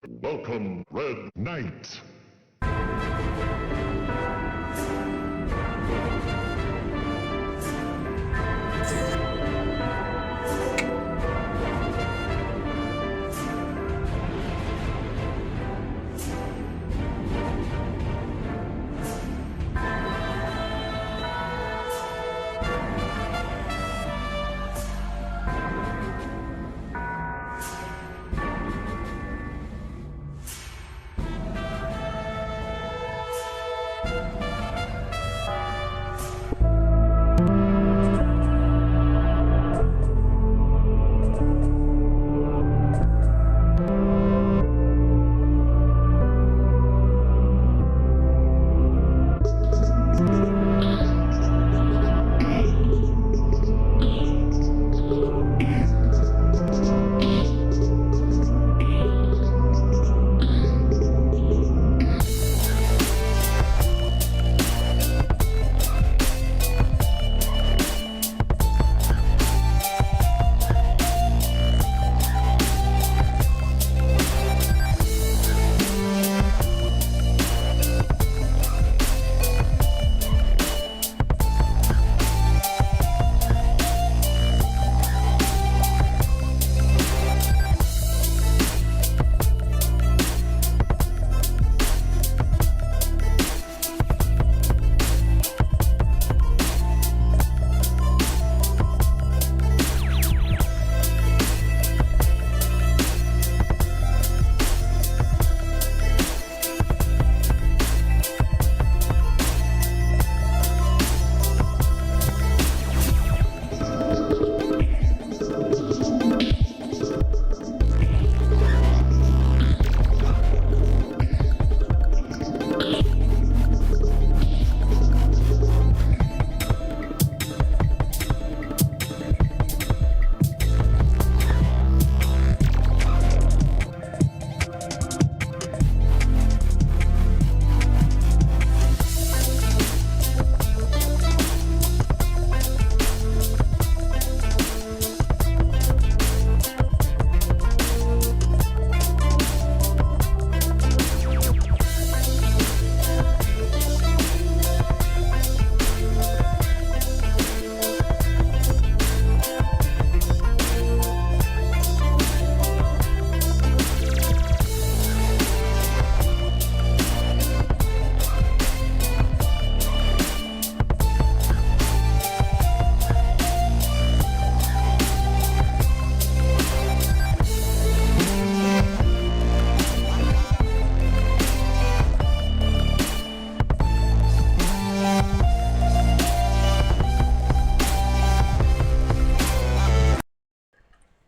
Welcome, Red Knight.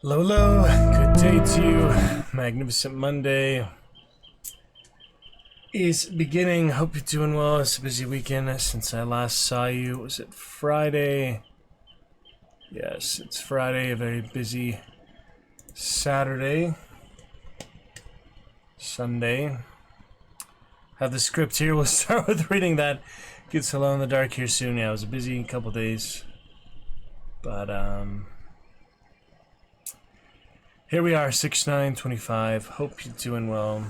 Hello, good day to you. Magnificent Monday is beginning. Hope you're doing well. It's a busy weekend since I last saw you. Was it Friday? Yes, it's Friday, a very busy Saturday. Sunday. Have the script here. We'll start with reading that. Gets Hello in the Dark here soon. Yeah, it was a busy couple days. But, here we are, 6/9/25. Hope you're doing well.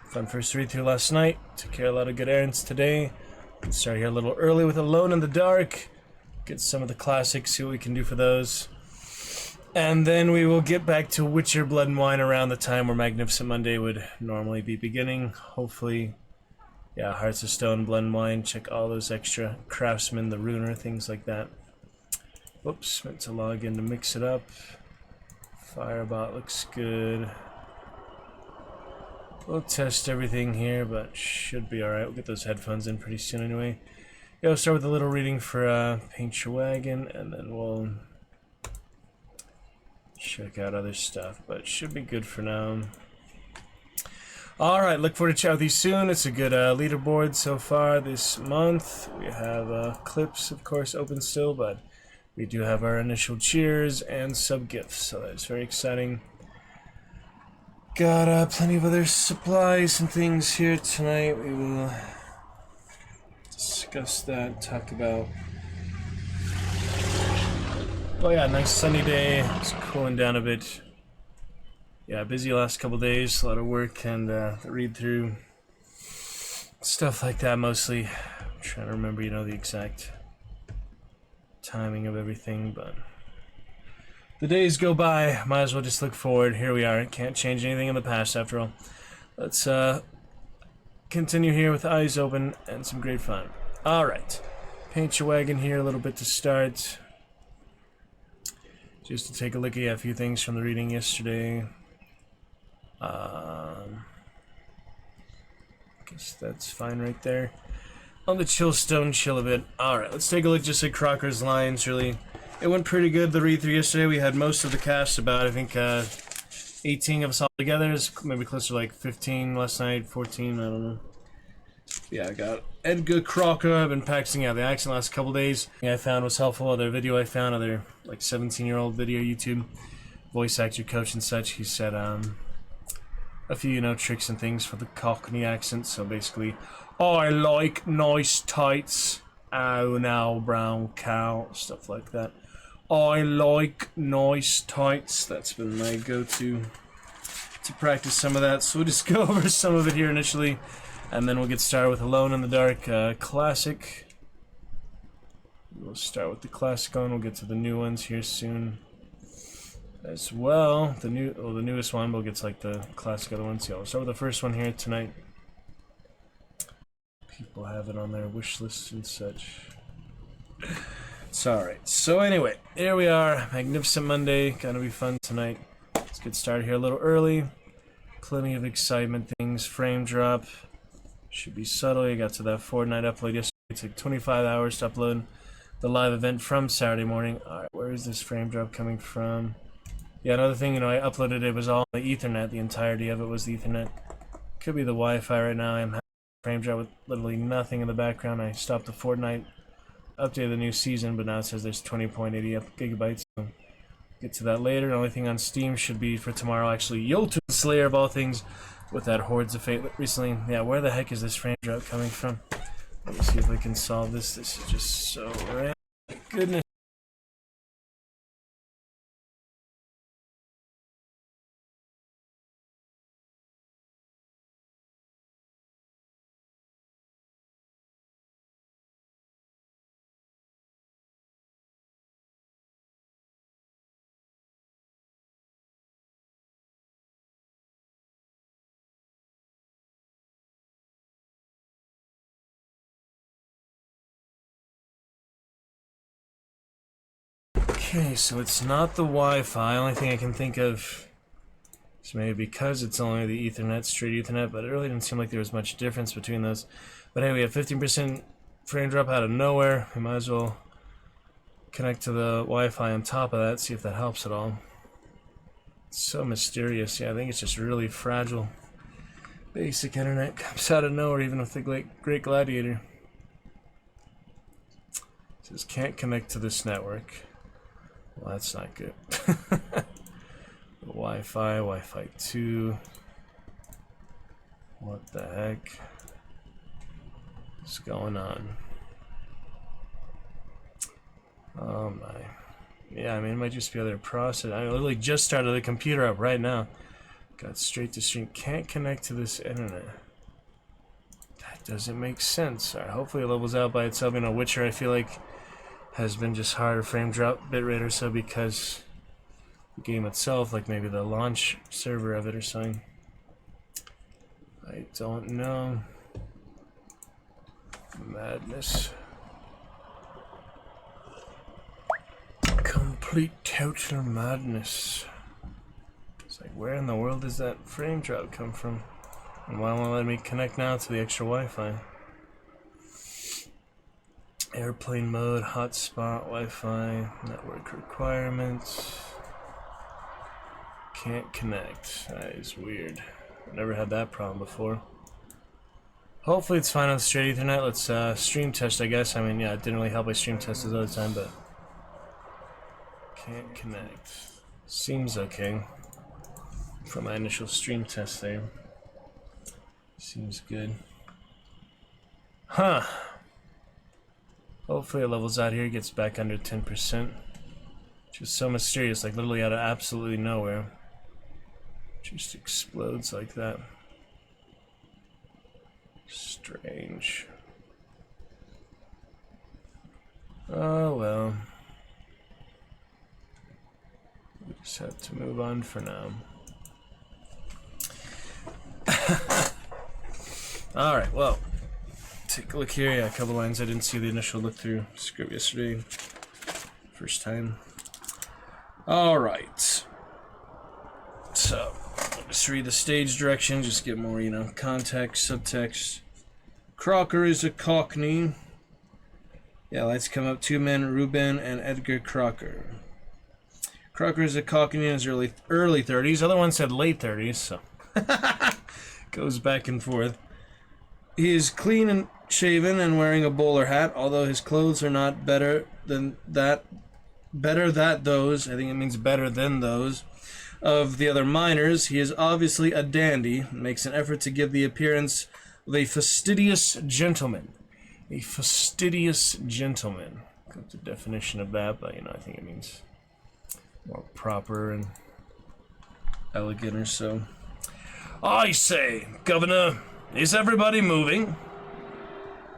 Fun first read through last night. Took care of a lot of good errands today. Start here a little early with Alone in the Dark. Get some of the classics, see what we can do for those. And then we will get back to Witcher Blood and Wine around the time where Magnificent Monday would normally be beginning. Hopefully, yeah, Hearts of Stone, Blood and Wine. Check all those extra Craftsman, the Runer, things like that. Whoops, meant to log in to mix it up. Firebot looks good. We'll test everything here, but should be alright. We'll get those headphones in pretty soon anyway. Yeah, we'll start with a little reading for Paint Your Wagon, and then we'll check out other stuff, but should be good for now. Alright, look forward to chat with you soon. It's a good leaderboard so far this month. We have clips, of course, open still, but we do have our initial cheers and sub-gifts, so that's very exciting. Got plenty of other supplies and things here tonight. We will discuss that, talk about... Oh yeah, nice sunny day. It's cooling down a bit. Yeah, busy last couple days, a lot of work and read through stuff like that mostly. I'm trying to remember, the exact timing of everything, but the days go by. Might as well just look forward. Here we are. Can't change anything in the past after all. Let's continue here with eyes open and some great fun. Alright. Paint your wagon here a little bit to start. Just to take a look at a few things from the reading yesterday. Guess that's fine right there. On the chill stone, chill a bit. Alright, let's take a look just at Crocker's lines, really. It went pretty good, the read-through yesterday. We had most of the cast, about, I think, 18 of us all together. It's maybe closer to like 15 last night, 14, I don't know. Yeah, I got Edgar Crocker. I've been practicing the accent last couple days. I found was helpful. Other video I found, other like 17-year-old video YouTube, voice actor coach and such. He said a few tricks and things for the Cockney accent. So basically, I like nice tights. Oh now brown cow, stuff like that. I like nice tights. That's been my go-to to practice some of that. So we'll just go over some of it here initially. And then we'll get started with Alone in the Dark classic. We'll start with the classic one. We'll get to the new ones here soon as well. The newest one. We'll get to like the classic other ones. Yeah, we'll start with the first one here tonight. People have it on their wish lists and such. It's alright. So anyway, here we are. Magnificent Monday. Gonna be fun tonight. Let's get started here a little early. Plenty of excitement things. Frame drop. Should be subtle. You got to that Fortnite upload yesterday. It took 25 hours to upload the live event from Saturday morning. Alright, where is this frame drop coming from? Yeah, another thing, I uploaded it was all the Ethernet. The entirety of it was the Ethernet. Could be the Wi-Fi right now. I'm having a frame drop with literally nothing in the background. I stopped the Fortnite, updated the new season, but now it says there's 20.80 gigabytes. So get to that later. The only thing on Steam should be for tomorrow, actually, Jotun Slayer of all things. With that Hordes of Fate recently. Yeah, where the heck is this frame drop coming from? Let me see if we can solve this. This is just so random. Goodness. Okay, so it's not the Wi-Fi. Only thing I can think of is maybe because it's only the Ethernet, straight Ethernet, but it really didn't seem like there was much difference between those. But hey, we have 15% frame drop out of nowhere. We might as well connect to the Wi-Fi on top of that, see if that helps at all. It's so mysterious. Yeah, I think it's just really fragile. Basic internet comes out of nowhere, even with the Great Gladiator. It says can't connect to this network. Well, that's not good. Wi-Fi 2. What the heck is going on? Oh my. Yeah, I mean, it might just be other process. I literally just started the computer up right now. Got straight to stream. Can't connect to this internet. That doesn't make sense. Alright, hopefully it levels out by itself. Witcher, I feel like, has been just harder frame drop bitrate or so because the game itself, like maybe the launch server of it or something. I don't know. Madness. Complete total madness. It's like, where in the world does that frame drop come from? And why won't it let me connect now to the extra Wi-Fi? Airplane mode, hotspot, Wi-Fi, network requirements. Can't connect. That is weird. I've never had that problem before. Hopefully it's fine on straight Ethernet. Let's stream test, I guess. I mean, yeah, it didn't really help I stream test this other time, but can't connect. Seems okay from my initial stream test there. Seems good. Huh. Hopefully it levels out here, gets back under 10%. Just so mysterious, like literally out of absolutely nowhere. Just explodes like that. Strange. Oh well. We just have to move on for now. Alright, well. Take a look here. Yeah, a couple lines I didn't see the initial look through script yesterday. First time. Alright. So, just read the stage direction, just get more, context, subtext. Crocker is a Cockney. Yeah, lights come up. Two men, Reuben and Edgar Crocker. Crocker is a Cockney in his early 30s. Other one said late 30s, so goes back and forth. He is clean and shaven and wearing a bowler hat, although his clothes are not better than that. Better than those, I think it means better than those, of the other miners. He is obviously a dandy and makes an effort to give the appearance of a fastidious gentleman. A fastidious gentleman. Got the definition of that, but I think it means more proper and elegant or so. I say, Governor, is everybody moving?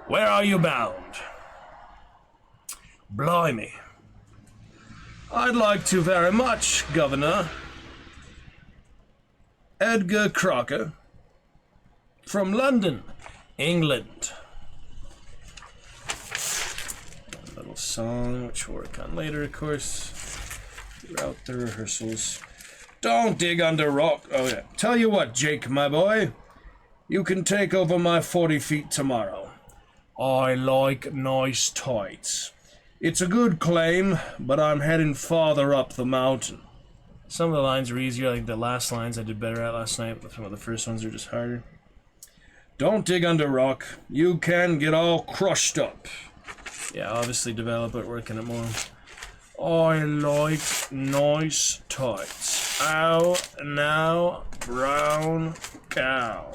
Where are you bound? Blimey. I'd like to very much, Governor. Edgar Crocker, from London, England. A little song, which we'll work on later, of course, throughout the rehearsals. Don't dig under rock. Oh, yeah. Tell you what, Jake, my boy. You can take over my 40 feet tomorrow. I like nice tights. It's a good claim, but I'm heading farther up the mountain. Some of the lines are easier, like the last lines I did better at last night, but some of the first ones are just harder. Don't dig under rock. You can get all crushed up. Yeah, obviously develop it, working it more. I like nice tights. Ow, now, brown cow.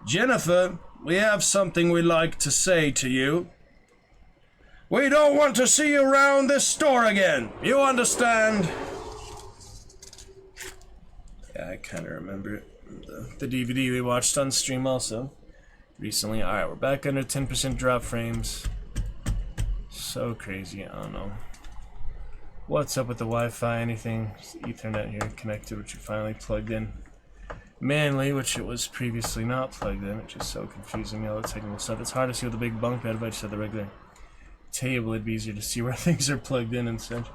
Jennifer, we have something we'd like to say to you. We don't want to see you around this store again. You understand? Yeah, I kind of remember it. The DVD we watched on stream also recently. Alright, we're back under 10% drop frames. So crazy, I don't know. What's up with the Wi-Fi? Anything? Just Ethernet here connected, which you finally plugged in manually, which it was previously not plugged in, which is so confusing me, all the technical stuff. It's hard to see with the big bunk bed if I just had the regular table. It'd be easier to see where things are plugged in and such.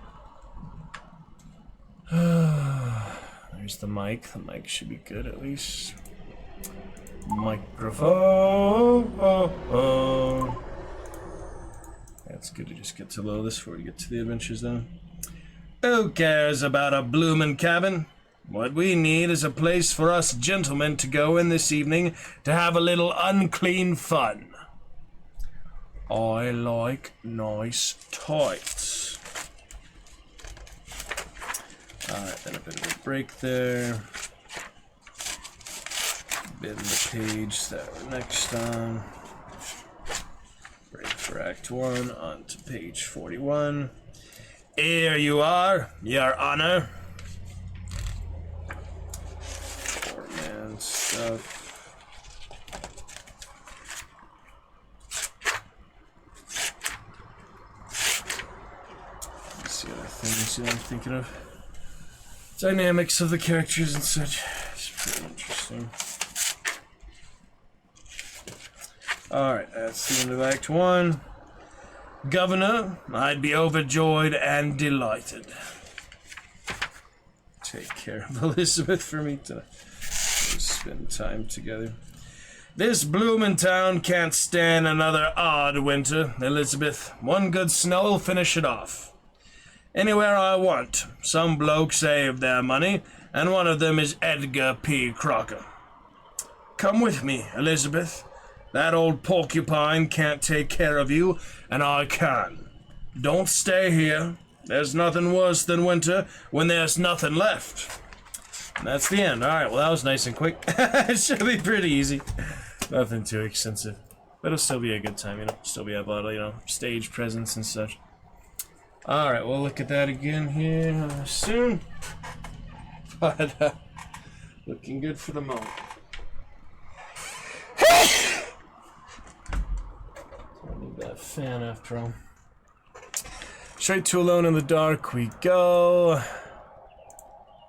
There's the mic. The mic should be good at least. Microphone. Yeah, it's good to just get to low this before we get to the adventures then. Who cares about a bloomin' cabin? What we need is a place for us gentlemen to go in this evening to have a little unclean fun. I like nice tights. Alright, then a bit of a break there. Bend the page that we're next on. Break for Act 1 on to page 41. Here you are, Your Honor. Four-man stuff. Let's see other things that I'm thinking of. Dynamics of the characters and such. It's pretty interesting. Alright, that's the end of Act 1. Governor, I'd be overjoyed and delighted. Take care of Elizabeth for me to spend time together. This bloomin' town can't stand another odd winter, Elizabeth. One good snow'll finish it off. Anywhere I want, some bloke saved their money, and one of them is Edgar P. Crocker. Come with me, Elizabeth. That old porcupine can't take care of you, and I can. Don't stay here. There's nothing worse than winter when there's nothing left. And that's the end. Alright, well that was nice and quick. It should be pretty easy. Nothing too extensive. But it'll still be a good time, Still be a lot of, stage presence and such. Alright, we'll look at that again here soon. But, Looking good for the moment. Don't need that fan after all. Straight to Alone in the Dark we go.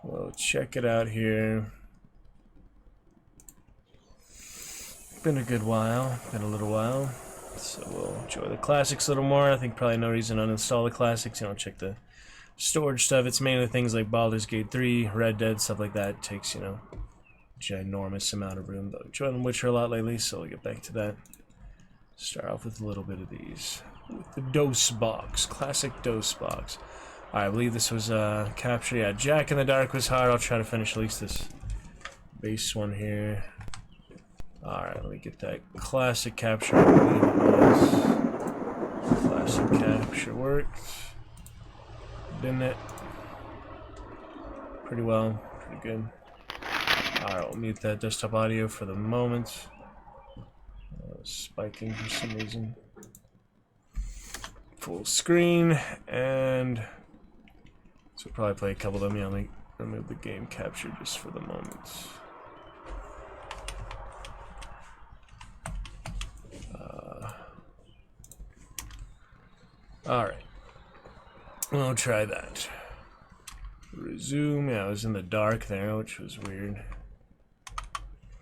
We'll check it out here. Been a good while, been a little while. So we'll enjoy the classics a little more. I think probably no reason to uninstall the classics. You know, check the storage stuff. It's mainly things like Baldur's Gate 3, Red Dead, stuff like that. It takes, you know, a ginormous amount of room. But I'm enjoying The Witcher a lot lately, so we'll get back to that. Start off with a little bit of these. With the DOS box, classic DOS box. Alright, I believe this was captured. Yeah, Jack in the Dark was hard. I'll try to finish at least this base one here. Alright, let me get that classic capture. I believe it was. Classic capture worked. Didn't it? Pretty well. Pretty good. Alright, we'll mute that desktop audio for the moment. Spiking for some reason. Full screen, and so we'll probably play a couple of them. Yeah, let me remove the game capture just for the moment. Alright, we'll try that. Resume. Yeah, I was in the dark there, which was weird.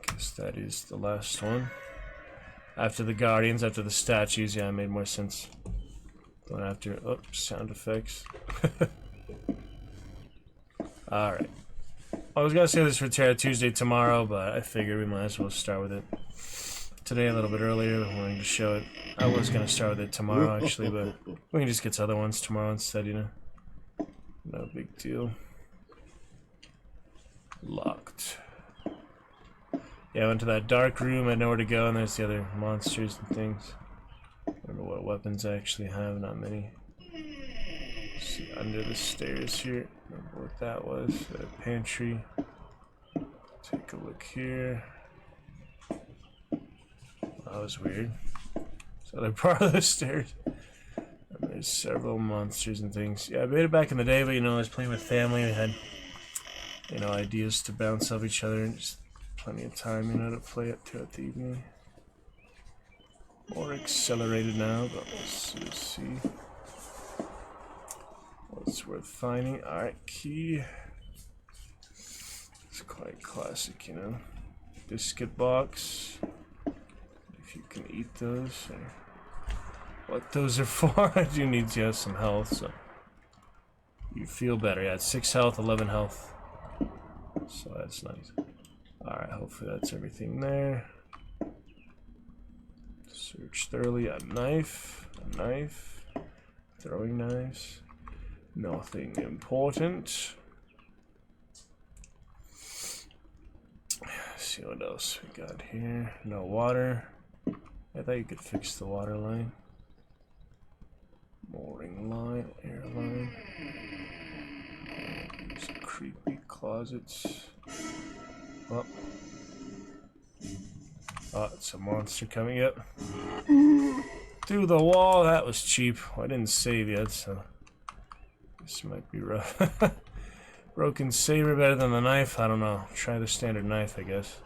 Guess that is the last one. After the Guardians, after the statues, yeah, it made more sense. Going after, oops, sound effects. Alright. I was gonna say this for Terra Tuesday tomorrow, but I figured we might as well start with it today a little bit earlier. I wanted to show it. I was gonna start with it tomorrow, actually, but we can just get to other ones tomorrow instead, you know. No big deal. Locked. Yeah, I went to that dark room, I had nowhere to go, and there's the other monsters and things. I don't know what weapons I actually have, not many. See, under the stairs here, remember what that was, the pantry. Take a look here. That was weird. So they're part of the stairs. And there's several monsters and things. Yeah, I made it back in the day, but you know, I was playing with family, we had, you know, ideas to bounce off each other, and just plenty of time, you know, to play it throughout the evening. More accelerated now, but let's see what's worth finding. Alright, key. It's quite classic, you know. Biscuit box. If you can eat those, or what those are for. I do need to have some health, so you feel better. Yeah, it's 6 health, 11 health. So that's nice. Alright, hopefully that's everything there. Search thoroughly. A knife. A knife. Throwing knives. Nothing important. Let's see what else we got here. No water. I thought you could fix the water line. Mooring line. Air line. Some creepy closets. Oh. Oh, it's a monster coming up. Through the wall. That was cheap. I didn't save yet, so this might be rough. Broken saber better than the knife? I don't know. Try the standard knife, I guess.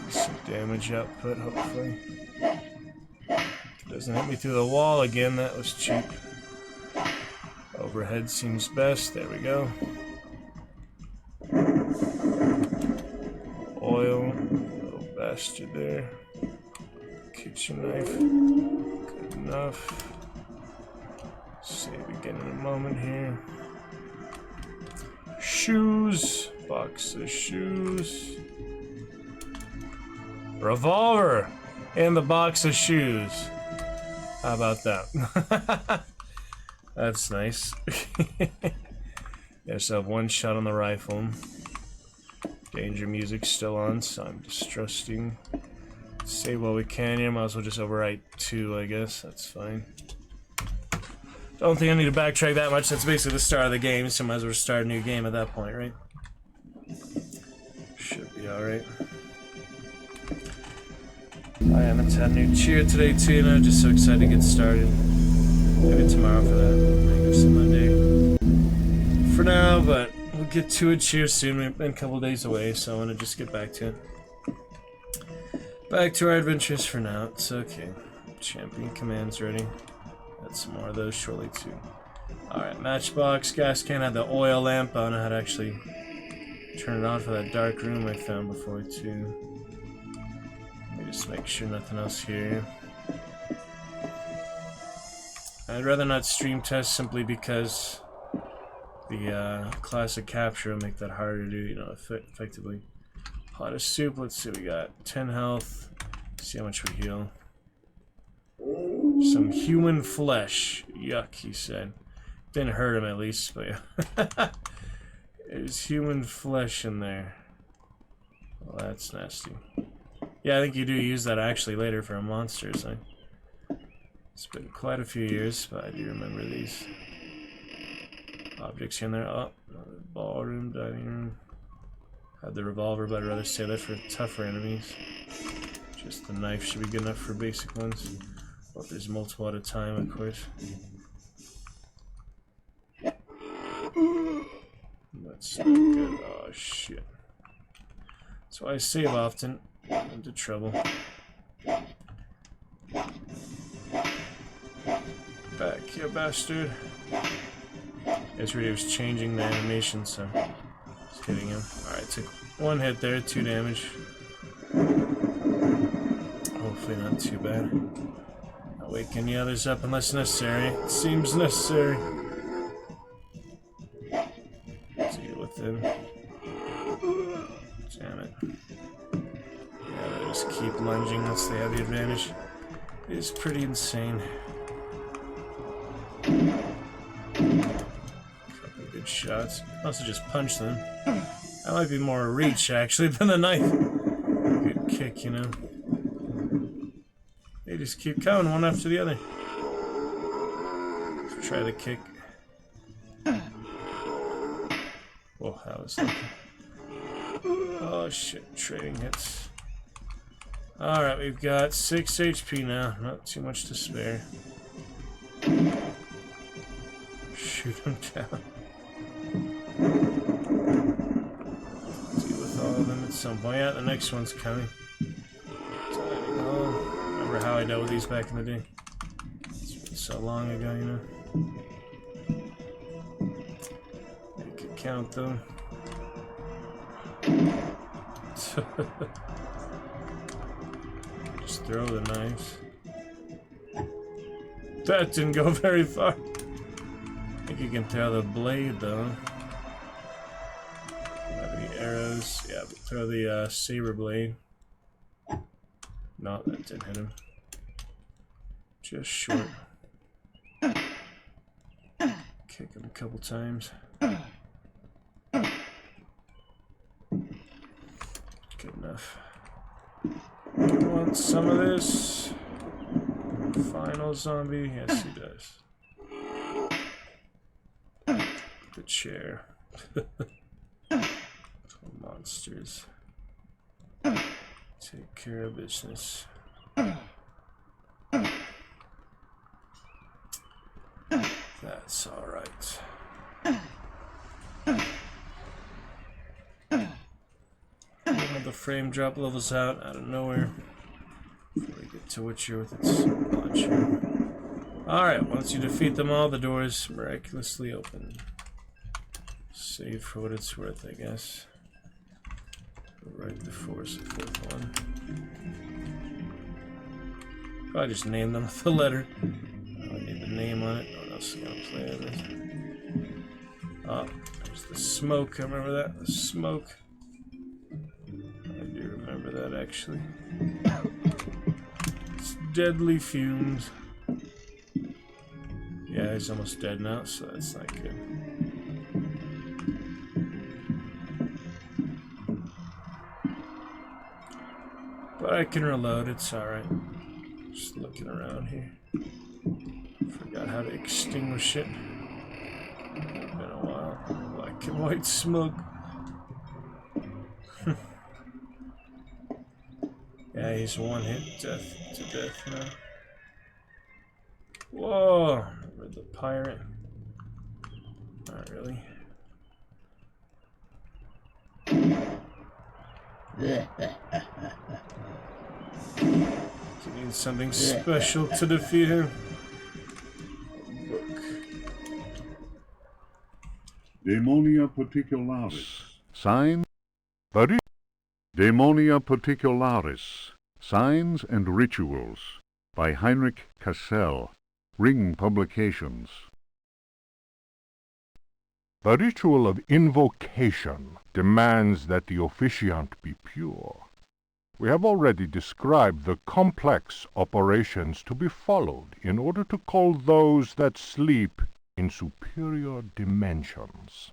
Decent damage output, hopefully. If it doesn't hit me through the wall again, that was cheap. Overhead seems best. There we go. Oil. Little bastard there. Kitchen knife. Good enough. Save again in a moment here. Shoes. Box of shoes. Revolver. And the box of shoes. How about that? That's nice. Yes, I have one shot on the rifle. Danger music's still on, so I'm distrusting. Save what we can here. Might as well just overwrite 2, I guess. That's fine. Don't think I need to backtrack that much. That's basically the start of the game, so might as well start a new game at that point, right? Should be alright. I haven't had a new cheer today, too, you know, just so excited to get started. Maybe tomorrow for that. Maybe some Monday. now, but we'll get to it here soon. We've been a couple days away, so I want to just get back to it. Back to our adventures for now. It's okay. Champion commands ready. Got some more of those shortly too. Alright, matchbox, gas can, had the oil lamp. I don't know how to actually turn it on for that dark room I found before too. Let me just make sure nothing else here. I'd rather not stream test simply because the classic capture will make that harder to do, you know, effectively. Pot of soup, let's see, we got 10 health. See how much we heal. Some human flesh. Yuck, he said. Didn't hurt him at least, but yeah. There's human flesh in there. Well, that's nasty. Yeah, I think you do use that actually later for a monster, so. It's been quite a few years, but I do remember these. Objects in there. Oh, another ballroom, dining room. Had the revolver, but I'd rather save that for tougher enemies. Just the knife should be good enough for basic ones. Well, if there's multiple at a time, of course. That's not good. Oh, shit. That's why I save often. Into trouble. Back, you bastard. Guess really was changing the animation, so just hitting him. Alright, took one hit there, 2 damage. Hopefully not too bad. Not wake any others up unless necessary. It seems necessary. Deal with them. Damn it. Yeah, they just keep lunging once they have the advantage. It is pretty insane. Good shots. Also just punch them. That might be more reach actually than a knife. Good kick, you know. They just keep coming one after the other. Let's try the kick. Whoa, that was lucky. Oh shit, trading hits. Alright, we've got 6 HP now. Not too much to spare. Shoot him down. Deal with all of them at some point. Yeah, the next one's coming. Oh, remember how I dealt with these back in the day? It's been so long ago, you know. You could count them. Just throw the knives. That didn't go very far. I think you can throw the blade though. Have any arrows? Yeah, but throw the saber blade. No, that didn't hit him. Just short. Kick him a couple times. Good enough. You want some of this? Final zombie? Yes, he does. The chair. Monsters. Take care of business. That's alright. The frame drop levels out of nowhere. Before we get to Witcher with its launcher. Alright, once you defeat them all, the doors miraculously open. Save for what it's worth, I guess. Right before the 4th one. Probably just name them with the letter. I don't need the name on it. What else is gonna play on it? Oh, there's the smoke. I remember that. The smoke. I do remember that actually. It's deadly fumes. Yeah, he's almost dead now, so that's not good. But I can reload, it's alright. Just looking around here. Forgot how to extinguish it. It's been a while. Black and white smoke. Yeah, he's one hit to death now. Whoa! Remember the pirate? Not really. You need something special to defeat him. Book. Demonia Particularis. Sign. Demonia Particularis. Signs and Rituals. By Heinrich Cassel. Ring Publications. The ritual of invocation demands that the officiant be pure. We have already described the complex operations to be followed in order to call those that sleep in superior dimensions.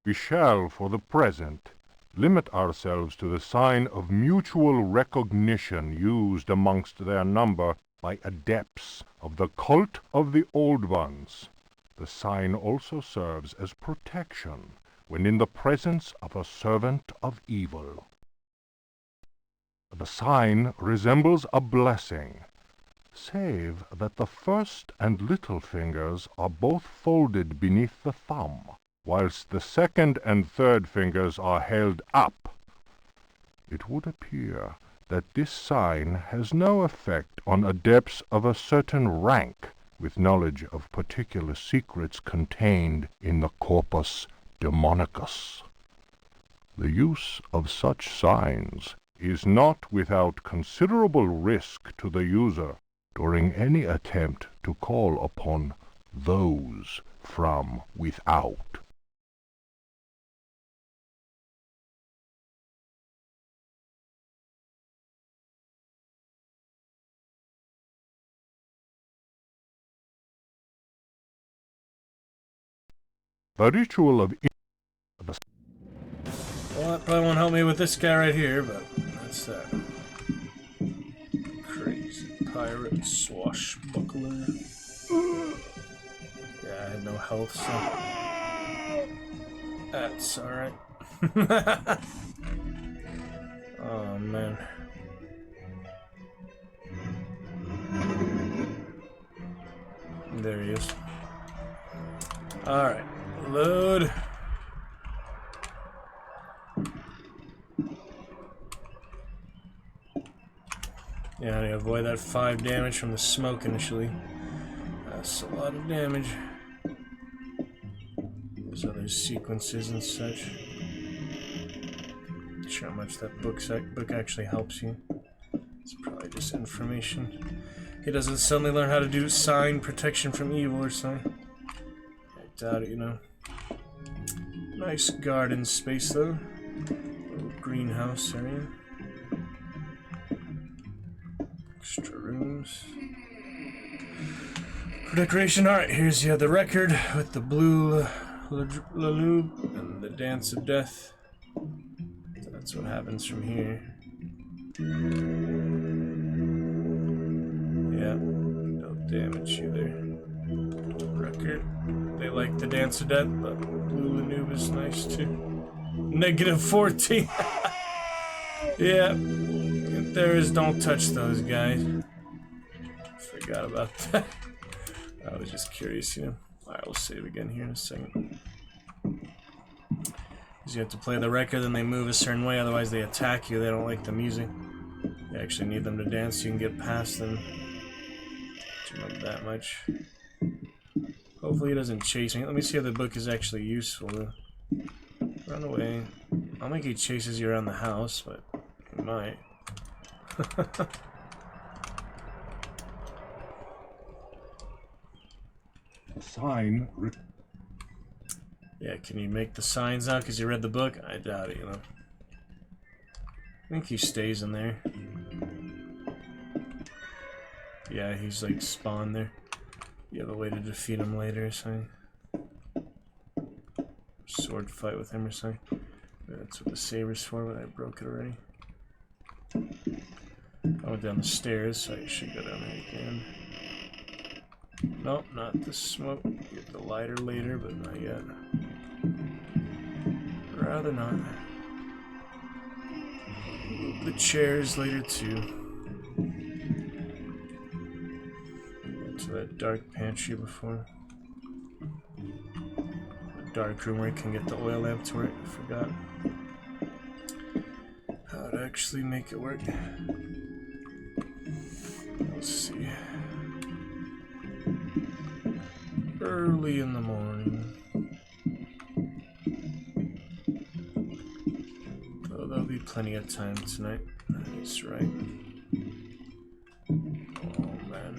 We shall, for the present, limit ourselves to the sign of mutual recognition used amongst their number by adepts of the cult of the Old Ones. The sign also serves as protection when in the presence of a servant of evil. The sign resembles a blessing, save that the first and little fingers are both folded beneath the thumb, whilst the second and third fingers are held up. It would appear that this sign has no effect on adepts of a certain rank, with knowledge of particular secrets contained in the corpus demonicus. The use of such signs is not without considerable risk to the user during any attempt to call upon those from without. The ritual of Well, that probably won't help me with this guy right here, but that's that. Crazy pirate swashbuckler. Yeah, I had no health, so that's alright. Oh, man. There he is. Alright, load. Yeah, to avoid that 5 damage from the smoke initially. That's a lot of damage. There's other sequences and such. Not sure how much that book actually helps you. It's probably just information. He doesn't suddenly learn how to do sign protection from evil or something. I doubt it, you know. Nice garden space though. Little greenhouse area. Extra rooms. For decoration, alright, here's the record with the blue lalube and the dance of death. So that's what happens from here. Yeah, no damage either. Record. They like the dance of death, but the blue lalube is nice too. -14. Yeah. There is, don't touch those guys. Forgot about that. I was just curious, you know. Alright, we'll save again here in a second. Because you have to play the record, then they move a certain way, otherwise they attack you. They don't like the music. You actually need them to dance so you can get past them. Not that much. Hopefully he doesn't chase me. Let me see if the book is actually useful. Run away. I don't think he chases you around the house, but he might. sign. Yeah, can you make the signs out because you read the book? I doubt it, you know. I think he stays in there. Yeah, he's like spawned there. You have a way to defeat him later or something. Sword fight with him or something. That's what the saber's for, but I broke it already. I went down the stairs, so I should go down there again. Nope, not the smoke. Get the lighter later, but not yet. Rather not. Move the chairs later too. Went to that dark pantry before. The dark room where you can get the oil lamp to work. I forgot. How would actually make it work. Let's see. Early in the morning. Oh, there'll be plenty of time tonight. That's right. Oh, man.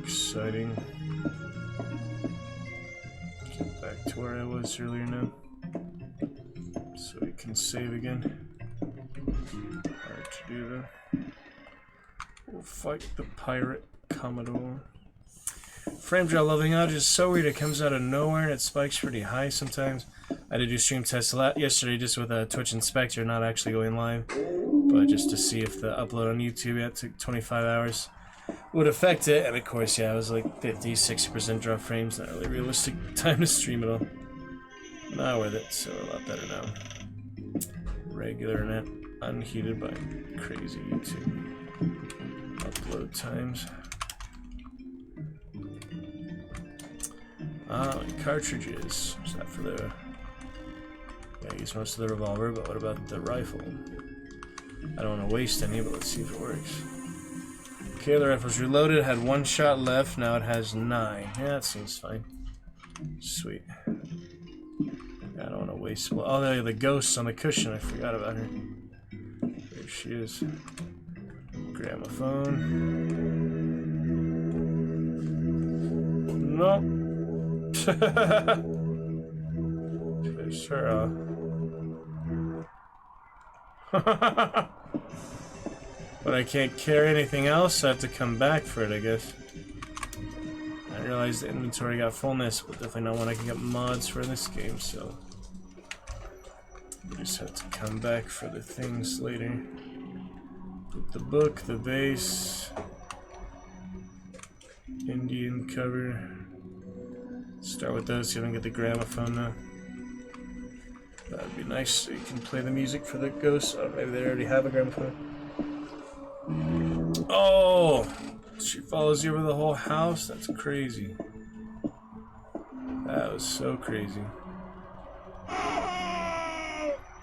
Exciting. Get back to where I was earlier now. So we can save again. Hard to do though. We'll fight the pirate Commodore. Frame drop loving out is so weird, it comes out of nowhere and it spikes pretty high sometimes. I did do stream tests a lot yesterday just with a Twitch Inspector, not actually going live. But just to see if the upload on YouTube, it took 25 hours. Would affect it, and of course, yeah, it was like 50-60% drop frames, not really realistic time to stream at all. Not with it, so a lot better now. Regular net, unheated by crazy YouTube upload times. And cartridges. Is that for the... Yeah, I use most of the revolver, but what about the rifle? I don't want to waste any, but let's see if it works. Okay, the rifle's reloaded, had 1 shot left, now it has 9. Yeah, that seems fine. Sweet. I don't want to waste... Well, oh, there, the ghost on the cushion, I forgot about her. There she is. Gramophone. Nope. There's her, But I can't carry anything else, so I have to come back for it, I guess. I realized the inventory got fullness, but definitely not one I can get mods for this game, so... We just have to come back for the things later. Get the book, the base... Indian cover... Start with those, see if I can get the gramophone now. That would be nice, so you can play the music for the ghosts. Oh, maybe they already have a gramophone. Oh! She follows you over the whole house? That's crazy. That was so crazy.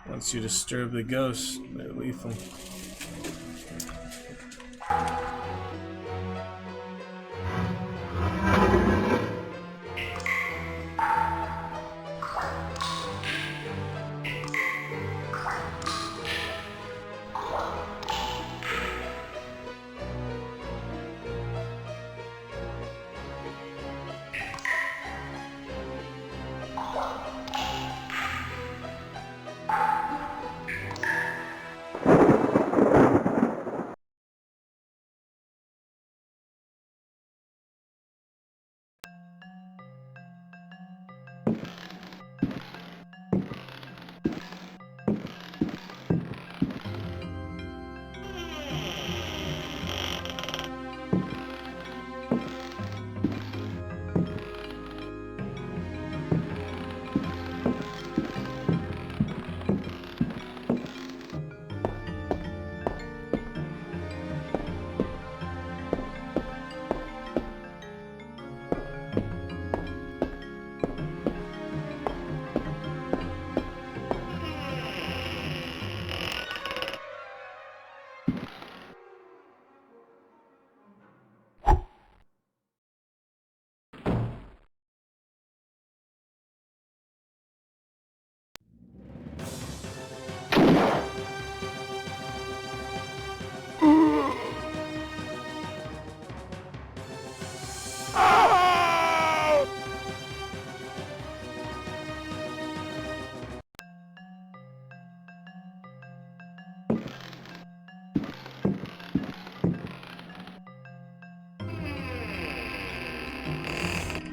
Once you disturb the ghosts, they're lethal.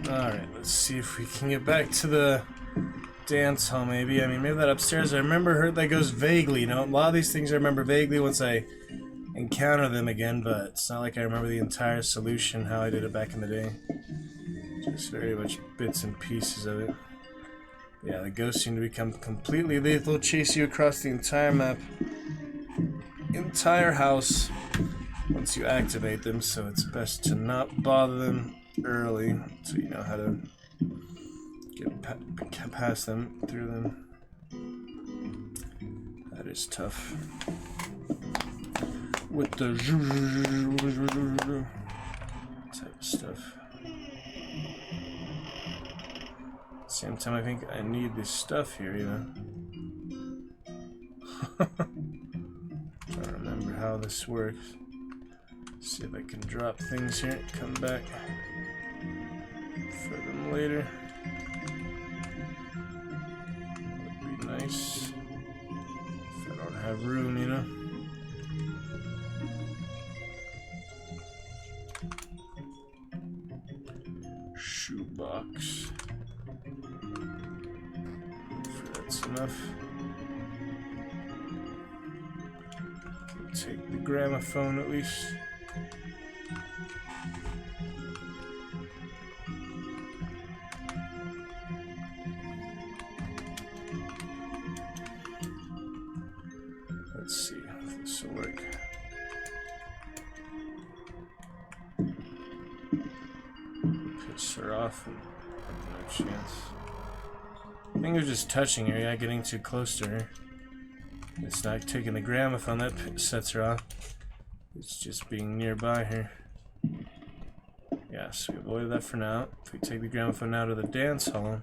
Alright, let's see if we can get back to the dance hall, maybe. I mean, maybe that upstairs, I remember that goes vaguely, you know? A lot of these things I remember vaguely once I encounter them again, but it's not like I remember the entire solution, how I did it back in the day. Just very much bits and pieces of it. Yeah, the ghosts seem to become completely lethal, chase you across the entire map, entire house, once you activate them, so it's best to not bother them early, so you know how to get past them, through them. That is tough. With the type of stuff. Same time, I think I need this stuff here, you know. I don't remember how this works. See if I can drop things here, come back for them later. That would be nice. If I don't have room, you know. Shoebox. Hopefully that's enough. Can take the gramophone at least. Let's see if this will work. Piss her off and no chance. I think they're just touching her, yeah, getting too close to her. It's not taking the gramophone that sets her off. It's just being nearby her. Yeah, so we avoided that for now. If we take the gramophone out of the dance hall,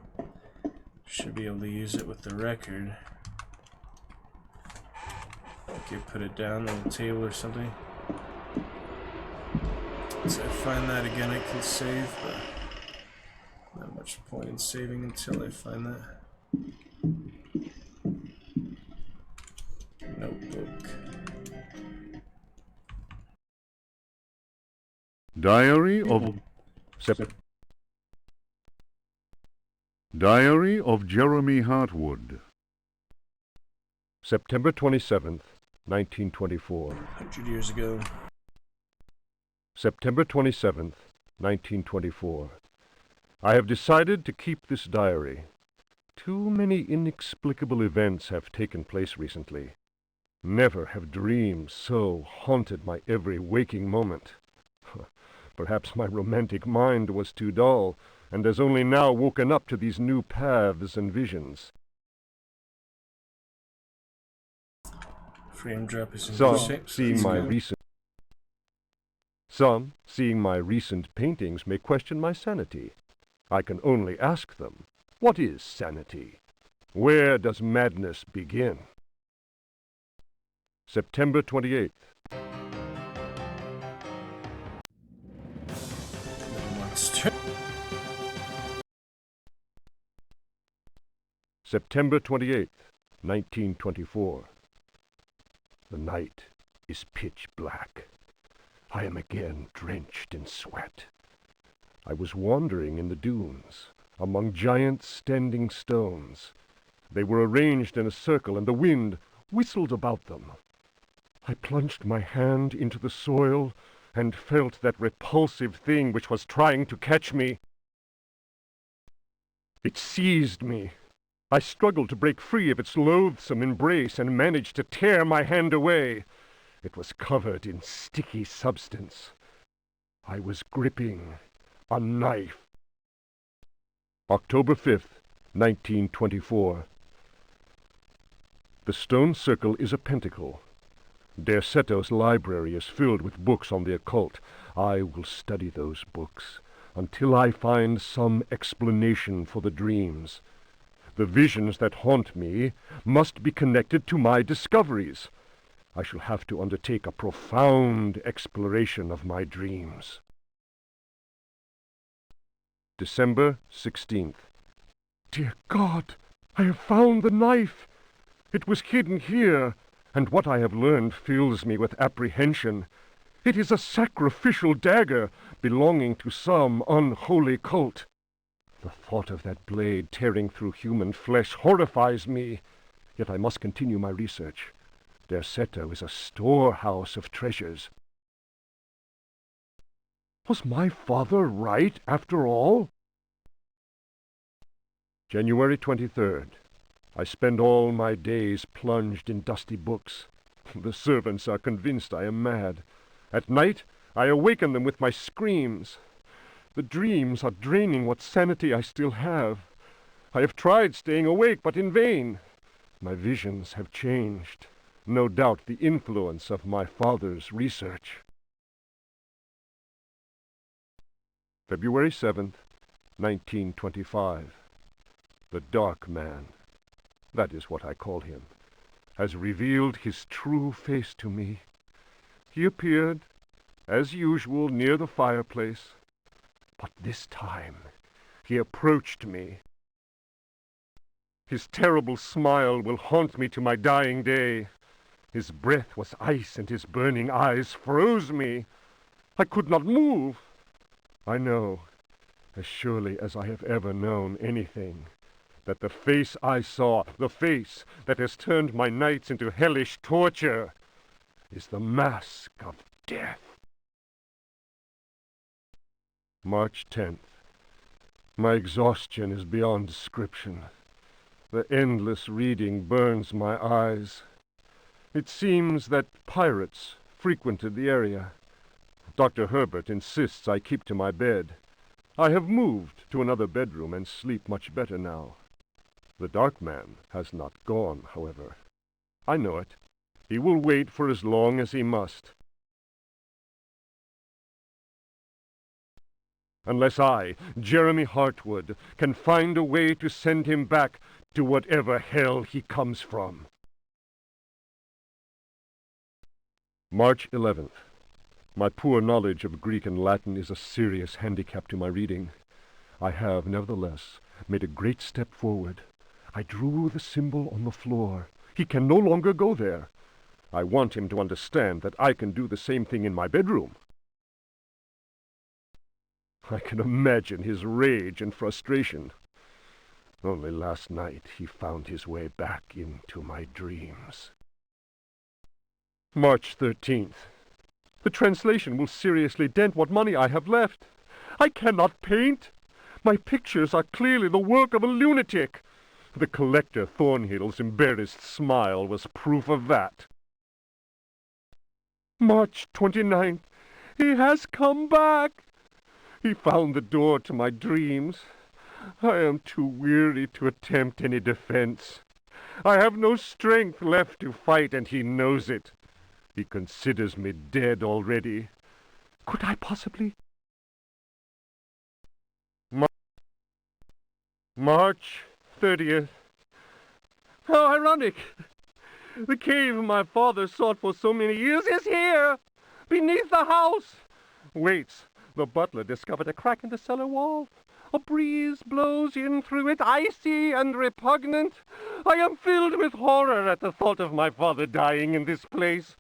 should be able to use it with the record. Okay, put it down on the table or something. Once I find that again, I can save, but not much point in saving until I find that. Notebook. Diary of Jeremy Hartwood. September 27th, 1924. 100 years ago. September 27th, 1924. I have decided to keep this diary. Too many inexplicable events have taken place recently. Never have dreams so haunted my every waking moment. Perhaps my romantic mind was too dull, and has only now woken up to these new paths and visions. Frame drop is in Some, good shape. seeing my recent paintings, may question my sanity. I can only ask them, what is sanity? Where does madness begin? September 28th. Monster. September 28th, 1924. The night is pitch black. I am again drenched in sweat. I was wandering in the dunes, among giant standing stones. They were arranged in a circle, and the wind whistled about them. I plunged my hand into the soil and felt that repulsive thing which was trying to catch me. It seized me. I struggled to break free of its loathsome embrace and managed to tear my hand away. It was covered in sticky substance. I was gripping a knife. October 5th, 1924. The stone circle is a pentacle. Derceto's library is filled with books on the occult. I will study those books until I find some explanation for the dreams. The visions that haunt me must be connected to my discoveries. I shall have to undertake a profound exploration of my dreams. December 16th. Dear God, I have found the knife. It was hidden here, and what I have learned fills me with apprehension. It is a sacrificial dagger belonging to some unholy cult. The thought of that blade tearing through human flesh horrifies me, yet I must continue my research. Der Seto is a storehouse of treasures. Was my father right, after all? January 23rd. I spend all my days plunged in dusty books. The servants are convinced I am mad. At night, I awaken them with my screams. The dreams are draining what sanity I still have. I have tried staying awake, but in vain. My visions have changed. No doubt the influence of my father's research. February 7th, 1925. The Dark Man, that is what I call him, has revealed his true face to me. He appeared, as usual, near the fireplace, but this time he approached me. His terrible smile will haunt me to my dying day. His breath was ice, and his burning eyes froze me. I could not move. I know, as surely as I have ever known anything, that the face I saw, the face that has turned my nights into hellish torture, is the mask of death. March 10th. My exhaustion is beyond description. The endless reading burns my eyes. It seems that pirates frequented the area. Dr. Herbert insists I keep to my bed. I have moved to another bedroom and sleep much better now. The Dark Man has not gone, however. I know it. He will wait for as long as he must. Unless I, Jeremy Hartwood, can find a way to send him back to whatever hell he comes from. March 11th. My poor knowledge of Greek and Latin is a serious handicap to my reading. I have, nevertheless, made a great step forward. I drew the symbol on the floor. He can no longer go there. I want him to understand that I can do the same thing in my bedroom. I can imagine his rage and frustration. Only last night he found his way back into my dreams. March 13th. The translation will seriously dent what money I have left. I cannot paint. My pictures are clearly the work of a lunatic. The collector Thornhill's embarrassed smile was proof of that. March 29th. He has come back. He found the door to my dreams. I am too weary to attempt any defense. I have no strength left to fight, and he knows it. He considers me dead already. Could I possibly? March 30th. How ironic! The cave my father sought for so many years is here, beneath the house. Waits. The butler discovered a crack in the cellar wall. A breeze blows in through it, icy and repugnant. I am filled with horror at the thought of my father dying in this place.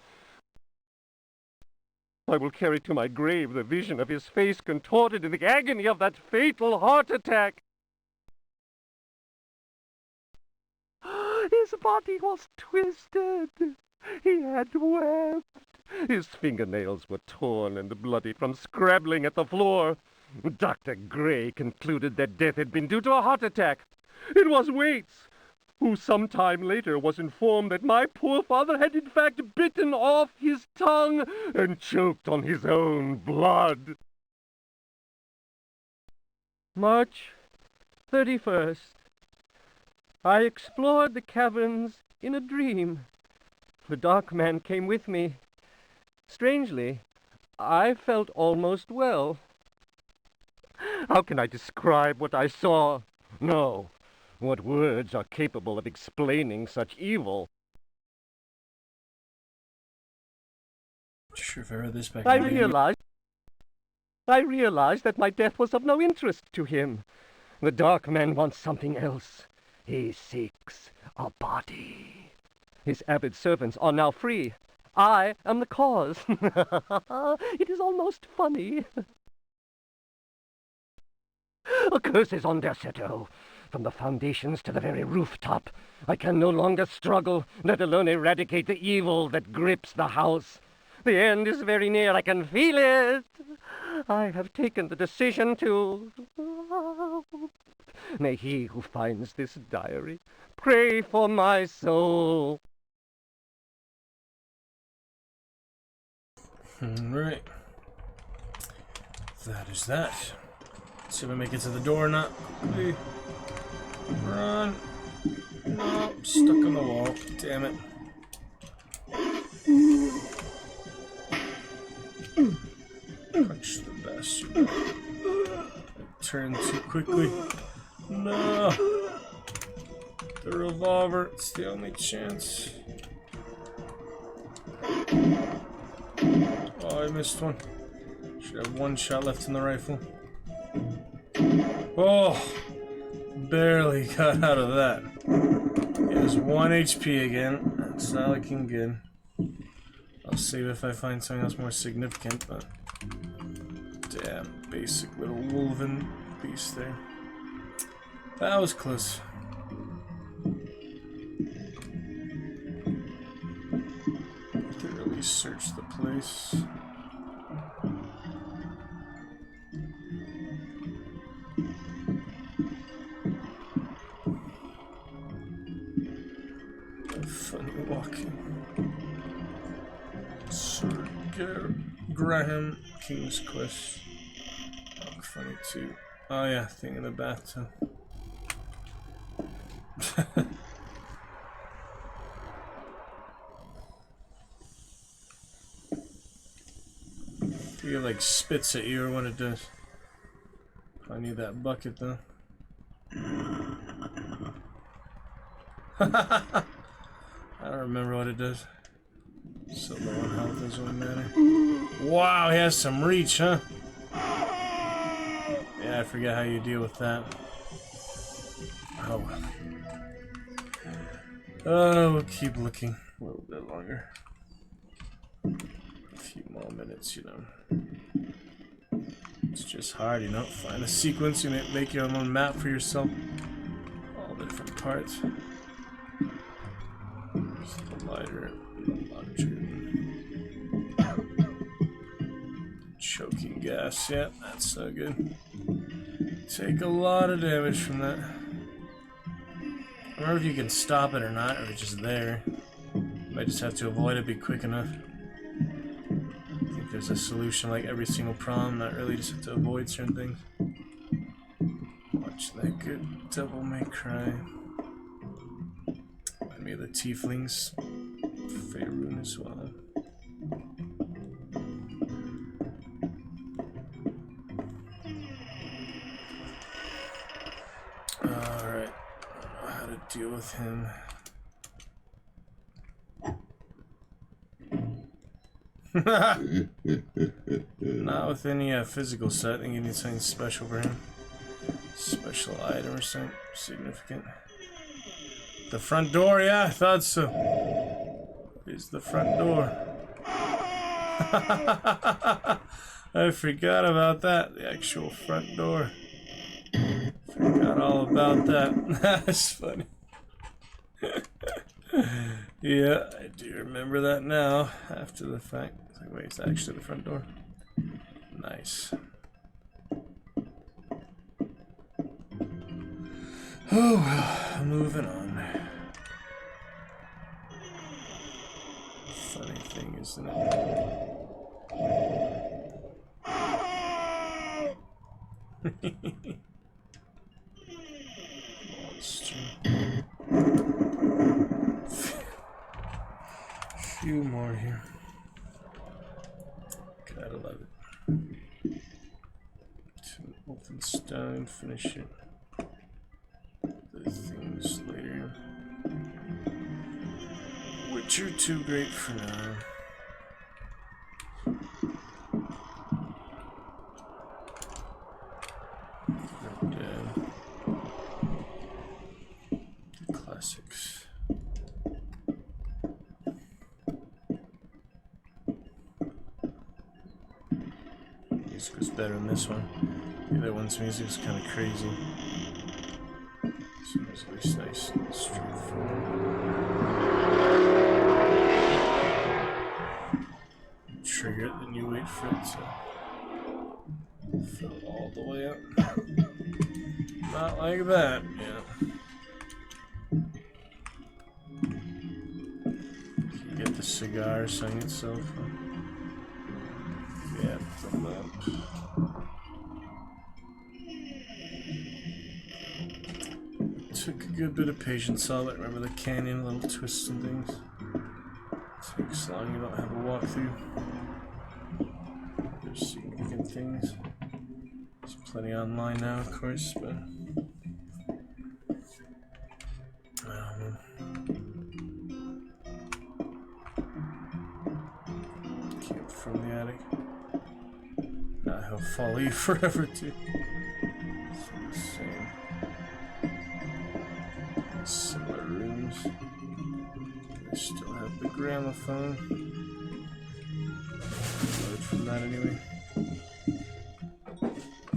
I will carry to my grave the vision of his face contorted in the agony of that fatal heart attack. His body was twisted. He had wept. His fingernails were torn and bloody from scrabbling at the floor. Dr. Gray concluded that death had been due to a heart attack. It was Waits, who some time later was informed that my poor father had in fact bitten off his tongue and choked on his own blood. March 31st. I explored the caverns in a dream. The Dark Man came with me. Strangely, I felt almost well. How can I describe what I saw? No. What words are capable of explaining such evil? Sure, if I read this back. I realized that my death was of no interest to him. The Dark Man wants something else. He seeks a body. His avid servants are now free. I am the cause. It is almost funny. Curses on Der Seto. from the foundations to the very rooftop. I can no longer struggle, let alone eradicate the evil that grips the house. The end is very near, I can feel it. I have taken the decision to... May he who finds this diary pray for my soul. Alright. That is that. Let's see if I make it to the door or not. Quickly. Run. No, stuck on the wall. Damn it. Punch the bastard. Turn too quickly. No. The revolver. It's the only chance. Oh, I missed one. Should have one shot left in the rifle. Oh! Barely got out of that. It was 1 HP again. That's not looking good. I'll save if I find something else more significant, but... Damn, basic little wolven beast there. That was close. Thoroughly search the place. Funny walking. Sir Graham, King's Quest. Oh, funny too. Oh yeah, thing in the bathtub. It like spits at you or what it does. I need that bucket though. I don't remember what it does. So low on health doesn't really matter. Wow, he has some reach, huh? Yeah, I forget how you deal with that. Oh well. Oh, we'll keep looking a little bit longer. A few more minutes, you know. It's just hard, you know. Find a sequence, you make your own map for yourself. All the different parts. The lighter, the larger. Choking gas, yeah, that's no good. Take a lot of damage from that. I don't know if you can stop it or not, or it's just there. You might just have to avoid it, be quick enough. I think there's a solution like every single problem, not really just have to avoid certain things. Watch that good Devil May Cry. Remind me of the Tieflings. Faerun as well. Alright. I don't know how to deal with him. Not with any physical set. I think you need something special for him. Special item or something significant. The front door, yeah, I thought so. Is the front door. I forgot about that. The actual front door. Forgot all about that. That's funny. Yeah, I do remember that now, after the fact. It's like, wait, it's actually the front door? Nice. Oh, well, moving on. Funny thing, isn't it? Monster. Few more here. Gotta love it. Some open stone, finish it. The things later. Which are too great for now. The classics. Music was better than this one. The other one's music is kind of crazy. Seems at least nice and straightforward. Trigger it, then you wait for it to fill all the way up. Not like that, yeah. You get the cigar sung itself. Yeah, from that. Took a good bit of patience, all that. Remember the canyon, little twists and things. Takes long, you don't have a walkthrough. There's significant things. There's plenty online now, of course, but I don't know. Camp from the attic. Now he'll follow you forever too. It's the same. Similar rooms. I still have the gramophone. Load from that anyway.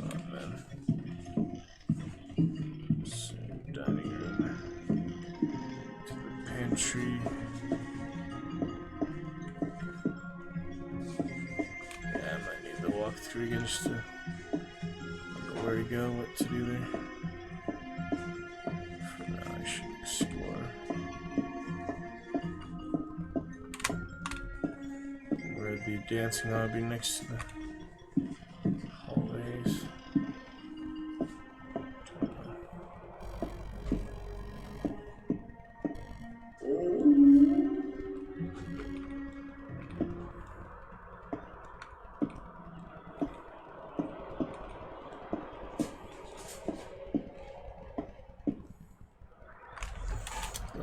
Oh man. So, dining room. To the pantry. Yeah, I might need the walkthrough again just to know where to go, what to do there. For now, I should explore. Where the dancing hall would be next to the hallways.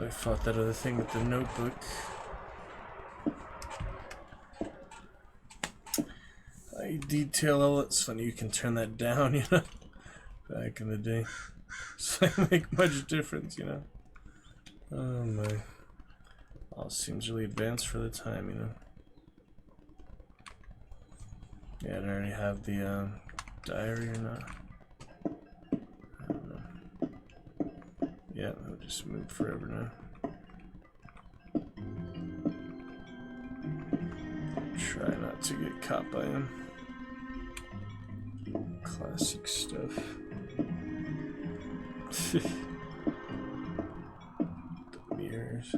I fought that other thing with the notebook. I detail all it's funny you can turn that down, you know. Back in the day. So it make much difference, you know. Oh my. All seems really advanced for the time, you know. Yeah, I already have the diary or not. I don't know. Yeah, I'll just move forever now. Try not to get caught by him. Classic stuff. The mirrors.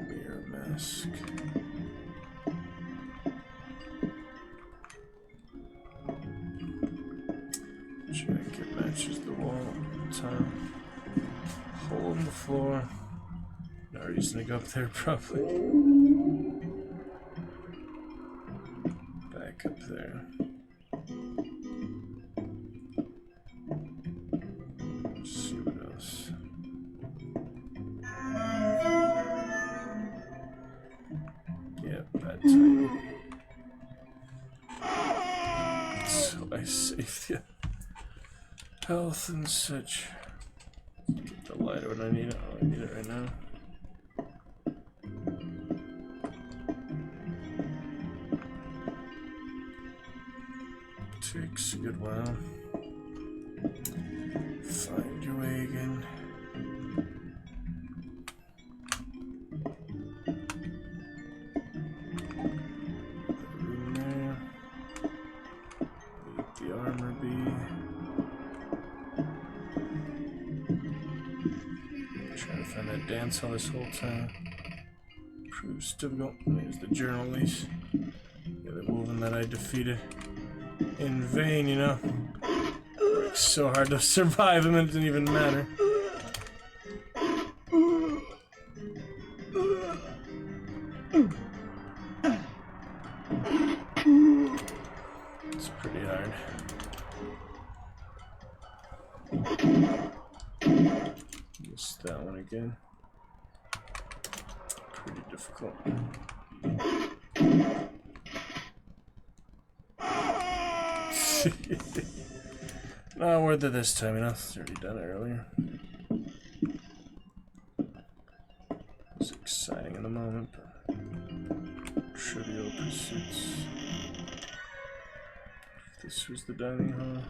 Mirror mask. Jacket matches the wall. Tile. Hole in the floor. No reason to go up there, probably. Back up there. Let's see what else. Yep, bad timing. So I saved the health and such. Get the lighter when I need it. Oh, I need it right now. Takes a good while. Find your way again. Room there. Let the armor be. Trying to find that dance hall this whole time. Proves difficult. There's the journal lease. Yeah, the woman that I defeated. In vain, you know. Worked so hard to survive him, it didn't even matter. It's pretty hard. Missed that one again. Pretty difficult. Not worth it this time, you know. It's already done it earlier. It's exciting in the moment, but trivial pursuits. If this was the dining hall.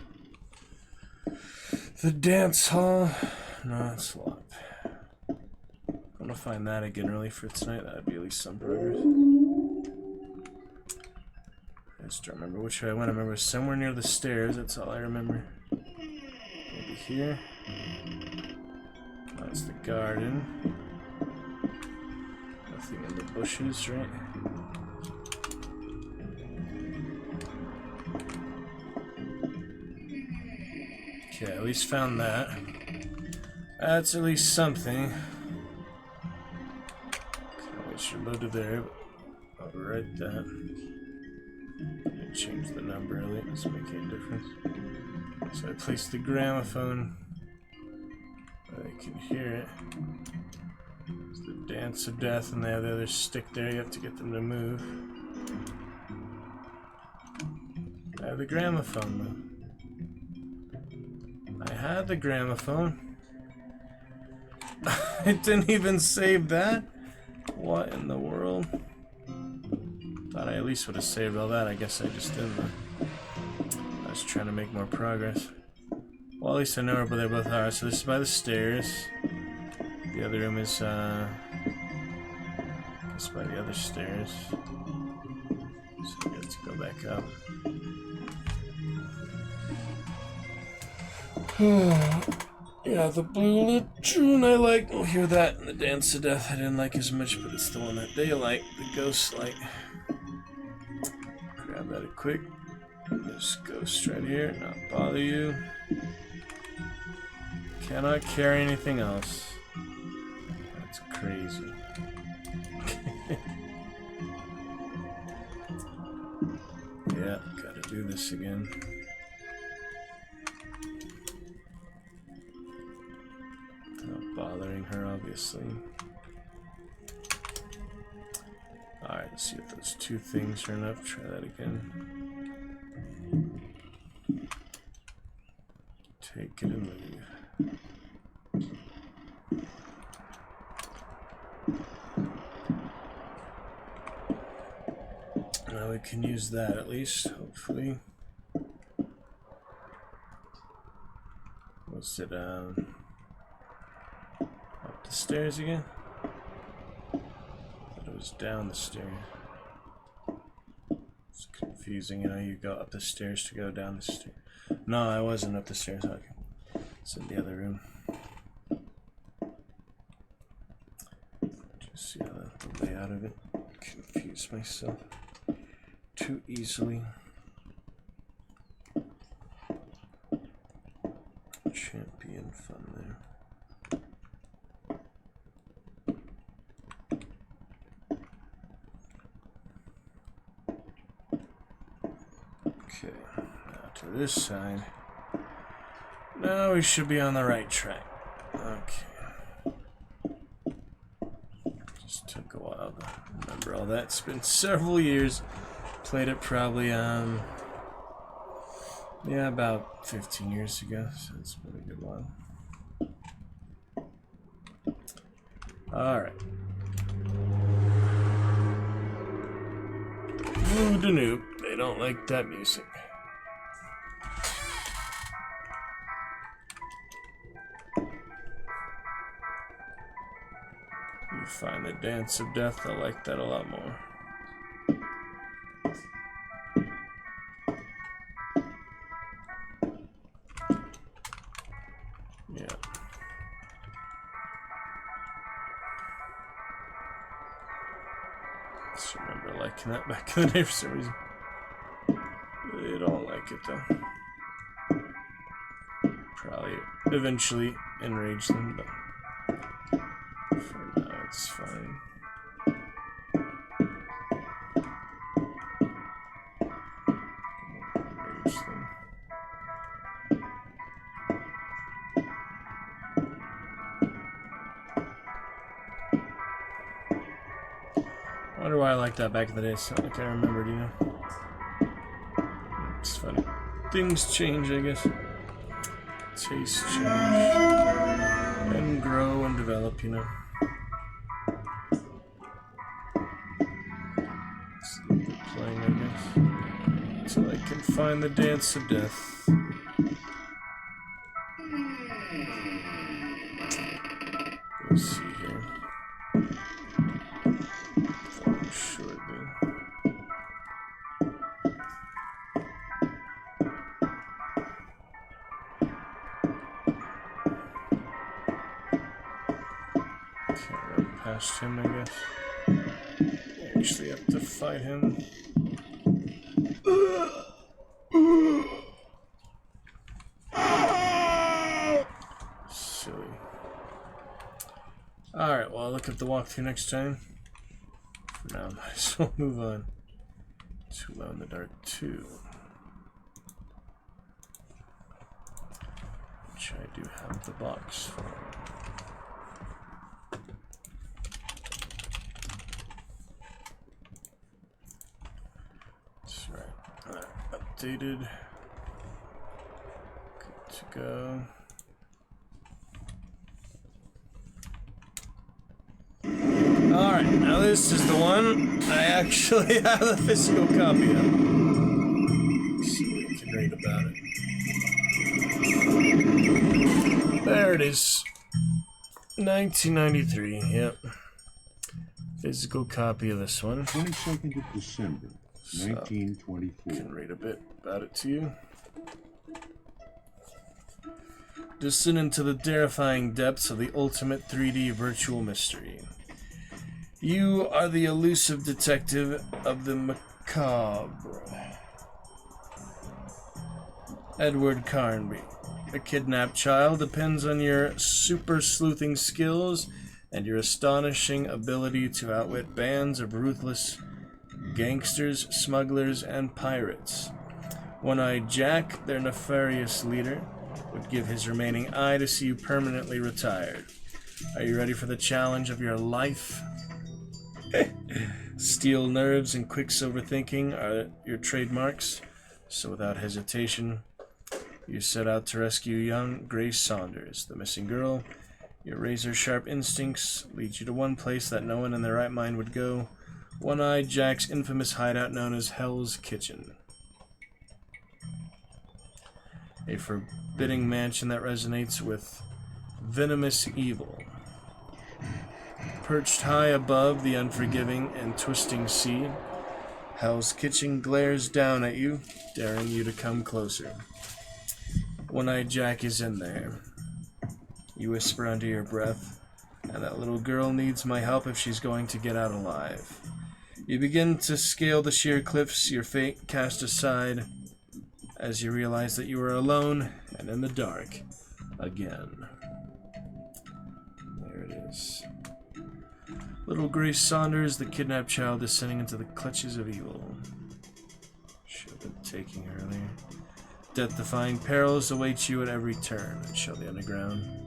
The dance hall. No, it's locked. I'm gonna find that again early for tonight. That would be at least some progress. I just don't remember which way I went. I remember somewhere near the stairs. That's all I remember. Maybe here. That's the garden. Nothing in the bushes, right? Okay, at least found that. That's at least something. Okay, we should load it there. I'll write that. Change the number, really. It doesn't make any difference. So I placed the gramophone. I can hear it. It's the dance of death, and they have the other stick there. You have to get them to move. I have the gramophone, though. I had the gramophone. It didn't even save that? What in the world? Thought I at least would have saved all that. I guess I just didn't. I was trying to make more progress. Well, at least I know where they both are. So this is by the stairs. The other room is, I guess by the other stairs. So I get to go back up. Yeah, the blue latrine I like. We'll hear that in the Dance of Death. I didn't like as much, but it's the one that they like. The ghost light. Grab that quick. This ghost right here. Not bother you. Cannot carry anything else. That's crazy. Yeah, gotta do this again. Not bothering her, obviously. Alright, let's see if those two things are enough. Try that again. Take it and leave. Now we can use that at least, hopefully. Was it up the stairs again? I thought it was down the stairs. It's confusing, you know, you go up the stairs to go down the stairs. No, I wasn't up the stairs. Okay. It's in the other room. Just see the layout of it. Confuse myself too easily. Champion fun there. Okay, now to this side. Now we should be on the right track. Okay. Just took a while to remember all that. It's been several years. Played it probably, yeah, about 15 years ago, so it's been a good while. Alright. Ooh, the noob. They don't like that music. You find the Dance of Death, I like that a lot more. Yeah. Just remember liking that back in the day for some reason. They don't like it though. Probably eventually enrage them, but for now it's fine. Enrage them. I wonder why I liked that back in the day. It's not like I remembered, you know. It's funny. Things change, I guess. Tastes change. And grow and develop, you know. It's playing, I guess. Until I can find the Dance of Death. past him, I guess. Actually have to fight him. Silly. Alright, well, I'll look at the walkthrough next time. For now, might as well move on to Alone in the Dark 2. Which I do have the box for. That's right. Alright, updated. Good to go. Alright, now this is the one I actually have the physical copy of. Let's see what we can read about it. There it is. 1993, yep. Physical copy of this one. 22nd of December, 1924. I can read a bit about it to you. Descend into the terrifying depths of the ultimate 3D virtual mystery. You are the elusive detective of the macabre. Edward Carnby. A kidnapped child depends on your super sleuthing skills and your astonishing ability to outwit bands of ruthless gangsters, smugglers, and pirates. One-Eyed Jack, their nefarious leader, would give his remaining eye to see you permanently retired. Are you ready for the challenge of your life? Steel nerves and quicksilver thinking are your trademarks, so without hesitation, you set out to rescue young Grace Saunders, the missing girl. Your razor-sharp instincts lead you to one place that no one in their right mind would go, One-Eyed Jack's infamous hideout known as Hell's Kitchen. A forbidding mansion that resonates with venomous evil. Perched high above the unforgiving and twisting sea, Hell's Kitchen glares down at you, daring you to come closer. One-Eyed Jack is in there. You whisper under your breath, and that little girl needs my help if she's going to get out alive. You begin to scale the sheer cliffs, your fate cast aside, as you realize that you are alone and in the dark again. There it is. Little Grace Saunders, the kidnapped child, descending into the clutches of evil. Should have been taking earlier. Death-defying perils await you at every turn, show the underground.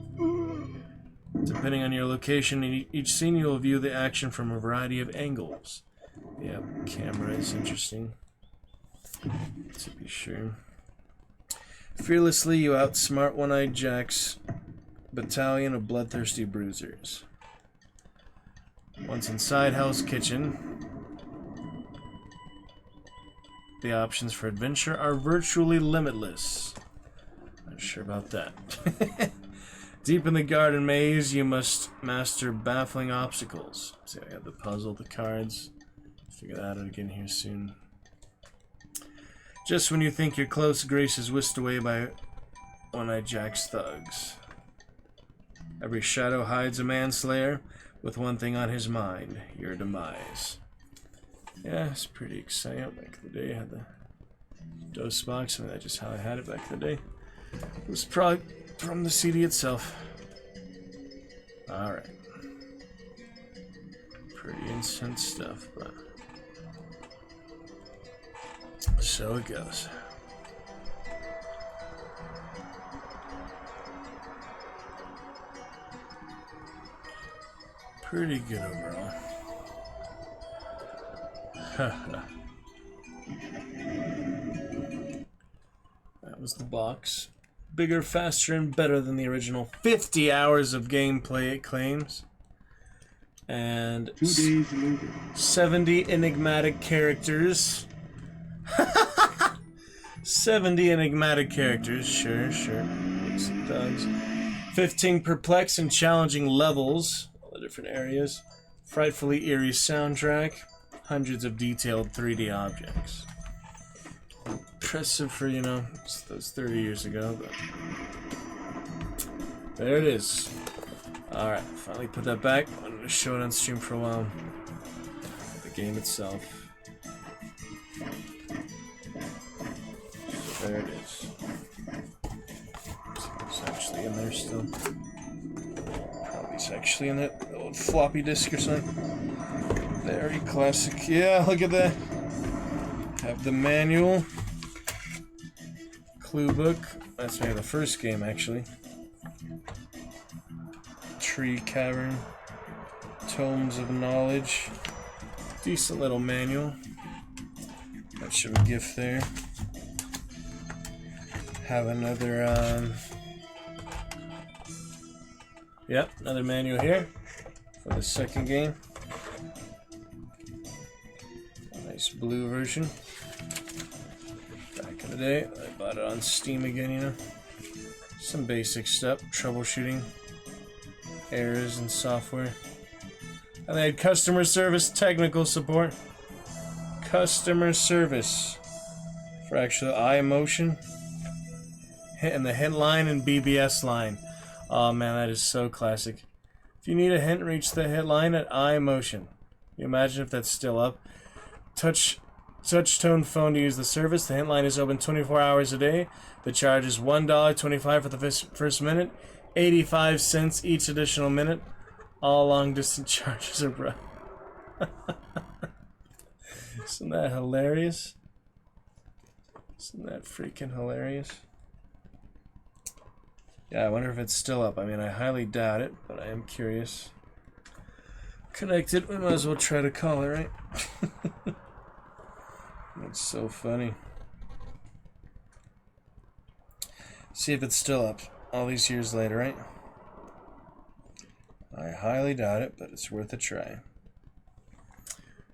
Depending on your location, in each scene you will view the action from a variety of angles. Yeah, camera is interesting, to be sure. Fearlessly, you outsmart One-Eyed Jack's battalion of bloodthirsty bruisers. Once inside Hell's Kitchen, the options for adventure are virtually limitless. Not sure about that. Deep in the garden maze, you must master baffling obstacles. See, I got the puzzle, the cards. Figure that out again here soon. Just when you think you're close, Grace is whisked away by One-Eyed Jack's thugs. Every shadow hides a manslayer with one thing on his mind, your demise. Yeah, it's pretty exciting. Back in the day, I had the DOS box, and that's just how I had it back in the day. It was probably from the CD itself. Alright. Pretty intense stuff, but so it goes. Pretty good overall. That was the box. Bigger, faster, and better than the original. 50 hours of gameplay, it claims. And 2 days later. 70 enigmatic characters. 70 enigmatic characters, sure. Yes, it does. 15 perplexed and challenging levels, all the different areas. Frightfully eerie soundtrack. Hundreds of detailed 3D objects. Impressive for, you know, those 30 years ago, but there it is. Alright, finally put that back. I wanted to show it on stream for a while. The game itself. So there it is. It's actually in there still. Probably it's actually in that old floppy disk or something. Very classic. Yeah, look at that. Have the manual. Clue book. That's maybe the first game actually. Tree Cavern. Tomes of Knowledge. Decent little manual. Got some gift there. Have another, yep, another manual here for the second game. A nice blue version. Back in the day, I bought it on Steam again, you know. Some basic stuff, troubleshooting, errors in software. And they had customer service technical support. Customer service for actual eye motion. And the hint line and BBS line. Oh man, that is so classic. If you need a hint, reach the hit line at eye motion. Can you imagine if that's still up? Touch tone phone to use the service. The hint line is open 24 hours a day. The charge is $1.25 for the first minute, 85 cents each additional minute. All long distance charges are bro. Isn't that hilarious? Isn't that freaking hilarious? Yeah, I wonder if it's still up. I mean, I highly doubt it, but I am curious. Connected, we might as well try to call it, right? That's so funny. See if it's still up all these years later, right? I highly doubt it, but it's worth a try.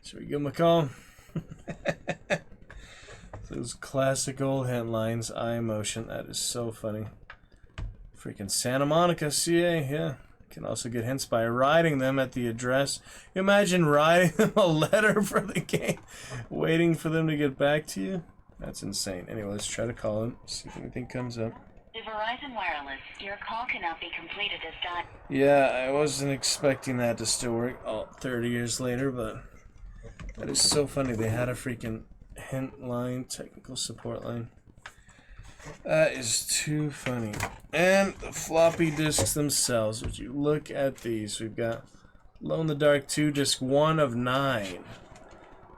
Should we give him a call? Those classic old headlines, eye motion. That is so funny. Freaking Santa Monica, CA, yeah. You can also get hints by writing them at the address. You imagine writing them a letter for the game, waiting for them to get back to you? That's insane. Anyway, let's try to call him, see if anything comes up. To Verizon Wireless, your call cannot be completed as done. Yeah, I wasn't expecting that to still work 30 years later, but that is so funny. They had a freaking hint line, technical support line. That is too funny. And the floppy disks themselves. Would you look at these? We've got Glow in the Dark 2, disc 1 of 9.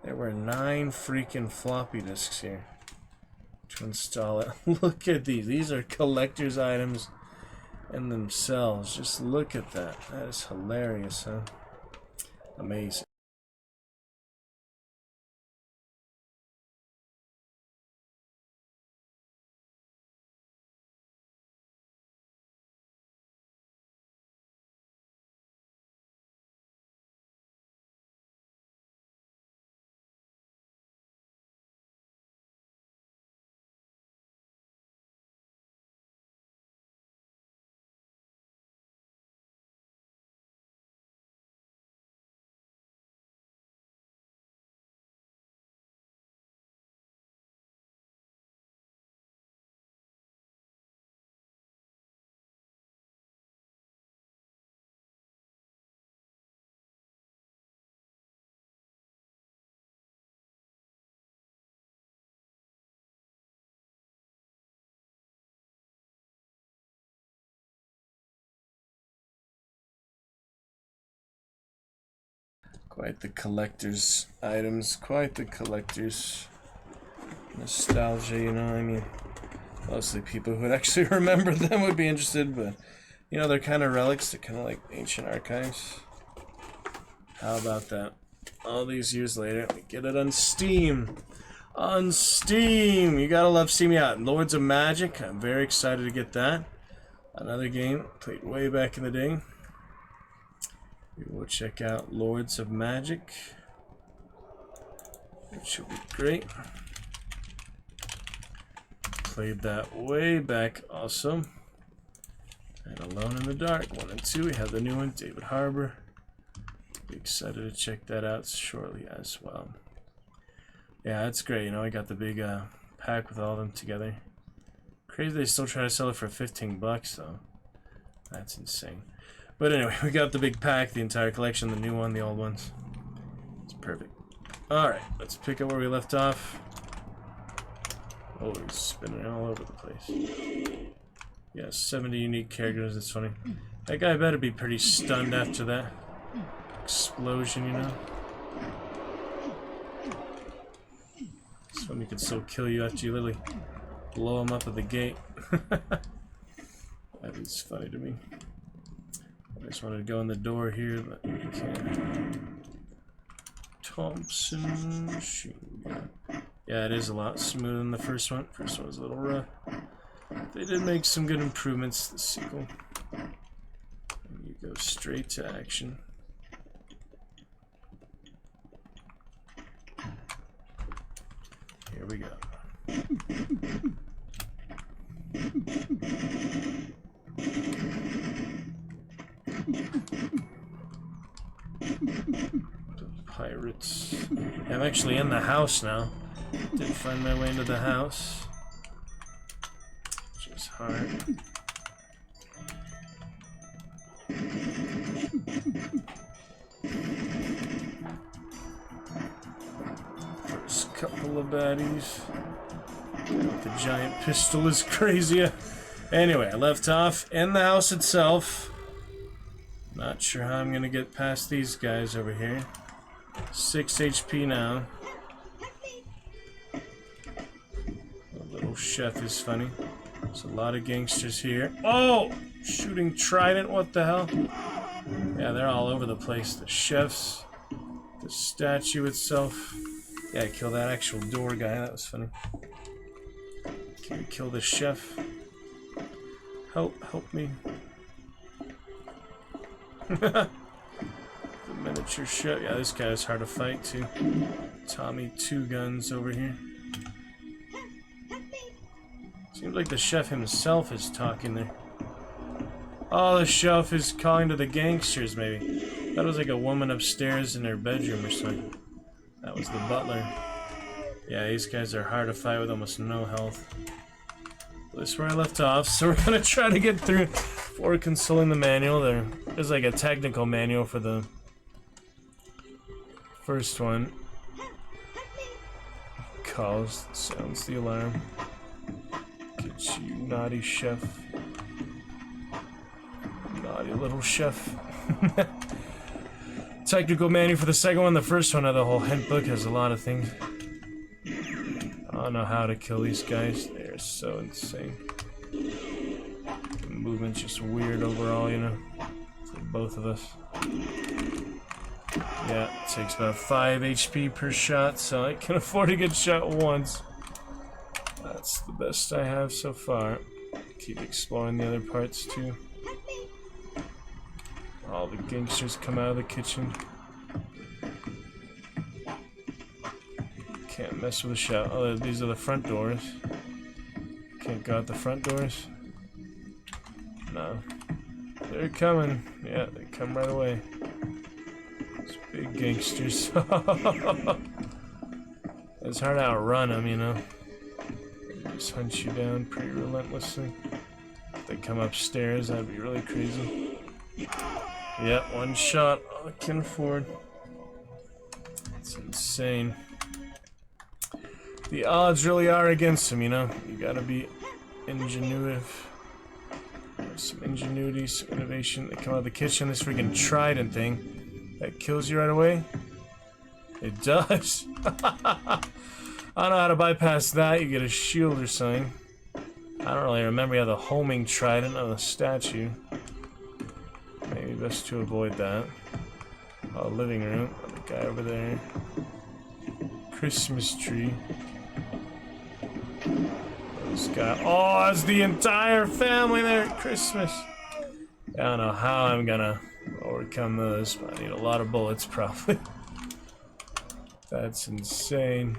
There were 9 freaking floppy disks here to install it. Look at these. These are collector's items in themselves. Just look at that. That is hilarious, huh? Amazing. Quite the collector's items, quite the collector's nostalgia, you know, I mean, mostly people who would actually remember them would be interested, but, you know, they're kind of relics, they're kind of like ancient archives. How about that? All these years later, we get it on Steam. On Steam! You gotta love Steam. Yeah, Lords of Magic, I'm very excited to get that. Another game, played way back in the day. We will check out Lords of Magic, which will be great. Played that way back also. And Alone in the Dark 1 and 2. We have the new one, David Harbour. Be excited to check that out shortly as well. Yeah, that's great. You know, I got the big pack with all of them together. Crazy they still try to sell it for $15 though. That's insane. But anyway, we got the big pack, the entire collection, the new one, the old ones. It's perfect. Alright, let's pick up where we left off. Oh, he's spinning all over the place. Yeah, 70 unique characters, that's funny. That guy better be pretty stunned after that explosion, you know? This one he could still kill you after you literally blow him up at the gate. That is funny to me. I just wanted to go in the door here, but we can't. Thompson machine gun. Yeah, it is a lot smoother than the first one. First one was a little rough. They did make some good improvements to the sequel. And you go straight to action. Here we go. The pirates. I'm actually in the house now. Did find my way into the house. Which is hard. First couple of baddies. The giant pistol is crazy. Anyway, I left off in the house itself. Not sure how I'm gonna get past these guys over here. 6 HP now. The little chef is funny. There's a lot of gangsters here. Oh! Shooting trident, what the hell? Yeah, they're all over the place. The chefs, the statue itself. Yeah, I killed that actual door guy, that was funny. Can we kill the chef? Help me. The miniature chef. Yeah, this guy's hard to fight too. Tommy Two Guns over here. Seems like the chef himself is talking there. Oh, the chef is calling to the gangsters, maybe. That was like a woman upstairs in her bedroom or something. That was the butler. Yeah, these guys are hard to fight with almost no health. This is where I left off, so we're gonna try to get through before consulting the manual. There's like a technical manual for the first one. Calls, sounds the alarm. Get you, naughty chef. Naughty little chef. Technical manual for the second one. The first one of the whole hint book has a lot of things. I don't know how to kill these guys. They're so insane. The movement's just weird overall, you know, for both of us. Yeah, it takes about 5 HP per shot, so I can afford to get shot once. That's the best I have so far. Keep exploring the other parts too. All the gangsters come out of the kitchen. Can't mess with the shot. Oh, these are the front doors. Can't go out the front doors. No. They're coming. Yeah, they come right away. These big gangsters. It's hard to outrun them, you know. They just hunt you down pretty relentlessly. If they come upstairs, that'd be really crazy. Yep, one shot. All I can afford. It's insane. The odds really are against him, you know? You gotta be ingenuitive. Some ingenuity, some innovation. They come out of the kitchen, this freaking trident thing. That kills you right away? It does? I don't know how to bypass that. You get a shield or something. I don't really remember. You have the homing trident on the statue. Maybe best to avoid that. Oh, living room. The guy over there. Christmas tree. This guy. Oh, that's the entire family there at Christmas. I don't know how I'm gonna overcome those, but I need a lot of bullets probably. That's insane.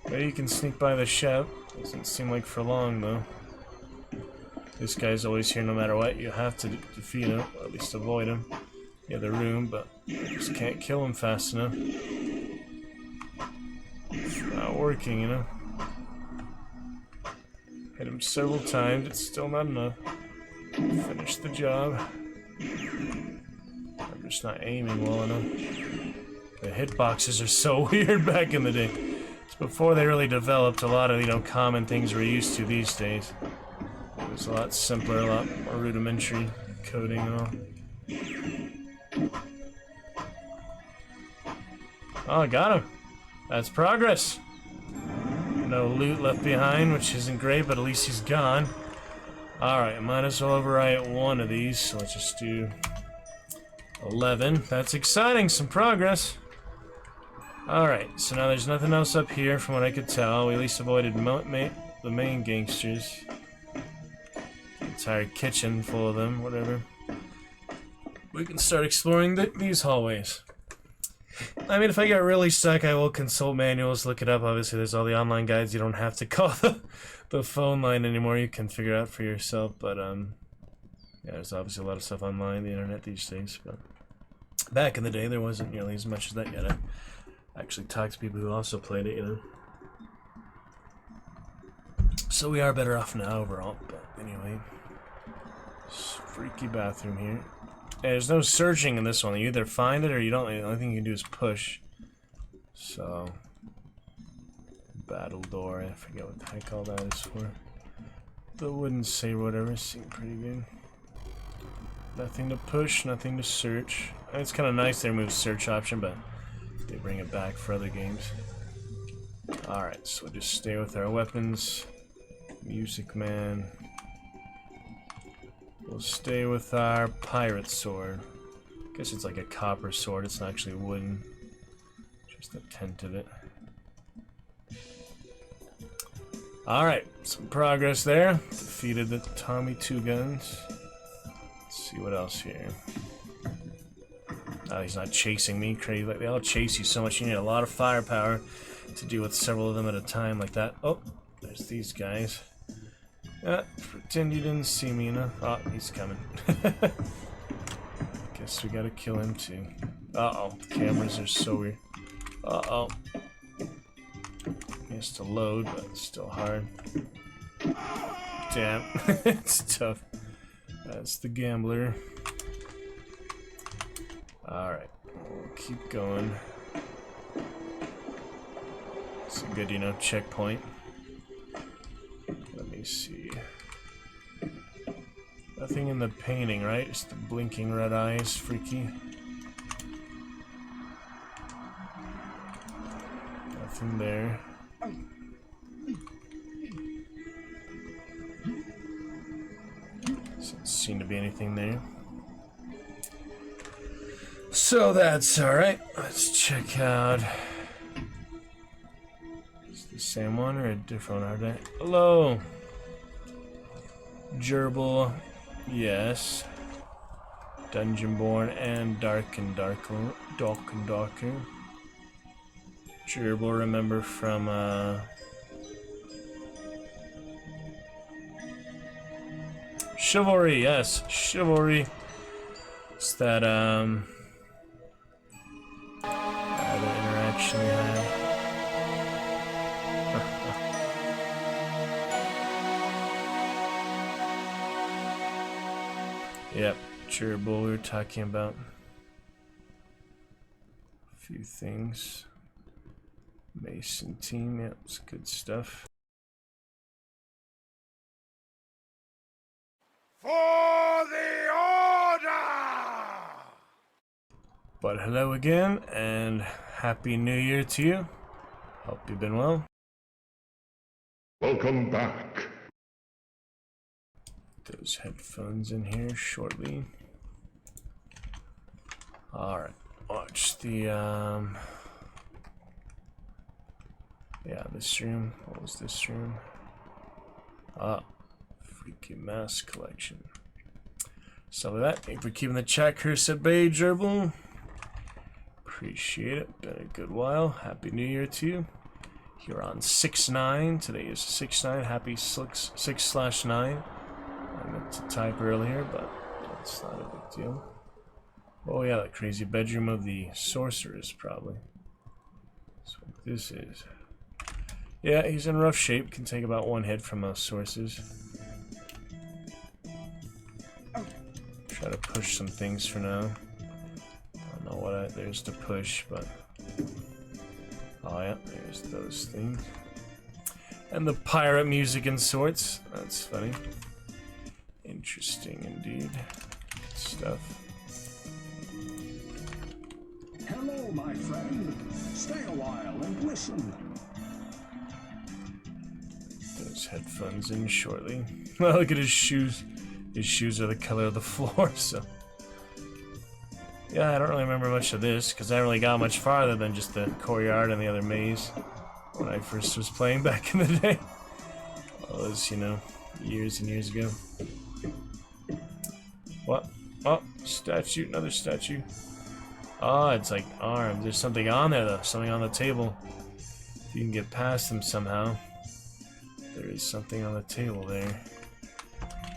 Maybe you can sneak by the chef. Doesn't seem like for long though. This guy's always here no matter what. You have to defeat him, or at least avoid him. The other room, but you just can't kill him fast enough. It's not working, you know. Hit him several times, it's still not enough. Finish the job. just not aiming well enough. The hitboxes are so weird back in the day. It's before they really developed a lot of, you know, common things we're used to these days. It was a lot simpler, a lot more rudimentary coding and all. Oh, I got him. That's progress. No loot left behind, which isn't great, but at least he's gone. Alright, I might as well overwrite one of these, so let's just do 11. That's exciting, some progress. Alright, so now there's nothing else up here from what I could tell. We at least avoided the main gangsters. Entire kitchen full of them, whatever. We can start exploring these hallways. I mean, if I get really stuck, I will consult manuals, look it up. Obviously, there's all the online guides. You don't have to call the phone line anymore. You can figure it out for yourself. But, yeah, there's obviously a lot of stuff online, the internet these days. But back in the day, there wasn't nearly as much as that yet. I actually talked to people who also played it, you know. So we are better off now overall. But anyway, freaky bathroom here. Yeah, there's no searching in this one. You either find it or you don't. The only thing you can do is push. So, battle door. I forget what the heck all that is for. The wooden saber, whatever, seemed pretty good. Nothing to push, nothing to search. It's kind of nice they remove search option, but they bring it back for other games. Alright, so we'll just stay with our weapons. Music Man. We'll stay with our pirate sword. I guess it's like a copper sword, it's not actually wooden. Just a tint of it. Alright, some progress there. Defeated the Tommy Two Guns. Let's see what else here. Oh, he's not chasing me crazy. Like, they all chase you so much, you need a lot of firepower to deal with several of them at a time like that. Oh, there's these guys. Pretend you didn't see me, you know? Oh, he's coming. Guess we gotta kill him too. Uh-oh, the cameras are so weird. Uh-oh. He has to load, but it's still hard. Damn, it's tough. That's the gambler. Alright, we'll keep going. It's a good, you know, checkpoint. Let me see. Nothing in the painting, right? Just the blinking red eyes, freaky. Nothing there. Doesn't seem to be anything there. So that's alright. Let's check out. Is it the same one or a different one? Are they? Hello! Gerbil. Yes. Dungeonborn and Dark and Darker. Gerbil, remember from, Chivalry, yes. Chivalry. It's that, other interaction we had. Yep, Gerbil we were talking about. A few things. Mason team, yep, it's good stuff. For the order! But hello again, and Happy New Year to you. Hope you've been well. Welcome back. Those headphones in here shortly. Alright, watch the, yeah, this room. What was this room? Ah, freaky mask collection. So with that, thank you for keeping the chat curse at bay, Gerbil. Appreciate it. Been a good while. Happy New Year to you. Here on 6/9. Today is 6/9. Happy 6/9. I meant to type earlier, but that's not a big deal. Oh yeah, that crazy bedroom of the sorceress, probably. That's what this is. Yeah, he's in rough shape. Can take about one hit from most sources. Try to push some things for now. don't know what there's to push, but oh yeah, there's those things. And the pirate music and sorts. That's funny. Interesting indeed. Good stuff. Hello, my friend. Stay a while and listen. Those headphones in shortly. Well, look at his shoes. His shoes are the color of the floor, so. Yeah, I don't really remember much of this, because I haven't really got much farther than just the courtyard and the other maze when I first was playing back in the day. Well, it was, you know, years and years ago. What? Oh, statue, another statue. Oh, it's like arms. There's something on there, though. Something on the table. If you can get past them somehow. There is something on the table there.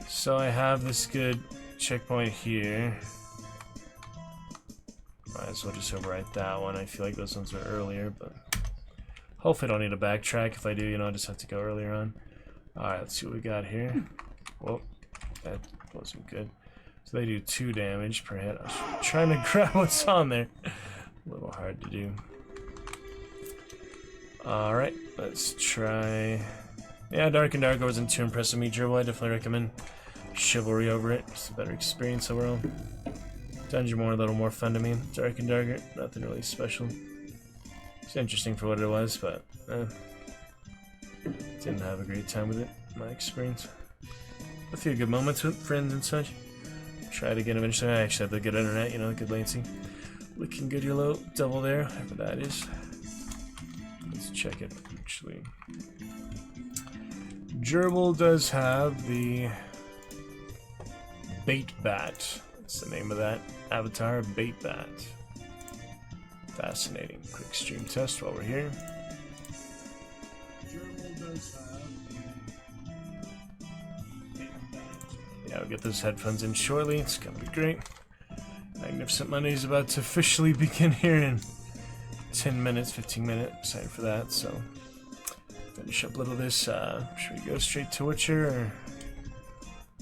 So I have this good checkpoint here. Might as well just overwrite that one. I feel like those ones were earlier, but hopefully I don't need to backtrack. If I do, you know, I just have to go earlier on. Alright, let's see what we got here. Whoa, that wasn't good. So they do 2 damage per hit. I was trying to grab what's on there. A little hard to do. Alright, let's try... Yeah, Dark and Darker wasn't too impressive me, Dribble. I definitely recommend Chivalry over it. It's a better experience overall. Dungeon more, a little more fun to me. Dark and Darker, nothing really special. It's interesting for what it was, but didn't have a great time with it, my experience. A few good moments with friends and such. Try it again eventually. I actually have the good internet, you know, good latency. Looking good, your little double there, whatever that is. Let's check it, actually. Gerbil does have the Bait Bat. That's the name of that avatar, Bait Bat. Fascinating. Quick stream test while we're here. Gerbil does have the Bait Bat. Yeah, we'll get those headphones in shortly. It's gonna be great. Magnificent Monday's about to officially begin here in 10 minutes, 15 minutes. Excited for that, so finish up a little of this. Should we go straight to Witcher, or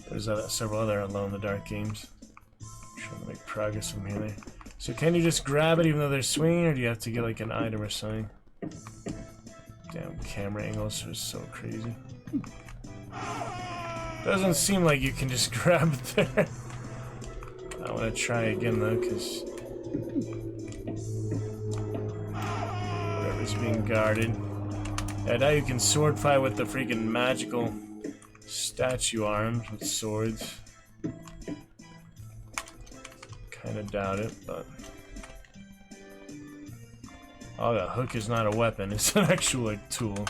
there's several other Alone in the Dark games? Trying to make progress from here there. So can you just grab it even though they're swinging, or do you have to get like an item or something? Damn camera angles are so crazy. Doesn't seem like you can just grab it there. I want to try again though, because whatever's being guarded. Yeah, now you can sword fight with the freaking magical statue arms with swords. Kinda doubt it, but... Oh, that hook is not a weapon, it's an actual like, tool.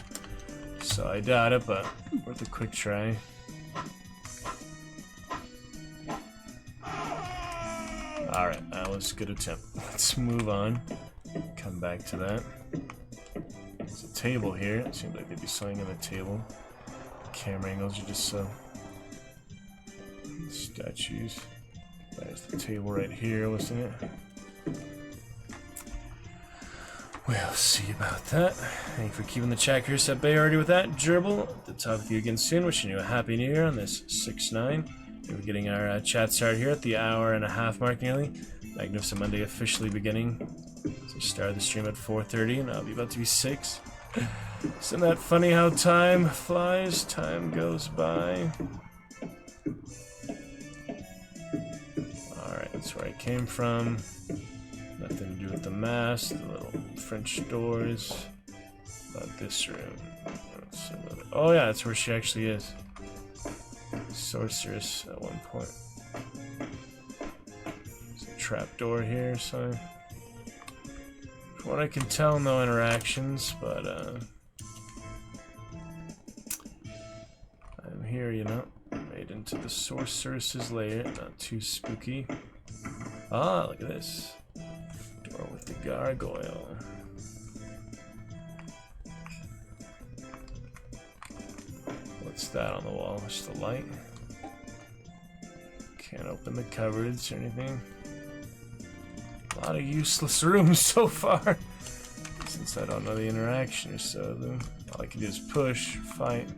So I doubt it, but worth a quick try. Alright, that was a good attempt. Let's move on. Come back to that. There's a table here. It seems like they'd be sewing on the table. Camera angles are just so... Statues. There's the table right here, wasn't it? We'll see about that. Thank you for keeping the chat here at bay already with that. Gerbil, at the top with you again soon. Wishing you a happy new year on this 6/9. We're getting our chat started here at the hour-and-a-half mark nearly. Magnificent Monday officially beginning. So start the stream at 4:30 and I'll be about to be 6. Isn't that funny how time flies? Time goes by. Alright, that's where I came from. Nothing to do with the mask, the little French doors. About this room. Oh yeah, that's where she actually is. Sorceress at one point. There's a trapdoor here, so from what I can tell, no interactions, but I'm here, you know, made into the sorceress's lair. Not too spooky. Ah, look at this door with the gargoyle. What's that on the wall? Just a light. Can't open the cupboards or anything. A lot of useless rooms so far. Since I don't know the interaction or so, then all I can do is push, fight.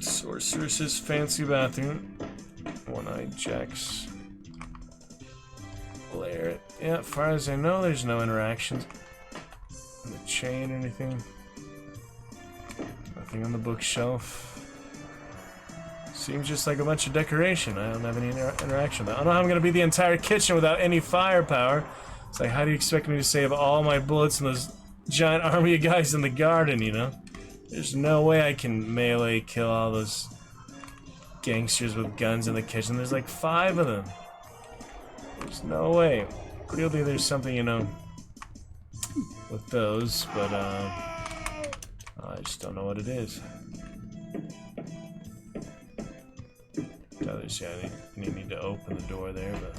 Sorceress's fancy bathroom. One-eyed Jack's Blair. Yeah, as far as I know, there's no interactions on the chain or anything. Nothing on the bookshelf. Seems just like a bunch of decoration. I don't have any interaction with that. I don't know how I'm gonna be the entire kitchen without any firepower. It's like, how do you expect me to save all my bullets in those giant army of guys in the garden, you know? There's no way I can melee kill all those gangsters with guns in the kitchen. There's like 5 of them. There's no way. Clearly there's something, you know, with those, but I just don't know what it is. Others, yeah, I need to open the door there, but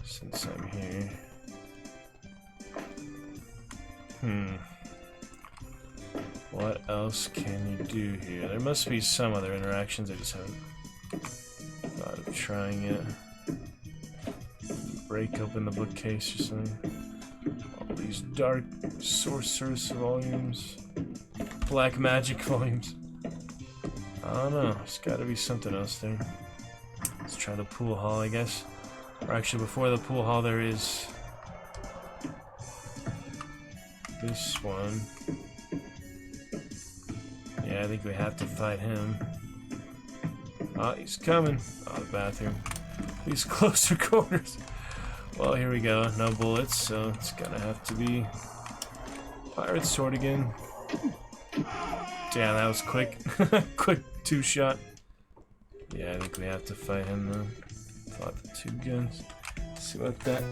since I'm here, what else can you do here? There must be some other interactions. I just haven't thought of trying it. Break open the bookcase or something. All these dark sorceress volumes, black magic volumes. I don't know, there's gotta be something else there. Let's try the pool hall, I guess. Or actually, before the pool hall, there is this one. Yeah, I think we have to fight him. Oh, he's coming. Oh, the bathroom. These closer quarters. Well, here we go. No bullets, so it's gonna have to be pirate sword again. Damn, that was quick. Quick 2-shot. Yeah, I think we have to fight him though. Fought the 2 guns. Let's see what that.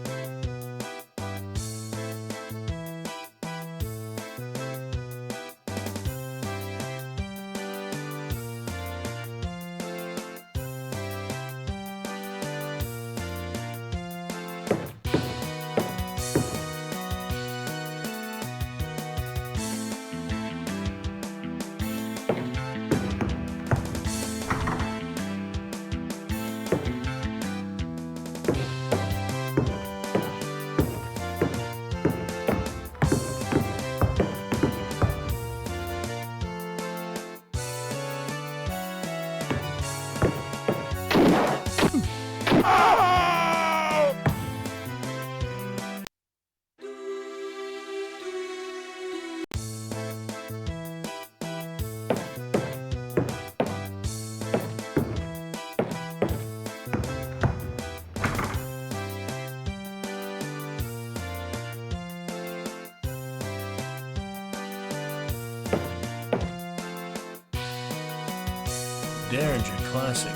Derringer Classic.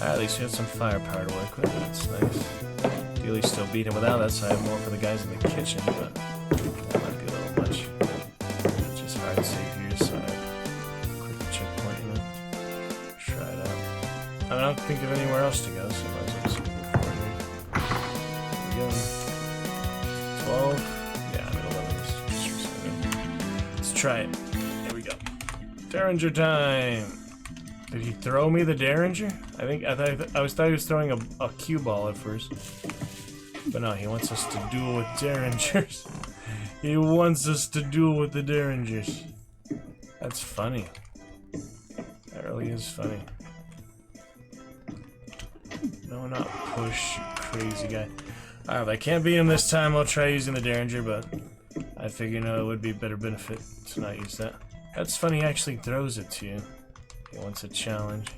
At least we have some firepower to work with. That's nice. Ideally still beat him without that, so I have more for the guys in the kitchen, but that might be a little much. It's just hard to save here, so I have a quick checkpoint, you know. Try it out. I don't think of anywhere else to go, so I might as well just go for it. Here we go. 12. Yeah, I'm at 11. Just reset. Let's try it. Here we go. Derringer time! Did he throw me the Derringer? I thought he was throwing a cue ball at first. But no, he wants us to duel with Derringers. He wants us to duel with the Derringers. That's funny. That really is funny. No, not push, you crazy guy. Alright, if I can't beat him this time, I'll try using the Derringer, but I figure, no, it would be a better benefit to not use that. That's funny, he actually throws it to you. He wants a challenge.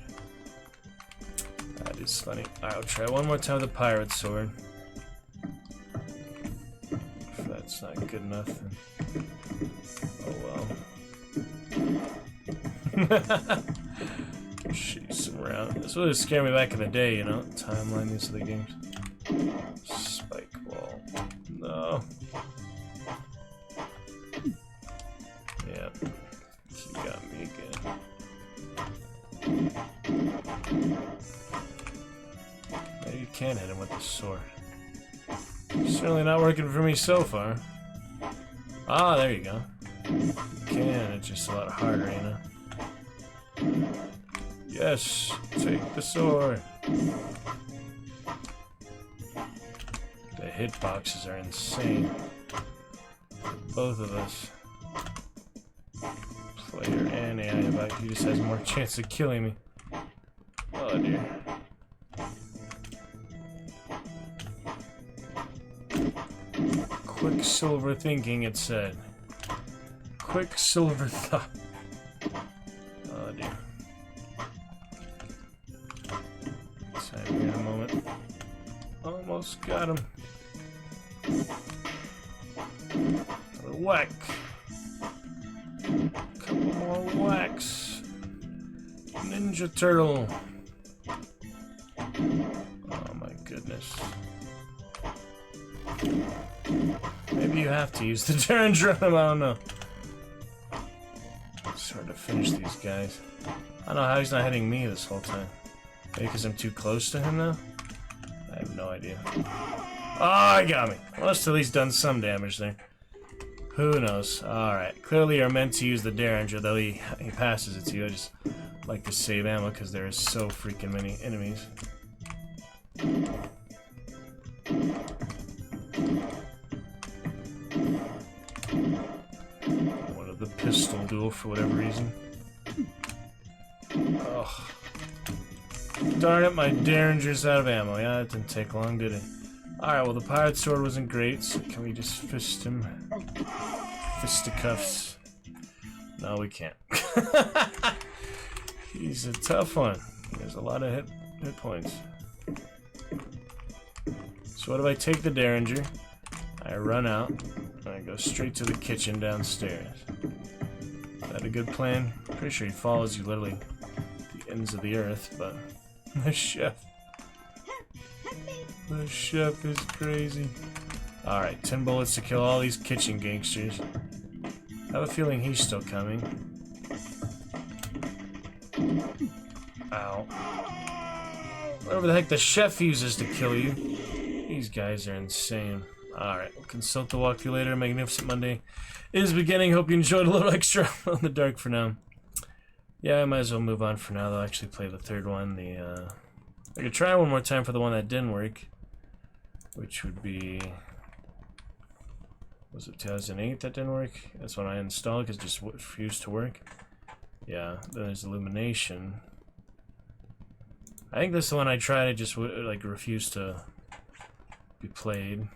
That is funny. Alright, I'll try one more time with the pirate sword. If that's not good enough, then Oh well. Chase him around. This would have scared me back in the day, you know? Timeline these other games. Spike ball. No. Yeah. He got me again. Maybe you can hit him with the sword. Certainly not working for me so far. Ah, there you go. You can, it's just a lot harder, you know? Yes, take the sword. The hitboxes are insane. Both of us. Player and AI, but he just has more chance of killing me. Oh dear. Quicksilver thinking, it said. Quicksilver thought. Oh dear. Time here in a moment. Almost got him. Another whack. Couple more whacks. Ninja Turtle. Oh my goodness. Maybe you have to use the Derringer on him, I don't know. It's hard to finish these guys. I don't know how he's not hitting me this whole time. Maybe because I'm too close to him now? I have no idea. Oh, he got me. Must at least done some damage there. Who knows? Alright. Clearly you're meant to use the Derringer, though he passes it to you. I just like to save ammo because there is so freaking many enemies. Wanted the pistol duel for whatever reason. Ugh. Darn it, my Derringer's out of ammo. Yeah, that didn't take long, did it? Alright, well the pirate sword wasn't great, so can we just fist him? Fisticuffs. No, we can't. He's a tough one. He has a lot of hit points. So what if I take the Derringer, I run out, and I go straight to the kitchen downstairs? Is that a good plan? Pretty sure he follows you literally the ends of the earth, but the chef is crazy. Alright, 10 bullets to kill all these kitchen gangsters. I have a feeling he's still coming. Ow. Whatever the heck the chef uses to kill you. These guys are insane. Alright, we'll consult the walkthrough later. Magnificent Monday is beginning. Hope you enjoyed a little extra on the dark for now. Yeah, I might as well move on for now. They'll actually play the third one. I could try one more time for the one that didn't work, which would be, was it 2008 that didn't work? That's when I installed because it just refused to work. Yeah, then there's Illumination. I think this is the one I tried. It just like refused to be played.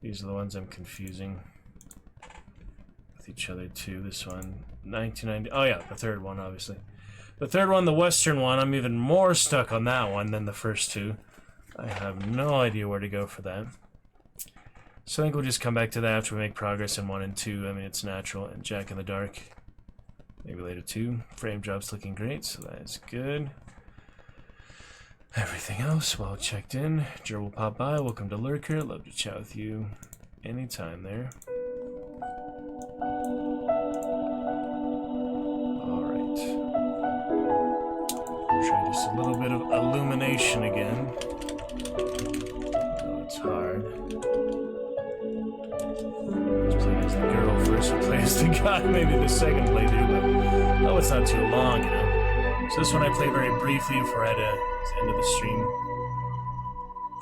These are the ones I'm confusing with each other too. This one, 1990. Oh yeah, the third one, obviously. The third one, the Western one, I'm even more stuck on that one than the first two. I have no idea where to go for that. So I think we'll just come back to that after we make progress in 1 and 2. I mean, it's natural. And Jack in the Dark, maybe later too. Frame drop's looking great, so that is good. Everything else, well checked in. Jer will pop by. Welcome to Lurker. Love to chat with you anytime there. Try just a little bit of illumination again. Oh, it's hard. Let's play as the girl first, we'll play as the guy, maybe the second playthrough, but oh, it's not too long, you know. So this one I play very briefly before I head to the end of the stream.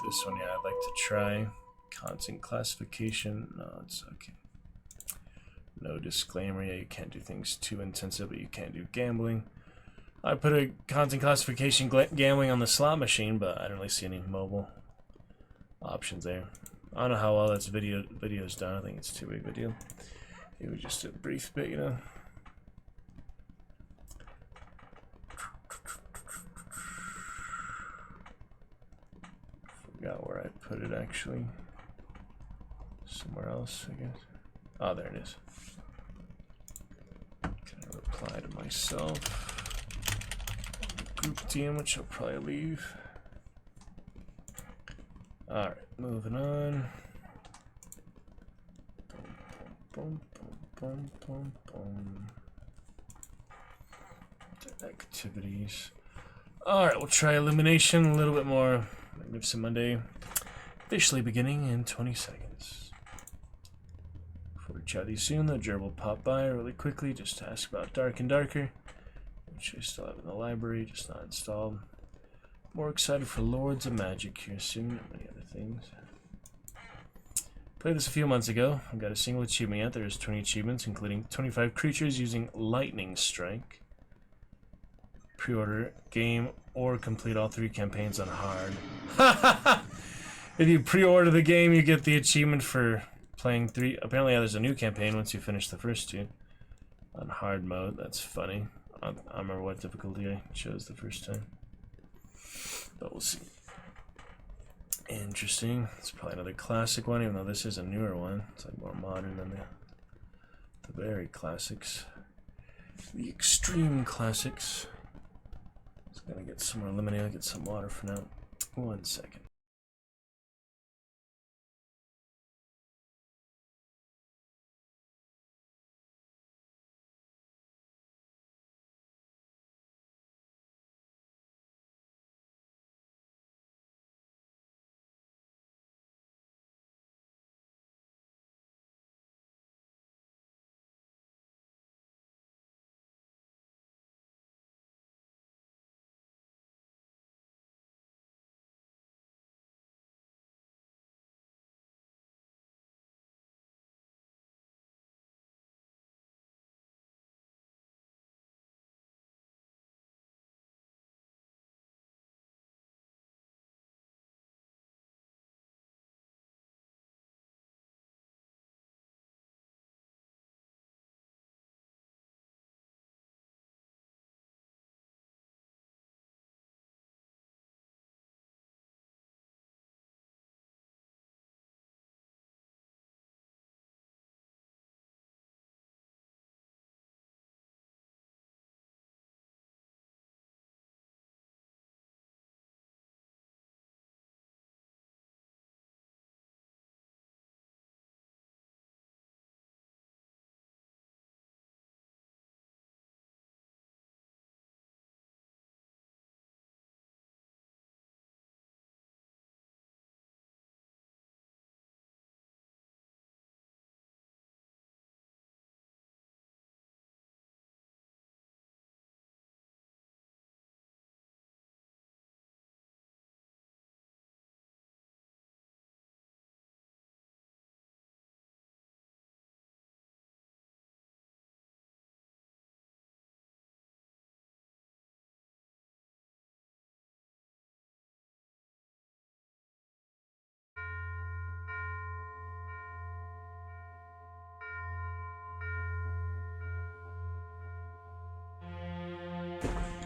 This one, yeah, I'd like to try. Content classification, no, it's okay. No disclaimer, yeah, you can't do things too intensive, but you can't do gambling. I put a content classification gambling on the slot machine, but I don't really see any mobile options there. I don't know how well that's video's done. I think it's too big of a deal. It was just a brief bit, you know. Forgot where I put it actually. Somewhere else, I guess. Oh, there it is. Can I reply to myself? Group DM, which I'll probably leave. Alright, moving on. Boom, boom, boom, boom, boom. Activities. Alright, we'll try Illumination a little bit more. Magnificent Monday. Officially beginning in 20 seconds. Before we chat these soon, the gerbil will pop by really quickly just to ask about Dark and Darker, which I still have in the library, just not installed. More excited for Lords of Magic here soon, and many other things. Played this a few months ago. I got a single achievement yet. There's 20 achievements, including 25 creatures using Lightning Strike. Pre-order game or complete all 3 campaigns on hard. If you pre-order the game, you get the achievement for playing 3. Apparently, there's a new campaign once you finish the first 2 on hard mode. That's funny. I don't remember what difficulty I chose the first time, but we'll see. Interesting. It's probably another classic one, even though this is a newer one. It's like more modern than the very classics, the extreme classics. Just gotta get some more lemonade. I'll get some water for now. 1 second.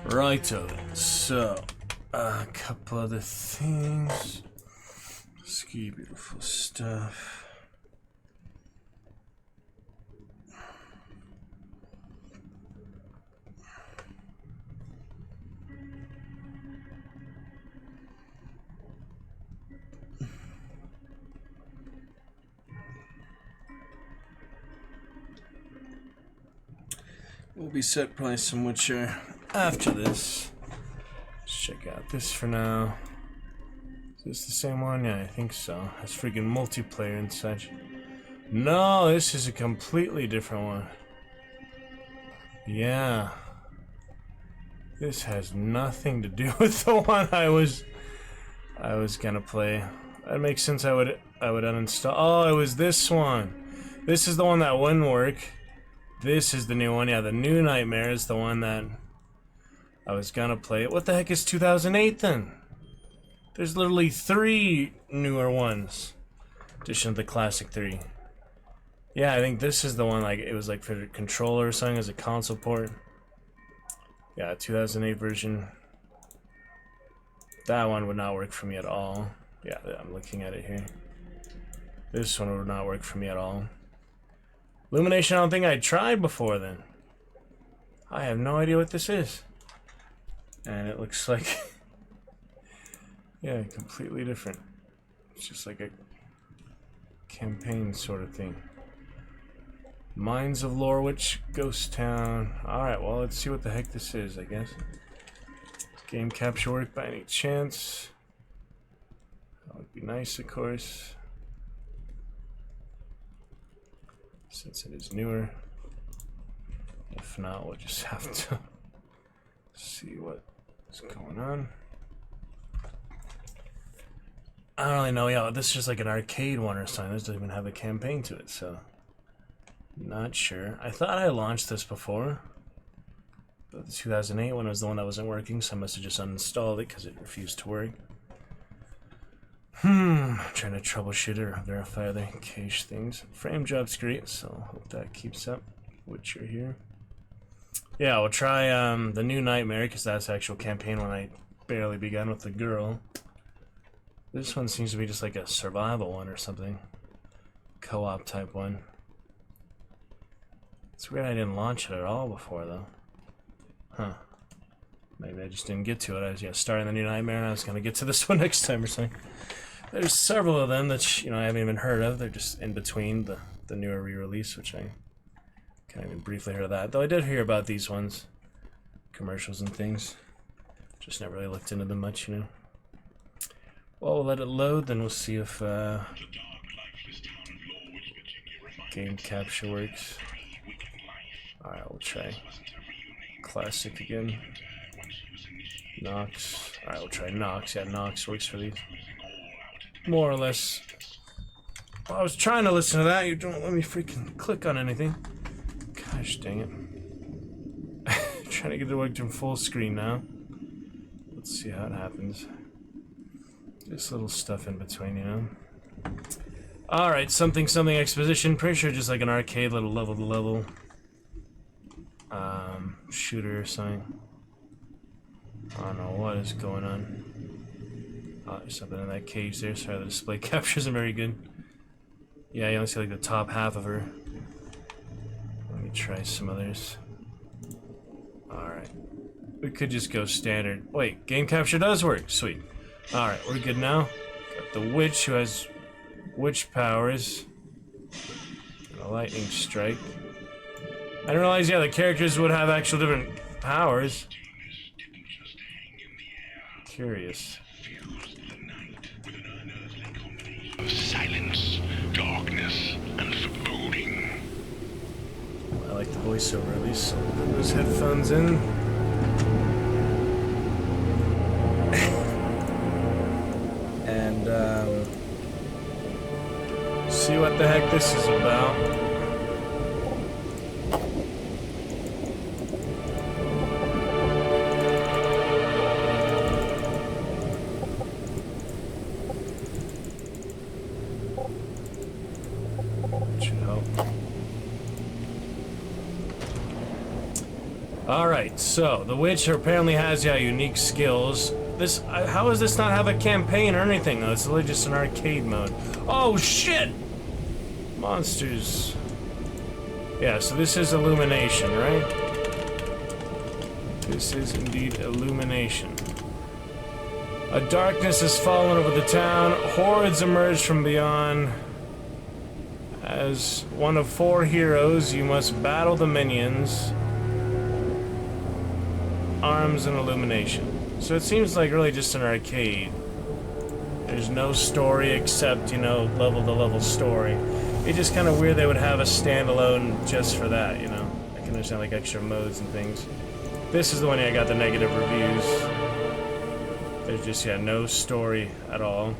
Righto, so a couple other things. Ski, beautiful stuff. We'll be set probably some Witcher after this. Let's check out this for now. Is this the same one? Yeah, I think so. Has freaking multiplayer and such. No, this is a completely different one. Yeah. This has nothing to do with the one I was gonna play. That makes sense. I would uninstall. Oh, it was this one. This is the one that wouldn't work. This is the new one. Yeah, the new Nightmare is the one that I was gonna play. What the heck is 2008 then? There's literally 3 newer ones. Addition of the classic 3. Yeah, I think this is the one, like, it was like for the controller or something as a console port. Yeah, 2008 version. That one would not work for me at all. Yeah, I'm looking at it here. This one would not work for me at all. Illumination, I don't think I tried before then. I have no idea what this is. And it looks like... yeah, completely different. It's just like a campaign sort of thing. Mines of Lorwich, Ghost Town. Alright, well, let's see what the heck this is, I guess. Game capture work by any chance? That would be nice, of course. Since it is newer. If not, we'll just have to see what's going on. I don't really know. Yeah, this is just like an arcade one or something. This doesn't even have a campaign to it, so not sure. I thought I launched this before, but the 2008 one was the one that wasn't working, so I must have just uninstalled it because it refused to work. I'm trying to troubleshoot it or verify other cache things. Frame job's great, so hope that keeps up. Witcher here. Yeah, we'll try the New Nightmare because that's the actual campaign when I barely began with the girl. This one seems to be just like a survival one or something. Co-op type one. It's weird I didn't launch it at all before though. Huh. Maybe I just didn't get to it. I was starting the New Nightmare and I was gonna get to this one next time or something. There's several of them that I haven't even heard of. They're just in between the newer re-release, which I kind of briefly heard of that. Though I did hear about these ones, commercials and things. Just never really looked into them much, Well, we'll let it load, then we'll see if game capture works. Alright, we'll try classic again. Nox. Alright, we'll try Nox. Yeah, Nox works for these. More or less. Well, I was trying to listen to that. You don't let me freaking click on anything. Gosh dang it. Trying to get it working full screen now. Let's see how it happens. Just little stuff in between, Alright, something exposition. Pretty sure just like an arcade little level to level shooter or something. I don't know what is going on. Oh, there's something in that cage there. Sorry, the display capture isn't very good. Yeah, you only see like the top half of her. Let me try some others. Alright. We could just go standard. Wait, game capture does work. Sweet. Alright, we're good now. Got the witch who has witch powers. And a lightning strike. I didn't realize, the characters would have actual different powers. Curious. Silence, darkness, and foreboding. I like the voiceover at least. So we'll put those headphones in. And see what the heck this is about. Alright, so the witch apparently has unique skills. How does this not have a campaign or anything though? It's literally just an arcade mode. Oh shit! Monsters. Yeah, so this is Illumination, right? This is indeed Illumination. A darkness has fallen over the town. Hordes emerge from beyond. As one of 4 heroes, you must battle the minions. Arms and Illumination. So it seems like really just an arcade. There's no story except, level-to-level story. It's just kind of weird they would have a standalone just for that, I can understand like extra modes and things. This is the one I got the negative reviews. There's just, no story at all.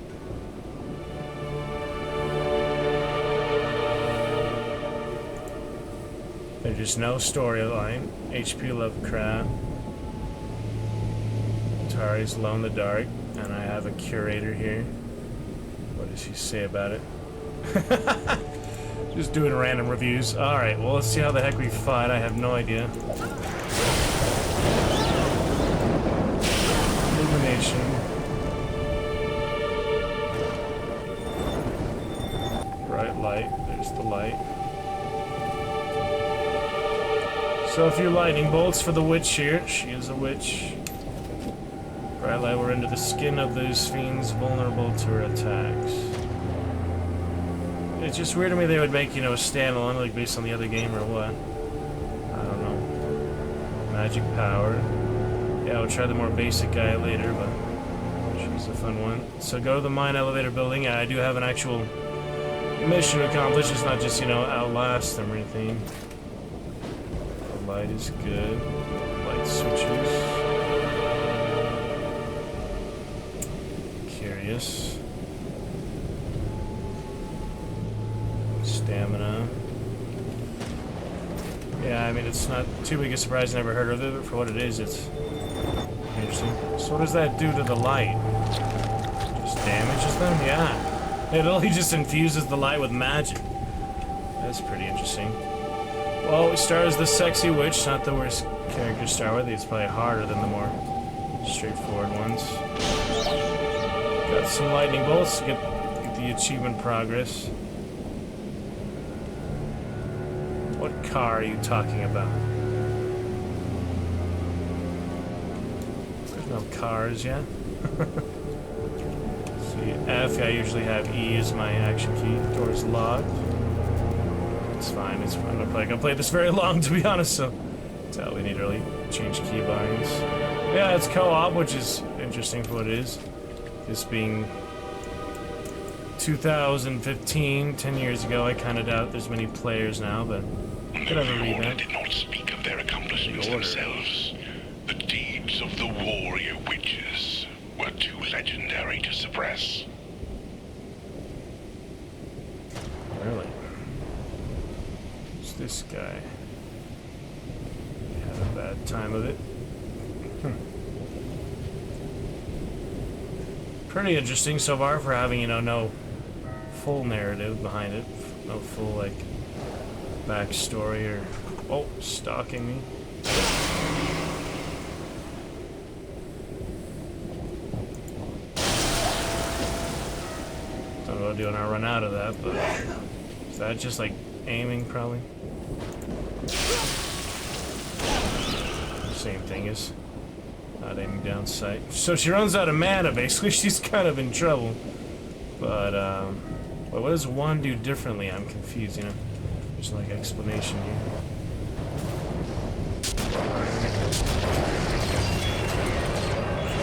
There's just no storyline. HP Lovecraft. Atari's Alone in the Dark, and I have a curator here. What does he say about it? Just doing random reviews. Alright, well let's see how the heck we fight. I have no idea. Illumination. Bright light. There's the light. So a few lightning bolts for the witch here. She is a witch. Bright light, we're into the skin of those fiends, vulnerable to her attacks. It's just weird to me they would make, you know, a standalone, like based on the other game or what. I don't know. Magic power. Yeah, we'll try the more basic guy later, but she's a fun one. So go to the mine elevator building. Yeah, I do have an actual mission to accomplish. It's not just, you know, outlast them or anything. The light is good. Light switches. Curious. Stamina. Yeah, I mean, it's not too big a surprise. I never heard of it, but for what it is, it's interesting. So what does that do to the light? Just damages them? Yeah. It only just infuses the light with magic. That's pretty interesting. Well, we start as the sexy witch, not the worst character to start with. It's probably harder than the more straightforward ones. Got some lightning bolts to get the achievement progress. What car are you talking about? There's no cars yet. See, F, I usually have E as my action key. Door's locked. It's fine, it's fine. I'm not gonna play this very long, to be honest, so that's all we need to really change key bindings. Yeah, it's co-op, which is interesting for what it is. This being 2015, 10 years ago, I kind of doubt there's many players now, but could have a read that. Did not speak of their accomplishments themselves. The deeds of the warrior witches were too legendary to suppress. Really? Who's this guy? He had a bad time of it. Pretty interesting so far for having, you know, no full narrative behind it. No full, like, backstory or... Oh, stalking me. Don't know what I'll do when I run out of that, but... Is that just, like, aiming, probably? Same thing as... Not aiming down sight. So she runs out of mana, basically. She's kind of in trouble. But, well, what does one do differently? I'm confused, you know? There's like explanation here.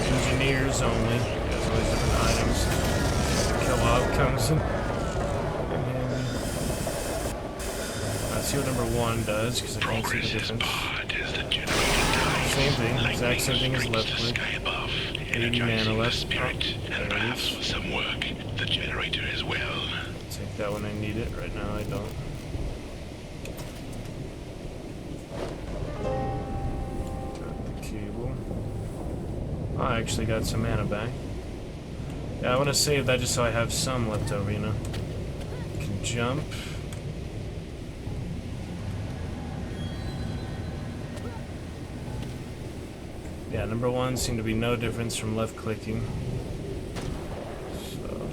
Engineers only. There's all these different items. Kill-off comes in. Let's see what number 1 does, because I can't see the difference. Same thing, exact same thing as left click. 80 mana left. Oh, there it is. For some work, the generator as well. Take that when I need it. Right now I don't. Got the cable. Oh, I actually got some mana back. Yeah, I want to save that just so I have some left over, you know. Can jump. Yeah, number 1 seemed to be no difference from left clicking. So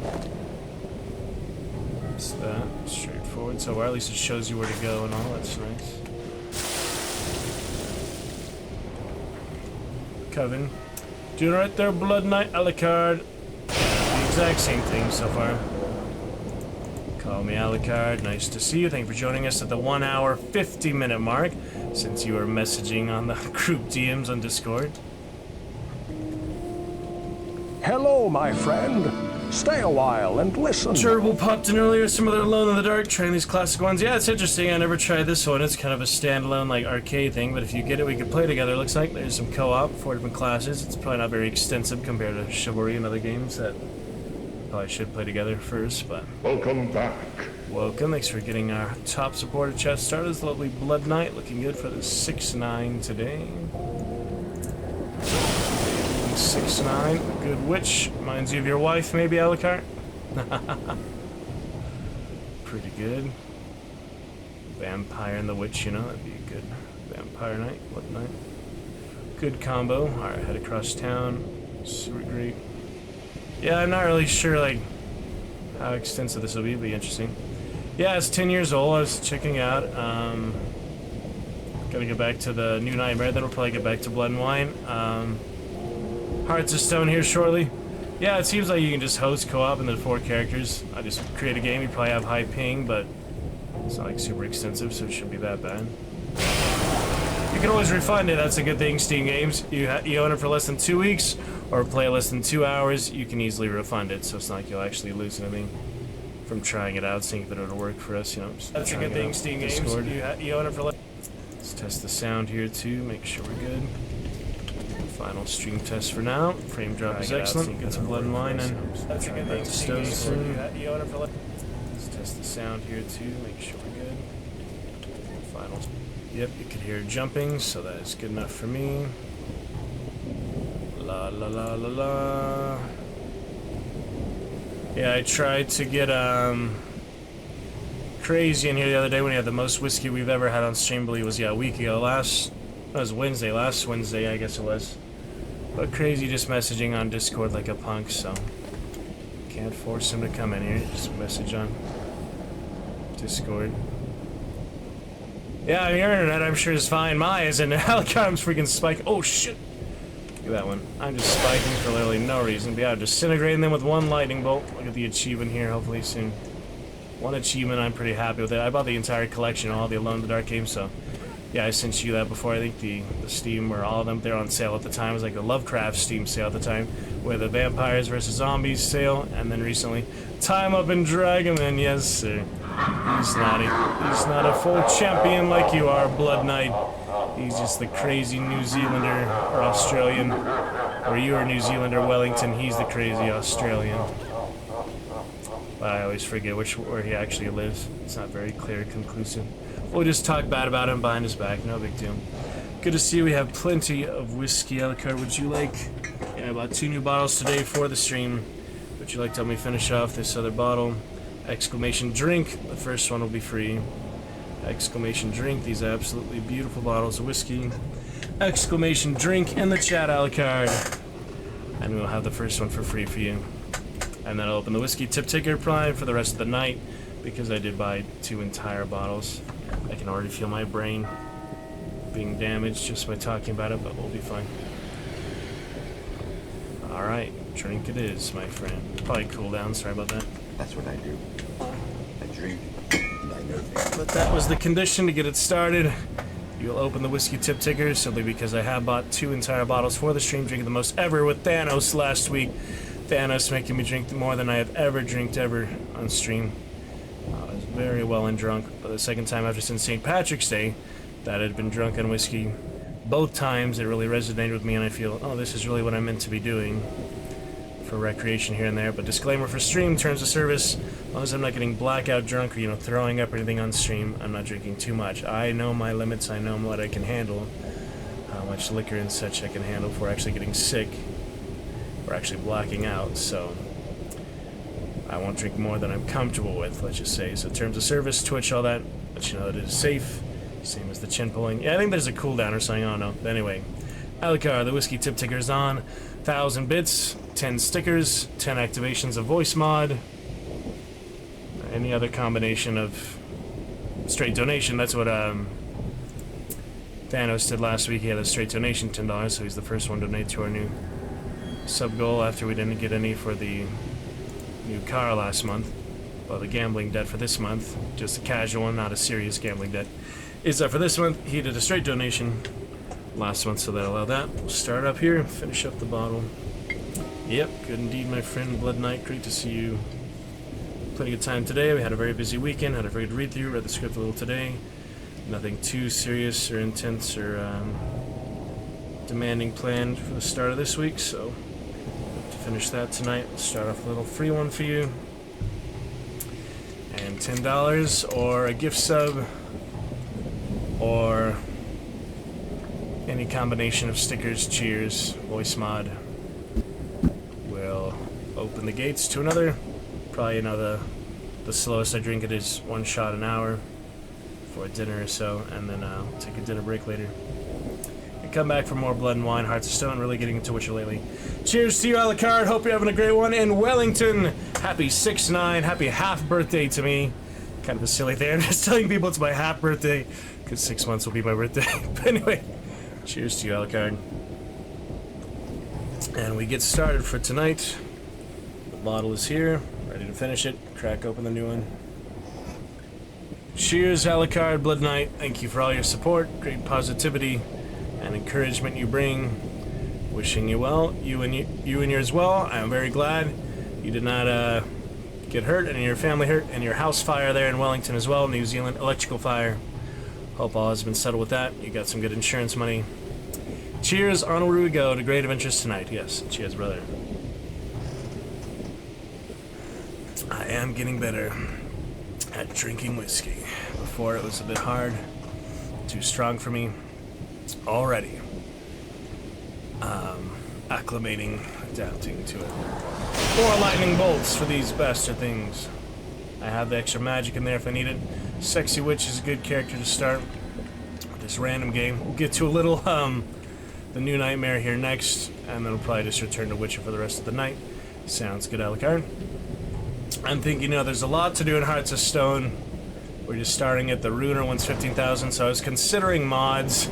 that's that. Straightforward. So or at least it shows you where to go and all. That's nice. Coven. Doing right there, Blood Knight Alucard. The exact same thing so far. Call me Alucard. Nice to see you. Thank you for joining us at the 1 hour 50-minute mark, since you were messaging on the group DMs on Discord. Hello, my friend. Stay a while and listen. Gerbil popped in earlier, some other Alone in the Dark, trying these classic ones. Yeah, it's interesting. I never tried this one. It's kind of a standalone, like, arcade thing, but if you get it, we could play together. Looks like there's some co-op, 4 different classes. It's probably not very extensive compared to Chivalry and other games that probably should play together first, but... Welcome back. Welcome. Thanks for getting our top supporter chat started. This lovely Blood Knight, looking good for the 6-9 today. 6-9, good witch. Reminds you of your wife, maybe, Alucard? Pretty good. Vampire and the witch, you know, that'd be a good vampire knight, Blood Knight. Good combo. Alright, head across town. Super great. Yeah, I'm not really sure, like, how extensive this will be interesting. Yeah, it's 10 years old. I was checking out. Got Gotta get back to the New Nightmare, then we'll probably get back to Blood and Wine. Hearts of Stone here shortly. Yeah, it seems like you can just host co-op and then 4 characters. I just create a game, you probably have high ping, but it's not like super extensive, so it shouldn't be that bad. You can always refund it, that's a good thing, Steam games. You own it for less than 2 weeks, or play less than 2 hours, you can easily refund it, so it's not like you'll actually lose anything from trying it out, seeing if it'll work for us, you know. That's a good thing, Steam games. You own it for less. Let's test the sound here too, make sure we're good. Final stream test for now. Frame drop is excellent. Get some Blood and Wine and that's a good thing. Stone soon. Let's test the sound here too, make sure we're good. Final. Yep, you can hear jumping, so that is good enough for me. La la la la la. Yeah, I tried to get Crazy in here the other day when he had the most whiskey we've ever had on stream. I believe it was a week ago. Last Wednesday, I guess it was. But Crazy just messaging on Discord like a punk, so can't force him to come in here. Just message on Discord. Yeah, your internet I'm sure is fine. Mine isn't. Helicopter's freaking spike. Oh shit! Look at that one. I'm just spiking for literally no reason. But yeah, disintegrating them with one lightning bolt. Look at the achievement here. Hopefully soon. One achievement, I'm pretty happy with it. I bought the entire collection, all the Alone in the Dark games, so yeah, I sent you that before. I think the Steam or all of them, they're on sale at the time. It was like the Lovecraft Steam sale at the time, with the Vampires vs. Zombies sale, and then recently, Time Up in Dragonman, yes sir. He's not a full champion like you are, Blood Knight. He's just the crazy New Zealander or Australian, or you are New Zealander Wellington, he's the crazy Australian. But I always forget where he actually lives. It's not very clear, conclusive. We'll just talk bad about him behind his back, no big deal. Good to see we have plenty of whiskey. Alucard, would you like? Yeah, I bought 2 new bottles today for the stream. Would you like to help me finish off this other bottle? Exclamation drink. The first one will be free. Exclamation drink. These absolutely beautiful bottles of whiskey. Exclamation drink in the chat, Alucard. And we'll have the first one for free for you. And then I'll open the whiskey tip ticker prime for the rest of the night because I did buy 2 entire bottles. I can already feel my brain being damaged just by talking about it, but we'll be fine. Alright, drink it is, my friend. Probably cool down, sorry about that. That's what I do. I drink and I know things. But that was the condition to get it started. You'll open the whiskey tip ticker simply because I have bought 2 entire bottles for the stream, drinking the most ever with Thanos last week. Thanos making me drink more than I have ever drank ever on stream. I was very well and drunk, but the second time after since St. Patrick's Day that I'd been drunk on whiskey. Both times it really resonated with me and I feel, oh, this is really what I'm meant to be doing for recreation here and there. But disclaimer for stream, terms of service, as long as I'm not getting blackout drunk or, you know, throwing up or anything on stream, I'm not drinking too much. I know my limits, I know what I can handle, how much liquor and such I can handle before actually getting sick. We're actually blacking out, so I won't drink more than I'm comfortable with, let's just say. So terms of service, Twitch, all that, let you know that it is safe. Same as the chin pulling. Yeah, I think there's a cooldown or something, I don't know. But anyway, Alucard, the whiskey tip ticker is on. 1,000 bits, 10 stickers, 10 activations of voice mod. Any other combination of straight donation, that's what Thanos did last week. He had a straight donation, $10, so he's the first one to donate to our new sub goal after we didn't get any for the new car last month. Well, the gambling debt for this month, just a casual one, not a serious gambling debt, is that for this month he did a straight donation last month, so that'll allow that. We'll start up here, finish up the bottle. Yep, good indeed, my friend Blood Knight. Great to see you. Plenty of time today. We had a very busy weekend, had a very good read through, read the script a little today. Nothing too serious or intense or demanding planned for the start of this week, so to finish that tonight, we'll start off a little free one for you. And $10 or a gift sub or any combination of stickers, cheers, voice mod will open the gates to another. Probably, you know, the slowest I drink it is 1 shot an hour for dinner or so, and then I'll take a dinner break later. And come back for more Blood and Wine, Hearts of Stone, really getting into Witcher lately. Cheers to you, Alucard. Hope you're having a great one in Wellington. Happy 6/9, happy half birthday to me. Kind of a silly thing. I'm just telling people it's my half birthday Because 6 months will be my birthday. But anyway, cheers to you, Alucard. And we get started for tonight. The bottle is here, ready to finish it. Crack open the new one. Cheers, Alucard, Blood Knight. Thank you for all your support, great positivity, and encouragement you bring. Wishing you well, you and yours well. I am very glad you did not get hurt, and your family hurt, and your house fire there in Wellington as well, New Zealand electrical fire. Hope all has been settled with that. You got some good insurance money. Cheers, onward we go to great adventures tonight. Yes, cheers, brother. I am getting better at drinking whiskey. Before it was a bit hard, too strong for me already. Acclimating, adapting to it. More lightning bolts for these bastard things. I have the extra magic in there if I need it. Sexy Witch is a good character to start with this random game. We'll get to a little, the new nightmare here next, and then we'll probably just return to Witcher for the rest of the night. Sounds good, Alucard. I'm thinking, there's a lot to do in Hearts of Stone. We're just starting at the Ruiner one's 15,000, so I was considering mods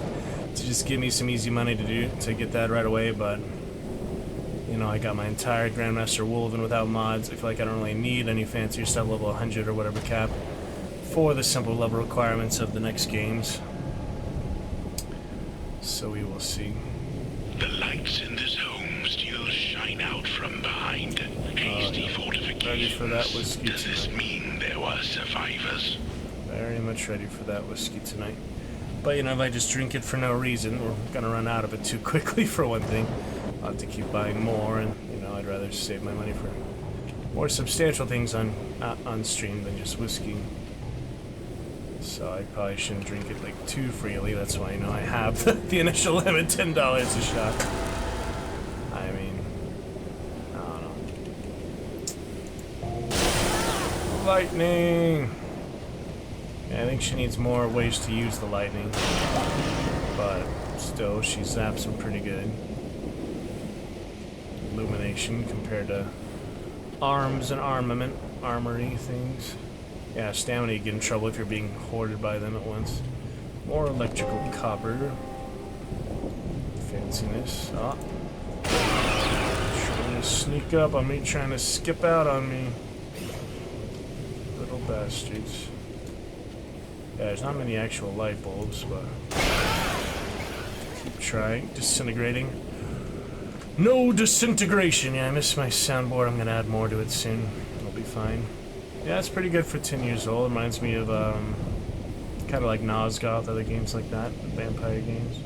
to just give me some easy money to get that right away, but I got my entire Grandmaster Wolven without mods. I feel like I don't really need any fancier stuff, level 100 or whatever cap, for the simple level requirements of the next games. So we will see. The lights in this home still shine out from behind hasty fortifications. Ready for that whiskey Does this tonight. mean there were survivors? Very much ready for that whiskey tonight. But if I just drink it for no reason, we're gonna run out of it too quickly for one thing. I'll have to keep buying more, and I'd rather save my money for more substantial things on stream than just whiskey. So I probably shouldn't drink it like too freely. That's why I have the initial limit, $10 a shot. I mean, I don't know. Lightning. Yeah, I think she needs more ways to use the lightning, but still, she zaps them pretty good. Illumination compared to arms and armory things. Yeah, stamina, you get in trouble if you're being hoarded by them at once. More electrical copper. Fanciness. Ah. Trying to sneak up on me, trying to skip out on me. Little bastards. Yeah, there's not many actual light bulbs, but keep trying. Disintegrating. No disintegration! Yeah, I missed my soundboard. I'm gonna add more to it soon. It'll be fine. Yeah, it's pretty good for 10 years old. It reminds me of, kind of like Nosgoth, other games like that, vampire games.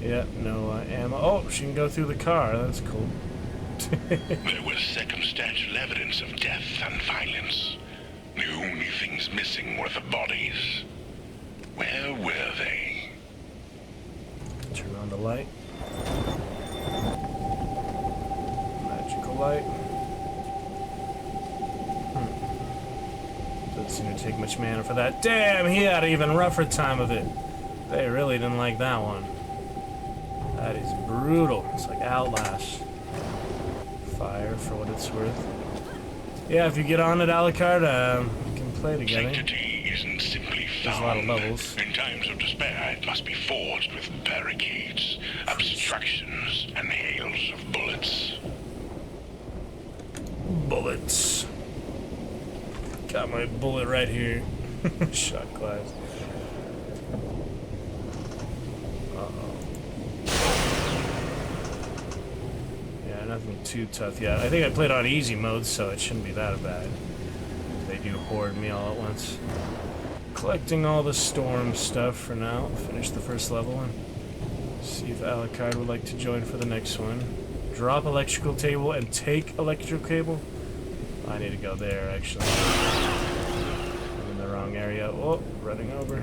Yeah, no ammo. Oh, she can go through the car. That's cool. There was circumstantial evidence of death and violence. The only things missing were the bodies. Where were they? Turn on the light. Magical light. Doesn't seem to take much mana for that. Damn, he had an even rougher time of it. They really didn't like that one. That is brutal. It's like Outlast. Fire for what it's worth. Yeah, if you get on it, Alucard, we can play together. Sanctity isn't simply There's a lot of levels. In times of despair, it must be forged with barricades, obstructions, and hails of bullets. Bullets. Got my bullet right here. Shot glass. Yeah, nothing too tough yet. I think I played on easy mode, so it shouldn't be that bad. They do hoard me all at once. Collecting all the storm stuff for now. Finish the first level and see if Alucard would like to join for the next one. Drop electrical table and take electrical cable. I need to go there, actually. I'm in the wrong area. Oh, running over.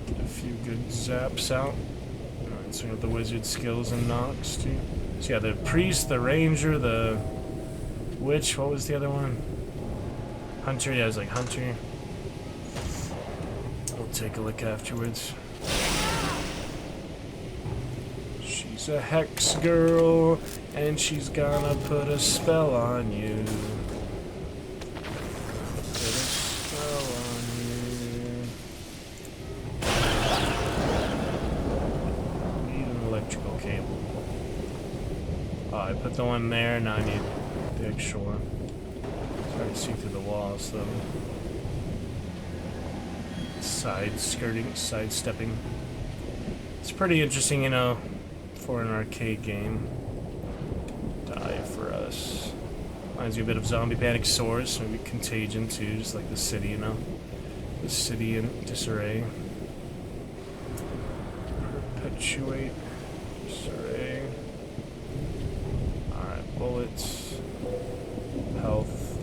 Get a few good zaps out. Alright, so we got the wizard skills and knocks, too. So yeah, the priest, the ranger, the witch, what was the other one? Hunter, yeah, it was like hunter. We'll take a look afterwards. She's a hex girl, and she's gonna put a spell on you. Put a spell on you. I put the one there, now I need the extra one. It's hard to see through the walls, though. Sidestepping. It's pretty interesting, you know, for an arcade game. Die for us. Reminds me a bit of Zombie Panic Source, maybe Contagion too, just like the city, you know. The city in disarray. Perpetuate. Disarray. Alright, bullets. Health.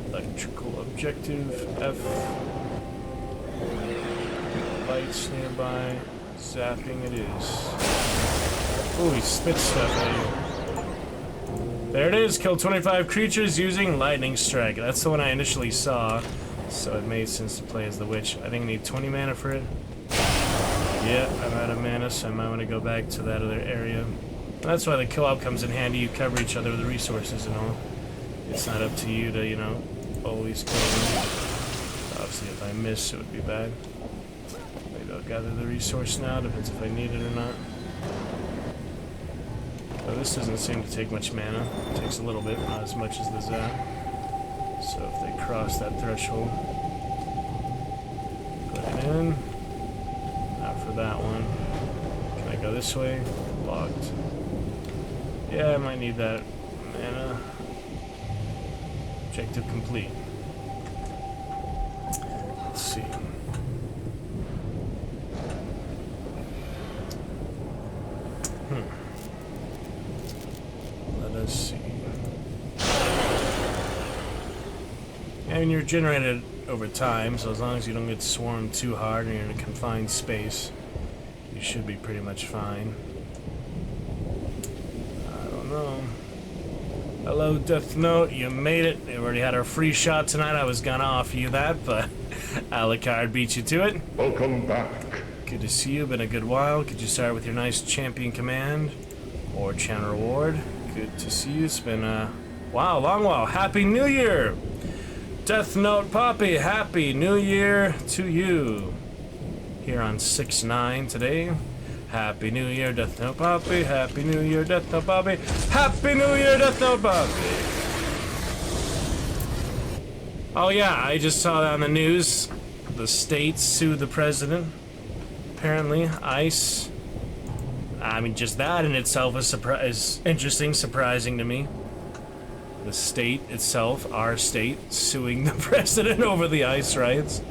Electrical objective. F. Lights nearby. Zapping it is. Ooh, he spits stuff at you. There it is. Kill 25 creatures using Lightning Strike. That's the one I initially saw. So it made sense to play as the witch. I think I need 20 mana for it. Yeah, I'm out of mana, so I might want to go back to that other area. That's why the co-op comes in handy. You cover each other with resources and all. It's not up to you to, you know, always kill them. Obviously, if I miss, it would be bad. Maybe I'll gather the resource now. Depends if I need it or not. But this doesn't seem to take much mana. It takes a little bit, not as much as the zap. So if they cross that threshold, put it in. Not for that one. Can I go this way? Locked. Yeah, I might need that mana. Objective complete. Let's see. Let us see. And you're generated over time, so as long as you don't get swarmed too hard and you're in a confined space, you should be pretty much fine. I don't know. Hello, Death Note, you made it. We already had our free shot tonight. I was gonna offer you that, but Alucard beat you to it. Welcome back. Good to see you. Been a good while. Could you start with your nice champion command or channel reward? Good to see you. It's been a long while. Happy New Year! Death Note Poppy, Happy New Year to you. Here on 6/9 today. Happy New Year, Death Note Poppy. Happy New Year, Death Note Poppy. Happy New Year, Death Note Poppy. Oh yeah, I just saw that on the news. The states sued the president. Apparently, ICE. I mean, just that in itself is interesting, surprising to me. The state itself, our state, suing the president over the ICE riots.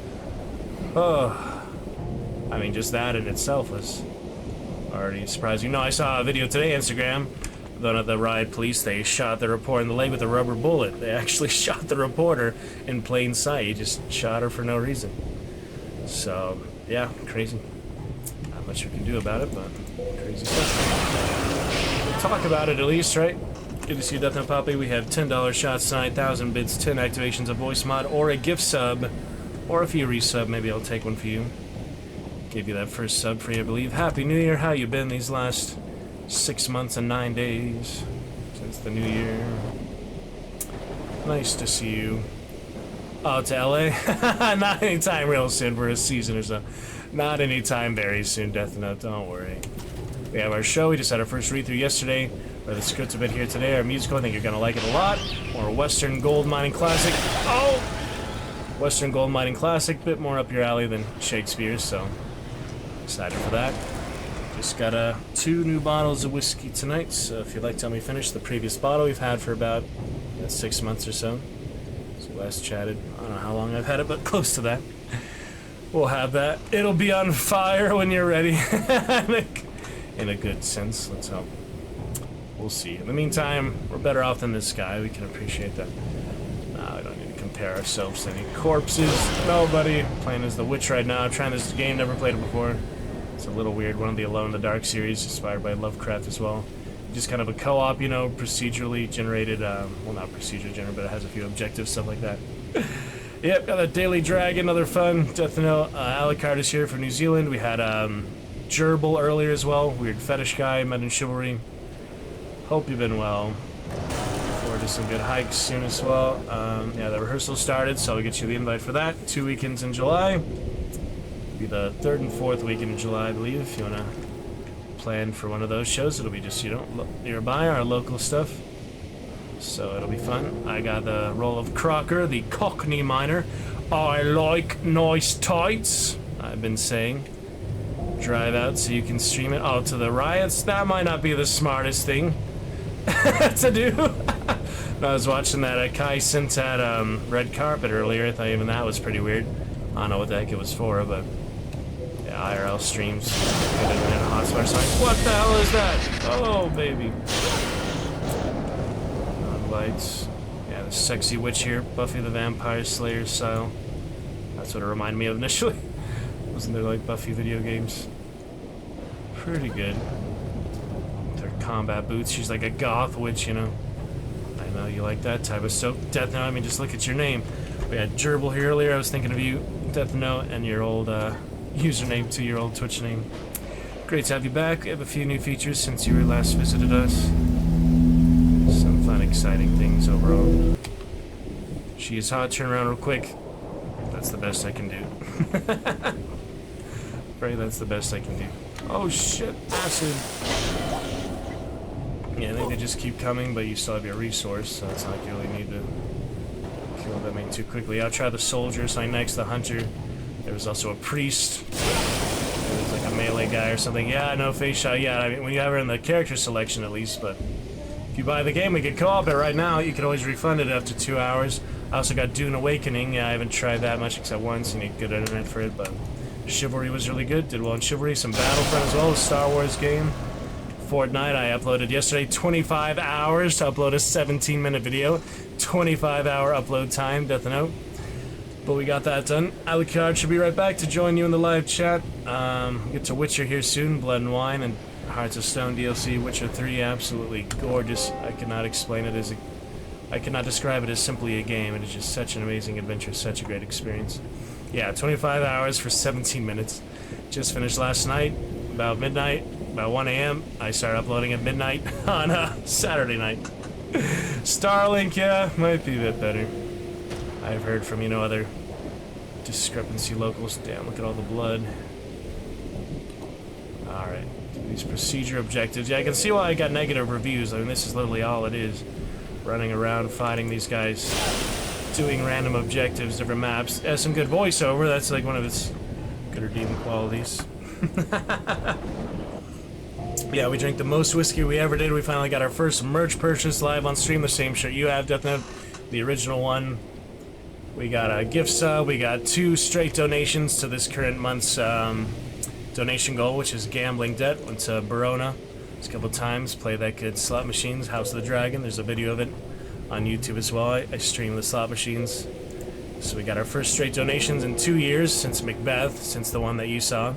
Oh, I mean, just that in itself was already surprising. No, I saw a video today on Instagram. One of the riot police, they shot the reporter in the leg with a rubber bullet. They actually shot the reporter in plain sight. He just shot her for no reason. So, yeah, crazy. Not much we can do about it, but crazy stuff. Talk about it at least, right? Good to see you, Death Note Poppy. We have $10 shots tonight, 1,000 bits, 10 activations of voice mod, or a gift sub, or if you resub, maybe I'll take one for you. Gave you that first sub for you, I believe. Happy New Year. How you been these last 6 months and 9 days since the new year? Nice to see you. Oh, to LA? Not anytime real soon for a season or so. Not anytime very soon, Death Note, don't worry. We have our show. We just had our first read-through yesterday. The script's a bit here today. Our musical, I think you're gonna like it a lot. More Western Gold Mining Classic. Oh! Western Gold Mining Classic, bit more up your alley than Shakespeare's, so excited for that. Just got 2 new bottles of whiskey tonight, so if you'd like to help me finish the previous bottle we've had for about 6 months or so. So last chatted, I don't know how long I've had it, but close to that. We'll have that. It'll be on fire when you're ready. In a good sense, let's hope. We'll see. In the meantime, we're better off than this guy. We can appreciate that. No, we don't need to compare ourselves to any corpses. Nobody. Playing as the witch right now. I'm trying this game. Never played it before. It's a little weird. One of the Alone in the Dark series, inspired by Lovecraft as well. Just kind of a co-op, you know, procedurally generated. Well, not procedurally generated, but it has a few objectives, stuff like that. Yep, got a Daily Dragon, another fun. Death Note. Alucard is here from New Zealand. We had Gerbil earlier as well. Weird fetish guy, met in Chivalry. Hope you've been well. Looking forward to some good hikes soon as well. Yeah, the rehearsal started, so I'll get you the invite for that. 2 weekends in July. It'll be the 3rd and 4th weekend in July, I believe, if you want to planned for one of those shows. It'll be just, you know, nearby, our local stuff. So it'll be fun. I got the role of Crocker, the Cockney miner. I like nice tights, I've been saying. Drive out so you can stream it. Oh, to the riots? That might not be the smartest thing to do. I was watching that Kai sent that red carpet earlier. I thought even that was pretty weird. I don't know what the heck it was for, but yeah, IRL streams. Good internet hotspot. So like, what the hell is that? Oh, baby. Lights. Yeah, the sexy witch here, Buffy the Vampire Slayer style. That's what it reminded me of initially. Wasn't there like Buffy video games? Pretty good. With her combat boots, she's like a goth witch, you know. I know you like that type of stuff. Death Note, I mean, just look at your name. We had Gerbil here earlier, I was thinking of you, Death Note, and your old username to your old Twitch name. Great to have you back. We have a few new features since you last visited us. Some fun, exciting things overall. She is hot, turn around real quick. That's the best I can do. Right, that's the best I can do. Oh shit, acid. Yeah, I think they just keep coming, but you still have your resource, so it's not like you really need to kill them too quickly. I'll try the soldier, so next the hunter. There was also a priest. There was like a melee guy or something. Yeah, no face shot. Yeah, I mean, when you have her in the character selection at least, but if you buy the game, we could co-op it right now. You can always refund it after 2 hours. I also got Dune Awakening. Yeah, I haven't tried that much except once. You need good internet for it, but Chivalry was really good. Did well in Chivalry. Some Battlefront as well. A Star Wars game. Fortnite, I uploaded yesterday 25 hours to upload a 17-minute video. 25-hour upload time, Death Note. But we got that done. Alucard should be right back to join you in the live chat. Get to Witcher here soon. Blood and Wine and Hearts of Stone DLC. Witcher 3, absolutely gorgeous. I cannot explain it as I cannot describe it as simply a game. It is just such an amazing adventure, such a great experience. Yeah, 25 hours for 17 minutes. Just finished last night, about midnight. About 1 a.m. I started uploading at midnight on Saturday night. Starlink, yeah, might be a bit better. I've heard from, you know, other discrepancy locals. Damn, look at all the blood. Alright, these procedure objectives. Yeah, I can see why I got negative reviews. I mean, this is literally all it is. Running around, fighting these guys, doing random objectives, different maps. It has some good voiceover. That's like one of its good redeeming qualities. Yeah, we drank the most whiskey we ever did. We finally got our first merch purchase live on stream. The same shirt you have, Death Note, the original one. We got a gift sub. We got 2 straight donations to this current month's donation goal, which is gambling debt. Went to Barona a couple times. Play that good slot machines. House of the Dragon. There's a video of it on YouTube as well. I stream the slot machines. So we got our first straight donations in 2 years since Macbeth, since the one that you saw.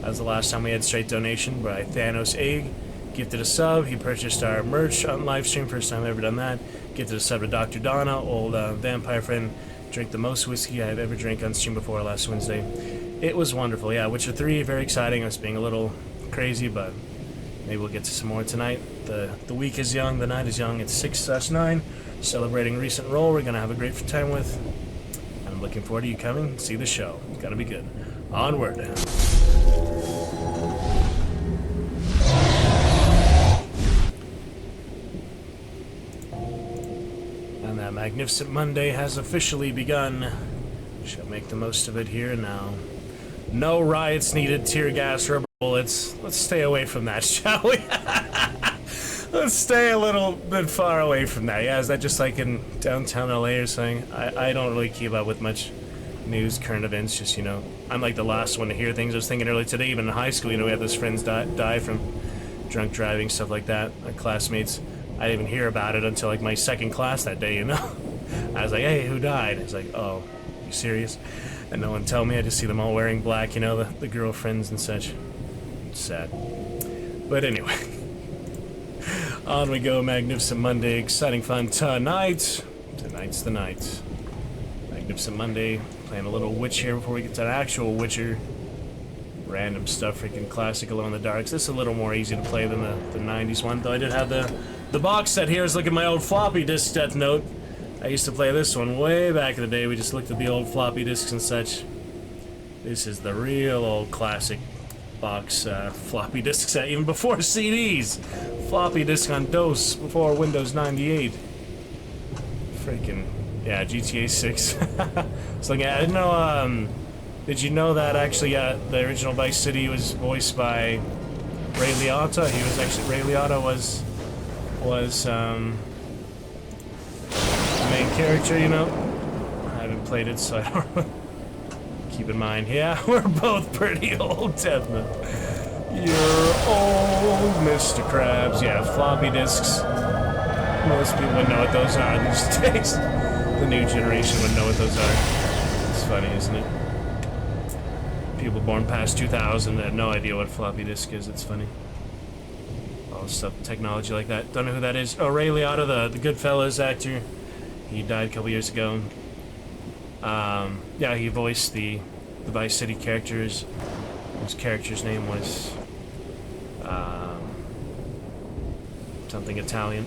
That was the last time we had straight donation by Thanos Egg. Gifted a sub. He purchased our merch on live stream. First time I've ever done that. Gifted a sub to Dr. Donna, old vampire friend. Drank the most whiskey I've ever drank on stream before last Wednesday. It was wonderful. Yeah, Witcher 3, very exciting. I was being a little crazy, but maybe we'll get to some more tonight. The week is young. The night is young. It's 6/9. Celebrating recent roll. We're going to have a great time with. I'm looking forward to you coming. See the show. It's going to be good. Onward. And that magnificent Monday has officially begun. We shall make the most of it here and now. No riots needed, tear gas, rubber bullets. Let's stay away from that, shall we? Let's stay a little bit far away from that. Yeah, is that just like in downtown LA or something? I don't really keep up with much news, current events, just, you know, I'm like the last one to hear things. I was thinking earlier today, even in high school, you know, we had those friends die from drunk driving, stuff like that, like classmates. I didn't even hear about it until like my second class that day, you know. I was like, hey, who died? It's like, oh, you serious? And no one tell me. I just see them all wearing black, you know, the girlfriends and such. It's sad. But anyway, on we go. Magnificent Monday, exciting fun tonight. Tonight's the night. Magnificent Monday. Playing a little Witch here before we get to the actual Witcher. Random stuff, freaking classic Alone in the Dark. This is a little more easy to play than the 90s one, though I did have the box set here. Is look at my old floppy disk Death Note. I used to play this one way back in the day. We just looked at the old floppy disks and such. This is the real old classic. box floppy disks, even before CDs. Floppy disk on DOS before Windows 98. Freaking yeah, GTA 6. So yeah, I didn't know. Did you know that actually the original Vice City was voiced by Ray Liotta? He was actually Ray Liotta was the main character. You know, I haven't played it, so I don't. Keep in mind, yeah, we're both pretty old, Devna. You're old, Mr. Krabs. Yeah, floppy disks. Most people would know what those are these days. The new generation would know what those are. It's funny, isn't it? People born past 2000 have no idea what a floppy disk is. It's funny. All stuff, technology like that. Don't know who that is. Oh, Ray Liotta, the Goodfellas actor. He died a couple years ago. Yeah, he voiced the Vice City characters. His character's name was something Italian.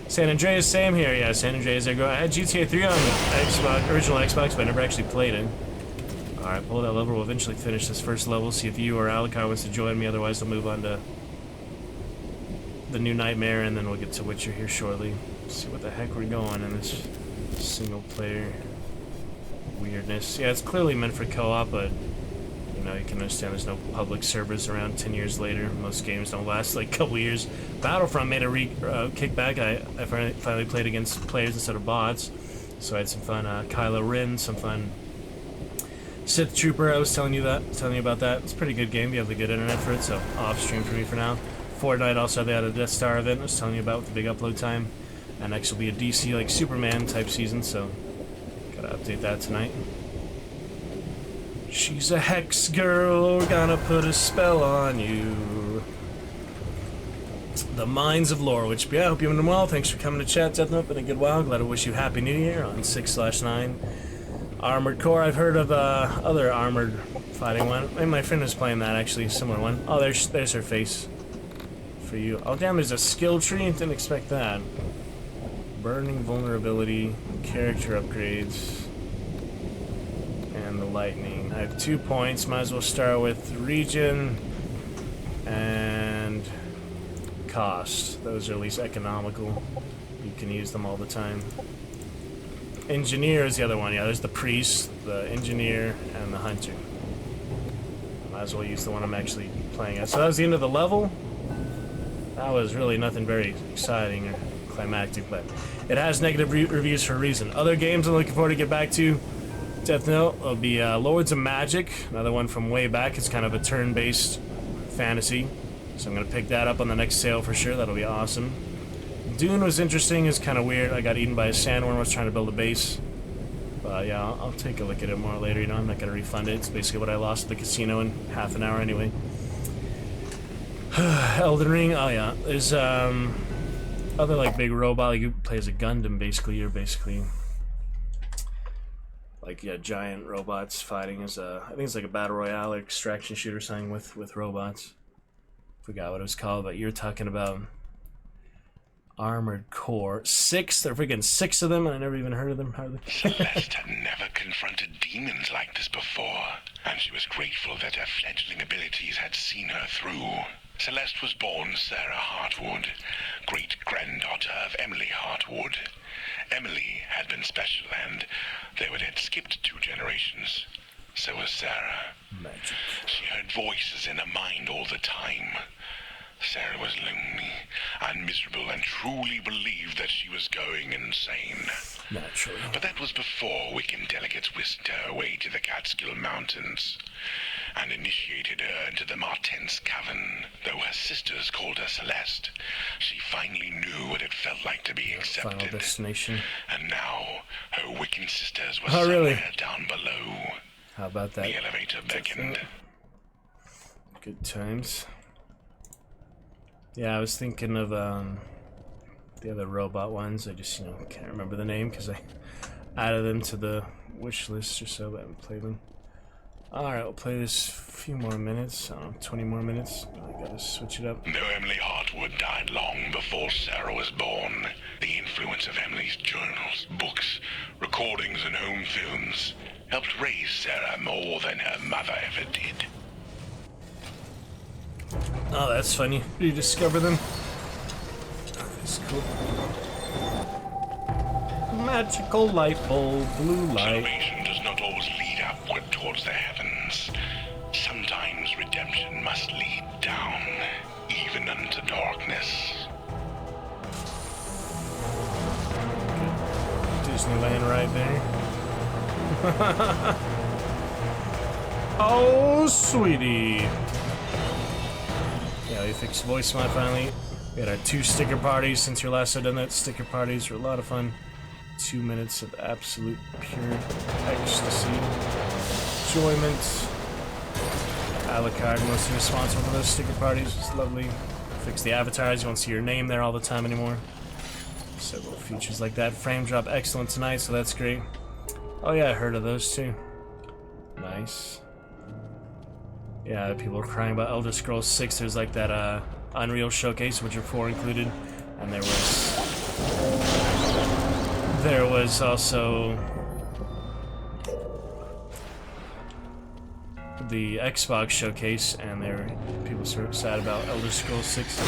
San Andreas, same here. Yeah, San Andreas. I had GTA 3 on the Xbox, original Xbox, but I never actually played it. Alright, pull that lever. We'll eventually finish this first level. See if you or Alucard wants to join me. Otherwise, I'll move on to the new Nightmare, and then we'll get to Witcher here shortly. See what the heck we're going in this single player weirdness. Yeah, it's clearly meant for co-op, but you know, you can understand there's no public servers around 10 years later. Most games don't last like a couple years. Battlefront made a kickback. I finally played against players instead of bots, so I had some fun. Kylo Ren, some fun. Sith Trooper, I was telling you about that. It's a pretty good game. You have the good internet for it, so off stream for me for now. Fortnite also, they had a Death Star event I was telling you about with the big upload time. And next will be a DC like Superman type season, so gotta update that tonight. She's a hex girl, we're gonna put a spell on you. The Mines of Lore, which, yeah, I hope you're doing well. Thanks for coming to chat, Death Note. Been a good while. Glad to wish you Happy New Year on 6/9. Armored Core, I've heard of other armored fighting one. Maybe my friend was playing that, actually, a similar one. Oh, there's her face. For you. Oh, damn, there's a skill tree? Didn't expect that. Burning vulnerability, character upgrades, and the lightning. I have 2 points. Might as well start with region and cost. Those are at least economical. You can use them all the time. Engineer is the other one. Yeah, there's the priest, the engineer, and the hunter. Might as well use the one I'm actually playing at. So that was the end of the level. That was really nothing very exciting or climactic, but it has negative reviews for a reason. Other games I'm looking forward to get back to, Death Note, will be Lords of Magic, another one from way back. It's kind of a turn-based fantasy, so I'm going to pick that up on the next sale for sure. That'll be awesome. Dune was interesting. It's kind of weird. I got eaten by a sandworm. I was trying to build a base. But yeah, I'll take a look at it more later. You know, I'm not going to refund it. It's basically what I lost at the casino in half an hour anyway. Elden Ring, oh yeah, there's other like big robot, like you play as a Gundam basically. You're basically like, yeah, giant robots fighting as a, I think it's like a battle royale or extraction shooter something with robots. Forgot what it was called, but you're talking about Armored Core. 6, there are freaking 6 of them, and I never even heard of them hardly. Celeste had never confronted demons like this before, and she was grateful that her fledgling abilities had seen her through. Celeste was born Sarah Hartwood, great-granddaughter of Emily Hartwood. Emily had been special, and though it had skipped 2 generations, so was Sarah. Magic. She heard voices in her mind all the time. Sarah was lonely and miserable and truly believed that she was going insane. Naturally. But that was before Wiccan delegates whisked her away to the Catskill Mountains and initiated her into the Martense Coven. Though her sisters called her Celeste, she finally knew what it felt like to be accepted. Final destination. And now her Wiccan sisters were really? somewhere down below. How about that? The elevator beckoned. Good times. Yeah, I was thinking of the other robot ones. I just, can't remember the name because I added them to the wish list or so, but I haven't played them. Alright, we'll play this a few more minutes. I don't know, 20 more minutes. I gotta switch it up. Though Emily Hartwood died long before Sarah was born, the influence of Emily's journals, books, recordings, and home films helped raise Sarah more than her mother ever did. Oh, that's funny. Rediscover them. That's cool. Magical light bulb, blue light. Salvation does not always lead upward towards the heavens. Sometimes redemption must lead down, even unto darkness. Disneyland right there. Oh, sweetie. Yeah, we fixed voice mod finally. We had our 2 sticker parties since your last had done that. Sticker parties were a lot of fun. 2 minutes of absolute pure ecstasy. Enjoyment. Alucard, mostly responsible for those sticker parties. It's lovely. Fix the avatars. You won't see your name there all the time anymore. Several features like that. Frame drop excellent tonight, so that's great. Oh yeah, I heard of those too. Nice. Yeah, people are crying about Elder Scrolls 6. There's like that Unreal Showcase, which are 4 included, and there was also the Xbox Showcase, and people were sad about Elder Scrolls 6.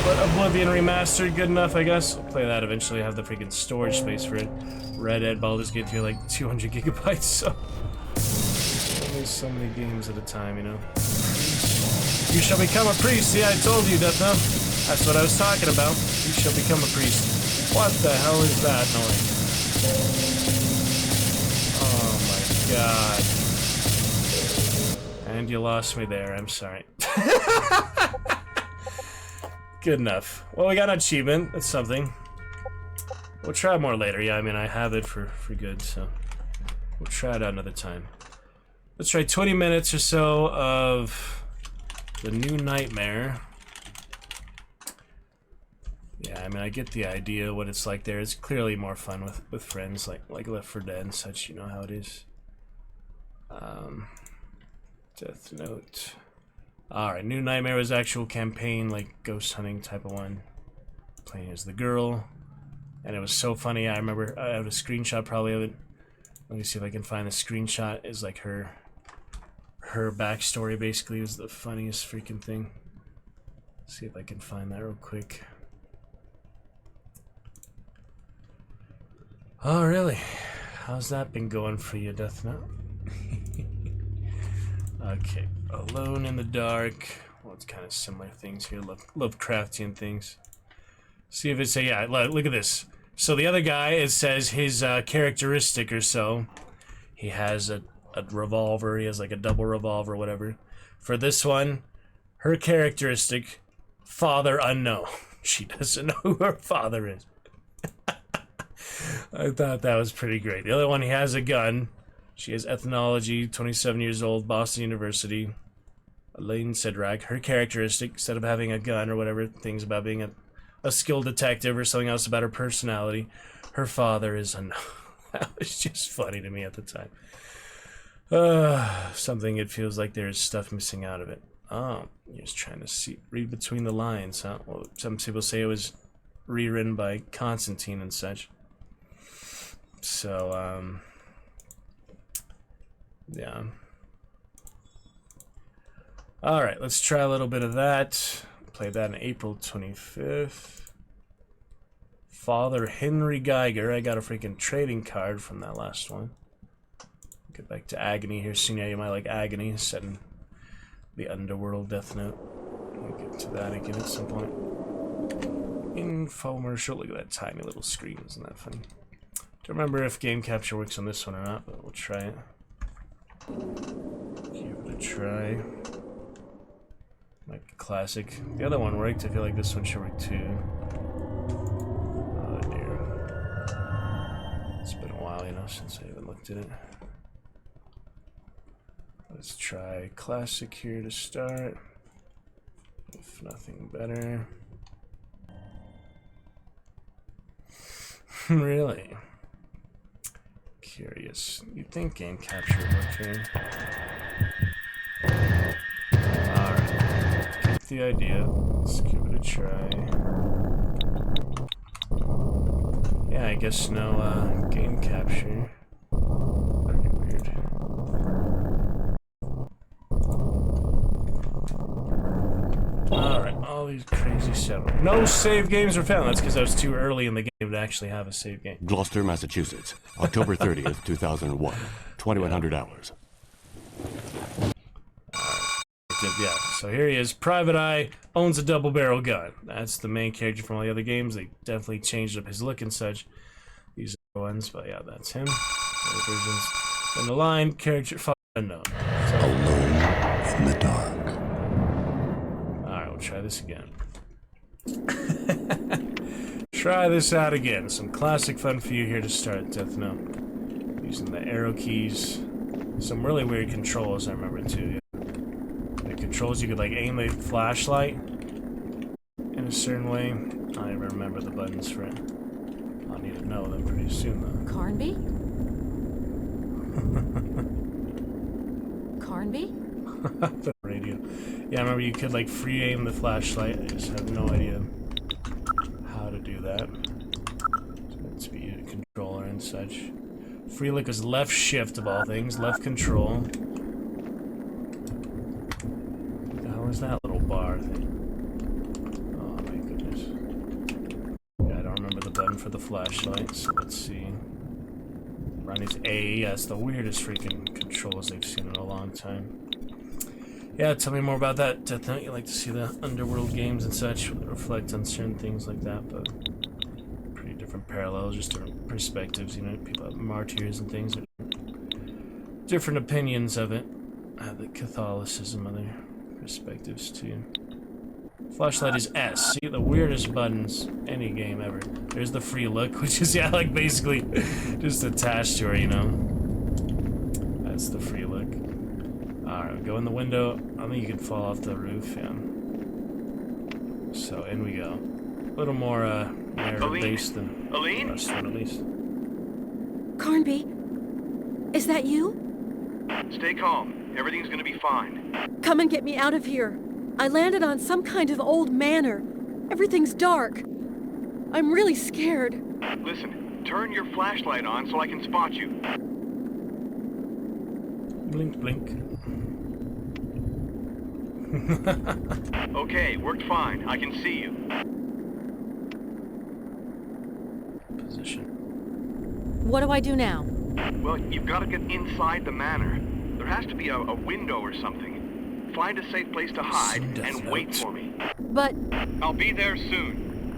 But Oblivion Remastered, good enough, I guess. I'll play that eventually. Have the freaking storage space for it. Red Dead, Baldur's Gate 3, like 200 gigabytes, so only so many games at a time, you know. You shall become a priest. Yeah, I told you, Death Note. That's what I was talking about. You shall become a priest. What the hell is that noise? Oh my god. And you lost me there, I'm sorry. Good enough. Well, we got an achievement, that's something. We'll try more later, yeah, I mean, I have it for good, so we'll try it out another time. Let's try 20 minutes or so of the new Nightmare. Yeah, I mean, I get the idea what it's like there. It's clearly more fun with friends, like Left 4 Dead and such, you know how it is. Death Note. Alright, New Nightmare was actual campaign, like ghost hunting type of one. Playing as the girl. And it was so funny, I remember, I have a screenshot probably of it. Let me see if I can find the screenshot. Is like her backstory basically was the funniest freaking thing. Let's see if I can find that real quick. Oh, really? How's that been going for you, Death Note? Okay, Alone in the Dark. Well, it's kind of similar things here, Lovecraftian things. See if it's yeah, look at this. So the other guy, it says his characteristic or so. He has a revolver, he has like a double revolver or whatever. For this one, her characteristic, father unknown. She doesn't know who her father is. I thought that was pretty great. The other one, he has a gun. She has ethnology, 27 years old, Boston University. Elaine Sidrak, her characteristic, instead of having a gun or whatever, things about being a skilled detective or something else about her personality, her father is unknown. That was just funny to me at the time. Something it feels like there's stuff missing out of it. Oh, you're just trying to read between the lines, huh? Well, some people say it was rewritten by Constantine and such. So, yeah. Alright, let's try a little bit of that. Played that on April 25th. Father Henry Geiger. I got a freaking trading card from that last one. Get back to Agony here soon. Yeah, you might like Agony, set in the Underworld Death Note. We'll get to that again at some point. Infomercial. Look at that tiny little screen. Isn't that funny? Don't remember if game capture works on this one or not, but we'll try it. Give it a try. Like classic. The other one worked. I feel like this one should work too. Oh dear. It's been a while, you know, since I even looked at it. Let's try classic here to start. If nothing better. Really? Curious. You'd think game capture would work here. Alright. Get the idea. Let's give it a try. Yeah, I guess no game capture. Pretty weird. all these crazy setups. No save games were found. That's because I was too early in the game to actually have a save game. Gloucester, Massachusetts, October 30th, 2001. 2100 hours. Yeah, so here he is. Private Eye owns a double-barrel gun. That's the main character from all the other games. They definitely changed up his look and such. These are ones, but yeah, that's him. Other versions. And the line, character, unknown. So, Alone in the dark. Alright, we'll try this again. Try this out again. Some classic fun for you here to start, Death Note. Using the arrow keys. Some really weird controls I remember too, yeah. The controls, you could like aim the flashlight in a certain way. I don't even remember the buttons for it. I'll need to know them pretty soon though. Carnby? Carnby? The radio. Yeah, I remember you could like free aim the flashlight. I just have no idea how to do that. Let's be a controller and such. Free look is left shift of all things, left control. What the hell is that little bar thing? Oh my goodness. Yeah, I don't remember the button for the flashlight, so let's see. Run is A. Yeah, it's the weirdest freaking controls I've seen in a long time. Yeah, tell me more about that, Death Note. You like to see the underworld games and such that reflect on certain things like that, but pretty different parallels, just different perspectives. You know, people have martyrs and things, different opinions of it. The Catholicism, other perspectives too. Flashlight is S. See, the weirdest buttons any game ever. There's the free look, which is, yeah, like basically just attached to her, you know. That's the free look. Alright, go in the window. I think you can fall off the roof, yeah. So, in we go. A little more, narrative-based than the last one, at least. Carnby? Is that you? Stay calm. Everything's gonna be fine. Come and get me out of here. I landed on some kind of old manor. Everything's dark. I'm really scared. Listen, turn your flashlight on so I can spot you. Blink, blink. Okay, worked fine. I can see you. Position. What do I do now? Well, you've got to get inside the manor. There has to be a window or something. Find a safe place to hide and wait for me. But... I'll be there soon.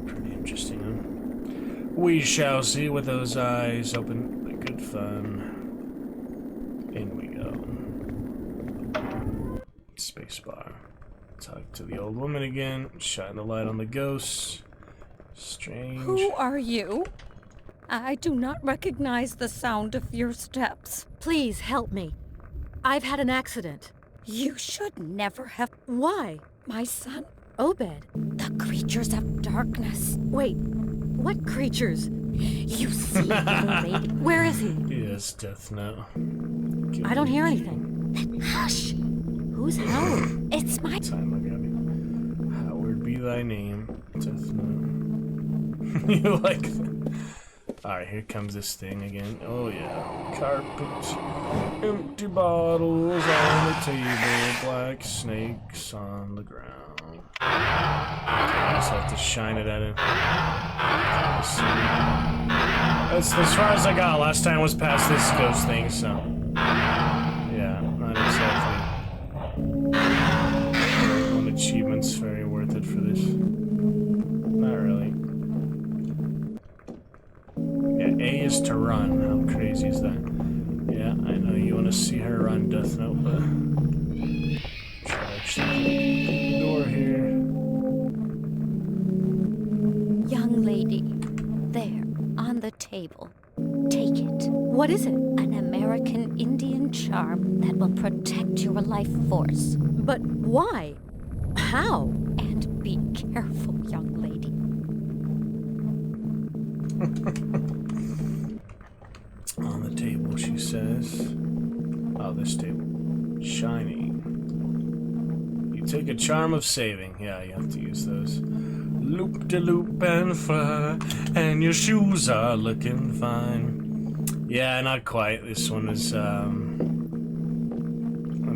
Pretty interesting, huh? We shall see with those eyes open. Good fun. In we go. Spacebar. Talk to the old woman again. Shine the light on the ghosts. Strange. Who are you? I do not recognize the sound of your steps. Please help me. I've had an accident. You should never have. Why? My son. Obed. The creatures of darkness. Wait, what creatures? You see, young lady. Where is he? Yes, Death Note. I don't hear anything. Hush. Who's Howard? It's my time ago. Howard be thy name, Death Note. You like that? Alright, here comes this thing again. Oh yeah. Carpet. Empty bottles on the table. Black snakes on the ground. I just have to shine it at him. That's as far as I got. Last time was past this ghost thing, so... yeah, not exactly... one achievement's very worth it for this. Not really. Yeah, A is to run. How crazy is that? Yeah, I know you want to see her run, Death Note, but... try to actually open the door here. young lady. There, on the table. Take it. What is it? An American Indian charm that will protect your life force. But why? How? And be careful, young lady. On the table, she says. Oh, this table. Shiny. You take a charm of saving. Yeah, you have to use those. Loop-de-loop and fly, and your shoes are looking fine. Yeah, not quite. This one is, let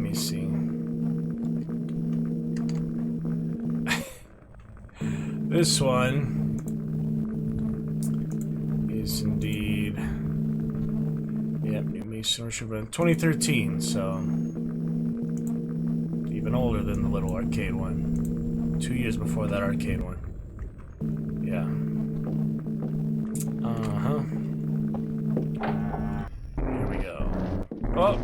me see. This one is indeed, yeah, New Mason Worship in 2013, so even older than the little arcade one. 2 years before that arcade one. Yeah. Here we go. Oh!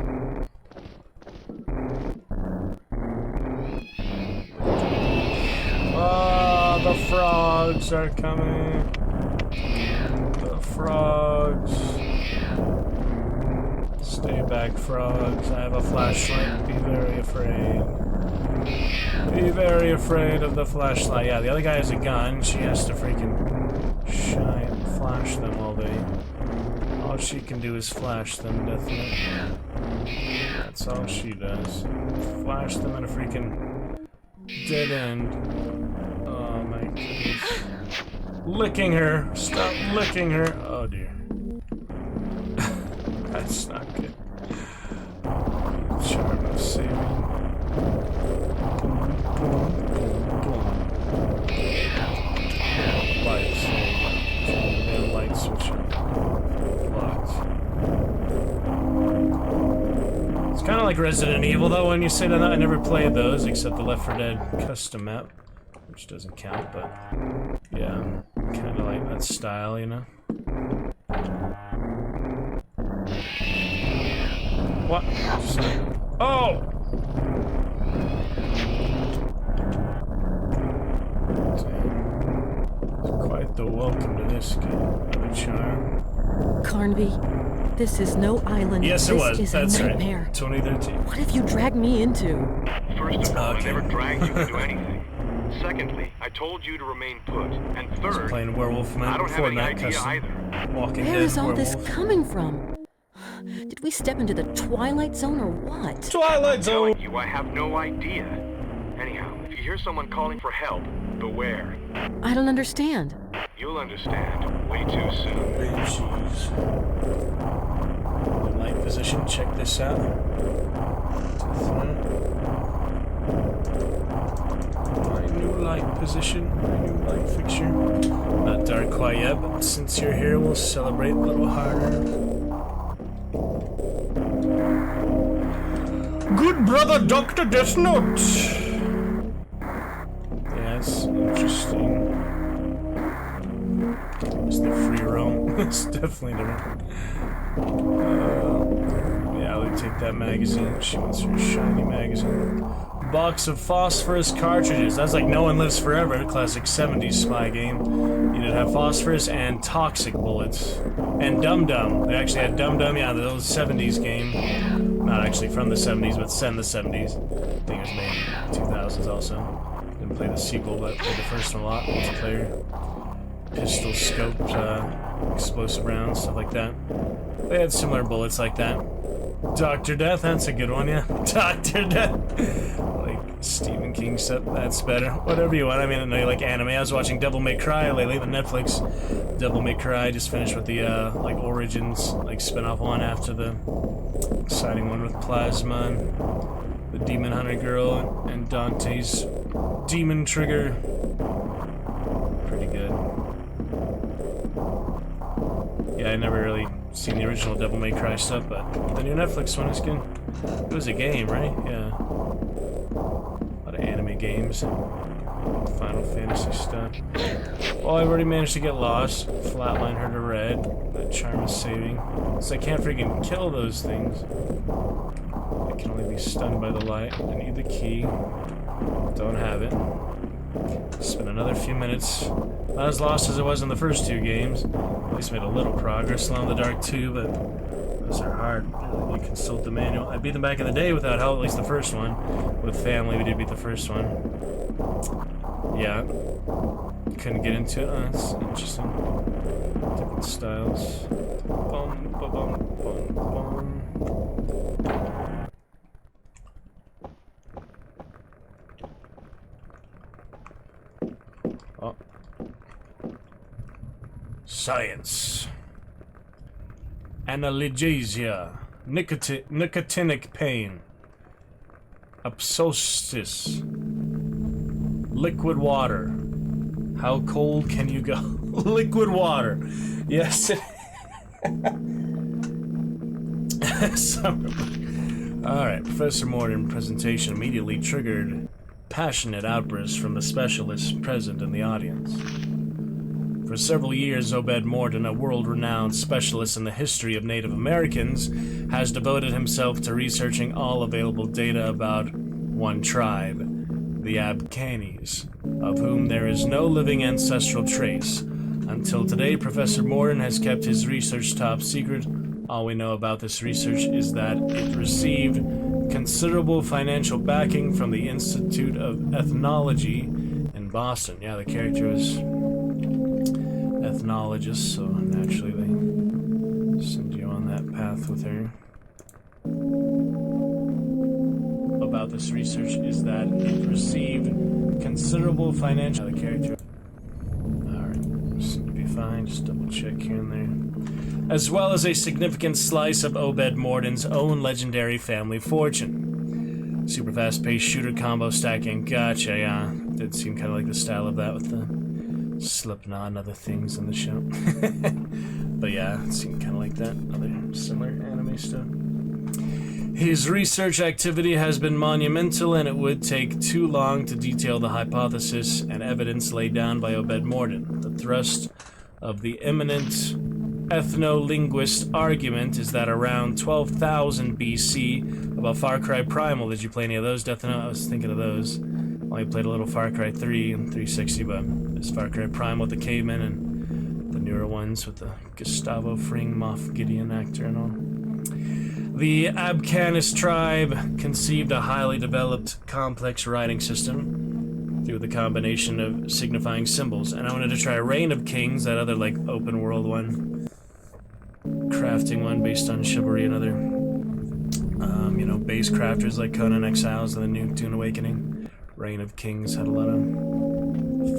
Oh, the frogs are coming. The frogs. Stay back, frogs. I have a flashlight. Be very afraid. Be very afraid of the flashlight. Yeah, the other guy has a gun. She has to freaking flash them all day. All she can do is flash them, definitely. That's all she does. Flash them in a freaking dead end. Oh my goodness. Licking her. Stop licking her. Oh dear. That's not good. Charm of saving. Lights. Damn light switch. Locked. It's kind of like Resident Evil, though, when you say that. I never played those, except the Left 4 Dead custom map, which doesn't count, but yeah, kind of like that style, you know? What? Oh! Quite the welcome to this game. The charm. Carnby, this is no island. Yes, it was. This is That's a nightmare. right. 2013. What have you dragged me into? First of all, I never dragged you into anything. Secondly, I told you to remain put. And third, playing Werewolf Man I don't have before any that idea custom. either. Walking Where Dead is all werewolf. this coming from? Did we step into the Twilight Zone or what? Twilight Zone! You, I have no idea. Anyhow, if you hear someone calling for help, beware. I don't understand. You'll understand way too soon. Banshees. Light position, check this out. My new light position, my new light fixture. Not dark quite yet, but since you're here, we'll celebrate a little harder. Good brother, Dr. Death Note! Yeah, it's interesting. It's the free roam. It's definitely different. Yeah, we take that magazine. She wants her shiny magazine. Box of phosphorus cartridges. That's like No One Lives Forever, a classic 70s spy game. You did have phosphorus and toxic bullets. And Dum Dum. They actually had Dum Dum, yeah, the old 70s game. Not actually from the 70s, but set in the 70s. I think it was made in the 2000s also. Didn't play the sequel, but played the first one a lot. Multiplayer. Pistol scoped, explosive rounds, stuff like that. They had similar bullets like that. Dr. Death, that's a good one, yeah. Dr. Death. Like Stephen King stuff, that's better. Whatever you want. I mean, I know you like anime. I was watching Devil May Cry lately, the Netflix Devil May Cry. Just finished with the, like, Origins, like, spin-off one after the exciting one with Plasma and the Demon Hunter Girl and Dante's Demon Trigger. Pretty good. Yeah, I never really seen the original Devil May Cry stuff, but the new Netflix one is good. It was a game, right? Yeah. A lot of anime games and Final Fantasy stuff. Well, I've already managed to get lost. Flatline her to red. That charm is saving. So I can't freaking kill those things. I can only be stunned by the light. I need the key. Don't have it. Spent another few minutes. Not as lost as it was in the first two games. At least made a little progress. Alone in the Dark too, but those are hard. You consult the manual. I beat them back in the day without help, at least the first one. With family, we did beat the first one. Yeah. Couldn't get into it. Oh, that's interesting. Different styles. Bum, ba bum, bum, bum. Oh. Science. Analgesia. Nicotinic pain. Abscessus. Liquid water. How cold can you go? Liquid water. Yes. Alright, Professor Morton presentation immediately triggered passionate outbursts from the specialists present in the audience. For several years, Obed Morton, a world-renowned specialist in the history of Native Americans, has devoted himself to researching all available data about one tribe, the Abkhanes, of whom there is no living ancestral trace. Until today, Professor Morton has kept his research top secret. All we know about this research is that it received considerable financial backing from the Institute of Ethnology in Boston. Yeah, the character was ethnologist, so naturally they send you on that path with her. About this research is that it received considerable financial... The character... Alright, seem to be fine, just double check here and there. As well as a significant slice of Obed Morton's own legendary family fortune. Super fast-paced shooter combo stacking, gotcha, yeah. Did seem kind of like the style of that with the Slipknot and other things in the show. But yeah, it seemed kind of like that, other similar anime stuff. His research activity has been monumental, and it would take too long to detail the hypothesis and evidence laid down by Obed Morton. The thrust of the eminent ethno-linguist argument is that around 12,000 BC, about Far Cry Primal, did you play any of those, Death Note? I was thinking of those. Only played a little Far Cry 3 and 360, but it's Far Cry Primal with the cavemen and the newer ones with the Gustavo Fring, Moff Gideon actor and all. The Abkhanis tribe conceived a highly developed, complex writing system through the combination of signifying symbols, and I wanted to try Reign of Kings, that other, like, open world one, crafting one based on chivalry and other, you know, base crafters like Conan Exiles and the new Dune Awakening. Reign of Kings had a lot of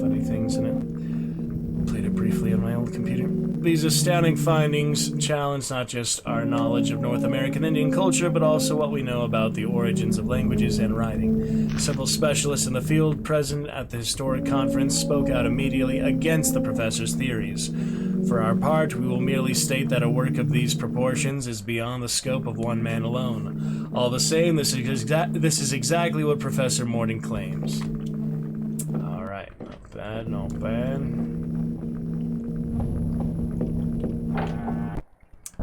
funny things in it. Played it briefly on my old computer. These astounding findings challenge not just our knowledge of North American Indian culture, but also what we know about the origins of languages and writing. Several specialists in the field present at the historic conference spoke out immediately against the professor's theories. For our part, we will merely state that a work of these proportions is beyond the scope of one man alone. All the same, this is exactly what Professor Morton claims. Alright, not bad, not bad.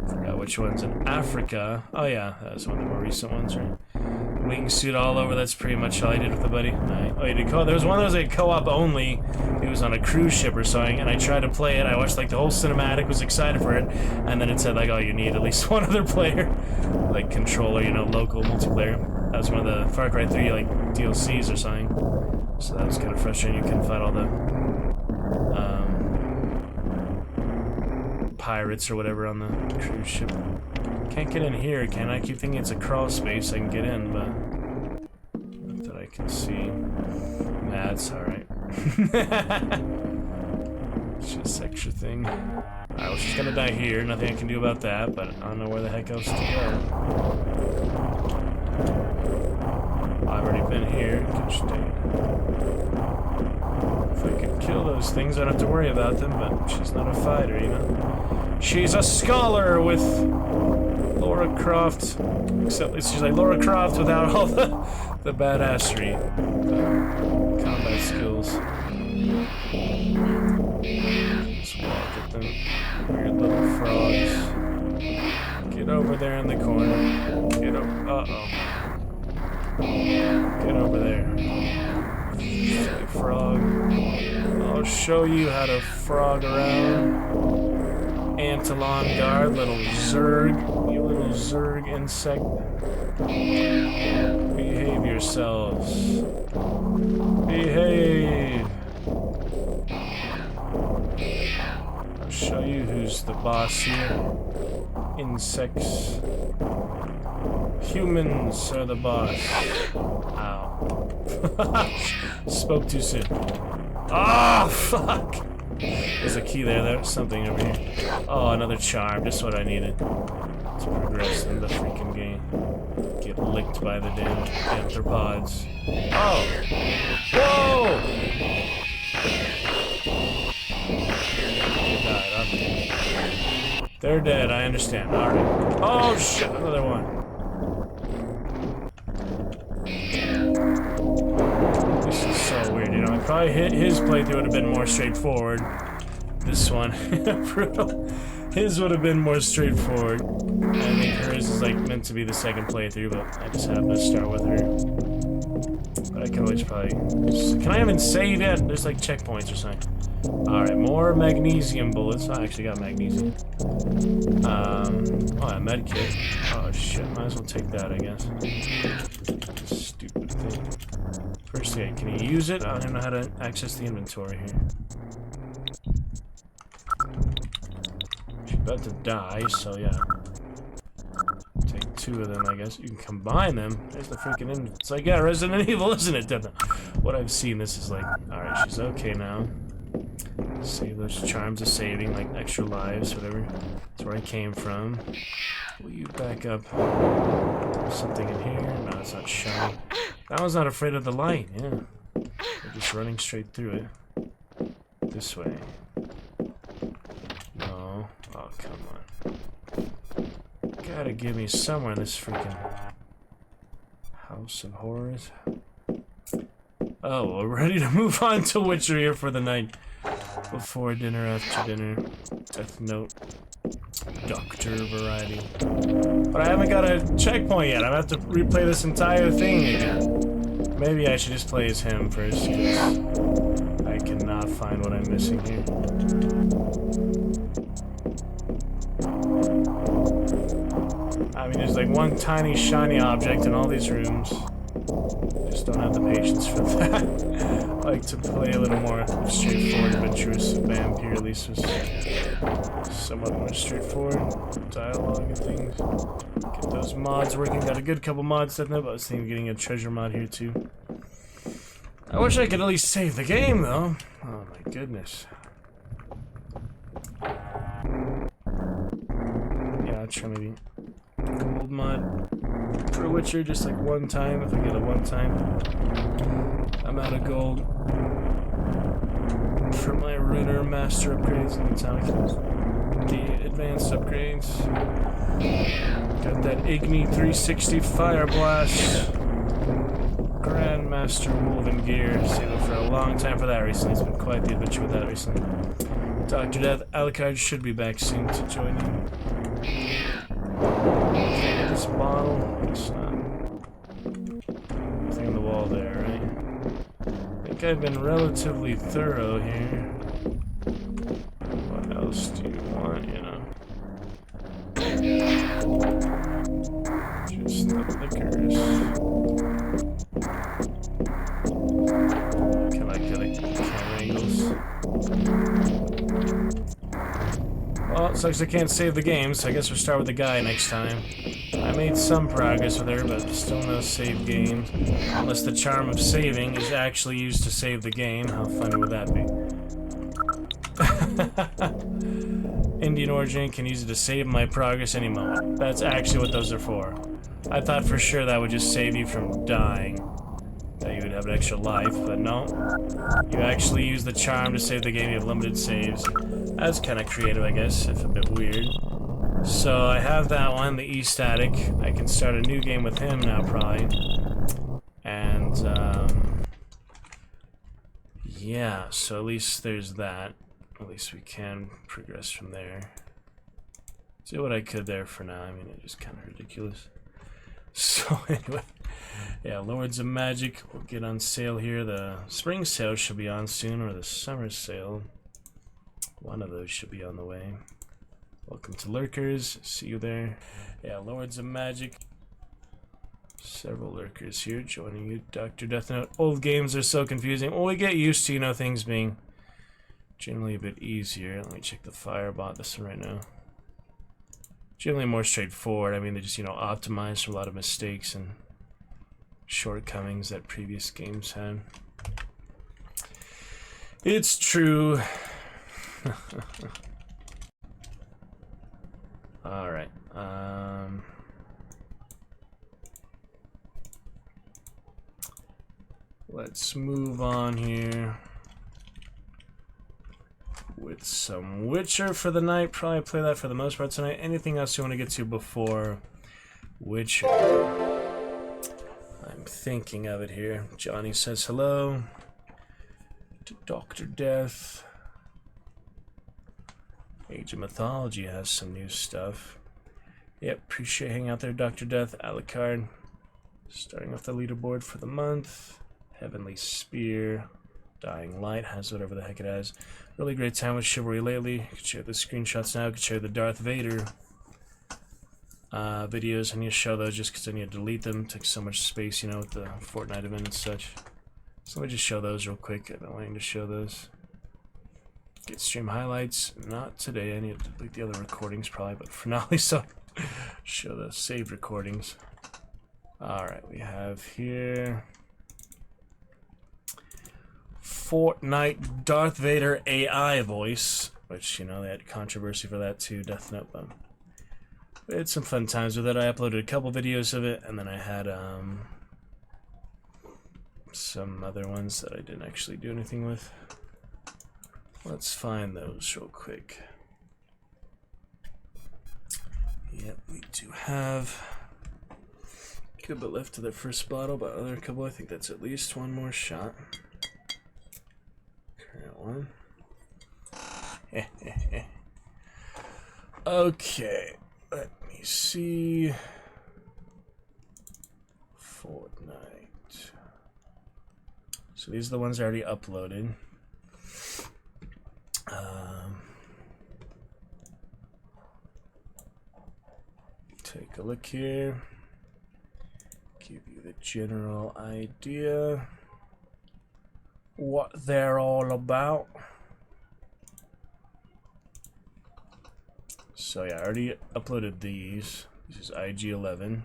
Forgot which one's in Africa. Oh yeah, that's one of the more recent ones, right? Wingsuit all over, that's pretty much all I did with the buddy. Oh, you did co-op? There was one that was like co-op only. It was on a cruise ship or something, and I tried to play it. I watched like the whole cinematic, was excited for it, and then it said like, oh, you need at least one other player. Like controller, you know, local multiplayer. That was one of the Far Cry 3 like DLCs or something. So that was kind of frustrating. You couldn't fight all the pirates or whatever on the cruise ship. Can't get in here, can I? Keep thinking it's a crawl space I can get in, but not that I can see. Nah, it's alright. It's just extra thing. I was just gonna die here, nothing I can do about that, but I don't know where the heck else to go. I've already been here. Could stay. If I could kill those things, I don't have to worry about them, but she's not a fighter, you know? She's a scholar with Laura Croft, except she's like Laura Croft without all the badassery. Combat skills. Just walk at them. Weird little frogs. Get over there in the corner. Get over. Uh-oh. Get over there. Silly frog. I'll show you how to frog around. Antolon guard, little Zerg. You little Zerg insect. Behave yourselves. Behave. I'll show you who's the boss here. Insects. Humans are the boss. Ow. Spoke too soon. Ah, fuck! There's a key there. There's something over here. Oh, another charm. Just what I needed to progress in the freaking game. Get licked by the damn anthropods. Oh! Whoa! Alright, okay. They're dead, I understand. Alright. Oh shit, another one. This is so weird, you know. If I hit his playthrough would have been more straightforward. This one. Brutal. His would have been more straightforward. I think hers is like meant to be the second playthrough, but I just happened to start with her. But I can always probably... Can I even save yet? There's like checkpoints or something. Alright, more magnesium bullets. I actually got magnesium. Oh, a med kit. Oh shit, might as well take that, I guess. Stupid thing. First aid, can you use it? I don't even know how to access the inventory here. She's about to die, so yeah. Take 2 of them, I guess. You can combine them. There's the freaking in. It's like, yeah, Resident Evil, isn't it? What I've seen, this is like, alright, she's okay now. Save those charms of saving, like extra lives, whatever. That's where I came from. Will you back up? Something in here? No, it's not shiny. That one's not afraid of the light, yeah. They're just running straight through it. This way. No. Oh, come on. Gotta give me somewhere in this freaking House of Horrors. Oh, we're ready to move on to Witcher here for the night. Before dinner, after dinner. Death Note. Doctor variety. But I haven't got a checkpoint yet. I'm gonna have to replay this entire thing again. Maybe I should just play as him first, because I cannot find what I'm missing here. I mean, there's like one tiny shiny object in all these rooms. Just don't have the patience for that. I like to play a little more straightforward, adventurous vampire, at least was somewhat more straightforward dialogue and things. Get those mods working. Got a good couple mods set up. I was thinking of getting a treasure mod here too. I wish I could at least save the game though. Oh my goodness. Yeah, I'll try maybe gold mod for Witcher, just like one time. If I get a one time, I'm out of gold for my Runner Master upgrades, and that's how I can the advanced upgrades. Got that Igni 360 Fire Blast, Grandmaster Woven Gear. Saved up for a long time for that recently. It's been quite the adventure with that recently. Dr. Death Alucard should be back soon to join you. This bottle, it's not. Nothing on the wall there, right? I think I've been relatively thorough here. What else do you want, you know? Just the liquors. Can I get a camera angles? Well, it sucks I can't save the game, so I guess we'll start with the guy next time. I made some progress with her, but still no save games. Unless the charm of saving is actually used to save the game. How funny would that be? Indian origin, can use it to save my progress any moment. That's actually what those are for. I thought for sure that would just save you from dying. That you would have an extra life, but no. You actually use the charm to save the game. You have limited saves. That's kind of creative, I guess, if a bit weird. So I have that one, the E-Static. I can start a new game with him now, probably. And, yeah, so at least there's that. At least we can progress from there. Do what I could there for now. I mean, it's just kind of ridiculous. So anyway, yeah, Lords of Magic will get on sale here. The spring sale should be on soon, or the summer sale. One of those should be on the way. Welcome to Lurkers. See you there. Yeah, Lords of Magic. Several Lurkers here joining you. Dr. Death Note. Old games are so confusing. Well, we get used to, you know, things being generally a bit easier. Let me check the Firebot. This one right now. Generally more straightforward. I mean, they just, you know, optimized for a lot of mistakes and shortcomings that previous games had. It's true. Alright. Let's move on here. get some Witcher for the night. Probably play that for the most part tonight. Anything else you want to get to before Witcher? I'm thinking of it here. Johnny says hello to Dr. Death. Age of Mythology has some new stuff. Yep, appreciate hanging out there, Dr. Death. Alucard. Starting off the leaderboard for the month. Heavenly Spear. Dying Light has whatever the heck it has. Really great time with Chivalry lately. You can share the screenshots now. You can share the Darth Vader videos. I need to show those just because I need to delete them. It takes so much space, you know, with the Fortnite event and such. So let me just show those real quick. I've been wanting to show those. Get stream highlights. Not today. I need to delete the other recordings probably, but for now, at least I'll show the saved recordings. Alright, we have here Fortnite Darth Vader AI voice, which, you know, they had controversy for that too, Death Note, but we had some fun times with it. I uploaded a couple videos of it, and then I had some other ones that I didn't actually do anything with. Let's find those real quick. Yep, we do have a good bit left to the first bottle, but other couple, I think that's at least one more shot. Current one. Okay, let me see. Fortnite. So these are the ones I already uploaded. Take a look here. Give you the general idea what they're all about. So yeah, I already uploaded these. This is IG-11.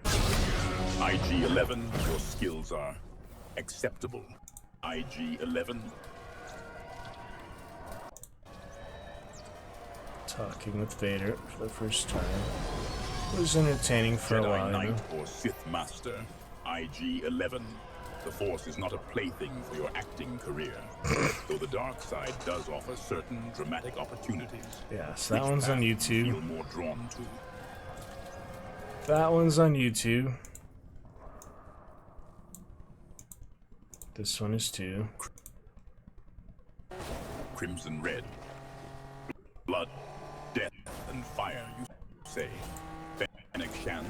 IG-11, your skills are acceptable. IG-11. Talking with Vader for the first time. It was entertaining for Jedi a while. Knight or Sith Master. IG-11. The Force is not a plaything for your acting career, though the dark side does offer certain dramatic opportunities. Yeah, so that one's on YouTube. Feel more drawn to. That one's on YouTube. This one is too. Crimson Red. Blood, death, and fire, you say. Fennec Shand.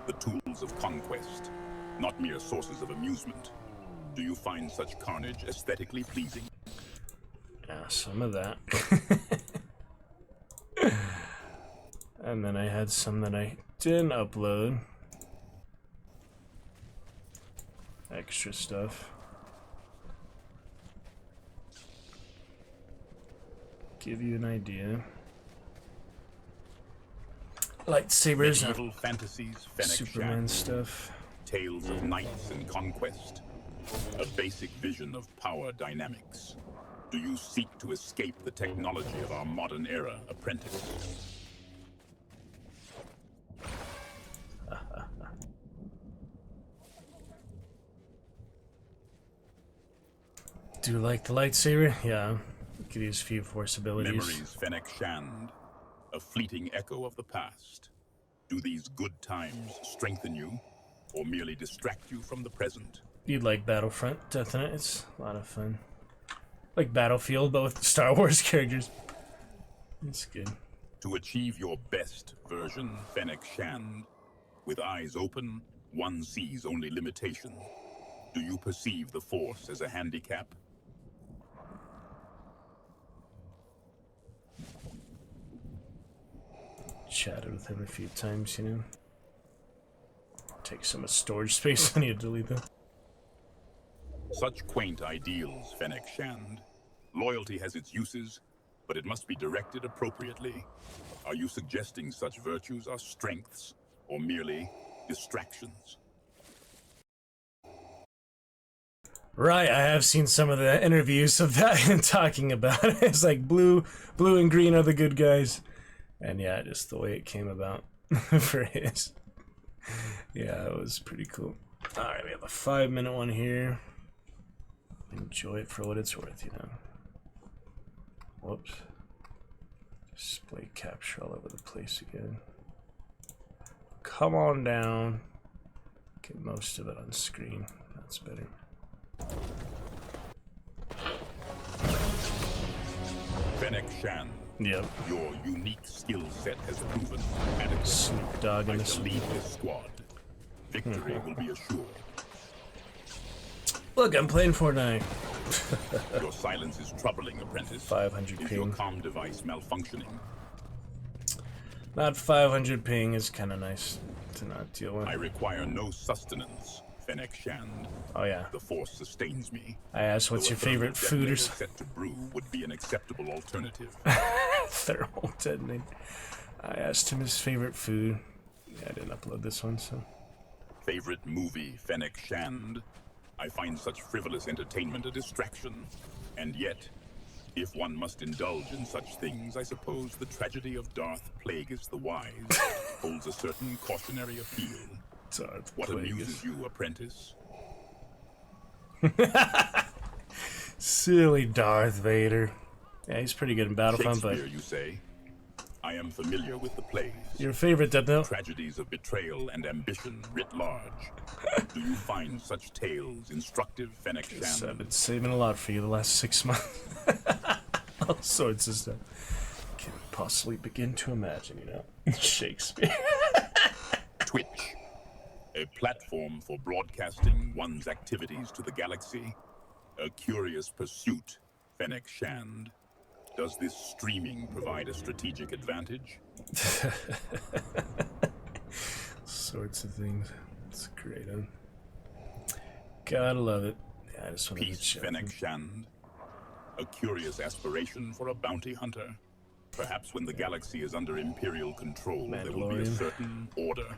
The tools of conquest, not mere sources of amusement. Do you find such carnage aesthetically pleasing? Yeah, some of that. And then I had some that I didn't upload. Extra stuff. Give you an idea. Lightsabers, medieval fantasies, Fennec Superman Shand, stuff. Tales of knights and conquest. A basic vision of power dynamics. Do you seek to escape the technology of our modern era, apprentice? Do you like the lightsaber? Yeah. Could use a few force abilities. Memories, Fennec Shand. A fleeting echo of the past. Do these good times strengthen you, or merely distract you from the present? You'd like Battlefront, definitely. It's a lot of fun. Like Battlefield, but with Star Wars characters. It's good. To achieve your best version, Fennec Shand, with eyes open, one sees only limitation. Do you perceive the Force as a handicap? Chatted with him a few times, you know. Take so much storage space, I need to delete them. Such quaint ideals, Fennec Shand. Loyalty has its uses, but it must be directed appropriately. Are you suggesting such virtues are strengths, or merely distractions? Right, I have seen some of the interviews of that and talking about it. It's like blue and green are the good guys. And yeah, just the way it came about for his. Yeah, it was pretty cool. Alright, we have a 5-minute one here. Enjoy it for what it's worth, you know. Whoops. Display capture all over the place again. Come on down. Get most of it on screen. That's better. Fennec Shan. Yep. Your unique skill set has proven adequate. Snoop Dogg in this lead this squad. Victory will be assured. Look, I'm playing Fortnite. Your silence is troubling, apprentice. 500 Is ping. your comm device malfunctioning? Not 500 ping is kind of nice to not deal with. I require no sustenance, Fennec Shand. Oh yeah. The force sustains me. I asked, what's your favorite food or something? Set to brew would be an acceptable alternative. Thermal detonate. I asked him his favorite food. Yeah, I didn't upload this one, so. Favorite movie, Fennec Shand. I find such frivolous entertainment a distraction. And yet, if one must indulge in such things, I suppose the tragedy of Darth Plagueis the Wise holds a certain cautionary appeal. What amuses you, apprentice? Silly Darth Vader. Yeah, he's pretty good in Battlefront, but... Shakespeare, you say? I am familiar with the plays. Your favorite, Death Note? Tragedies of betrayal and ambition writ large. Do you find such tales instructive, Fennec Shan? I've been saving a lot for you the last 6 months. All sorts of stuff. Can't possibly begin to imagine, you know? Shakespeare. Twitch. A platform for broadcasting one's activities to the galaxy. A curious pursuit, Fennec Shand. Does this streaming provide a strategic advantage? Sorts of things. It's great, huh? Gotta love it. Yeah, I just want to Peace, Fennec Shand. A curious aspiration for a bounty hunter. Perhaps when the galaxy is under Imperial control, there will be a certain order.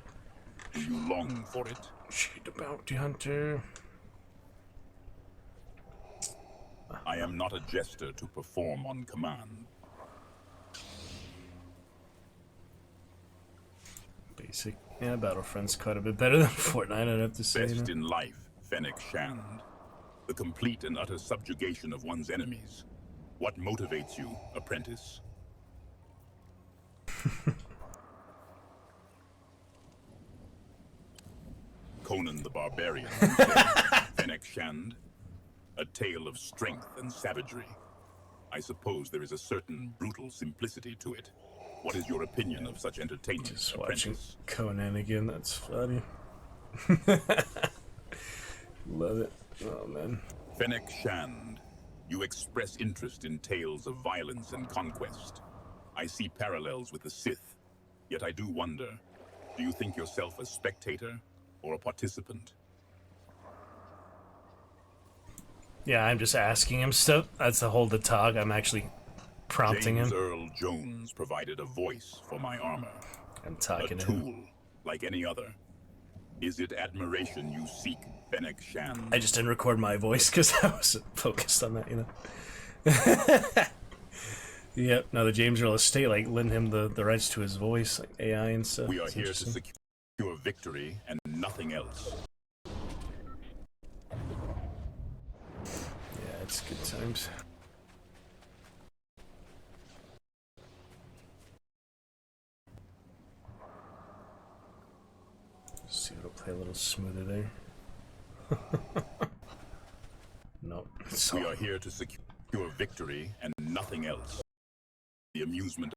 Do you long for it? She's a bounty hunter. I am not a jester to perform on command. Basic. Yeah, Battlefront's quite a bit better than Fortnite, I'd have to say. Best in life, Fennec Shand. The complete and utter subjugation of one's enemies. What motivates you, apprentice? Conan the Barbarian, Fennec Shand. A tale of strength and savagery. I suppose there is a certain brutal simplicity to it. What is your opinion of such entertainment, Just apprentice? watching Conan again, that's funny. Love it. Oh, man. Fennec Shand, you express interest in tales of violence and conquest. I see parallels with the Sith, yet I do wonder, do you think yourself a spectator or a participant? Yeah, I'm just asking him stuff. That's the whole talk. I'm actually prompting James him. Earl Jones provided a voice for my armor. I'm talking a to him. tool, like any other. Is it admiration you seek, Fennec Shand? I just didn't record my voice because I wasn't focused on that, you know. Yep. No, the James Earl Estate like lend him the rights to his voice, like AI and stuff. We are It's here to interesting. secure victory and nothing else. Yeah, it's good times. Let's see if it'll play a little smoother there. Nope. We are here to secure victory and nothing else. The amusement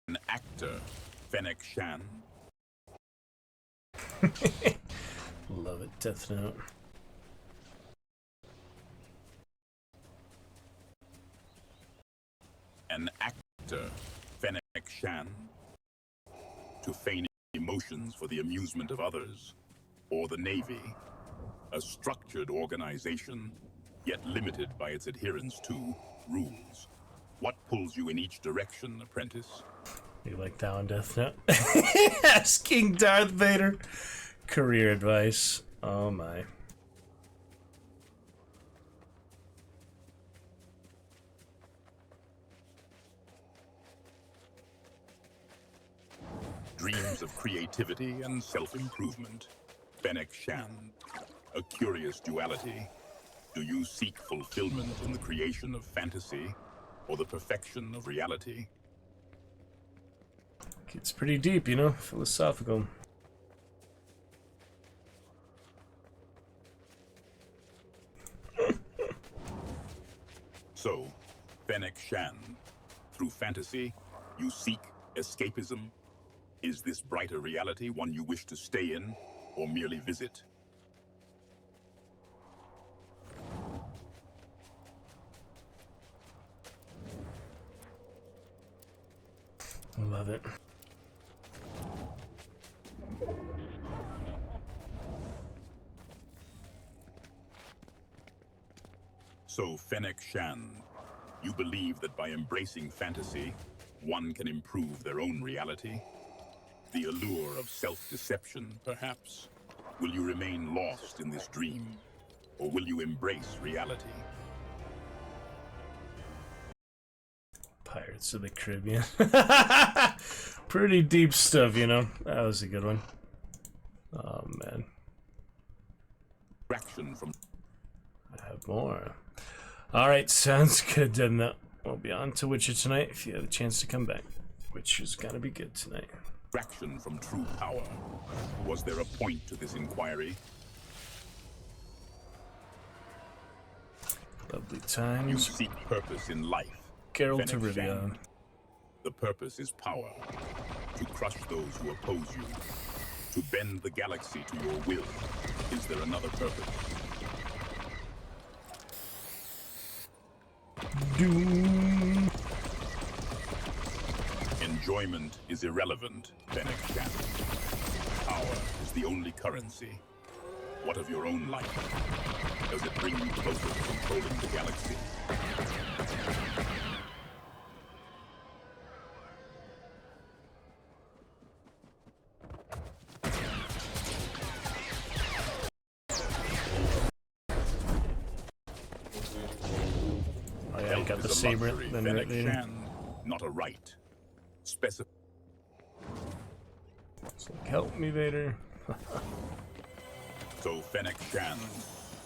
an actor, Fennec Shan. Love it, Death Note. An actor, Fennec Shan. To feign emotions for the amusement of others. Or the Navy. A structured organization, yet limited by its adherence to rules. What pulls you in each direction, apprentice? You like that one, Death Note? Asking Darth Vader. Career advice. Oh my. Dreams of creativity and self-improvement. Fennec Shan. A curious duality. Do you seek fulfillment in the creation of fantasy or the perfection of reality? It's pretty deep, you know, philosophical. So, Fennec Shan, through fantasy, you seek escapism? Is this brighter reality one you wish to stay in, or merely visit? Love it. So, Fennec Shan, you believe that by embracing fantasy, one can improve their own reality? The allure of self-deception, perhaps? Will you remain lost in this dream, or will you embrace reality? Pirates of the Caribbean. Pretty deep stuff, you know. That was a good one. Oh, man. Fraction from... I have more. Alright, sounds good, doesn't it? We'll be on to Witcher tonight if you have a chance to come back. Witcher's gotta be good tonight. Fraction from true power. Was there a point to this inquiry? Lovely times. You seek purpose in life. Geralt to Rivia. The purpose is power. To crush those who oppose you. To bend the galaxy to your will. Is there another purpose? Doom. Enjoyment is irrelevant, Fennec Shan. Power is the only currency. What of your own life? Does it bring you closer to controlling the galaxy? Oh yeah, you got the saber. Then right there. Not a right. Specify. So help me, Vader. So, Fennec Shan,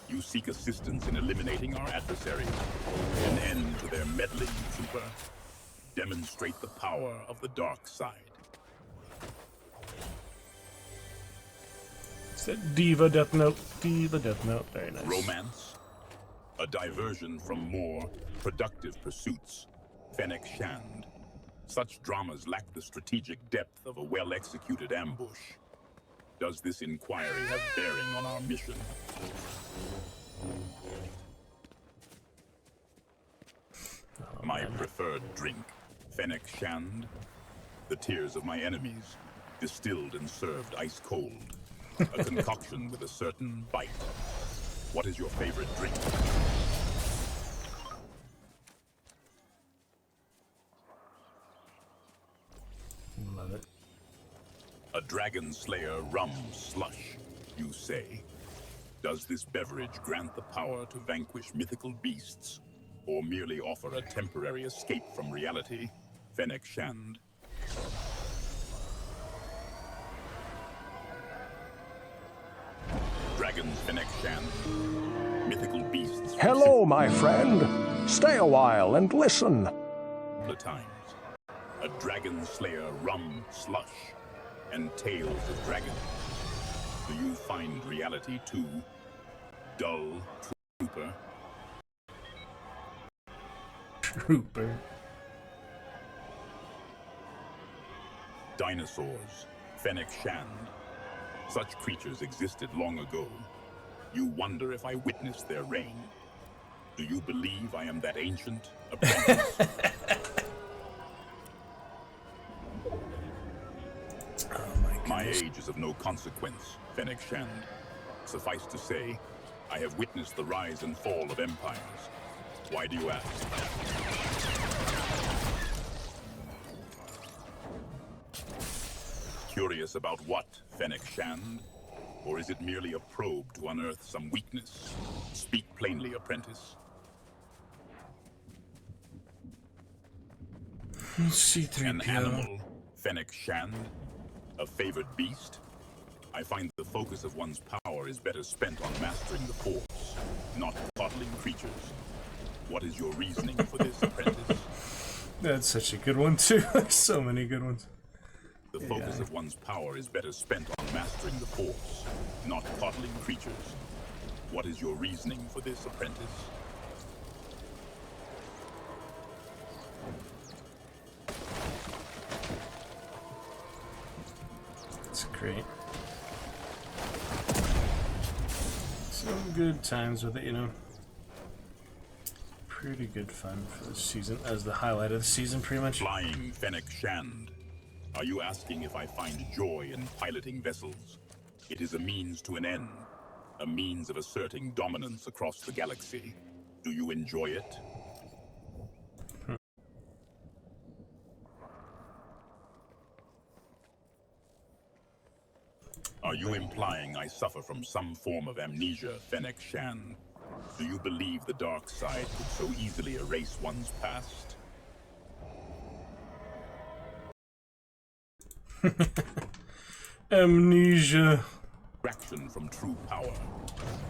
you seek assistance in eliminating our adversaries. An end to their meddling, trooper. Demonstrate the power of the dark side. It's that Diva Death Note. Diva Death Note. Very nice. Romance. A diversion from more productive pursuits. Fennec Shand. Such dramas lack the strategic depth of a well-executed ambush. Does this inquiry have bearing on our mission? Oh, my preferred drink, Fennec Shand. The tears of my enemies, distilled and served ice cold. A concoction with a certain bite. What is your favorite drink? Love it. A Dragon Slayer rum slush, you say. Does this beverage grant the power to vanquish mythical beasts, or merely offer a temporary escape from reality? Fennec Shand. Dragon Fennec Shand. Mythical beasts. Hello, my friend. Stay a while and listen. The times. A Dragon Slayer rum slush. And tales of dragons. Do you find reality too dull, trooper? Trooper. Dinosaurs, Fennec Shand. Such creatures existed long ago. You wonder if I witnessed their reign. Do you believe I am that ancient apprentice? My age is of no consequence, Fennec Shand. Suffice to say, I have witnessed the rise and fall of empires. Why do you ask? Curious about what, Fennec Shand? Or is it merely a probe to unearth some weakness? Speak plainly, apprentice. An animal, Fennec Shand? A favored beast? I find the focus of one's power is better spent on mastering the force, not caught coddling creatures. What is your reasoning for this, apprentice? That's such a good one, too. There's so many good ones. The focus of one's power is better spent on mastering the Force, not coddling creatures. What is your reasoning for this, apprentice? That's great. Some good times with it, you know. Pretty good fun for the season, as the highlight of the season, pretty much. Flying Fennec Shand. Are you asking if I find joy in piloting vessels? It is a means to an end, a means of asserting dominance across the galaxy. Do you enjoy it? Are you implying I suffer from some form of amnesia, Fennec Shand? Do you believe the dark side could so easily erase one's past? Amnesia. Fraction from true power.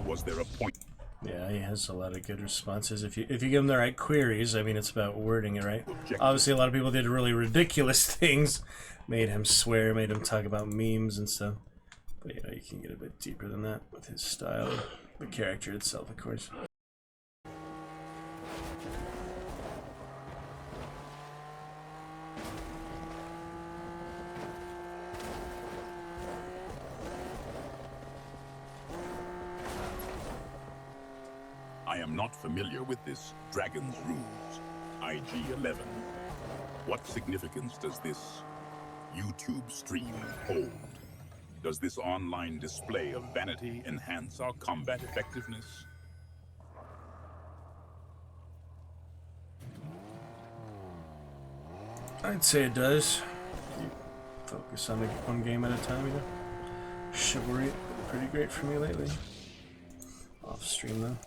Was there a point? Yeah, he has a lot of good responses. If you give him the right queries, I mean, it's about wording it right. Obviously, a lot of people did really ridiculous things, made him swear, made him talk about memes and stuff. But you know, you can get a bit deeper than that with his style, the character itself, of course. I am not familiar with this Dragon's Rules, IG-11. What significance does this YouTube stream hold? Does this online display of vanity enhance our combat effectiveness? I'd say it does. You focus on one game at a time, you know. Chivalry, pretty great for me lately. Off stream though.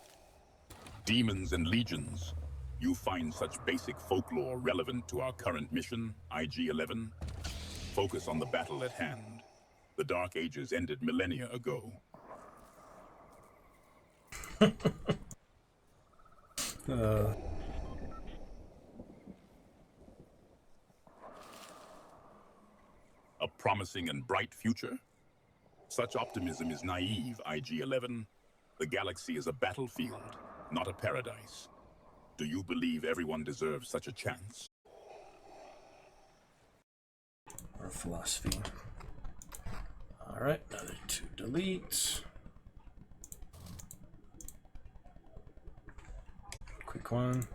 Demons and legions. You find such basic folklore relevant to our current mission, IG-11? Focus on the battle at hand. The Dark Ages ended millennia ago. A promising and bright future? Such optimism is naive, IG-11. The galaxy is a battlefield, not a paradise. Do you believe everyone deserves such a chance? Or philosophy. Alright, another 2 delete. Quick one.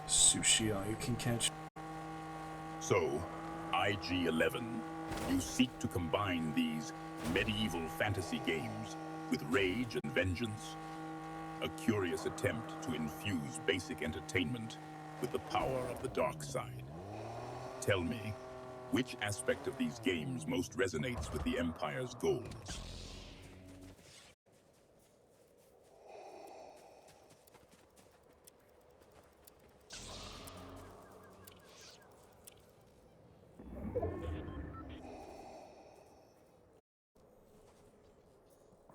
Sushi, all you can catch. So, IG-11, you seek to combine these medieval fantasy games with rage and vengeance? A curious attempt to infuse basic entertainment with the power of the dark side. Tell me, which aspect of these games most resonates with the Empire's goals?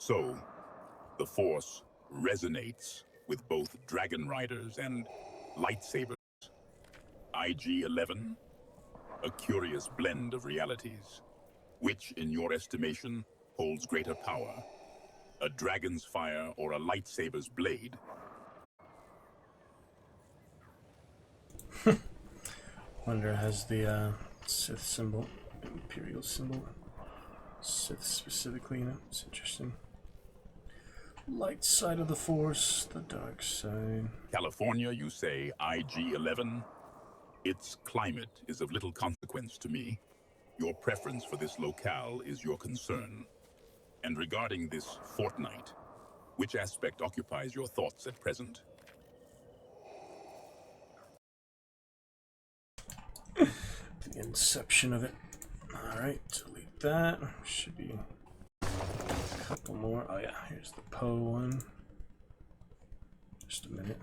So, the Force resonates with both Dragon Riders and lightsabers. IG-11, a curious blend of realities. Which, in your estimation, holds greater power? A dragon's fire or a lightsaber's blade? Wonder has the Sith symbol, Imperial symbol. Sith specifically, you know, it's interesting. Light side of the Force, the dark side. California, you say, IG-11? Its climate is of little consequence to me. Your preference for this locale is your concern. And regarding this fortnight, which aspect occupies your thoughts at present? The inception of it. Alright, delete that. Should be a couple more. Oh yeah, here's the Poe one. Just a minute.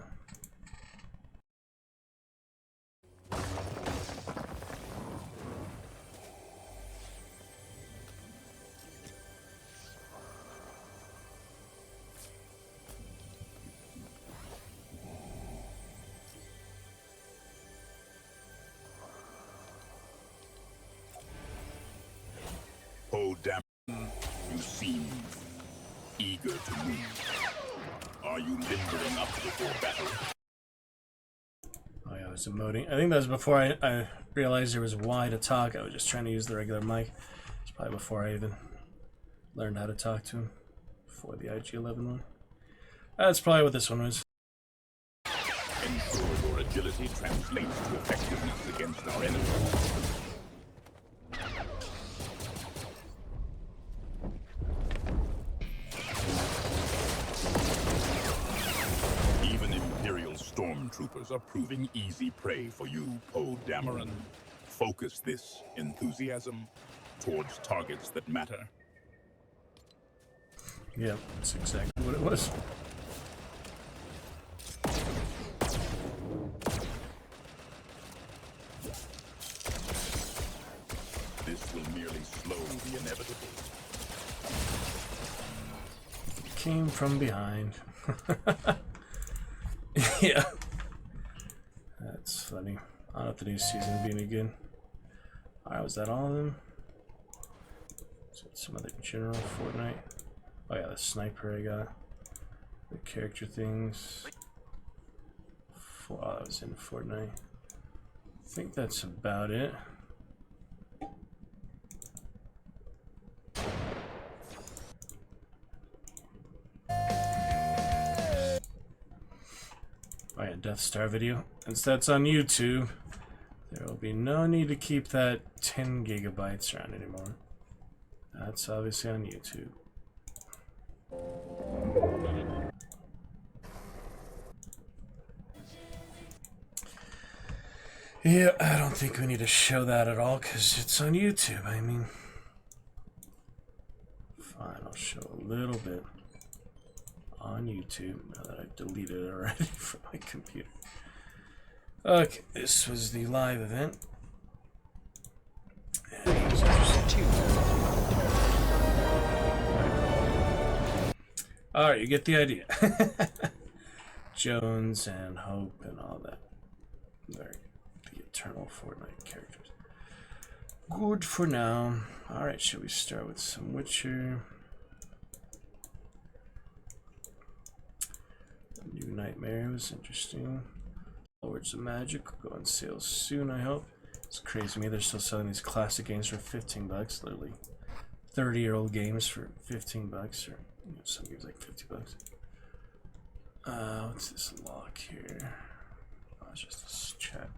seem eager to move. Are you limbering up before battle? Oh yeah, there's emoting. I think that was before I realized there was Y to talk. I was just trying to use the regular mic. It's probably before I even learned how to talk to him. Before the IG-11 one. That's probably what this one was. Ensure your agility translates to effectiveness against our enemies. Even Imperial stormtroopers are proving easy prey for you, Poe Dameron. Focus this enthusiasm towards targets that matter. Yeah, that's exactly what it was. This will merely slow the inevitable. Came from behind. Yeah. That's funny. I don't know if the new season will be any good. Alright, was that all of them? Some other general Fortnite. Oh yeah, the sniper I got. The character things. Oh, that was in Fortnite. I think that's about it. Oh yeah, Death Star video. Since that's on YouTube, there will be no need to keep that 10 gigabytes around anymore. That's obviously on YouTube. Yeah, I don't think we need to show that at all because it's on YouTube. I mean, fine, I'll show a little bit on YouTube now that I've deleted it already from my computer. Okay, this was the live event. Alright, you get the idea. Jones and Hope and all that. Very the eternal Fortnite characters. Good for now. Alright, shall we start with some Witcher? The New Nightmare was interesting. Lords of Magic will go on sale soon, I hope. It's crazy to me they're still selling these classic games for 15 bucks, literally 30-year-old games for 15 bucks, or you know, some games like 50 bucks. What's this lock here? Oh, it's just this chat.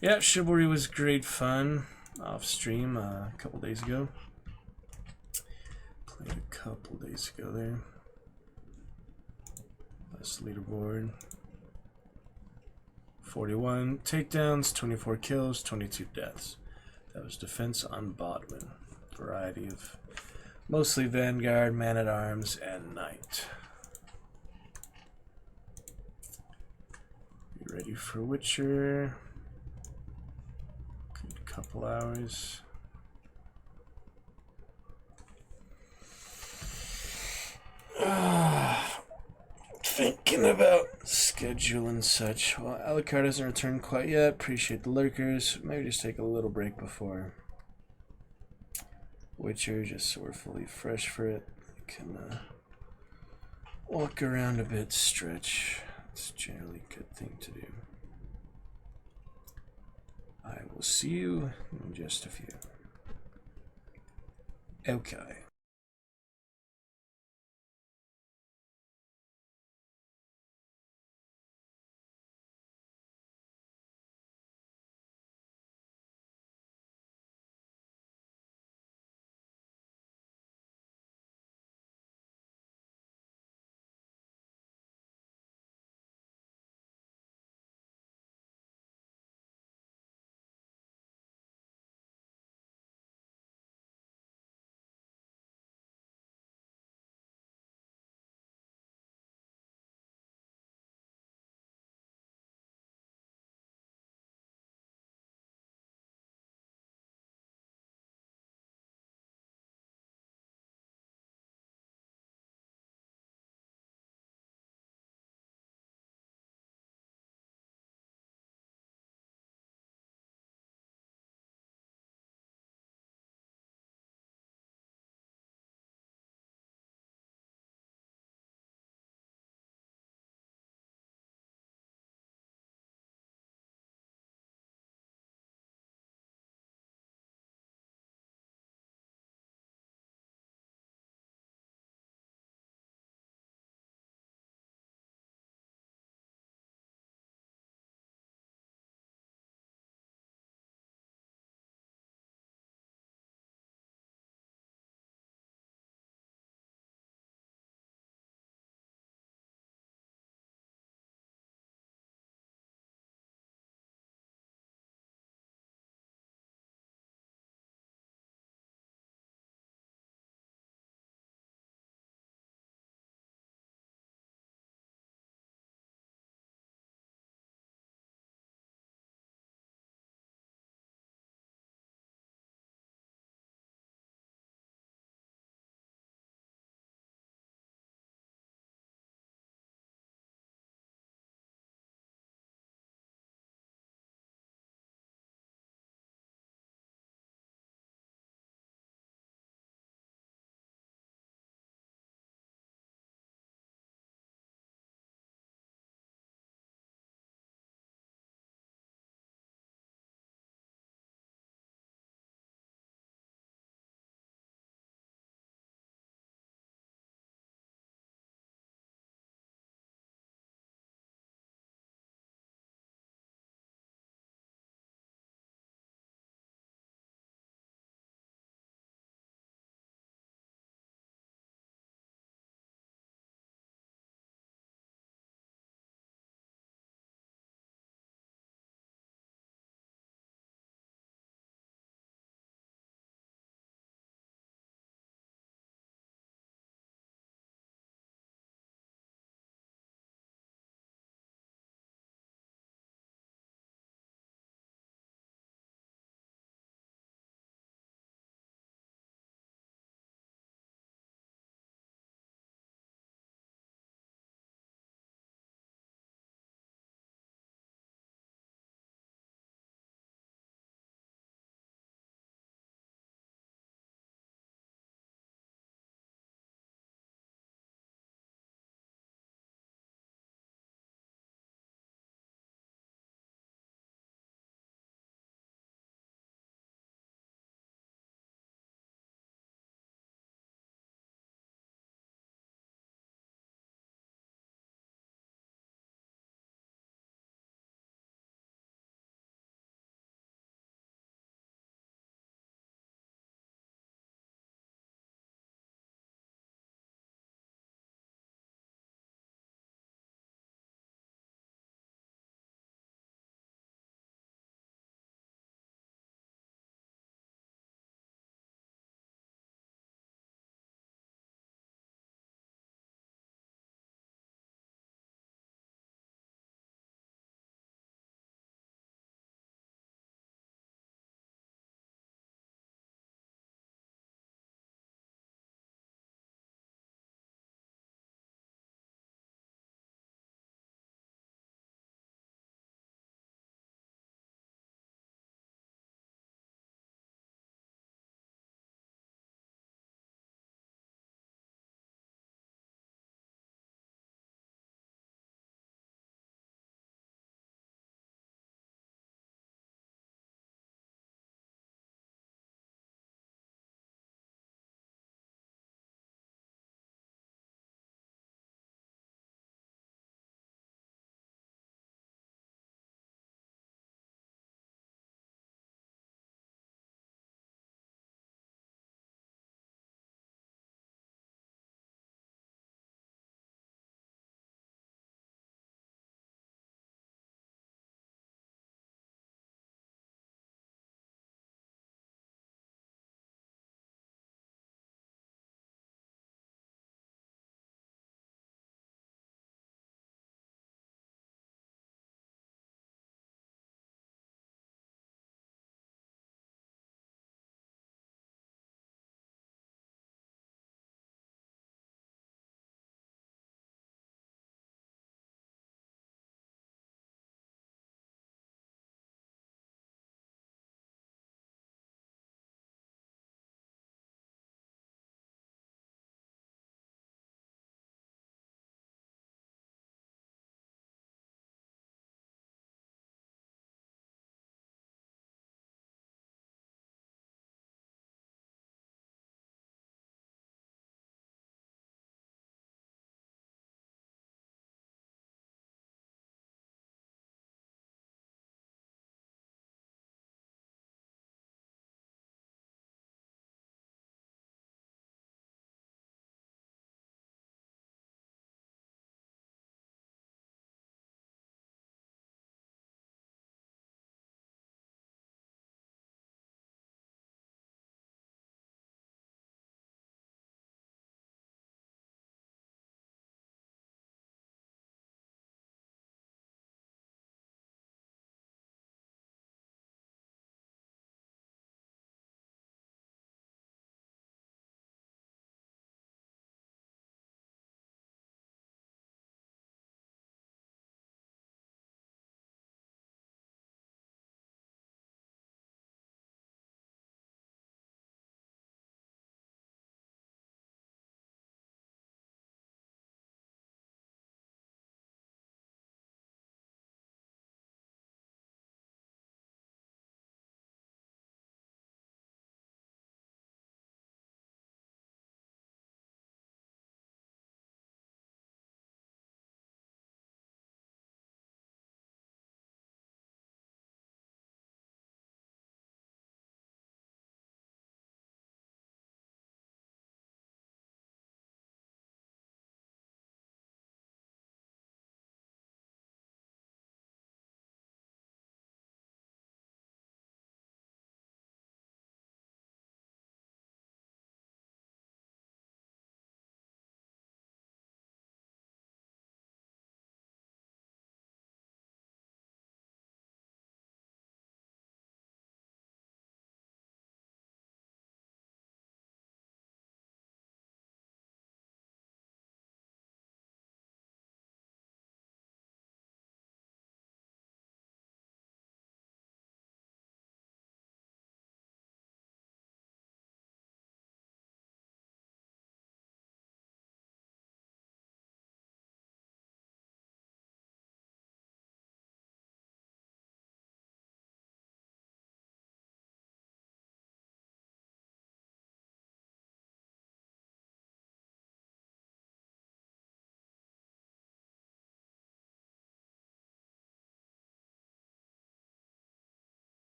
Yeah, Chivalry was great fun off stream a couple days ago. Played a couple days ago there. That's leaderboard. 41 takedowns, 24 kills, 22 deaths. That was defense on Bodwin. Variety of mostly Vanguard, Man-at-Arms, and Knight. You ready for Witcher? Good couple hours. Thinking about schedule and such. Well, Alucard hasn't returned quite yet. Appreciate the lurkers. Maybe just take a little break before Witcher, just so we're fully fresh for it. Can walk around a bit, stretch. It's generally a good thing to do. I will see you in just a few. Okay.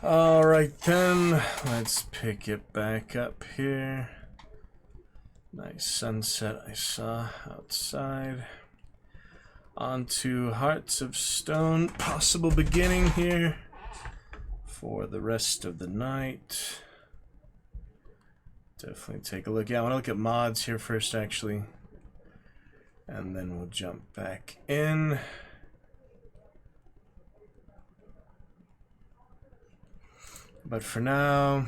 Alright then, let's pick it back up here. Nice sunset I saw outside. On to Hearts of Stone, possible beginning here for the rest of the night. Definitely take a look. Yeah, I want to look at mods here first, actually. And then we'll jump back in. But for now...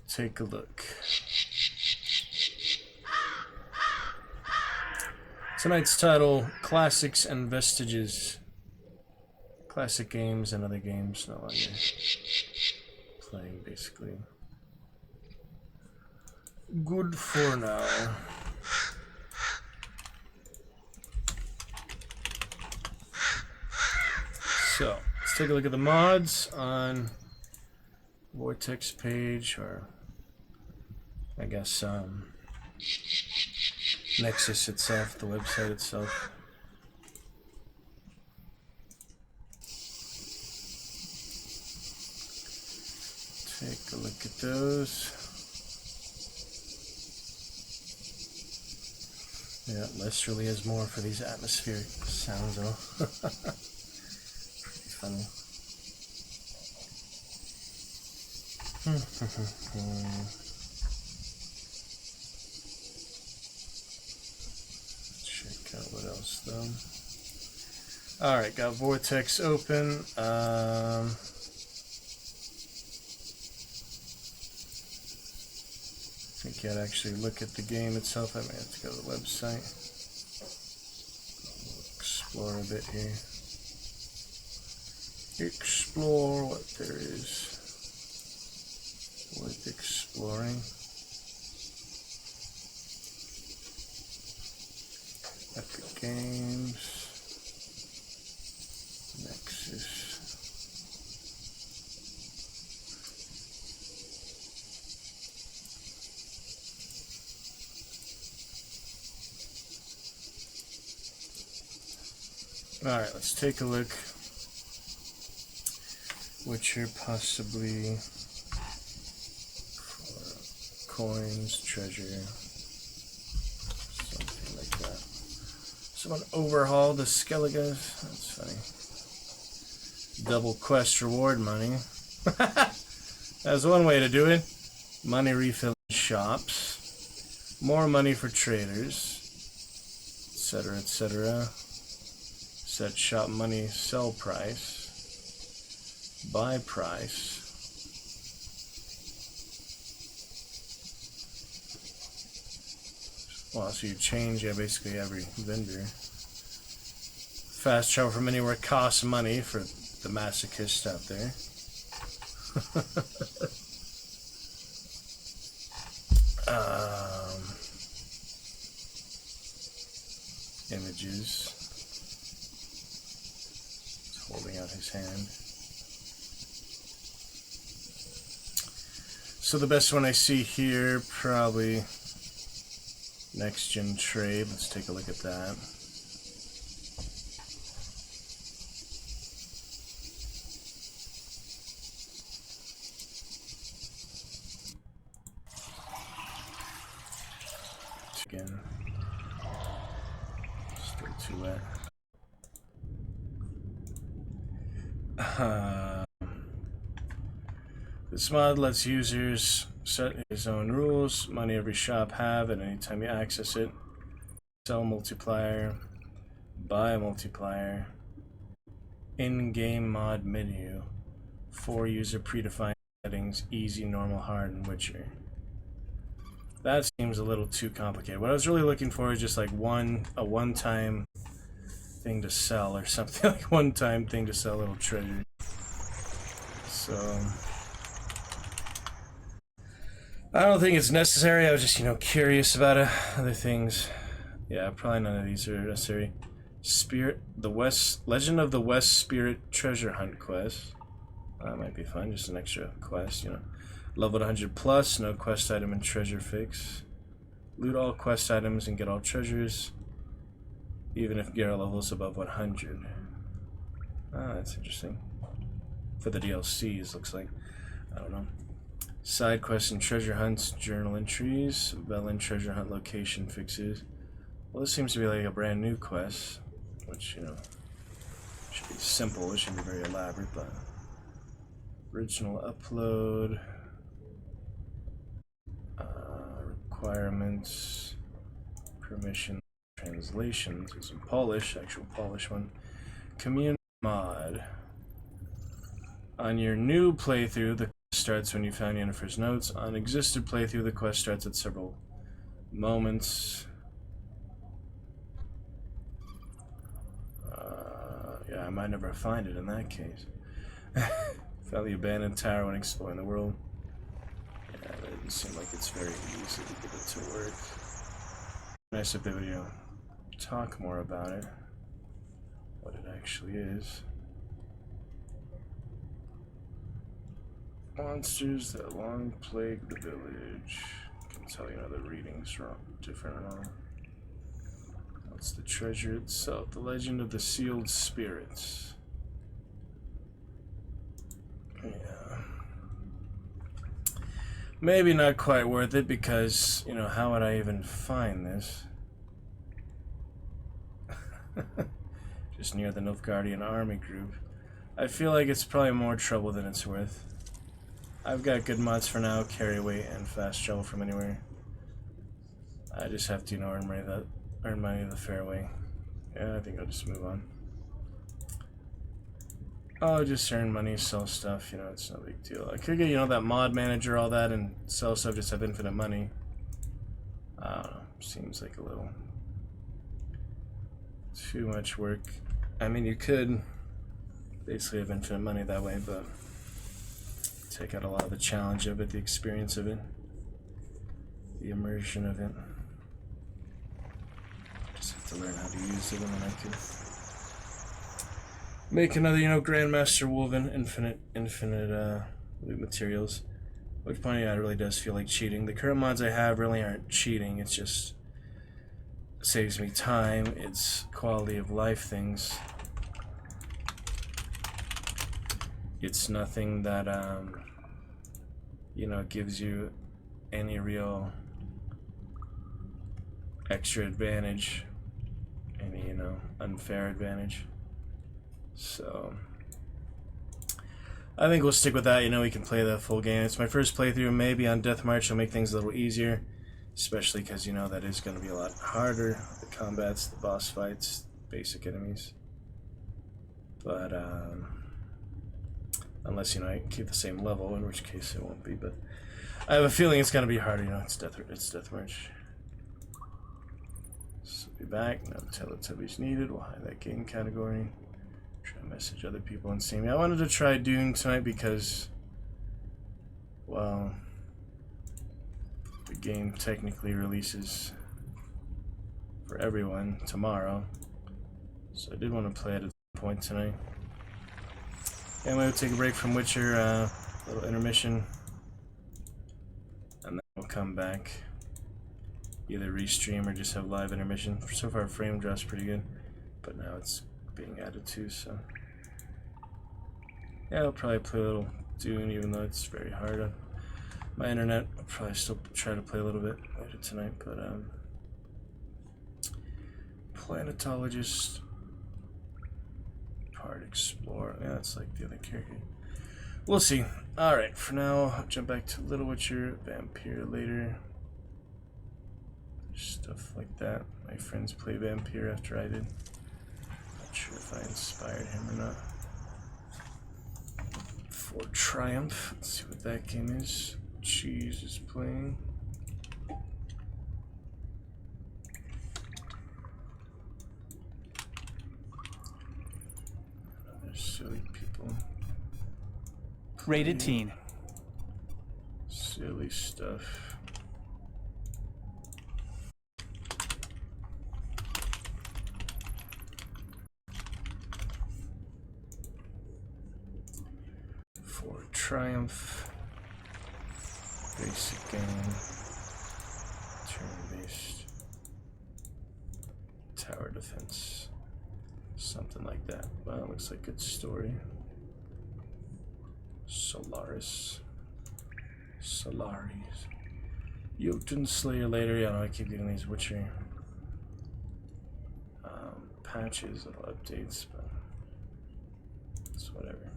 take a look. Tonight's title, Classics and Vestiges. Classic games and other games no longer playing, basically. Good for now. So, let's take a look at the mods on Vortex page, or I guess Nexus itself, the website itself. Take a look at those. Yeah, less really has more for these atmospheric sounds though. Pretty funny. Check out what else though. Alright, got Vortex open. I think I'd actually look at the game itself. I may have to go to the website. We'll explore a bit here. Explore what there is worth exploring. Epic Games. Nexus. Alright, let's take a look. Witcher possibly for coins, treasure, something like that. Someone overhauled the Skelligas. That's funny. Double quest reward money. That's one way to do it. Money refill shops. More money for traders, etc., etc. Set shop money, sell price, buy price. Well, so you change, yeah, basically every vendor. Fast travel from anywhere costs money for the masochists out there. Images. Holding out his hand. So the best one I see here, probably next gen trade. Let's take a look at that. Again, still too wet. This mod lets users set his own rules. Money every shop have at any time you access it. Sell multiplier. Buy multiplier. In-game mod menu. 4 user predefined settings. Easy, normal, hard, and Witcher. That seems a little too complicated. What I was really looking for is just like a one-time thing to sell or something. Like one-time thing to sell, a little treasure. So I don't think it's necessary. I was just, curious about other things. Yeah, probably none of these are necessary. Legend of the West Spirit Treasure Hunt quest. That might be fun, just an extra quest, Level 100 plus, no quest item and treasure fix. Loot all quest items and get all treasures, even if gear levels above 100. Ah, that's interesting. For the DLCs, looks like. I don't know. Side quests and treasure hunts, journal entries, Velen treasure hunt location fixes. Well, this seems to be like a brand new quest, which, you know, should be simple. It shouldn't be very elaborate, but original upload, requirements, permission, translations. It's in Polish, actual Polish one. Community mod. On your new playthrough, the quest starts when you found Yennefer's notes. On existed playthrough, the quest starts at several moments. Yeah, I might never find it in that case. Found the abandoned tower when exploring the world. Yeah, but it doesn't seem like it's very easy to get it to work. Nice if they would, you know, talk more about it. What it actually is. Monsters that long plague the village. I can tell, you know, the reading's wrong, different and all. What's the treasure itself? The legend of the sealed spirits. Yeah. Maybe not quite worth it because, you know, how would I even find this? Just near the Nilfgaardian army group. I feel like it's probably more trouble than it's worth. I've got good mods for now, carry weight and fast travel from anywhere. I just have to, you know, earn money the fair way. Yeah, I think I'll just move on. I'll just earn money, sell stuff, you know, it's no big deal. I could get, you know, that mod manager, all that, and sell stuff, just have infinite money. I don't know, seems like a little too much work. I mean, you could basically have infinite money that way, but take out a lot of the challenge of it, the experience of it, the immersion of it. Just have to learn how to use it, and then I could make another, you know, Grandmaster Woven infinite loot materials. At which point, yeah, it really does feel like cheating. The current mods I have really aren't cheating. It's just saves me time. It's quality of life things. It's nothing that you know, gives you any real extra advantage, any, you know, unfair advantage. So I think we'll stick with that. You know, we can play the full game. It's my first playthrough. Maybe on Death March it'll make things a little easier, especially because, you know, that is going to be a lot harder. The combats, the boss fights, basic enemies. But unless, you know, I keep the same level, in which case it won't be. But I have a feeling it's going to be harder. You know, it's Death March. So be back. No Teletubbies needed. We'll hide that game category. Try to message other people and see me. I wanted to try Dune tonight because, well, the game technically releases for everyone tomorrow, so I did want to play it at some point tonight. Anyway, we'll take a break from Witcher, little intermission, and then we'll come back, either restream or just have live intermission. So far, frame drop's pretty good, but now it's being added to, so yeah, I'll probably play a little Dune, even though it's very hard on my internet. I'll probably still try to play a little bit later tonight, but Planetologist, Part Explorer, yeah, it's like the other character. We'll see. Alright, for now, I'll jump back to Little Witcher, Vampire later. Stuff like that. My friends play Vampire after I did. Not sure if I inspired him or not. For Triumph, let's see what that game is. Cheese is playing. Other silly people. Rated teen. Silly stuff. For Triumph. Basic game. Turn-based. Tower defense. Something like that. Well, looks like good story. Solaris. Solaris. Jotun Slayer later. Yeah, no, I keep getting these Witcher patches, little updates, but it's whatever.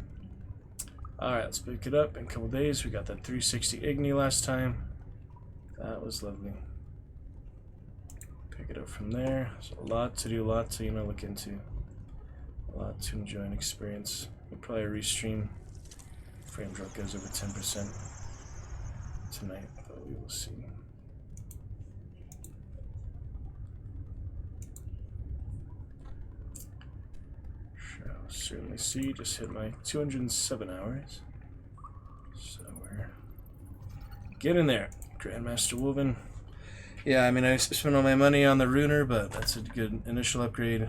Alright, let's pick it up in a couple days. We got that 360 Igni last time. That was lovely. Pick it up from there. There's a lot to do, a lot to, you know, look into. A lot to enjoy and experience. We'll probably restream. Frame drop goes over 10% tonight, but we will see. Shall certainly see. Just hit my 207 hours. So we're getting there. Grandmaster Woven. Yeah, I mean, I spent all my money on the Runer, but that's a good initial upgrade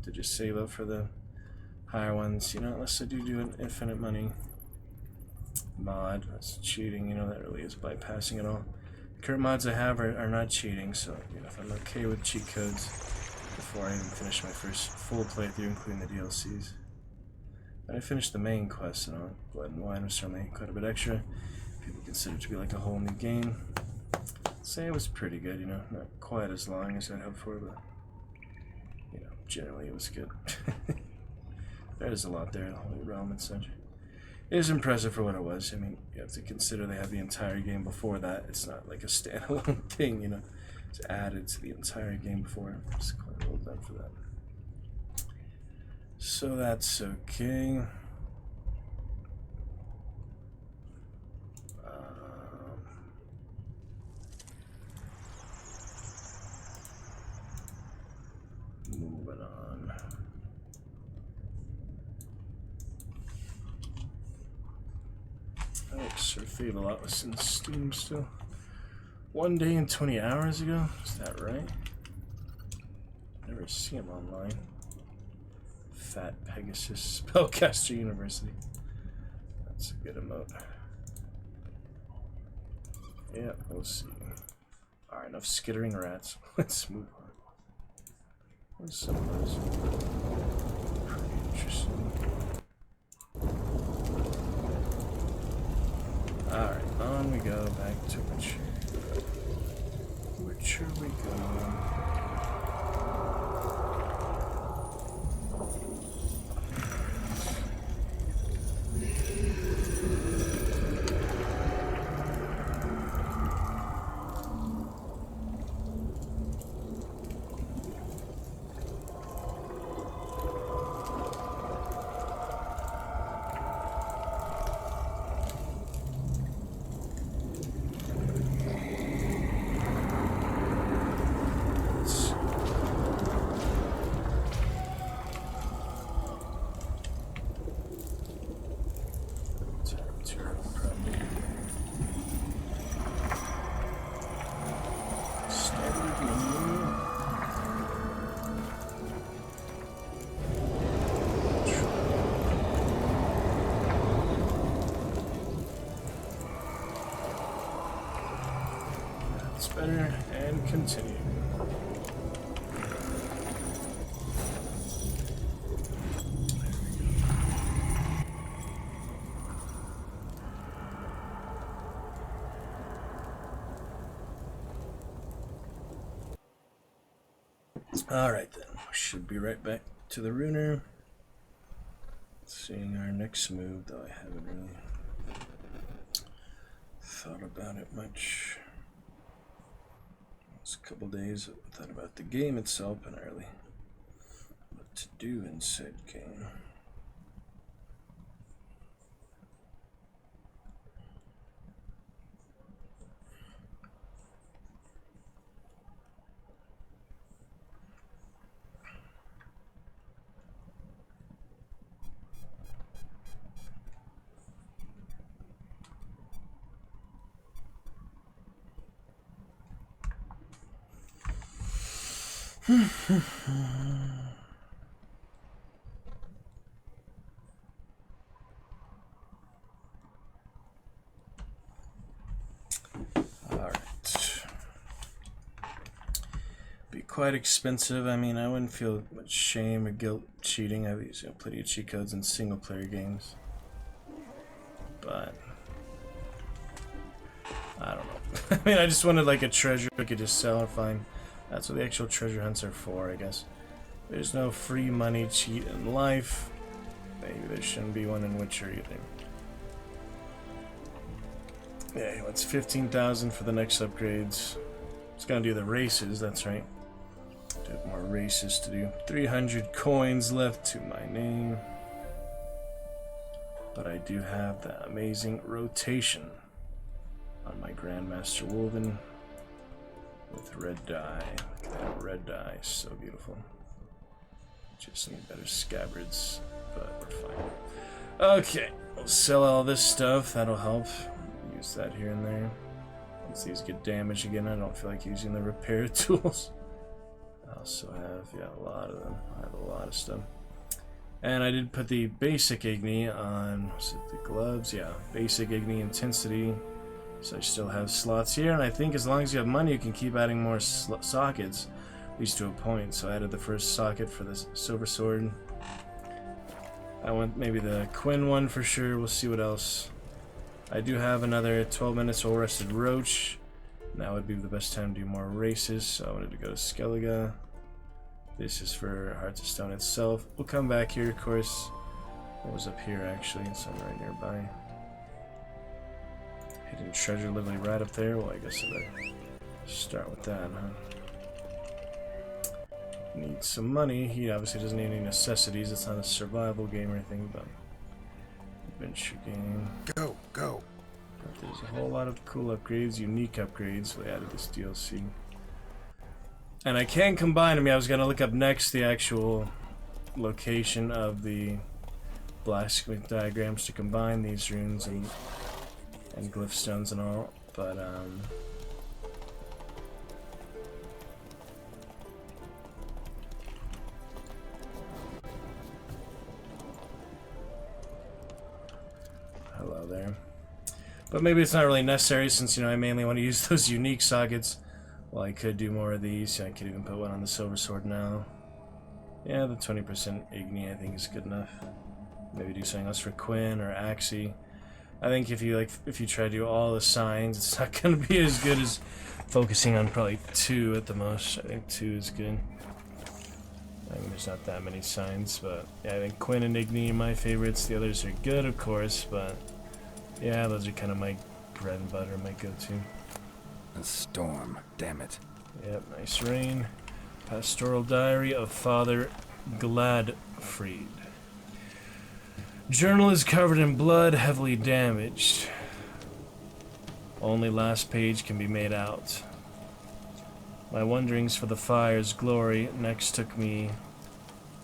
to just save up for the higher ones. You know, unless I do an infinite money mod. That's cheating, you know, that really is bypassing it all. Current mods I have are not cheating, so you know, if I'm okay with cheat codes before I even finish my first full playthrough, including the DLCs. When I finished the main quest, you know, Blood and Wine was certainly quite a bit extra. People consider it to be like a whole new game. I'd say it was pretty good, you know, not quite as long as I'd hoped for, but you know, generally it was good. There's a lot there, the Holy Realm and such. It is impressive for what it was. I mean, you have to consider they have the entire game before that. It's not like a standalone thing, you know. It's added to the entire game before. It's quite well done for that. So that's okay. Moving on. Oh, Sir Fave-A-Lot was in Steam still. 1 day and 20 hours ago? Is that right? Never see him online. Fat Pegasus Spellcaster University. That's a good emote. Yeah, we'll see. Alright, enough skittering rats. Let's move on. What's some of those? Pretty interesting. Alright, on we go, back to Witcher. Witcher we go. Better and continue. Alright then, we should be right back to the Runer. Seeing our next move, though I haven't really thought about it much. A couple days I thought about the game itself and early what to do in said game. quite expensive. I mean, I wouldn't feel much shame or guilt cheating. I've used plenty of cheat codes in single-player games. But I don't know. I mean, I just wanted like a treasure I could just sell and find. That's what the actual treasure hunts are for, I guess. There's no free money cheat in life. Maybe there shouldn't be one in Witcher either. Yeah, it's 15,000 for the next upgrades. It's gonna do the races, that's right. Do more races to do. 300 coins left to my name. But I do have the amazing rotation on my Grandmaster Wolven with red dye. Look at that red dye, so beautiful. Just need better scabbards, but we're fine. Okay, we'll sell all this stuff, that'll help. Use that here and there. Once these get damaged again, I don't feel like using the repair tools. I also have, yeah, a lot of them. I have a lot of stuff. And I did put the basic Igni on, was it the gloves? Yeah, basic Igni intensity. So I still have slots here, and I think as long as you have money, you can keep adding more sockets, at least to a point. So I added the first socket for the silver sword. I want maybe the Quinn one for sure. We'll see what else. I do have another 12 minutes Old Rested Roach. Now would be the best time to do more races, so I wanted to go to Skellige. This is for Hearts of Stone itself. We'll come back here, of course. What was up here, actually? It's somewhere right nearby. Hidden treasure literally right up there. Well, I guess I better start with that, huh? Need some money. He obviously doesn't need any necessities. It's not a survival game or anything, but adventure game. Go, go. But there's a whole lot of cool upgrades, unique upgrades. So they added this DLC. And I can combine them. I was gonna look up next the actual location of the blacksmith diagrams to combine these runes and glyph stones and all, but hello there. But maybe it's not really necessary since, you know, I mainly want to use those unique sockets. Well, I could do more of these. I could even put one on the silver sword now. Yeah, the 20% Igni I think is good enough. Maybe do something else for Quinn or Axie. I think if you try to do all the signs, it's not gonna be as good as focusing on probably 2 at the most. I think 2 is good. I mean, there's not that many signs, but yeah, I think Quinn and Igni are my favorites. The others are good, of course, but yeah, those are kind of my bread and butter, my go-to. A storm, damn it. Yep, nice rain. Pastoral Diary of Father Gladfried. Journal is covered in blood, heavily damaged. Only last page can be made out. My wanderings for the fire's glory next took me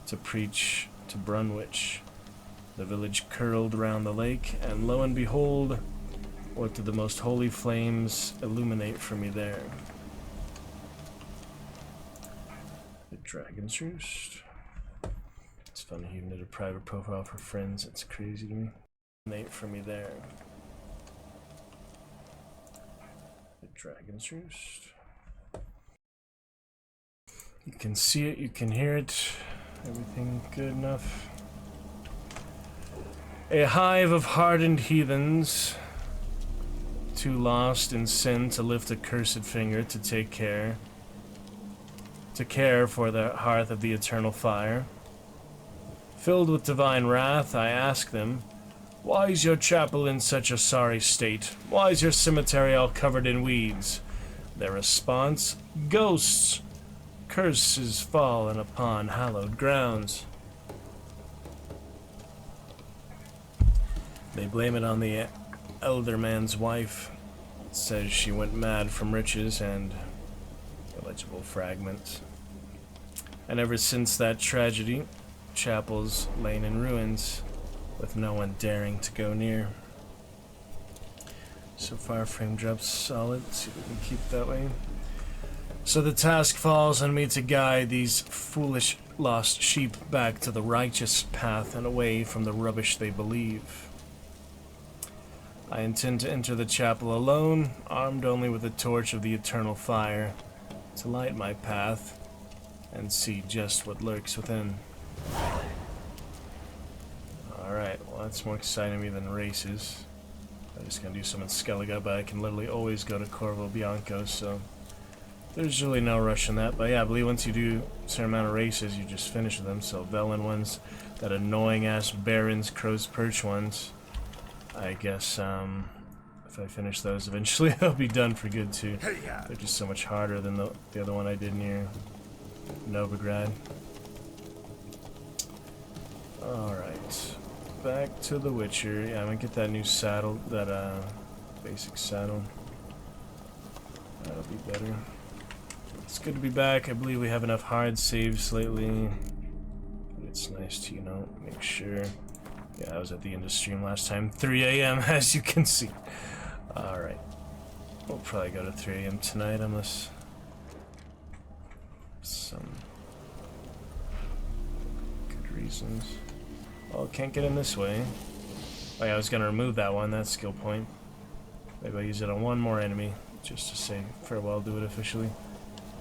to preach to Brunwich. The village curled round the lake, and lo and behold, what did the most holy flames illuminate for me there? The Dragon's Roost. It's funny, he even did a private profile for friends. It's crazy to me. Illuminate for me there. The Dragon's Roost. You can see it, you can hear it. Everything good enough. A hive of hardened heathens, too lost in sin to lift a cursed finger to take care. To care for the hearth of the eternal fire. Filled with divine wrath, I ask them, why is your chapel in such a sorry state? Why is your cemetery all covered in weeds? Their response, ghosts. Curses fallen upon hallowed grounds. They blame it on the elder man's wife. It says she went mad from riches and illegible fragments. And ever since that tragedy, chapels lain in ruins, with no one daring to go near. So far, frame drops solid. Let's see if we can keep it that way. So the task falls on me to guide these foolish lost sheep back to the righteous path and away from the rubbish they believe. I intend to enter the chapel alone, armed only with the torch of the eternal fire, to light my path and see just what lurks within. Alright, well that's more exciting to me than races. I'm just gonna do some in Skellige, but I can literally always go to Corvo Bianco, so there's really no rush in that. But yeah, I believe once you do a certain amount of races, you just finish them. So Velen ones, that annoying ass Barons, Crow's Perch ones, I guess if I finish those eventually, I'll be done for good too. They're just so much harder than the other one I did near Novigrad. Alright, back to The Witcher. Yeah, I'm gonna get that new saddle, that basic saddle. That'll be better. It's good to be back. I believe we have enough hard saves lately. It's nice to, you know, make sure. Yeah, I was at the end of stream last time. 3 a.m. as you can see. Alright. We'll probably go to 3 a.m. tonight unless some good reasons. Oh, can't get in this way. Oh yeah, I was gonna remove that one, that skill point. Maybe I'll use it on one more enemy, just to say farewell to it officially.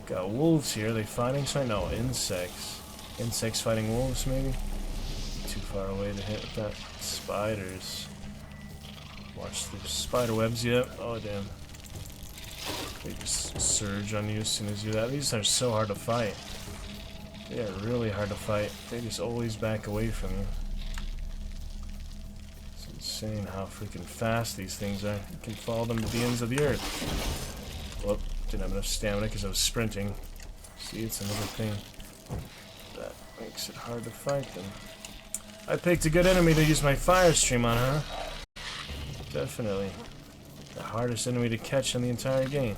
Got wolves here, are they fighting something? No, insects. Insects fighting wolves, maybe? Too far away to hit with that. Spiders. Watch the spider webs yet. Oh, damn. They just surge on you as soon as you do that. These are so hard to fight. They are really hard to fight. They just always back away from you. It's insane how freaking fast these things are. You can follow them to the ends of the earth. Whoop. Didn't have enough stamina because I was sprinting. See, it's another thing that makes it hard to fight them. I picked a good enemy to use my fire stream on, huh? Definitely. The hardest enemy to catch in the entire game.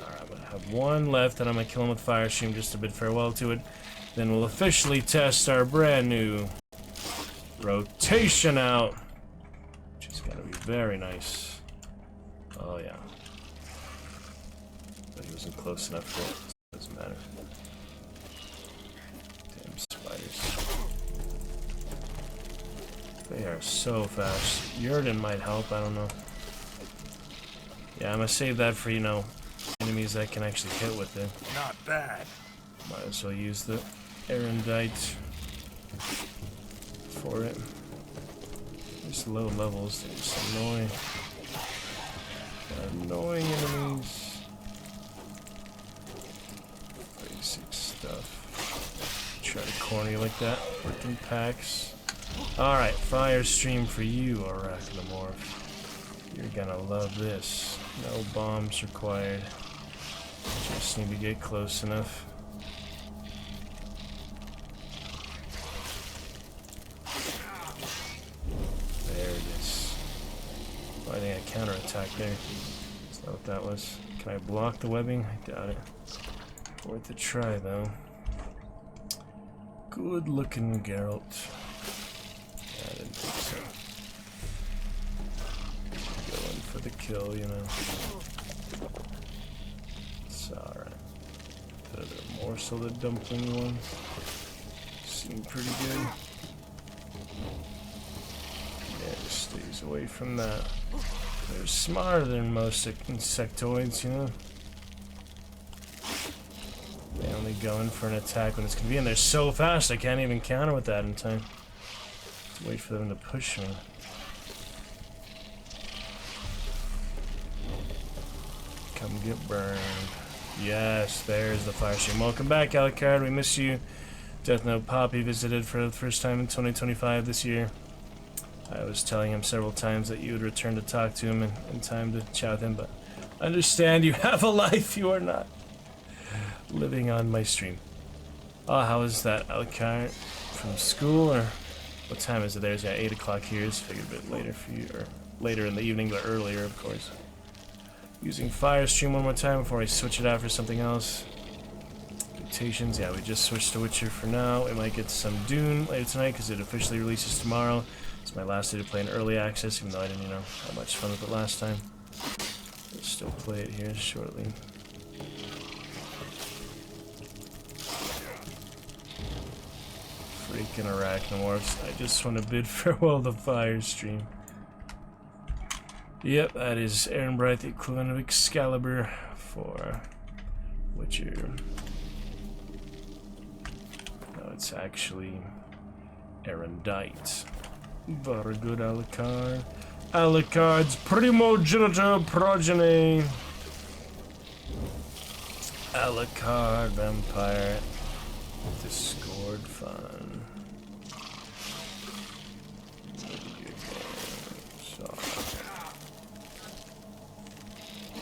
Alright, I'm gonna have one left and I'm gonna kill him with fire stream, just to bid farewell to it. Then we'll officially test our brand new rotation out. Which is gonna be very nice. Oh yeah. But he wasn't close enough for it. Doesn't matter. Damn spiders. They are so fast. Yurden might help, I don't know. Yeah, I'm gonna save that for, you know, enemies that can actually hit with it. Not bad. Might as well use the Erendite for it. Just low levels, they're just annoying. Annoying enemies. Basic stuff. Try to corner you like that. Freaking packs. Alright, fire stream for you, Arachnomorph. You're gonna love this. No bombs required. Just need to get close enough. There it is. Oh, I think I counterattack there. That's not what that was. Can I block the webbing? I doubt it. Worth a try, though. Good looking Geralt. I didn't think so. Going for the kill, you know. It's alright. The morsel, the dumpling one. Seemed pretty good. Yeah, just stays away from that. They're smarter than most insectoids, you know? They only go in for an attack when it's convenient. They're so fast I can't even counter with that in time. Just wait for them to push me. Come get burned. Yes, there's the fire stream. Welcome back, Alucard. We miss you. Death Note Poppy visited for the first time in 2025 this year. I was telling him several times that you would return to talk to him in time to chat with him, but I understand you have a life. You are not living on my stream. Oh, how is that, Alucard? From school, or what time is it there? Yeah, 8 o'clock here. It's figured a bit later for you, or later in the evening, but earlier, of course. Using fire stream one more time before I switch it out for something else. Mutations, yeah, we just switched to Witcher for now. We might get some Dune later tonight because it officially releases tomorrow. It's my last day to play in early access, even though I didn't, you know, have much fun with it last time. We'll still play it here shortly. Freaking Arachnomorphs. I just want to bid farewell to fire stream. Yep, that is Aaron Bright, the equivalent of Excalibur for Witcher. No, it's actually Erendite. Very good, Alucard. Alucard's primogenitor progeny. Alucard, vampire. Discord fun.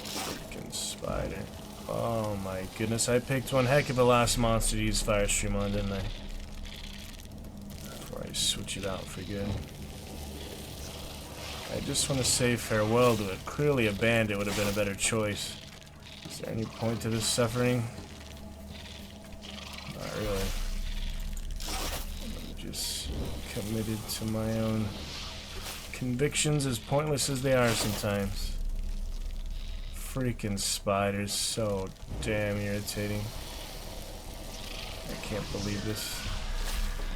Freaking spider. Oh my goodness, I picked one heck of a last monster to use Fire Stream on, didn't I? Before I switch it out for good. I just want to say farewell to it. Clearly a bandit would have been a better choice. Is there any point to this suffering? Not really. I'm just committed to my own convictions, as pointless as they are sometimes. Freaking spiders, so damn irritating. I can't believe this.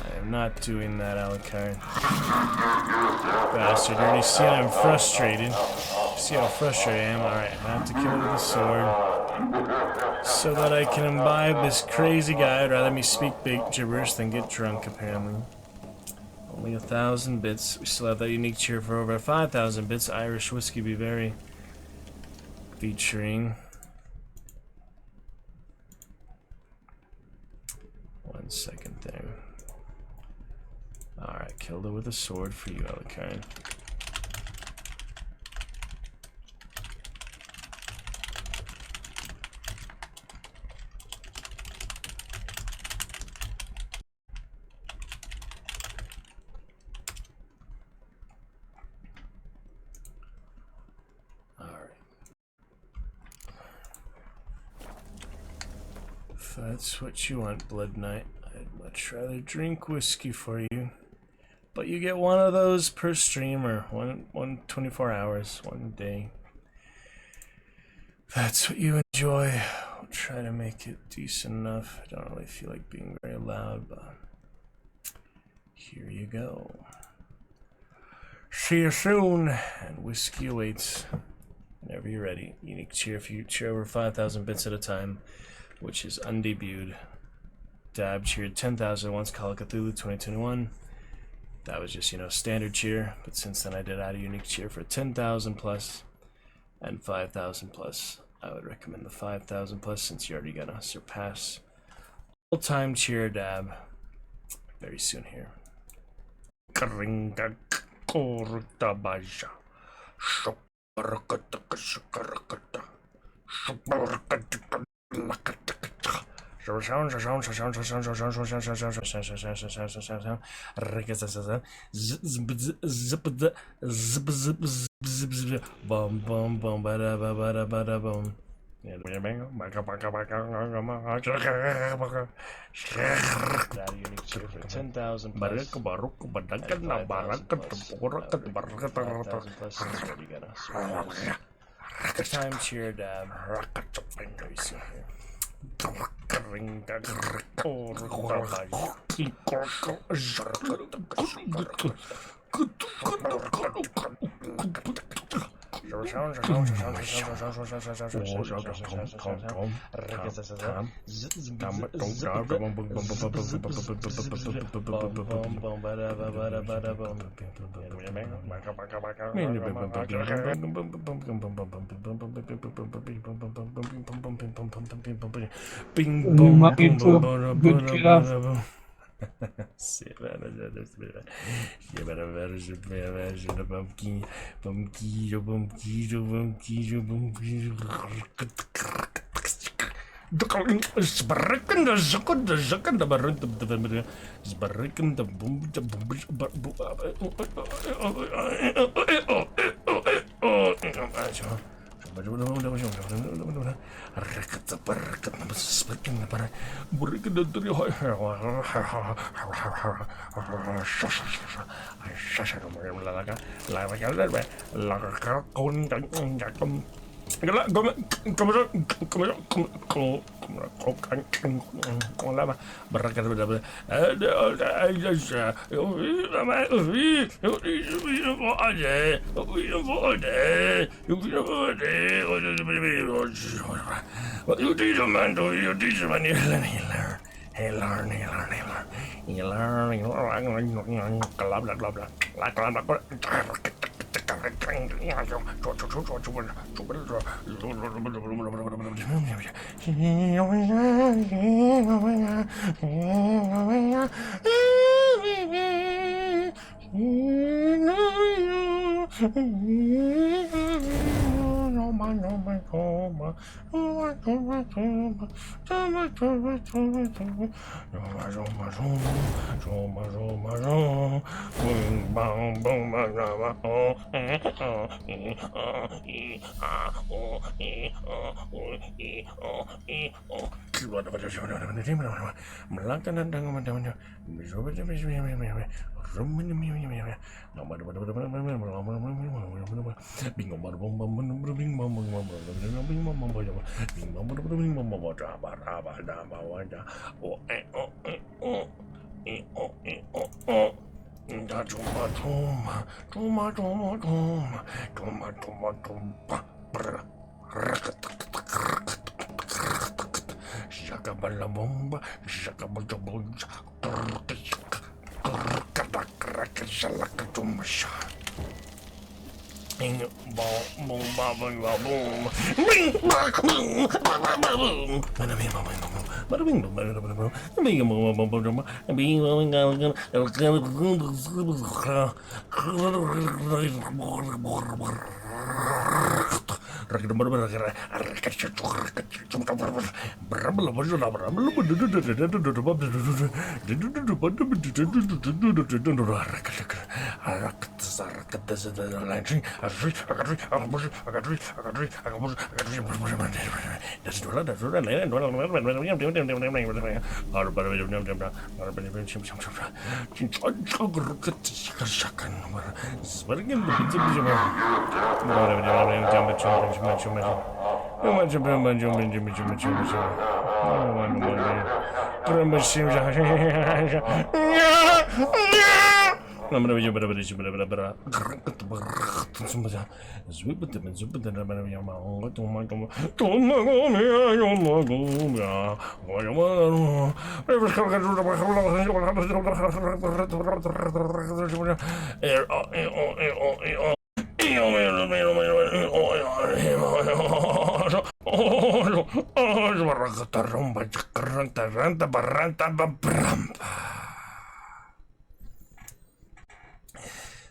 I am not doing that, Alucard. Bastard, you already see I'm frustrated. See how frustrated I am? Alright, I have to kill it with a sword. So that I can imbibe this crazy guy. I'd rather me speak big gibberish than get drunk, apparently. Only 1,000 bits. We still have that unique cheer for over 5,000 bits. Irish whiskey be very featuring. 1 second there. Alright, killed it with a sword for you, Alucard. If that's what you want, Blood Knight, I'd much rather drink whiskey for you. But you get one of those per streamer, one 24 hours, one day. If that's what you enjoy. I'll try to make it decent enough. I don't really feel like being very loud, but here you go. See you soon, and whiskey awaits whenever you're ready. Unique cheer if you cheer over 5,000 bits at a time, which is undebuted. Dab cheered 10,000 once, Call of Cthulhu 2021. That was just, standard cheer, but since then I did add a unique cheer for 10,000 plus and 5,000 plus. I would recommend the 5,000 plus since you're already gonna surpass all-time cheer dab very soon here. Bum bum bum bada bada bada bum. That unique cheer for 10,000 plus. 5,000 plus. Time cheer dab. Very soon here.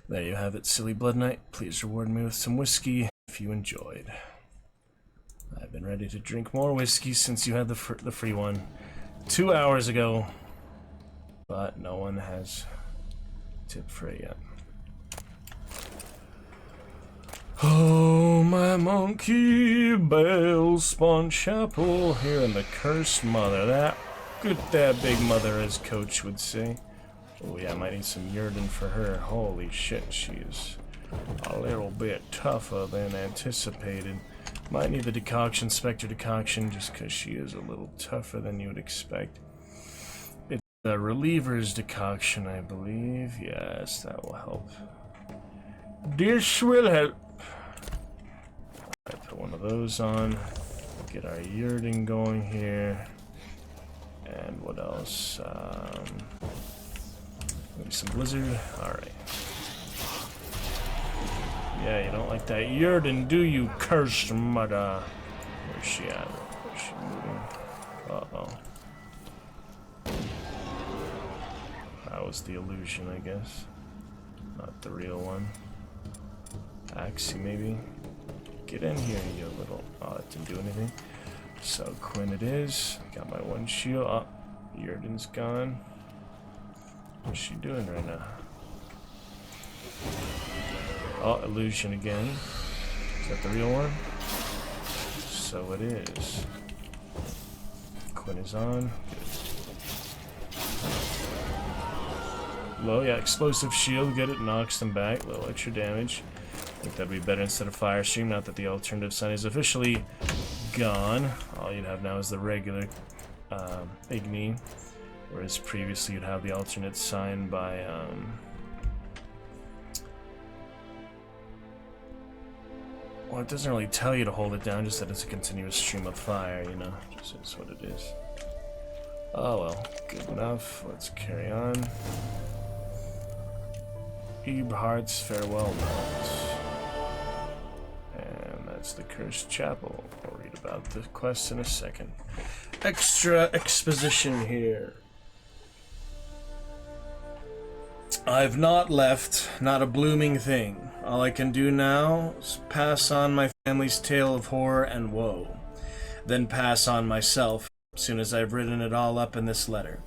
There you have it, Silly Blood Knight. Please reward me with some whiskey if you enjoyed. I've been ready to drink more whiskey since you had the free one 2 hours ago, but no one has tipped for it yet. Oh, my monkey, Bale Spawn Chapel, here in the Cursed Mother. That big mother, as Coach would say. Oh yeah, I might need some Yurden for her. Holy shit, she is a little bit tougher than anticipated. Might need the decoction, Spectre decoction, just because she is a little tougher than you would expect. It's the reliever's decoction, I believe. Yes, that will help. This will help. I put one of those on. Get our Yurden going here. And what else? Maybe some Blizzard. Alright. Yeah, you don't like that Yurden, do you, Cursed Mother? Where's she at? Where's she moving? Uh-oh. That was the illusion, I guess. Not the real one. Axie, maybe? Get in here, you little... Oh, that didn't do anything. So, Quinn it is. Got my one shield. Oh, Yurden's gone. What's she doing right now? Oh, illusion again. Is that the real one? So it is. Quinn is on. Good. Low, yeah, explosive shield. Good, it knocks them back. Little extra damage. I think that'd be better instead of fire stream, not that the alternative sign is officially gone. All you'd have now is the regular Igni, whereas previously you'd have the alternate sign by well, it doesn't really tell you to hold it down, just that it's a continuous stream of fire, you know, just is what it is. Oh well, good enough. Let's carry on. Eberhardt's farewell note. And that's the Cursed Chapel. I'll read about the quest in a second. Extra exposition here. I've not left, not a blooming thing. All I can do now is pass on my family's tale of horror and woe. Then pass on myself, as soon as I've written it all up in this letter.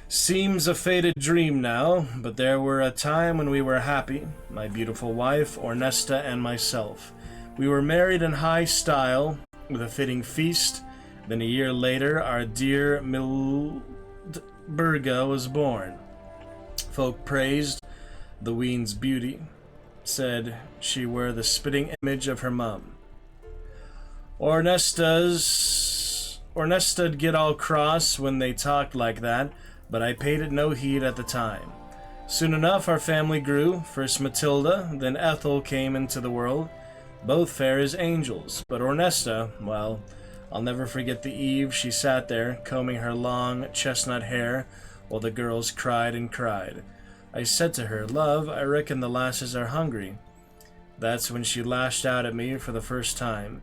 Seems a faded dream now, but there were a time when we were happy, my beautiful wife, Ornesta, and myself. We were married in high style, with a fitting feast. Then a year later, our dear Mildburga was born. Folk praised the ween's beauty, said she were the spitting image of her mum. Ornesta'd get all cross when they talked like that, but I paid it no heed at the time. Soon enough our family grew. First Matilda, then Ethel came into the world, both fair as angels. But Ornesta, well, I'll never forget the eve she sat there, combing her long chestnut hair, while the girls cried and cried. I said to her, "Love, I reckon the lasses are hungry." That's when she lashed out at me for the first time.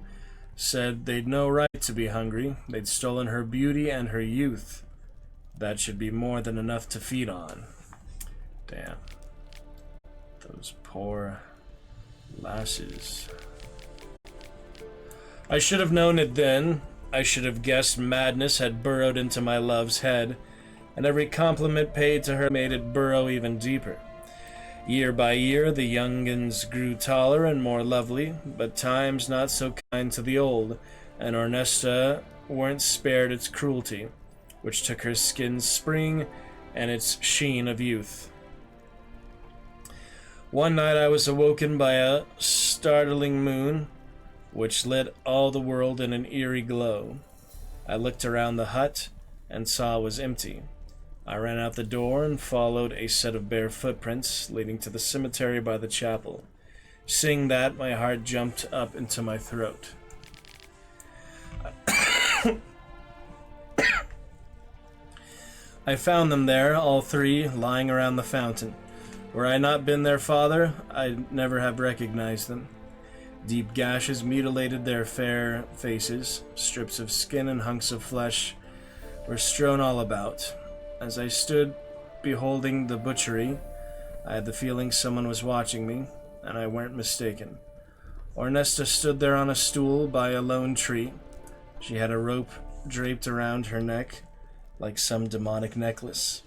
Said they'd no right to be hungry. They'd stolen her beauty and her youth. That should be more than enough to feed on. Damn. Those poor lasses. I should have known it then. I should have guessed madness had burrowed into my love's head, and every compliment paid to her made it burrow even deeper. Year by year, the young'uns grew taller and more lovely, but time's not so kind to the old, and Ornesta weren't spared its cruelty, which took her skin's spring and its sheen of youth. One night I was awoken by a startling moon, which lit all the world in an eerie glow. I looked around the hut and saw it was empty. I ran out the door and followed a set of bare footprints leading to the cemetery by the chapel. Seeing that, my heart jumped up into my throat. I found them there, all three, lying around the fountain. Were I not been their father, I'd never have recognized them. Deep gashes mutilated their fair faces. Strips of skin and hunks of flesh were strewn all about. As I stood beholding the butchery, I had the feeling someone was watching me, and I weren't mistaken. Ornesta stood there on a stool by a lone tree. She had a rope draped around her neck, like some demonic necklace.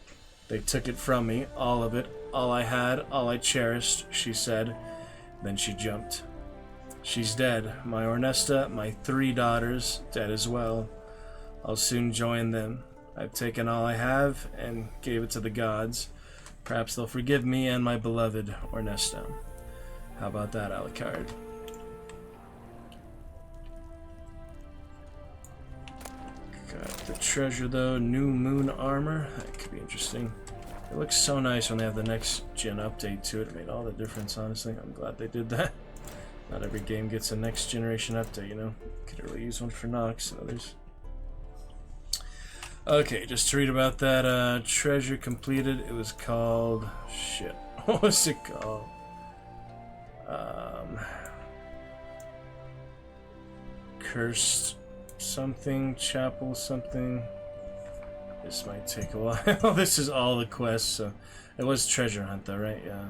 They took it from me, all of it, all I had, all I cherished, she said. Then she jumped. She's dead. My Ornesta, my 3 daughters, dead as well. I'll soon join them. I've taken all I have and gave it to the gods. Perhaps they'll forgive me and my beloved Ornesta. How about that, Alucard? Got the treasure though, new moon armor. That could be interesting. It looks so nice when they have the next gen update to it. It made all the difference, honestly. I'm glad they did that. Not every game gets a next generation update, you know? Could really use one for Nox and others. Okay, just to read about that treasure completed. It was called... shit. What was it called? Cursed something, chapel something. This might take a while. This is all the quests, so... It was treasure hunt though, right? Yeah.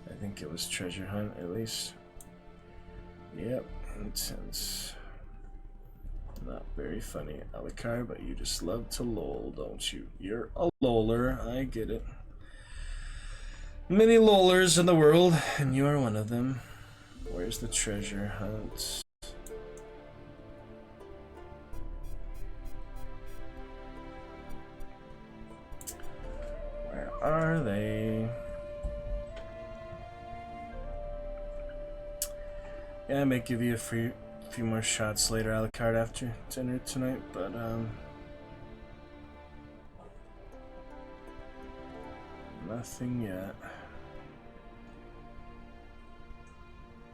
I think it was treasure hunt, at least. Yep, intense. Not very funny, Alucard, but you just love to lol, don't you? You're a loller, I get it. Many lollers in the world, and you are one of them. Where's the treasure hunt? Where are they? might give you a few more shots later, Alucard, after dinner tonight, but nothing yet.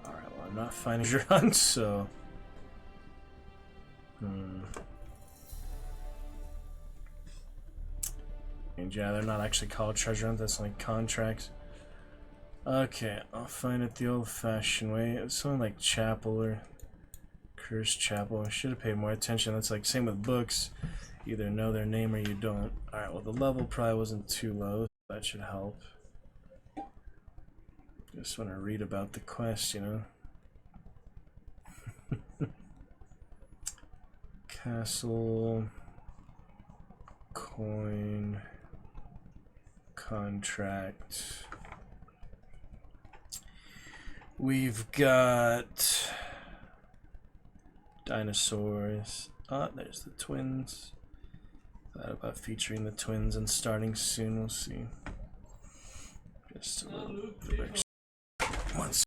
Alright, well, I'm not finding your hunt, so... And yeah, they're not actually called treasure hunts, that's like contracts. Okay, I'll find it the old-fashioned way. It's something like Chapel or Cursed Chapel. I should have paid more attention. That's like same with books. You either know their name or you don't. Alright, well, the level probably wasn't too low. That should help. Just want to read about the quest, you know. Castle, coin, contract. We've got dinosaurs. Ah, there's the twins. Thought about featuring the twins and starting soon. We'll see. Just a little bit of extra. Once.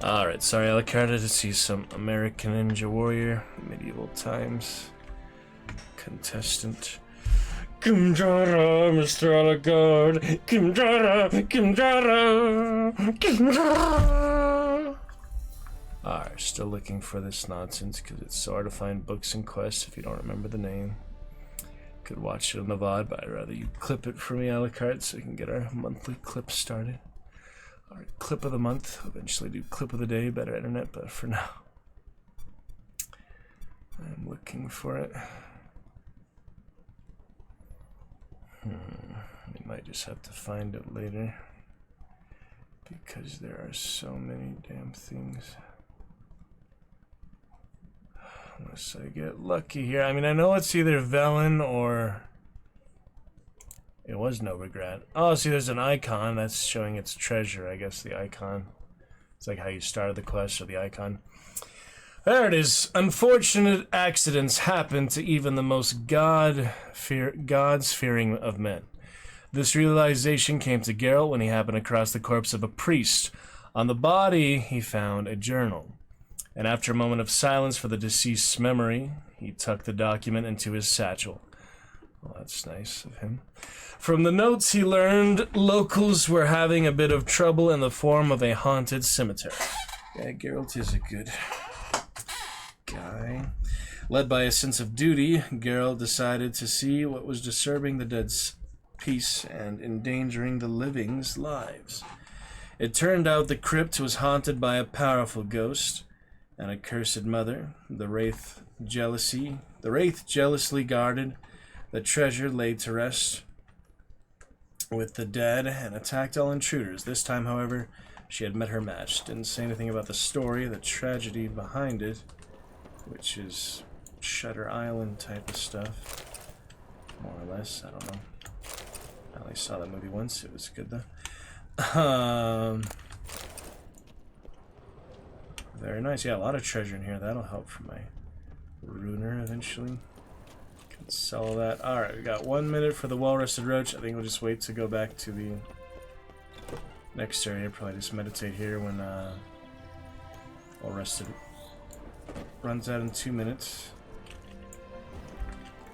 Alright, sorry, Alucard, to see some American Ninja Warrior, medieval times. Contestant. Kimjara, Mr. Alucard! Kimjara! Kimjara! Kimjara! Alright, still looking for this nonsense because it's so hard to find books and quests if you don't remember the name. Could watch it on the VOD, but I'd rather you clip it for me, Alucard, so we can get our monthly clip started. Our clip of the month, eventually do clip of the day, better internet, but for now, I'm looking for it. Might just have to find it later. Because there are so many damn things. Unless I get lucky here. I mean, I know it's either Velen or... It was No Regret. Oh, see, there's an icon that's showing its treasure. I guess the icon. It's like how you started the quest, or the icon. There it is. Unfortunate accidents happen to even the most gods-fearing of men. This realization came to Geralt when he happened across the corpse of a priest. On the body, he found a journal. And after a moment of silence for the deceased's memory, he tucked the document into his satchel. Well, that's nice of him. From the notes he learned, locals were having a bit of trouble in the form of a haunted cemetery. Yeah, Geralt is a good guy. Led by a sense of duty, Geralt decided to see what was disturbing the dead's peace and endangering the living's lives. It turned out the crypt was haunted by a powerful ghost, an accursed mother. The wraith jealously guarded the treasure laid to rest with the dead and attacked all intruders. This time, however, she had met her match. Didn't say anything about the story, the tragedy behind it, which is Shutter Island type of stuff, more or less. I don't know. I only saw that movie once. It was good though. Very nice. Yeah, a lot of treasure in here. That'll help for my runer eventually. Can sell that. Alright, we got 1 minute for the well-rested roach. I think we'll just wait to go back to the next area. Probably just meditate here when well-rested runs out in 2 minutes.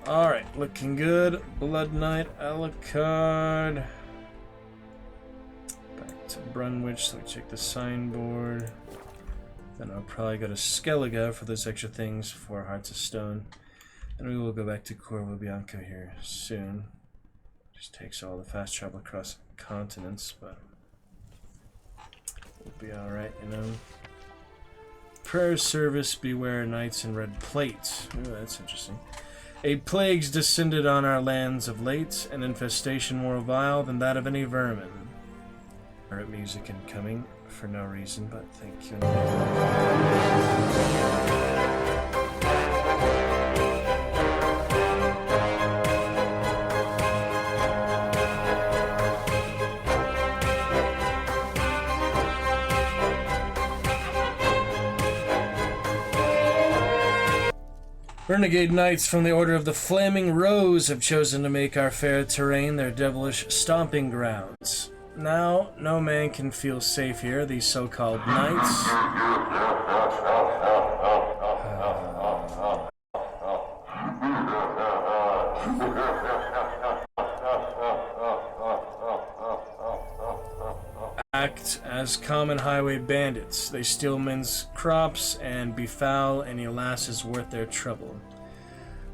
Alright, looking good. Blood Knight, Alucard. Back to Brunwich, so we check the signboard. Then I'll probably go to Skellige for those extra things for Hearts of Stone. And we will go back to Corvo Bianco here soon. Just takes all the fast travel across continents, but we'll be alright, you know. Prayer service, beware knights in red plate. Ooh, that's interesting. A plague's descended on our lands of late, an infestation more vile than that of any vermin. Alright, music incoming for no reason, but thank you. Renegade Knights from the Order of the Flaming Rose have chosen to make our fair terrain their devilish stomping grounds. Now, no man can feel safe here, these so-called knights. Act as common highway bandits. They steal men's crops and befoul any lasses worth their trouble.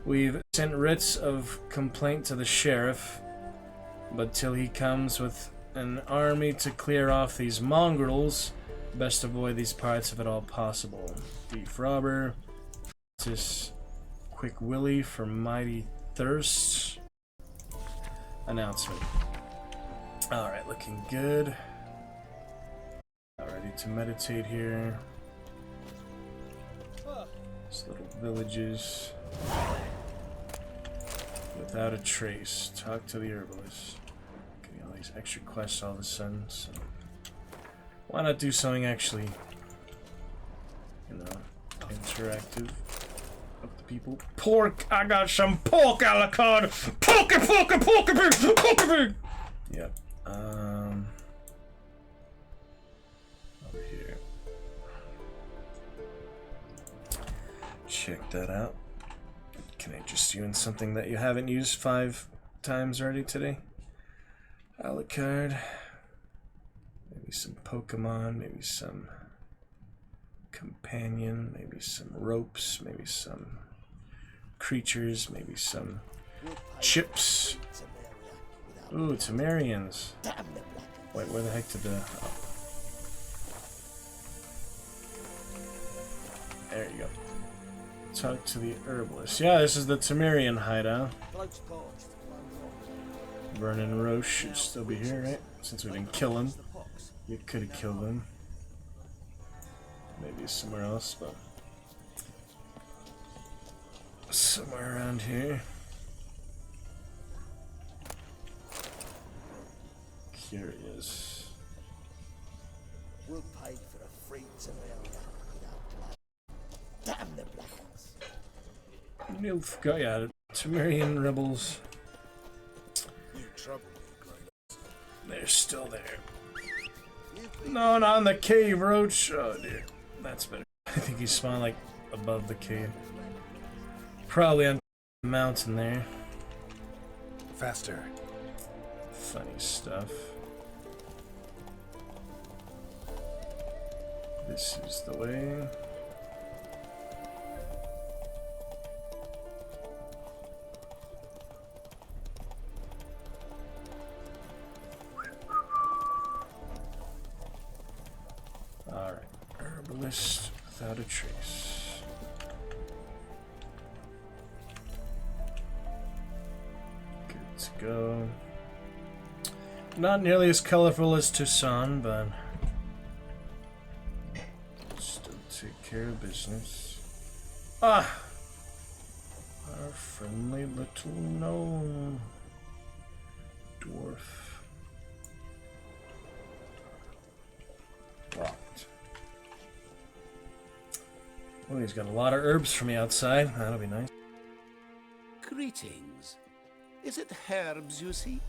We've sent writs of complaint to the sheriff, but till he comes with an army to clear off these mongrels, best avoid these parts if at all possible. Thief robber, this Quick Willie for mighty thirsts. Announcement. Alright, looking good. Ready to meditate here. These little villages. Without a trace. Talk to the herbalist. Getting all these extra quests all of a sudden, so why not do something actually, you know, interactive with the people? Pork! I got some pork, Alucard! Pork pig! Yep. Over here. Check that out. Can I interest you in something that you haven't used 5 times already today? Alucard. Maybe some Pokemon, maybe some companion, maybe some ropes, maybe some creatures, maybe some chips. Ooh, Temerians. Wait, where the heck did the... Oh. There you go. Talk to the herbalist. Yeah, this is the Temerian hideout. Vernon Roche should still be here, right? Since we didn't kill him. You could have killed him. Maybe somewhere else, but... somewhere around here. Curious. We'll pay for the freaks of area without blood. Damn the blacks. Neil forgot, yeah, Temerian rebels. They're still there. No, not in the cave, Roach. Oh dear. That's better. I think he's spawning like above the cave. Probably on the mountain there. Faster. Funny stuff. This is the way. Alright, herbalist without a trace. Good to go. Not nearly as colorful as Tucson, but still take care of business. Ah! Our friendly little gnome. Dwarf. Locked. Oh, he's got a lot of herbs for me outside. That'll be nice. Greetings. Is it herbs you seek?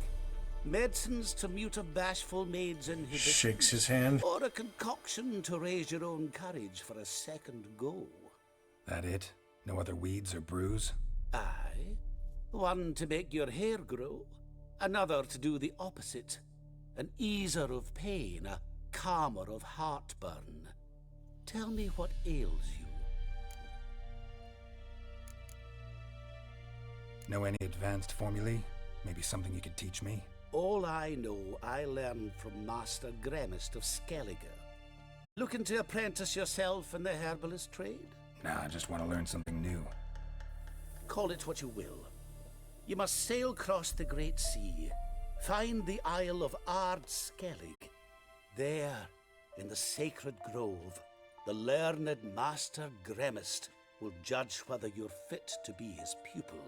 Medicines to mute a bashful maid's inhibition? Shakes his hand. Or a concoction to raise your own courage for a second go? That it? No other weeds or brews? Aye. One to make your hair grow. Another to do the opposite. An easer of pain, a calmer of heartburn. Tell me what ails you. Know any advanced formulae? Maybe something you could teach me? All I know, I learned from Master Gremist of Skellige. Looking to apprentice yourself in the herbalist trade? Nah, I just want to learn something new. Call it what you will. You must sail across the Great Sea, find the Isle of Ard Skellig. There, in the sacred grove, the learned Master Gremist will judge whether you're fit to be his pupil.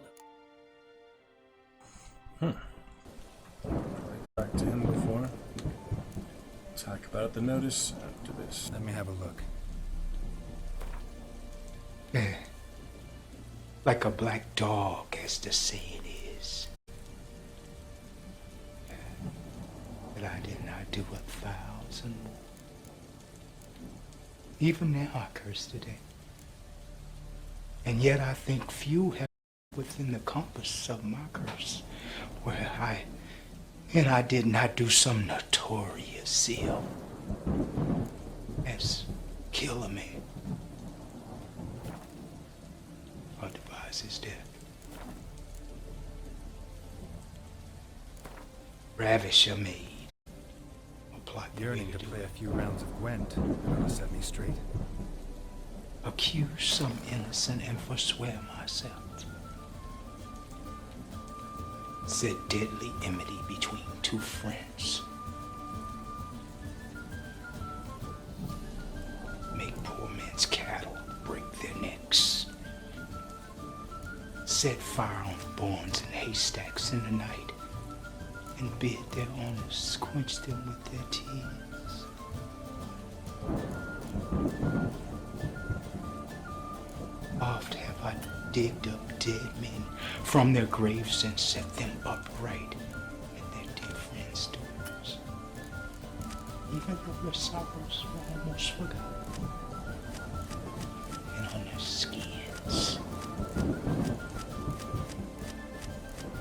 Talked to him before. Talk about the notice after this. Let me have a look. Yeah. Like a black dog, as the saying is. But I did not do 1,000 more. Even now I curse today. And yet I think few have within the compass of my curse, where I did not do some notorious zeal as kill a man or devise his death. Ravish a maid. Or plot the Yearning way to do play it. a few rounds of Gwent. That'll set me straight. Accuse some innocent and forswear myself. Set deadly enmity between two friends. Make poor men's cattle break their necks. Set fire on barns and haystacks in the night, and bid their owners quench them with their tears. Oft have I digged up dead men from their graves and set them upright at their dear friends' doors, even though their sorrows were almost forgotten, and on their skins,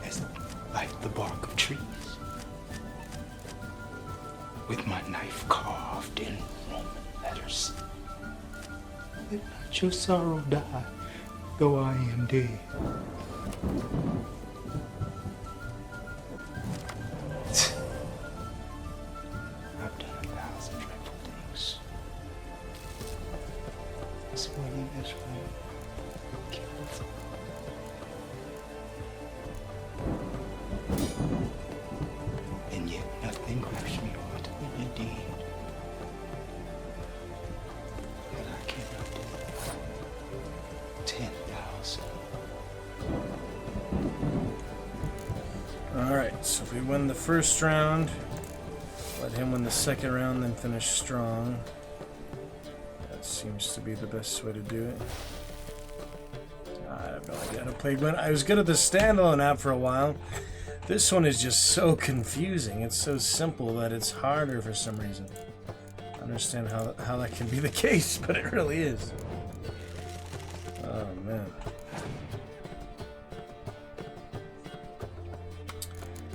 as like the bark of trees, with my knife carved in Roman letters. Let not your sorrow die, though I am dead. I've done 1,000 dreadful things. This way in this room, killed. dead. And I cannot do 10,000. Alright, so if we win the first round, let him win the second round, then finish strong. That seems to be the best way to do it. I have no idea how to play Gwent. I was good at the standalone app for a while. This one is just so confusing. It's so simple that it's harder for some reason. I understand how that can be the case, but it really is. Oh, man.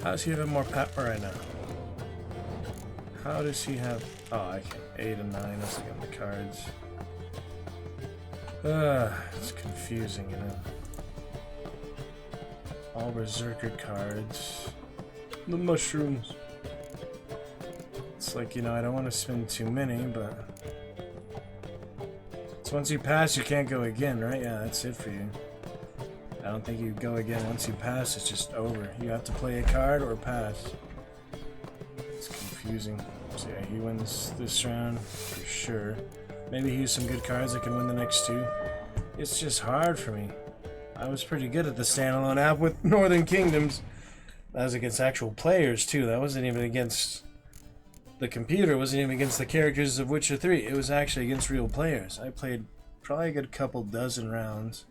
How does he have more pepper right now? How does he have... Oh, I can 8 and 9. Let's look at the cards. It's confusing, you know. All berserker cards. The mushrooms. It's like, you know, I don't want to spend too many, but... So once you pass, you can't go again, right? Yeah, that's it for you. I don't think you go again. Once you pass, it's just over. You have to play a card or pass. It's confusing. So yeah, he wins this round for sure. Maybe he used some good cards that can win the next two. It's just hard for me. I was pretty good at the standalone app with Northern Kingdoms. That was against actual players too. That wasn't even against the computer. It wasn't even against the characters of Witcher 3. It was actually against real players. I played probably a good couple dozen rounds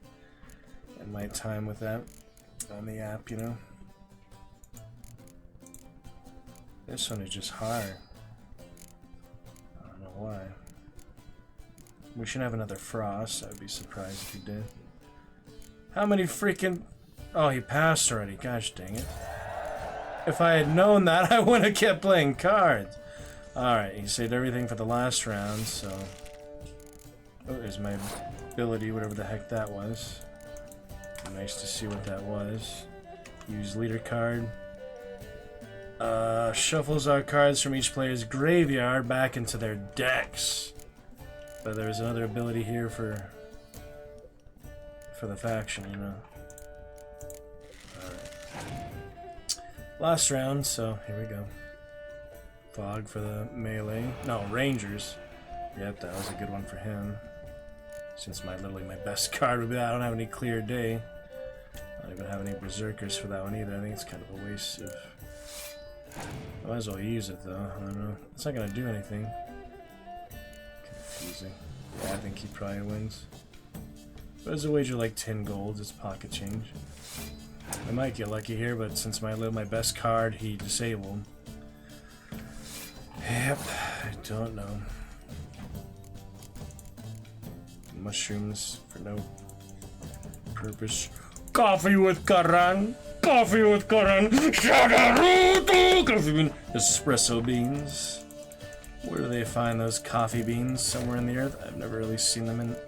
in my time with that on the app, you know. This one is just hard. I don't know why. We should have another Frost. I'd be surprised if he did. How many freaking... Oh, he passed already. Gosh dang it. If I had known that, I would have kept playing cards. Alright, he saved everything for the last round, so... Oh, there's my ability, whatever the heck that was. Nice to see what that was. Use leader card. Shuffles our cards from each player's graveyard back into their decks. But there's another ability here for the faction, you know. Alright. Last round, so here we go. Fog for the melee. No, Rangers. Yep, that was a good one for him. Since literally my best card would be that. I don't have any clear day. I don't even have any berserkers for that one either. I think it's kind of a waste of... I might as well use it though. I don't know. It's not gonna do anything. Confusing. Yeah, I think he probably wins. But as a wager like 10 gold, it's pocket change. I might get lucky here, but since my best card he disabled. Yep, I don't know. Mushrooms for no purpose. Coffee with Karan! Coffee with Karan! Shadaruto! Coffee bean! Espresso beans. Where do they find those coffee beans? Somewhere in the earth? I've never really seen them in the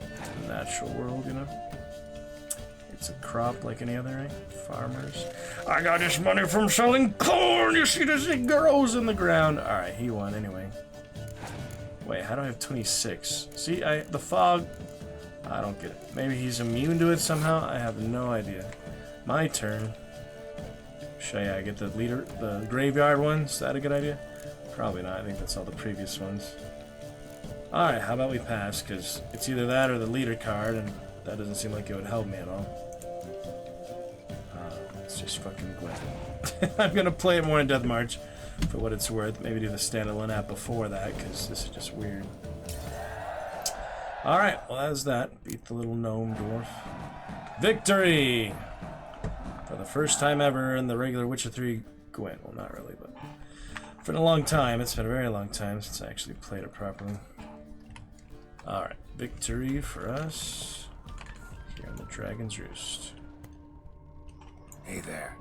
natural world, you know? It's a crop like any other, right? Farmers. I got this money from selling corn! You see this? It grows in the ground! Alright, he won anyway. Wait, how do I have 26? See, the fog... I don't get it. Maybe he's immune to it somehow? I have no idea. My turn. Should I get the graveyard one? Is that a good idea? Probably not. I think that's all the previous ones. Alright, how about we pass? Because it's either that or the leader card, and that doesn't seem like it would help me at all. It's just fucking Gwent. I'm gonna play it more in Death March for what it's worth. Maybe do the standalone app before that, because this is just weird. Alright, well that was that. Beat the little gnome dwarf. Victory! For the first time ever in the regular Witcher 3 Gwent. Well, not really, but for a long time. It's been a very long time since I actually played it properly. Alright, victory for us here on the Dragon's Roost. Hey there.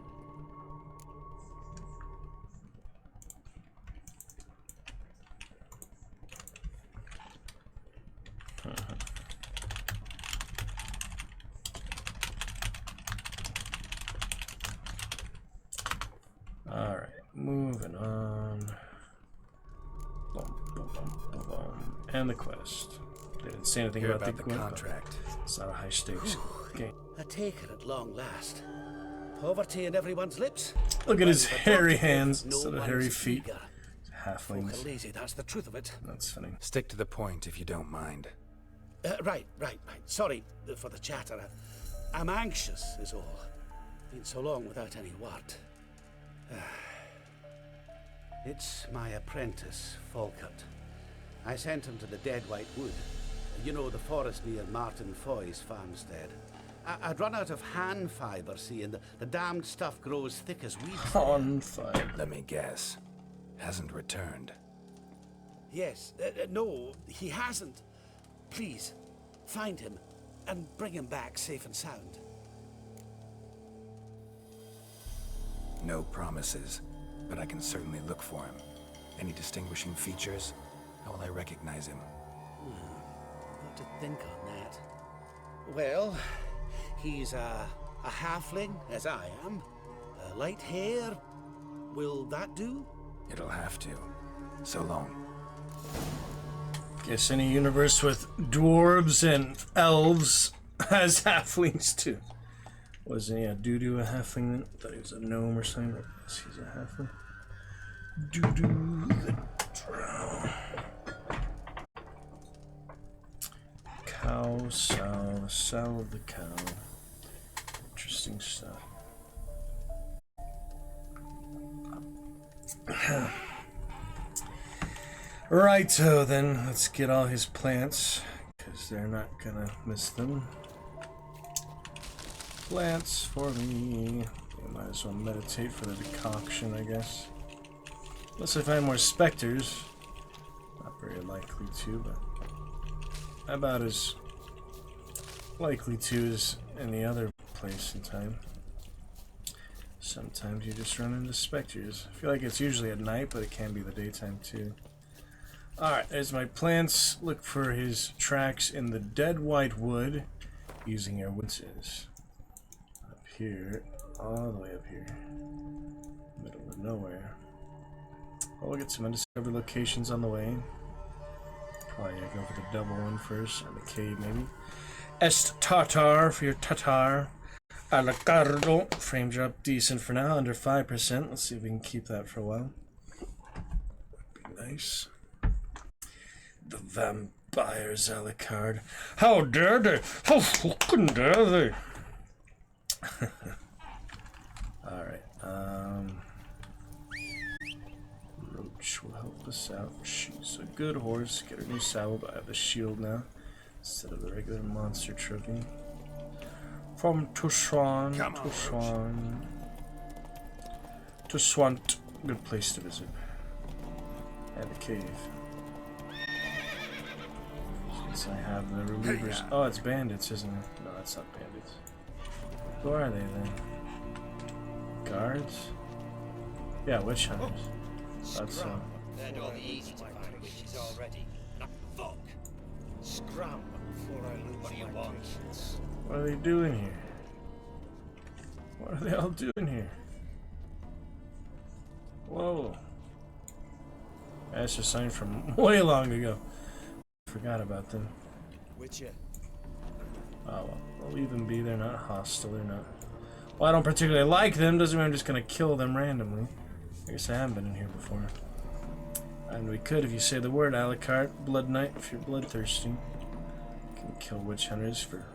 Alright, moving on. Boom, boom, boom, boom, boom. And the quest. They didn't say anything about the contract. It's not a high stakes game. A taker at long last. Poverty in everyone's lips. Look at his hairy hands instead of hairy feet. halflings. Folk are lazy, that's the truth of it. That's funny. Stick to the point if you don't mind. Right. Sorry for the chatter. I'm anxious, is all. Been so long without any word. It's my apprentice, Falkert. I sent him to the Dead White Wood. You know, the forest near Martin Foy's farmstead. I'd run out of hand fibre, see, and the damned stuff grows thick as weeds. Hand fibre. Let me guess. Hasn't returned. Yes. No, he hasn't. Please, find him and bring him back safe and sound. No promises, but I can certainly look for him. Any distinguishing features? How will I recognize him? What to think on that? Well, he's a halfling, as I am. Light hair. Will that do? It'll have to. So long. Guess any universe with dwarves and elves has halflings too. Wasn't he a doo-doo a halfling then? I thought he was a gnome or something. Yes, he's a halfling. Doo-doo the drow. Cow, sow of the cow. Interesting stuff. Righto then, let's get all his plants, because they're not gonna miss them. Plants for me. I might as well meditate for the decoction, I guess. Unless I find more specters. Not very likely to, but about as likely to as any other place in time. Sometimes you just run into specters. I feel like it's usually at night, but it can be the daytime too. Alright, there's my plants. Look for his tracks in the Dead White Wood using your winces. Up here, all the way up here. Middle of nowhere. Oh, we'll get some undiscovered locations on the way. Probably go for the double one first, or the cave maybe. Est Tartar for your Tatar. Alacardo. Frame drop decent for now, under 5%. Let's see if we can keep that for a while. Would be nice. The vampires, Alucard. How dare they? How fucking dare they? Alright, Roach will help us out. She's a good horse. Get her new saddle, but I have the shield now instead of the regular monster trophy. From Tushwan, Swant. Good place to visit. And a cave. Since I have the relievers. Oh, it's bandits, isn't it? No, that's not bandits. Who are they then? Guards? Yeah, witch hunters. That's so. They're all the easy to find witches already. Now, fuck! Scram before I lose what do you want? What are they doing here? What are they all doing here? Whoa. That's a sign from way long ago. Forgot about them. Witcher. Oh well, I'll leave them be. They're not hostile. They're not. Well, I don't particularly like them. Doesn't mean I'm just gonna kill them randomly. I guess I haven't been in here before. And we could, if you say the word, Alucard, Blood Knight, if you're bloodthirsty. You can kill witch hunters for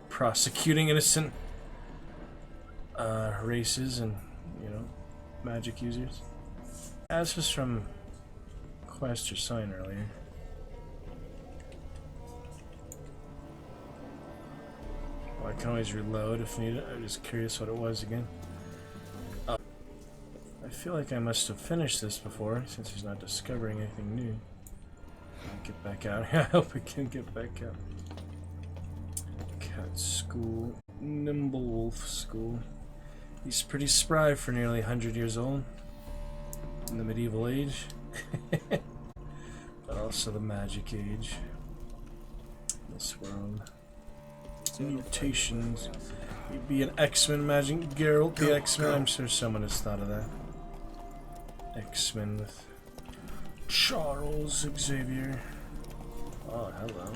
prosecuting innocent races and, you know, magic users. As was from quest or sign earlier. Well, I can always reload if needed. I'm just curious what it was again. I feel like I must have finished this before, since he's not discovering anything new. I'll get back out. I hope we can get back out. Cat School. Nimble Wolf School. He's pretty spry for nearly 100 years old. In the medieval age. But also the magic age. This world. Mutations. You'd be an X-Men, imagine Geralt the X-Men. I'm sure someone has thought of that. X-Men with Charles Xavier. Oh, hello.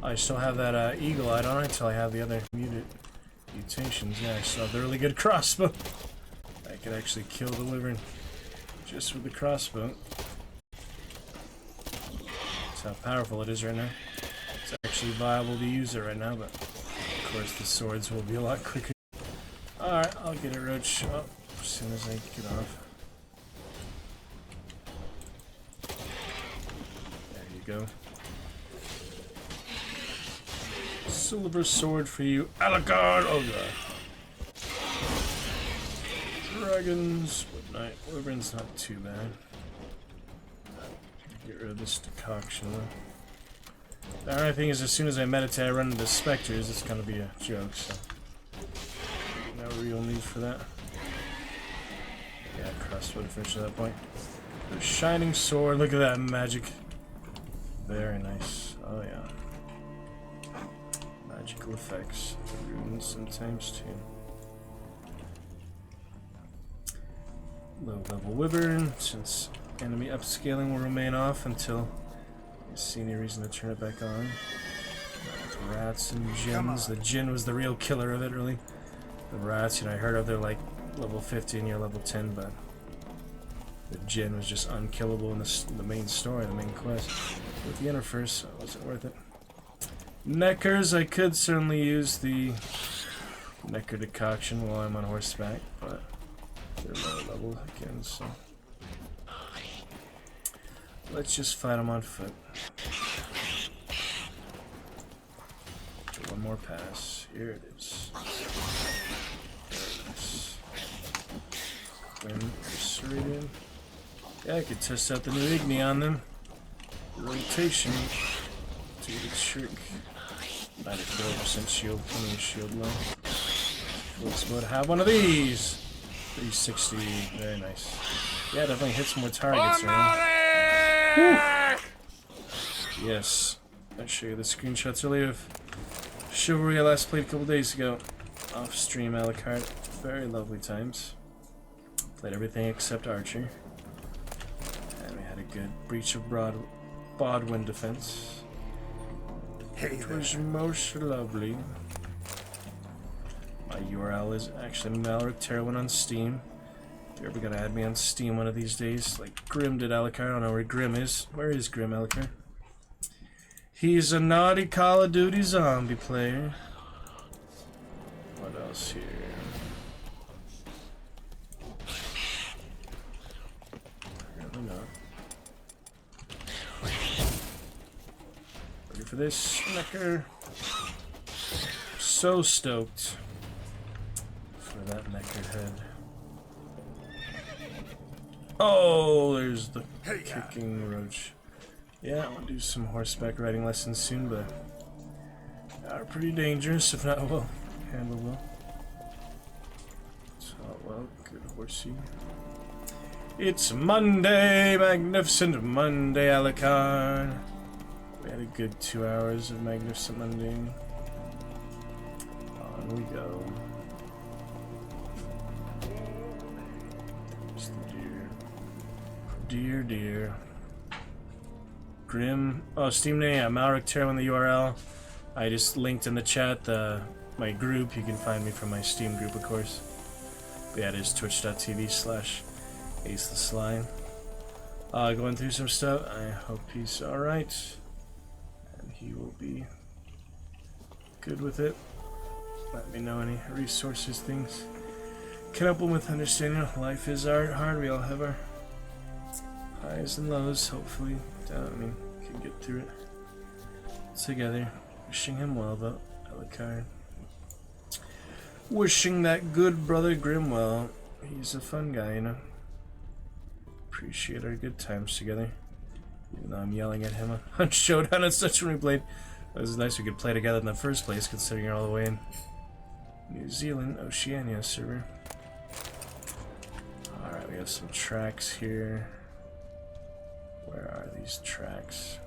I still have that eagle eye, don't I? Until I have the other mutations. Yeah, I still have the really good crossbow. I could actually kill the wyvern. just with the crossbow. That's how powerful it is right now. It's actually viable to use it right now, but of course the swords will be a lot quicker. Alright, I'll get it, Roach. Oh, as soon as I get off. There you go. Silver sword for you, Alucard! Oh god. Dragons. Night. Wyvern's not too bad. Get rid of this decoction though. The only thing is, as soon as I meditate, I run into specters. It's gonna be a joke, so no real need for that. Yeah, crossbow to finish at that point. The shining sword. Look at that magic. Very nice. Oh yeah. Magical effects. Runes sometimes too. Low level wyvern, since enemy upscaling will remain off until I see any reason to turn it back on. Rats and gins. The gin was the real killer of it, really. The rats, you know, I heard of they're like level 50 and you're level 10, but the gin was just unkillable in the main story, the main quest. With the Yennefer, so it wasn't worth it. Neckers, I could certainly use the Necker decoction while I'm on horseback, but they're low level again, so let's just fight them on foot. Do one more pass. Here it is. Quinn Serenian. Yeah, I could test out the new Igni on them. Rotation. Do the trick. 94% shield, plenty of shield low. Let's go to have one of these. 360, very nice. Yeah, definitely hits more targets around. Yes. I'll show you the screenshots earlier of Chivalry I last played a couple days ago. Off stream Alucard. Very lovely times. Played everything except Archer. And we had a good breach of Bodwin defense. It was most lovely. My URL is actually Malric Terwin on Steam. If you're ever gonna add me on Steam one of these days, like Grim did Alucard. I don't know where Grim is. Where is Grim Alucard? He's a naughty Call of Duty zombie player. What else here? Apparently not. Ready for this, Necker? So stoked for that Necker head. Oh, there's the kicking roach. Yeah, I'll do some horseback riding lessons soon, but are pretty dangerous, if not well handled well. So, well, good horsey. It's Monday, magnificent Monday, Alucard. We had a good 2 hours of magnificent Monday. On we go. There's the deer. Deer, deer. Grim. Oh, Steam name, yeah, Malric Terwin, the URL. I just linked in the chat my group. You can find me from my Steam group, of course. But yeah, it is twitch.tv/AceTheSly. Going through some stuff. I hope he's alright. And he will be good with it. Let me know any resources, things can help him with understanding life is hard. We all have our highs and lows, hopefully. Can get through it together. Wishing him well, though, Alucard. Wishing that good brother Grim well. He's a fun guy, you know. Appreciate our good times together. Even though I'm yelling at him on Showdown and such when we played. It was nice we could play together in the first place, considering you're all the way in New Zealand, Oceania server. Alright, we have some tracks here. Where are these tracks?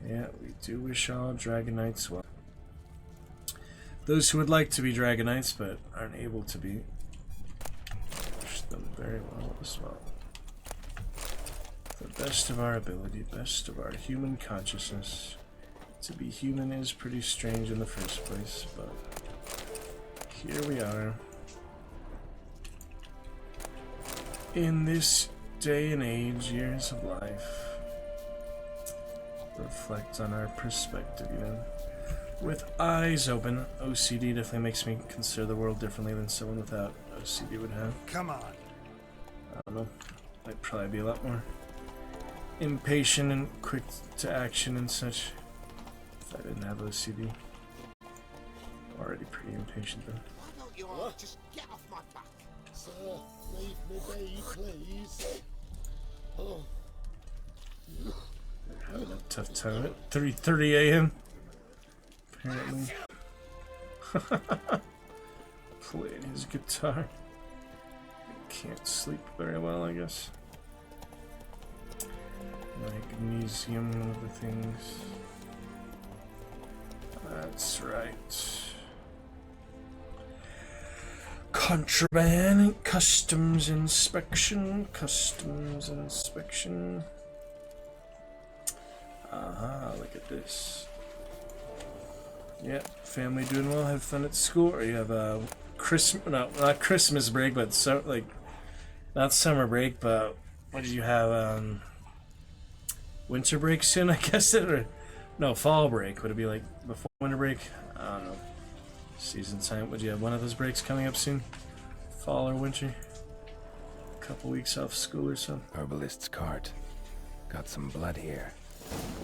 Yeah, we do wish all Dragon Knights well. Those who would like to be Dragon Knights but aren't able to be, wish them very well as well. The best of our ability, best of our human consciousness. To be human is pretty strange in the first place, but here we are. in this day and age, years of life, reflect on our perspective, you know. With eyes open, OCD definitely makes me consider the world differently than someone without OCD would have. Come on. I don't know. I'd probably be a lot more impatient and quick to action and such if I didn't have OCD. Already pretty impatient though. Why don't you all just get off my back? Sir, leave me be, please. Oh. Having a tough time at 3:30 a.m. Apparently. Playing his guitar. Can't sleep very well, I guess. Magnesium, one of the things. That's right. Contraband, customs inspection, look at this. Yeah, family doing well, have fun at school, or you have a Christmas, no, not Christmas break, but so, like, not summer break, but what did you have, winter break soon, I guess, or, no, fall break, would it be like before winter break? I don't know. Season time, would you have one of those breaks coming up soon? Fall or winter? A couple weeks off school or something? Herbalist's cart. Got some blood here.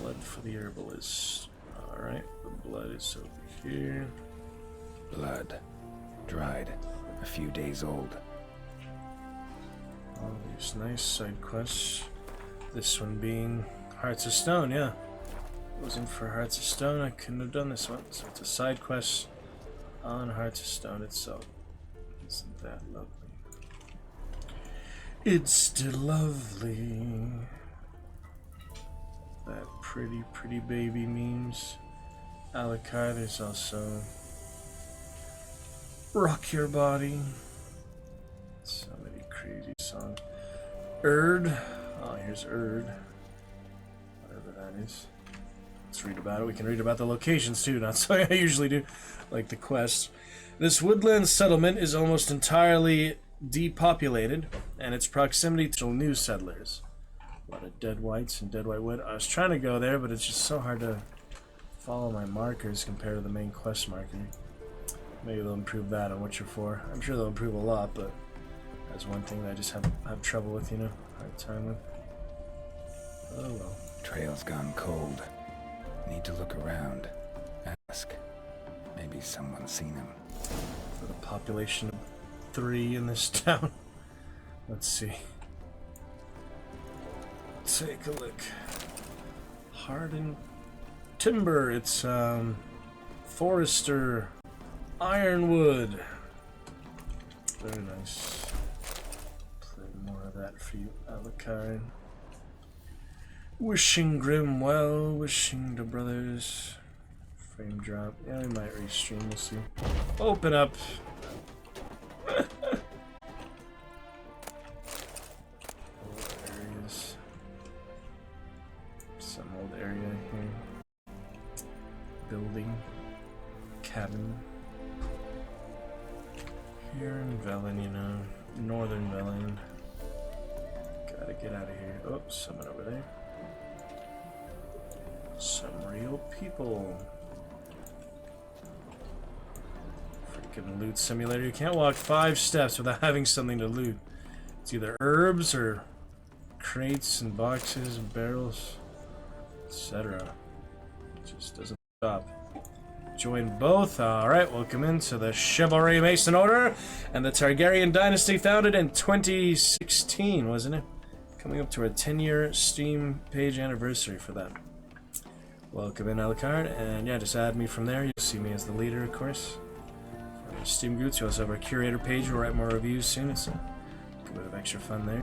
Blood for the herbalist. Alright, the blood is over here. Blood. Dried. A few days old. All these nice side quests. This one being Hearts of Stone, yeah. If it wasn't for Hearts of Stone, I couldn't have done this one. So it's a side quest on Hearts of Stone itself. Isn't that lovely? It's still lovely. That pretty, pretty baby memes. Alucard, there's also Rock Your Body. So many crazy songs. Erd. Oh, here's Erd. Whatever that is. Let's read about it. We can read about the locations too, not so I usually do, like the quest. This woodland settlement is almost entirely depopulated, and its proximity to new settlers. A lot of dead whites and dead white wood. I was trying to go there, but it's just so hard to follow my markers compared to the main quest marker. Maybe they'll improve that on Witcher 4. I'm sure they'll improve a lot, but that's one thing that I just have trouble with, you know? Hard time with. Oh well. Trail's gone cold. Need to look around. Ask. Maybe someone's seen him. For the population of 3 in this town. Let's see. Take a look. Hardened timber. It's Forester Ironwood. Very nice. Play more of that for you, Alucard. Wishing Grim well, wishing the brothers. Frame drop. Yeah, we might restream, we'll see. Open up. Old areas. Some old area here. Building. Cabin. Here in Velen, you know. Northern Velen. Gotta get out of here. Oh, someone over there. Some real people. Freaking loot simulator. You can't walk 5 steps without having something to loot. It's either herbs or crates and boxes and barrels, etc. It just doesn't stop. Join both. Alright, welcome into the Chivalry Mason Order and the Targaryen Dynasty, founded in 2016, wasn't it? Coming up to a 10-year Steam page anniversary for that. Welcome in, Alucard, and yeah, just add me from there. You'll see me as the leader, of course. For Steam groups, we also have our curator page. We'll write more reviews soon. It's a good bit of extra fun there.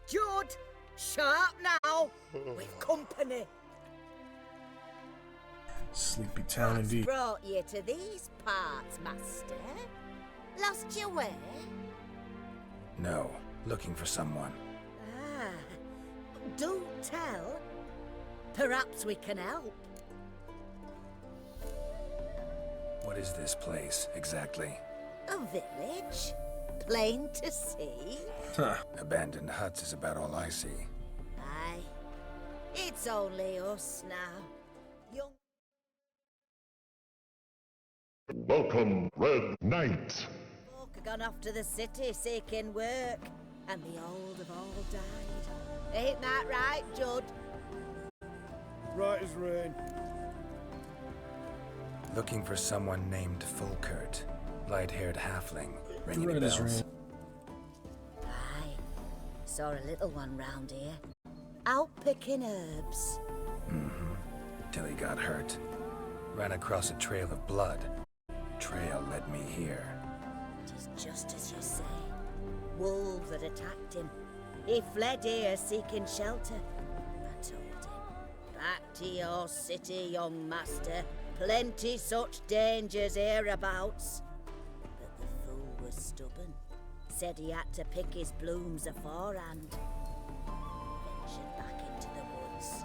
Jude, shut up now. We've company. Sleepy town What's indeed. brought you to these parts, master? Lost your way? No. Looking for someone. Ah, do tell. Perhaps we can help. What is this place, exactly? A village? Plain to see? Abandoned huts is about all I see. Aye. It's only us now. Young... Welcome, Red Knight. folk have gone off to the city seeking work, and the old have all died. Ain't that right, Judd? Right as rain. Looking for someone named Fulkert. Light-haired halfling. Ring any Right as bells? rain. Aye. Saw a little one round here. Out picking herbs. Mm-hmm. Till he got hurt. Ran across a trail of blood. Trail led me here. It is just as you say. Wolves had attacked him. He fled here seeking shelter. I told him, back to your city, young master. Plenty such dangers hereabouts. But the fool was stubborn. Said he had to pick his blooms aforehand. Ventured back into the woods.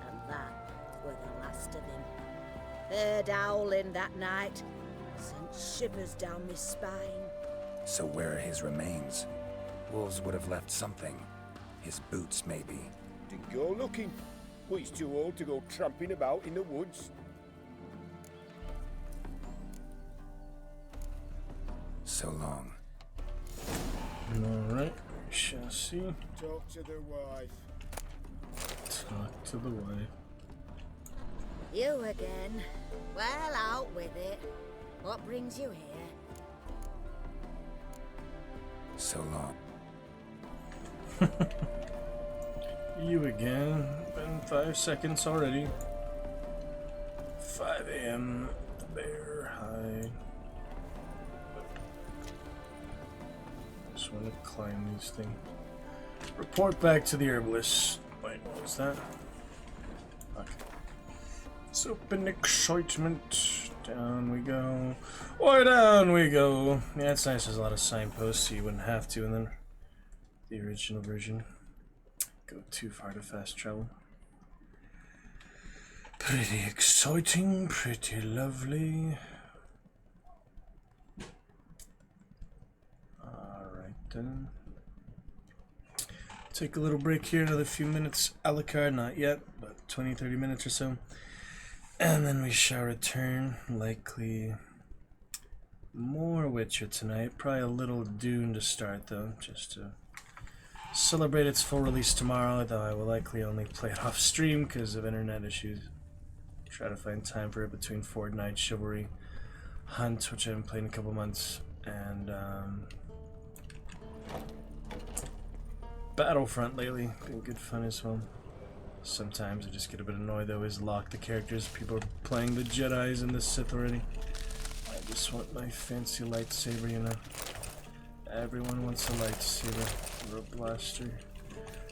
And that were the last of him. Heard howling that night. Sent shivers down my spine. So where are his remains? Wolves would have left something. His boots, maybe. Didn't go looking. But he's too old to go tramping about in the woods. So long. Alright, we shall see. Talk to the wife. Talk to the wife. You again. Well, out with it. What brings you here? So long. You again. Been 5 seconds already. 5 a.m. The bear hide. Just want to climb these things. Report back to the herbalist. Wait, what was that? Okay. It's open excitement. Down we go. Or down we go. Yeah, it's nice. There's a lot of signposts, so you wouldn't have to. And then the original version. Go too far to fast travel. Pretty exciting. Pretty lovely. Alright then. Take a little break here, another few minutes. A la carte, not yet, but 20-30 minutes or so. And then we shall return. Likely more Witcher tonight. Probably a little Dune to start though, just to celebrate its full release tomorrow, though I will likely only play it off stream because of internet issues. Try to find time for it between Fortnite, Chivalry, Hunt, which I haven't played in a couple months, and Battlefront lately. Been good fun as well. Sometimes I just get a bit annoyed. They always lock the characters. People are playing the Jedis and the Sith already. I just want my fancy lightsaber, you know. Everyone wants a lightsaber or a blaster.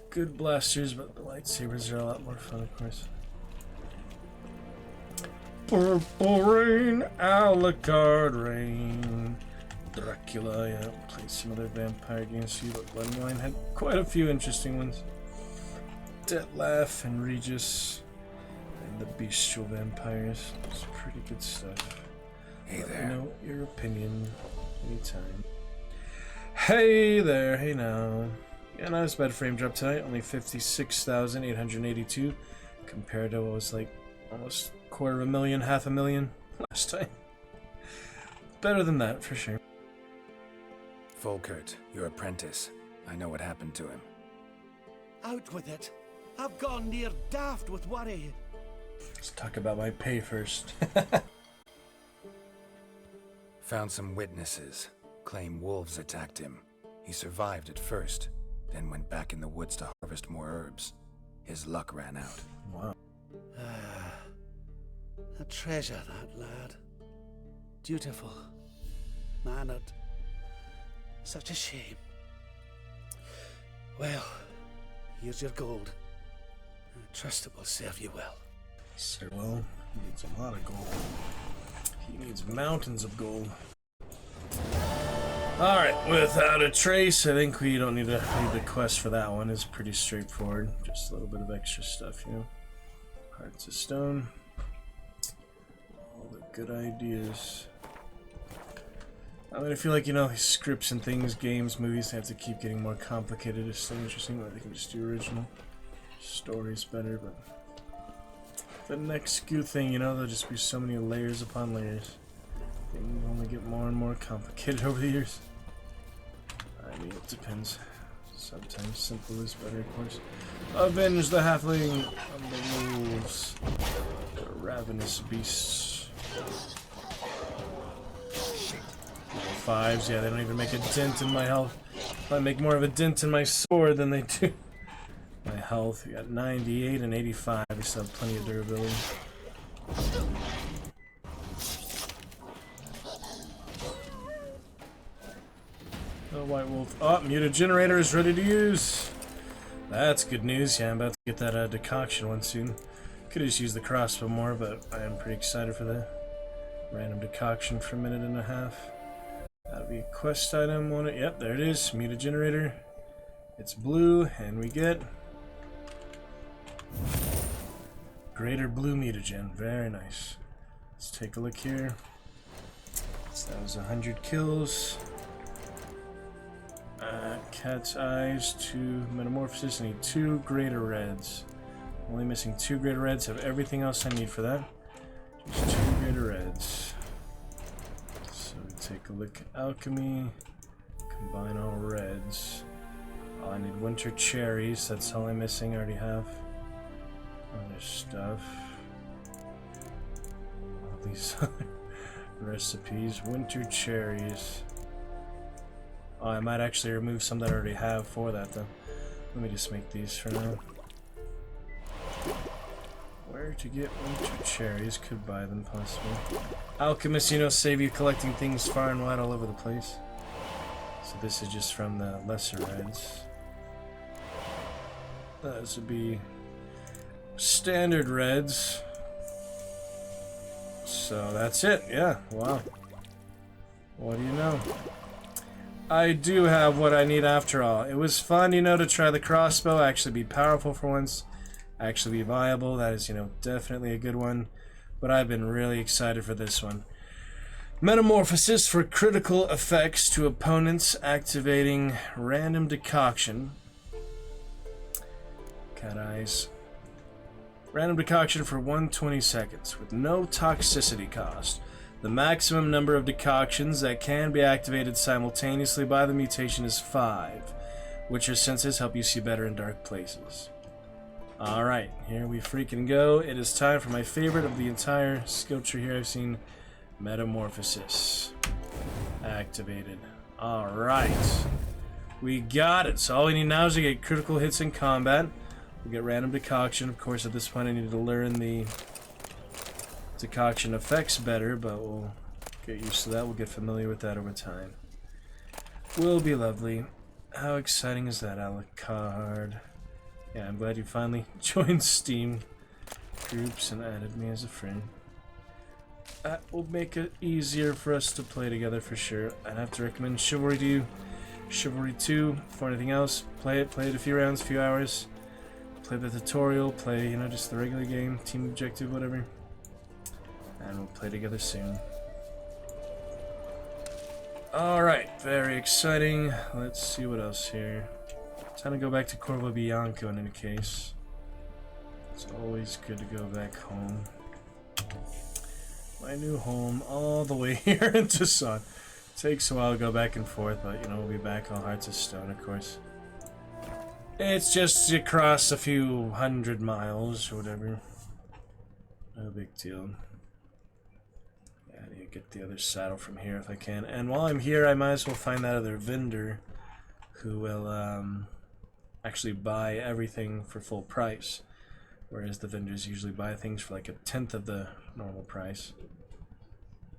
Good blasters, but the lightsabers are a lot more fun, of course. Purple Rain, Alucard Rain, Dracula. Yeah, played some other vampire games. See, but Bloodline had quite a few interesting ones. Detlef and Regis and the bestial vampires. It's pretty good stuff. Hey Let there. me know your opinion anytime. Hey there, hey now. Yeah, not as bad frame drop tonight, only 56,882 compared to what was like almost 250,000, 500,000 last time. Better than that, for sure. Fulkert, your apprentice. I know what happened to him. Out with it. I've gone near daft with worry. Let's talk about my pay first. Found some witnesses. Claim wolves attacked him. He survived at first, then went back in the woods to harvest more herbs. His luck ran out. Wow. A treasure, that lad. Dutiful. Mannered. Such a shame. Well, here's your gold. I trust it will serve you well. Sir, well, he needs a lot of gold. He needs mountains of gold. Alright, without a trace, I think we don't need to leave the quest for that one. It's pretty straightforward. Just a little bit of extra stuff, you know. Hearts of stone. All the good ideas. I mean, I feel like, you know, these scripts and things, games, movies, they have to keep getting more complicated. It's so interesting that they can just do original stories better, but the next good thing, you know, there'll just be so many layers upon layers. Things only get more and more complicated over the years. I mean, it depends. Sometimes simple is better, of course. Avenge the halfling on the wolves. The ravenous beasts. Fives, yeah, they don't even make a dent in my health. I make more of a dent in my sword than they do my health. We got 98 and 85. We still have plenty of durability. The white wolf. Oh, muted generator is ready to use. That's good news. Yeah, I'm about to get that decoction one soon. Could just use the crossbow more, but I am pretty excited for the random decoction for a minute and a half. That'll be a quest item. Yep, there it is. Muted generator. It's blue, and we get greater blue mutagen. Very nice. Let's take a look here. So that was 100 kills. Cat's eyes, 2 metamorphosis. I need 2 greater reds. Only missing 2 greater reds. Have everything else I need for that. Just 2 greater reds. So we take a look at alchemy. Combine all reds. Oh, I need winter cherries. That's all I'm missing. I already have other stuff. All these other recipes. Winter cherries. Oh, I might actually remove some that I already have for that, though. Let me just make these for now. Where to get winter cherries? Could buy them, possibly. Alchemists, you know, save you collecting things far and wide all over the place. So this is just from the lesser reds. This would be standard reds. So that's it, yeah, wow. What do you know? I do have what I need after all. It was fun, you know, to try the crossbow, actually be powerful for once, actually be viable. That is, you know, definitely a good one. But I've been really excited for this one. Metamorphosis for critical effects to opponents, activating random decoction. Cat eyes. Random decoction for 120 seconds with no toxicity cost. The maximum number of decoctions that can be activated simultaneously by the mutation is 5. Witcher senses help you see better in dark places. Alright, here we freaking go. It is time for my favorite of the entire skill tree here I've seen. Metamorphosis. Activated. Alright. We got it. So all we need now is to get critical hits in combat. We get random decoction. Of course, at this point I need to learn the decoction effects better, but we'll get used to that. We'll get familiar with that over time. Will be lovely. How exciting is that, Alucard? Yeah, I'm glad you finally joined Steam groups and added me as a friend. That will make it easier for us to play together for sure. I'd have to recommend Chivalry to you. Chivalry 2, for anything else, play it a few rounds, a few hours. Play the tutorial, play, you know, just the regular game, team objective, whatever. And we'll play together soon. Alright, very exciting. Let's see what else here. Time to go back to Corvo Bianco in any case. It's always good to go back home. My new home, all the way here into Sun. Takes a while to go back and forth, but you know, we'll be back on Hearts of Stone, of course. It's just across a few 100 miles or whatever. No big deal. I need to get the other saddle from here if I can. And while I'm here, I might as well find that other vendor who will actually buy everything for full price. Whereas the vendors usually buy things for like 1/10 of the normal price.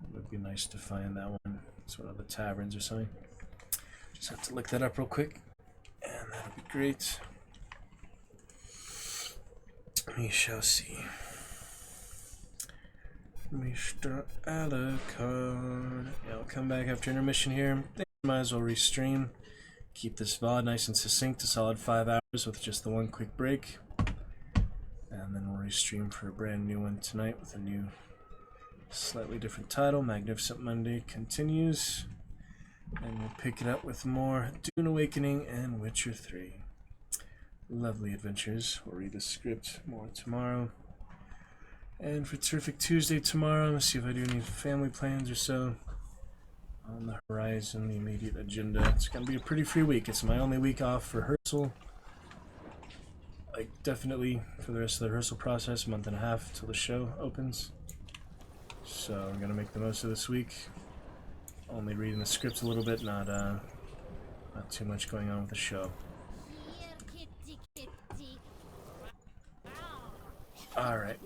It would be nice to find that one. It's one of the taverns or something. Just have to look that up real quick. And that'll be great. We shall see. Mr. Alucard. Yeah, I'll come back after intermission here. Might as well restream. Keep this VOD nice and succinct, a solid 5 hours with just the one quick break. And then we'll restream for a brand new one tonight with a new, slightly different title. Magnificent Monday continues. And we'll pick it up with more Dune Awakening and Witcher 3. Lovely adventures. We'll read the script more tomorrow. And for Terrific Tuesday tomorrow, let's see if I do any family plans or so. On the horizon, the immediate agenda. It's going to be a pretty free week. It's my only week off for rehearsal. Like, definitely for the rest of the rehearsal process, a month and a half till the show opens. So I'm going to make the most of this week. Only reading the script a little bit, not too much going on with the show. Alright,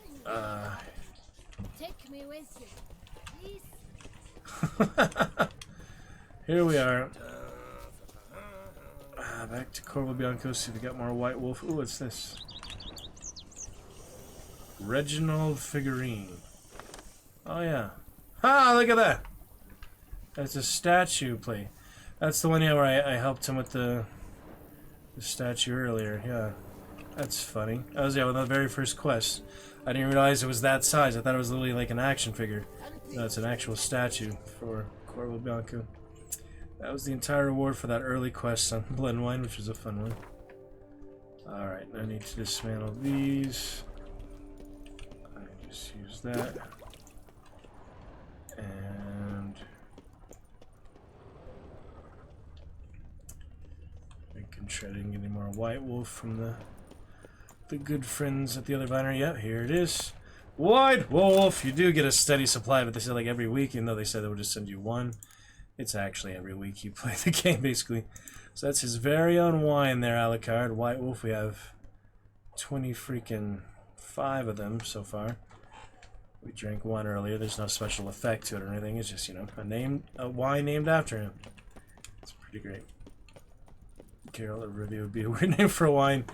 Take me with you, please. here we are. Back to Corvo Bianco, see if we got more White Wolf. Ooh, what's this? Reginald figurine. Oh, yeah. Ha! Look at that! That's a statue plate. That's the one, yeah, where I helped him with the statue earlier, yeah. That's funny. That was, yeah, one of the very first quests. I didn't realize it was that size. I thought it was literally like an action figure. No, it's an actual statue for Corvo Bianco. That was the entire reward for that early quest on Blood and Wine, which was a fun one. Alright, I need to dismantle these. I just use that. And making sure I didn't get any more White Wolf from the good friends at the other binary. Yep, here it is. White Wolf! You do get a steady supply, but they said like every week, even though they said they would just send you one. It's actually every week you play the game, basically. So that's his very own wine there, Alucard. White Wolf, we have 25 of them so far. We drank one earlier. There's no special effect to it or anything. It's just, you know, a wine named after him. It's pretty great. Carol of Rivia would be a weird name for a wine.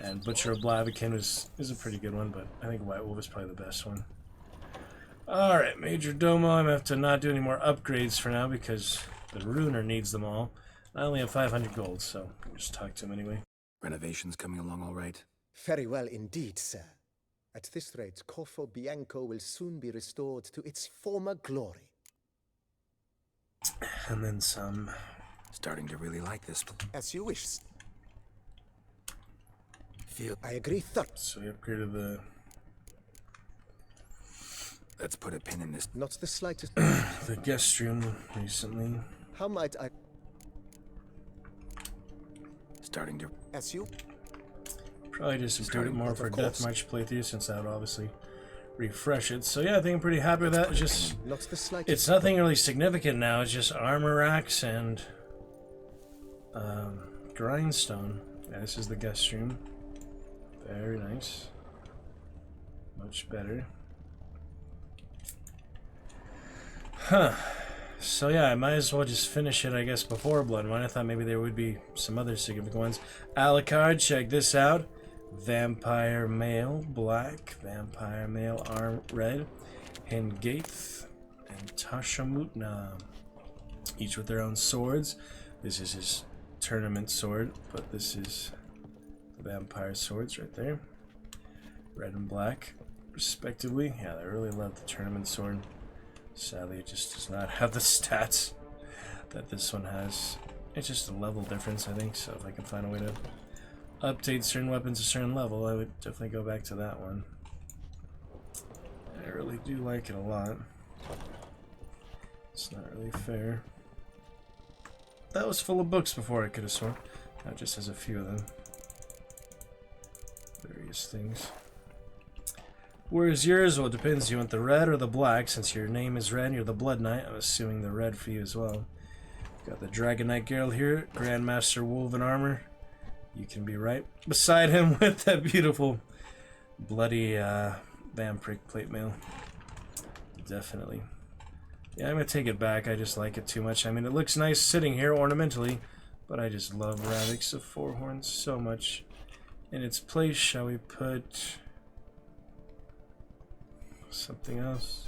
And Butcher of Blaviken is a pretty good one, but I think White Wolf is probably the best one. Alright, Major Domo, I'm going to have to not do any more upgrades for now because the Runer needs them all. I only have 500 gold, so I'll just talk to him anyway. Renovations coming along all right? Very well indeed, sir. At this rate, Corvo Bianco will soon be restored to its former glory. And then some. Starting to really like this. As you wish. I agree, So we upgraded the... Let's put a pin in this. Not the slightest. the guest room recently. How might I... Starting to... As you... Probably just improve it more for Death March playthrough, since that would obviously refresh it. So yeah, I think I'm pretty happy with that. It's just... Not the slightest. It's nothing really significant now. It's just armor racks and... grindstone. Yeah, this is the guest room. Very nice. Much better. Huh. So yeah, I might as well just finish it, I guess, before Blood and Wine. I thought maybe there would be some other significant ones. Alucard, check this out. Vampire male, black. Vampire male, arm red. Hengaith and Tashamutna. Each with their own swords. This is his tournament sword, but this is the vampire swords right there. Red and black, respectively. Yeah, I really love the tournament sword. Sadly, it just does not have the stats that this one has. It's just a level difference, I think, so if I can find a way to update certain weapons a certain level, I would definitely go back to that one. I really do like it a lot. It's not really fair. That was full of books before, I could have sworn. Now it just has a few of them. Various things. Where's yours? Well, it depends. You want the red or the black? Since your name is red and you're the Blood Knight, I'm assuming the red for you as well. Got the Dragon Knight Geralt here, Grandmaster Wolven Armor. You can be right beside him with that beautiful bloody Vampiric plate mail. Definitely. Yeah, I'm gonna take it back. I just like it too much. I mean, it looks nice sitting here ornamentally, but I just love Ravix of Four Horns so much. In its place, shall we put something else?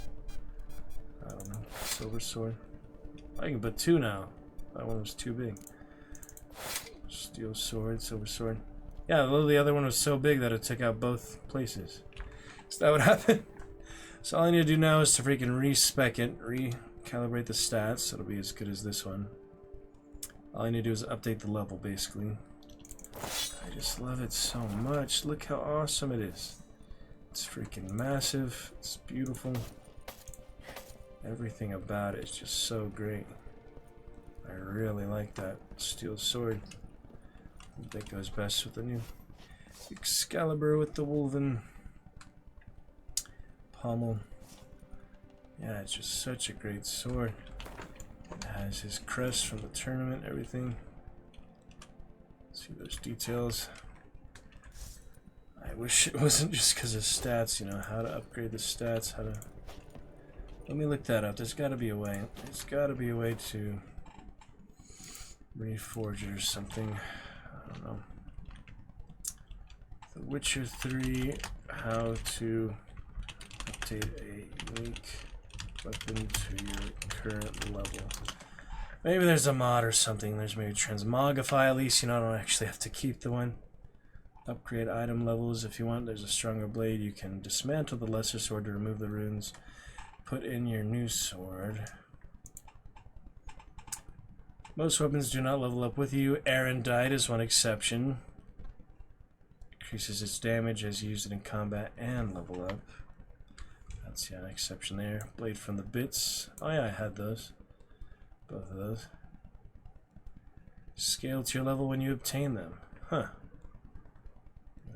I don't know. Silver sword. I can put two now. That one was too big. Steel sword, silver sword. Yeah, the other one was so big that it took out both places. So that would happen. So all I need to do now is to freaking respec it, recalibrate the stats, so it'll be as good as this one. All I need to do is update the level, basically. I just love it so much. Look how awesome it is. It's freaking massive. It's beautiful. Everything about it is just so great. I really like that steel sword. I think that goes best with the new Excalibur with the woven pommel. Yeah, it's just such a great sword. It has his crest from the tournament, everything. See those details. I wish it wasn't just because of stats, you know, how to upgrade the stats, how to... Let me look that up. There's got to be a way. There's got to be a way to reforge it or something. I don't know. The Witcher 3, how to update a unique weapon to your current level. Maybe there's a mod or something. There's maybe transmogrify at least. You know, I don't actually have to keep the one. Upgrade item levels if you want. There's a stronger blade. You can dismantle the lesser sword to remove the runes. Put in your new sword. Most weapons do not level up with you. Erendite is one exception. Increases its damage as you use it in combat and level up. That's an exception there. Blade from the bits. Oh yeah, I had those. Both of those. Scale to your level when you obtain them. Huh.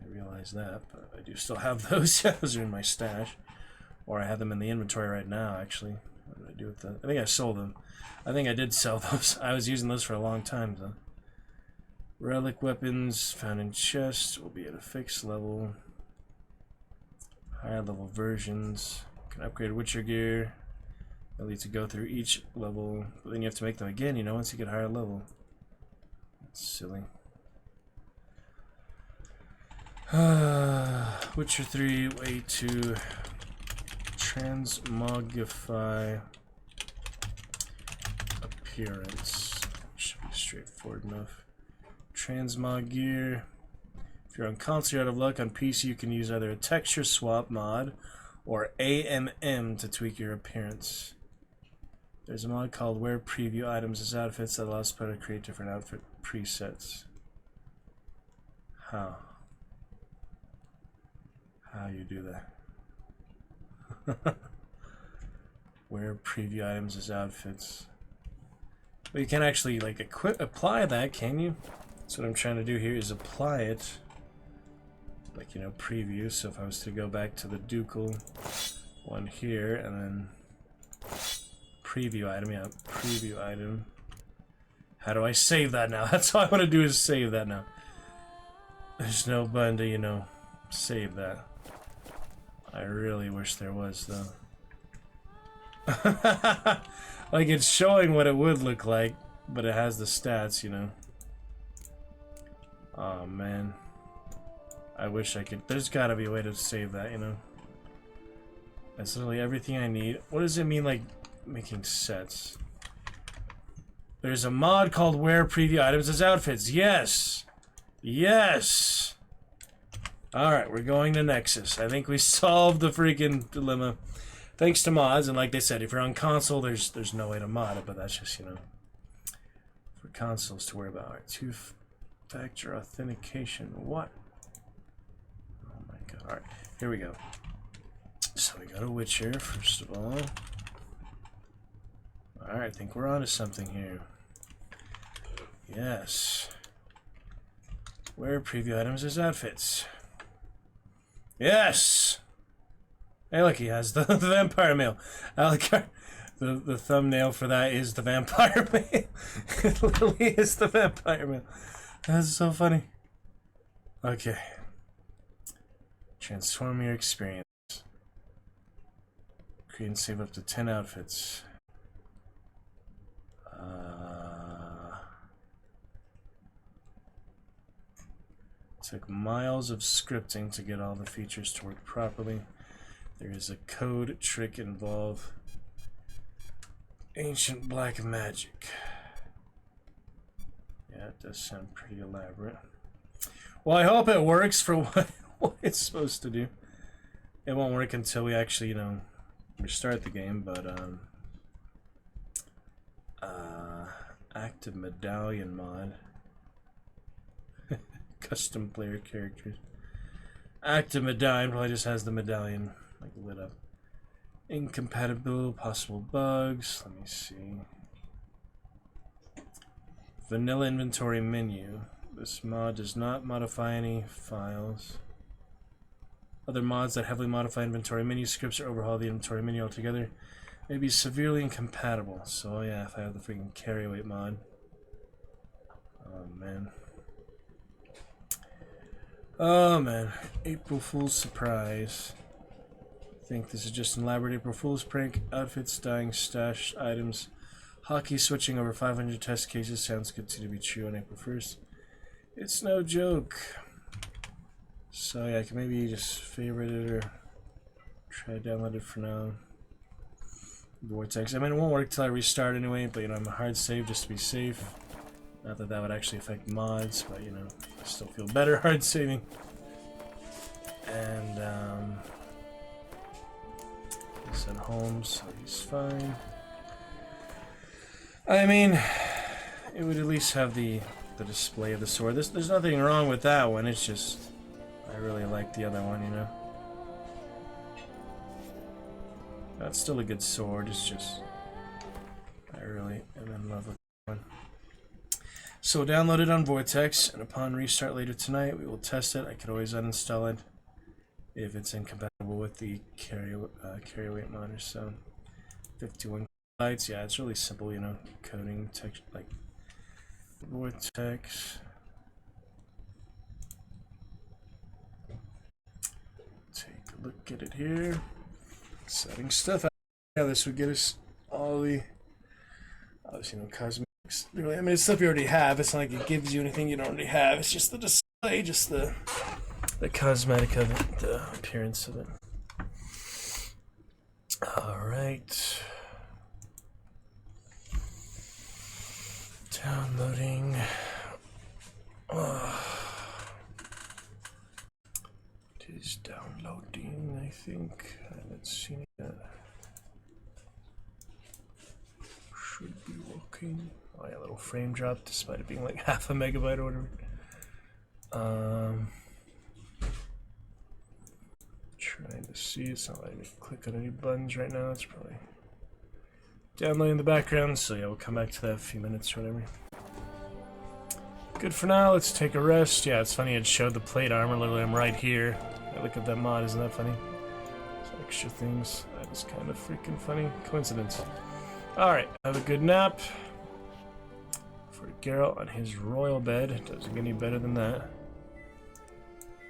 I realize that, but I do still have those. Those are in my stash. Or I have them in the inventory right now, actually. What did I do with them? I think I sold them. I think I did sell those. I was using those for a long time, though. Relic weapons found in chests will be at a fixed level. Higher level versions. Can upgrade Witcher gear. They'll need to go through each level, but then you have to make them again, you know, once you get higher level. That's silly. Witcher 3, way to transmogrify appearance. Should be straightforward enough. Transmog gear. If you're on console, you're out of luck. On PC, you can use either a texture swap mod or AMM to tweak your appearance. There's a mod called Wear Preview Items as Outfits that allows player to create different outfit presets. How? How you do that? Wear Preview Items as Outfits. But you can't actually like apply that, can you? That's what I'm trying to do here, is apply it. Like, you know, preview. So if I was to go back to the ducal one here and then preview item, yeah, preview item. How do I save that now? That's all I want to do is save that now. There's no button to, you know, save that. I really wish there was, though. Like, it's showing what it would look like, but it has the stats, you know. Oh, man. I wish I could. There's gotta be a way to save that, you know. That's literally everything I need. What does it mean, like, making sets? There's a mod called Wear Preview Items as Outfits. Yes! Yes! Alright, we're going to Nexus. I think we solved the freaking dilemma. Thanks to mods, and like they said, if you're on console, there's no way to mod it, but that's just, you know, for consoles to worry about. Alright, two-factor authentication. What? Oh my god. Alright, here we go. So we got a Witcher, first of all. Alright, I think we're onto something here. Yes. Wear preview items as outfits. Yes! Hey, look, he has the vampire male. I like the thumbnail for that is the vampire male. It literally is the vampire male. That's so funny. Okay. Transform your experience. Create and save up to 10 outfits. Took miles of scripting to get all the features to work properly. There is a code trick involved. Ancient black magic. Yeah, it does sound pretty elaborate. Well, I hope it works for what it's supposed to do. It won't work until we actually, you know, restart the game, but Active medallion mod. Custom player characters. Active medallion probably just has the medallion like lit up. Incompatible, possible bugs. Let me see. Vanilla inventory menu. This mod does not modify any files. Other mods that heavily modify inventory menu scripts or overhaul the inventory menu altogether may be severely incompatible. So yeah, if I have the freaking carry weight mod. Oh man. Oh man. April Fool's surprise. I think this is just an elaborate April Fool's prank. Outfits, dying, stash items. Hockey switching over 500 test cases. Sounds good to be true on April 1st. It's no joke. So yeah, I can maybe just favorite it or try to download it for now. Vortex. I mean, it won't work till I restart anyway, but you know, I'm a hard save just to be safe. Not that that would actually affect mods, but you know, I still feel better hard saving. And he's at home, so he's fine. I mean, it would at least have the display of the sword. There's nothing wrong with that one. It's just I really like the other one, you know. That's still a good sword. It's just I really am in love with that one. So download it on Vortex, and upon restart later tonight, we will test it. I could always uninstall it if it's incompatible with the carry weight monitor. So 51 bytes. Yeah, it's really simple, you know, coding text like Vortex. Take a look at it here. Setting stuff out. Yeah, this would get us all the obviously no cosmetics. Really, I mean, it's stuff you already have. It's not like it gives you anything you don't already have. It's just the display, just the cosmetic of it, the appearance of it. All right. Downloading. It is downloading, I think. I haven't seen it yet. Should be working. Oh yeah, little frame drop despite it being like half a megabyte or whatever. Trying to see. It's not letting me click on any buttons right now. It's probably downloading in the background, so yeah, we'll come back to that in a few minutes or whatever. Good for now, let's take a rest. Yeah, it's funny it showed the plate armor, literally I'm right here. Yeah, look at that mod, isn't that funny? Some extra things. That is kind of freaking funny. Coincidence. Alright, have a good nap. For Geralt on his royal bed. It doesn't get any better than that.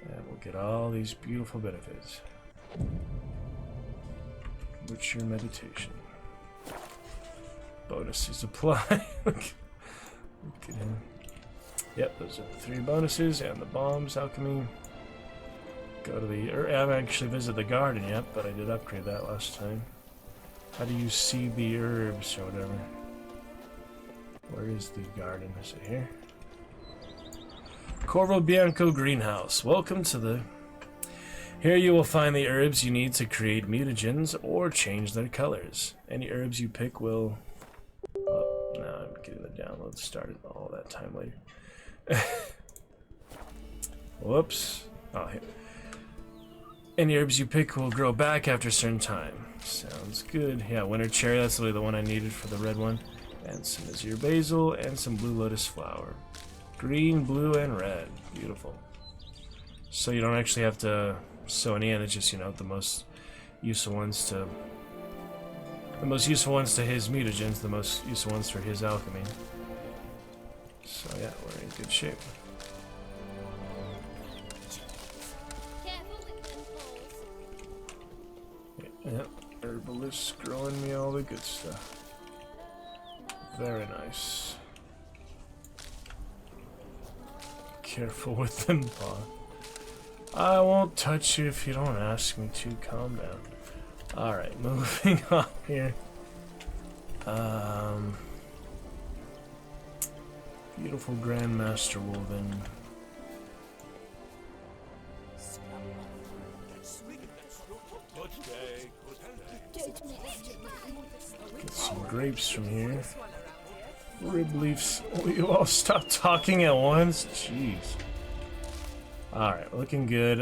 And we'll get all these beautiful benefits. Witcher meditation. Bonuses apply. Look at him. Yep, those are the 3 bonuses and the bombs, alchemy. Go to the... I haven't actually visited the garden yet, but I did upgrade that last time. How do you see the herbs or whatever? Where is the garden? Is it here? Corvo Bianco Greenhouse. Welcome to the... Here you will find the herbs you need to create mutagens or change their colors. Any herbs you pick will... Oh, no, I'm getting the download started all that time later. Whoops. Oh, here. Any herbs you pick will grow back after a certain time. Sounds good. Yeah, winter cherry, that's really the one I needed for the red one. And some azure basil and some blue lotus flower. Green, blue, and red. Beautiful. So you don't actually have to sew any in, it's just, you know, the most useful ones to... The most useful ones to his mutagens, the most useful ones for his alchemy. So yeah, we're in good shape. Yep, herbalist growing me all the good stuff. Very nice. Careful with them, Paw. I won't touch you if you don't ask me to. Calm down. Alright, moving on here. Beautiful Grandmaster Woven. Get some grapes from here. Rib leaves. Will you all stop talking at once? Jeez. Alright, looking good.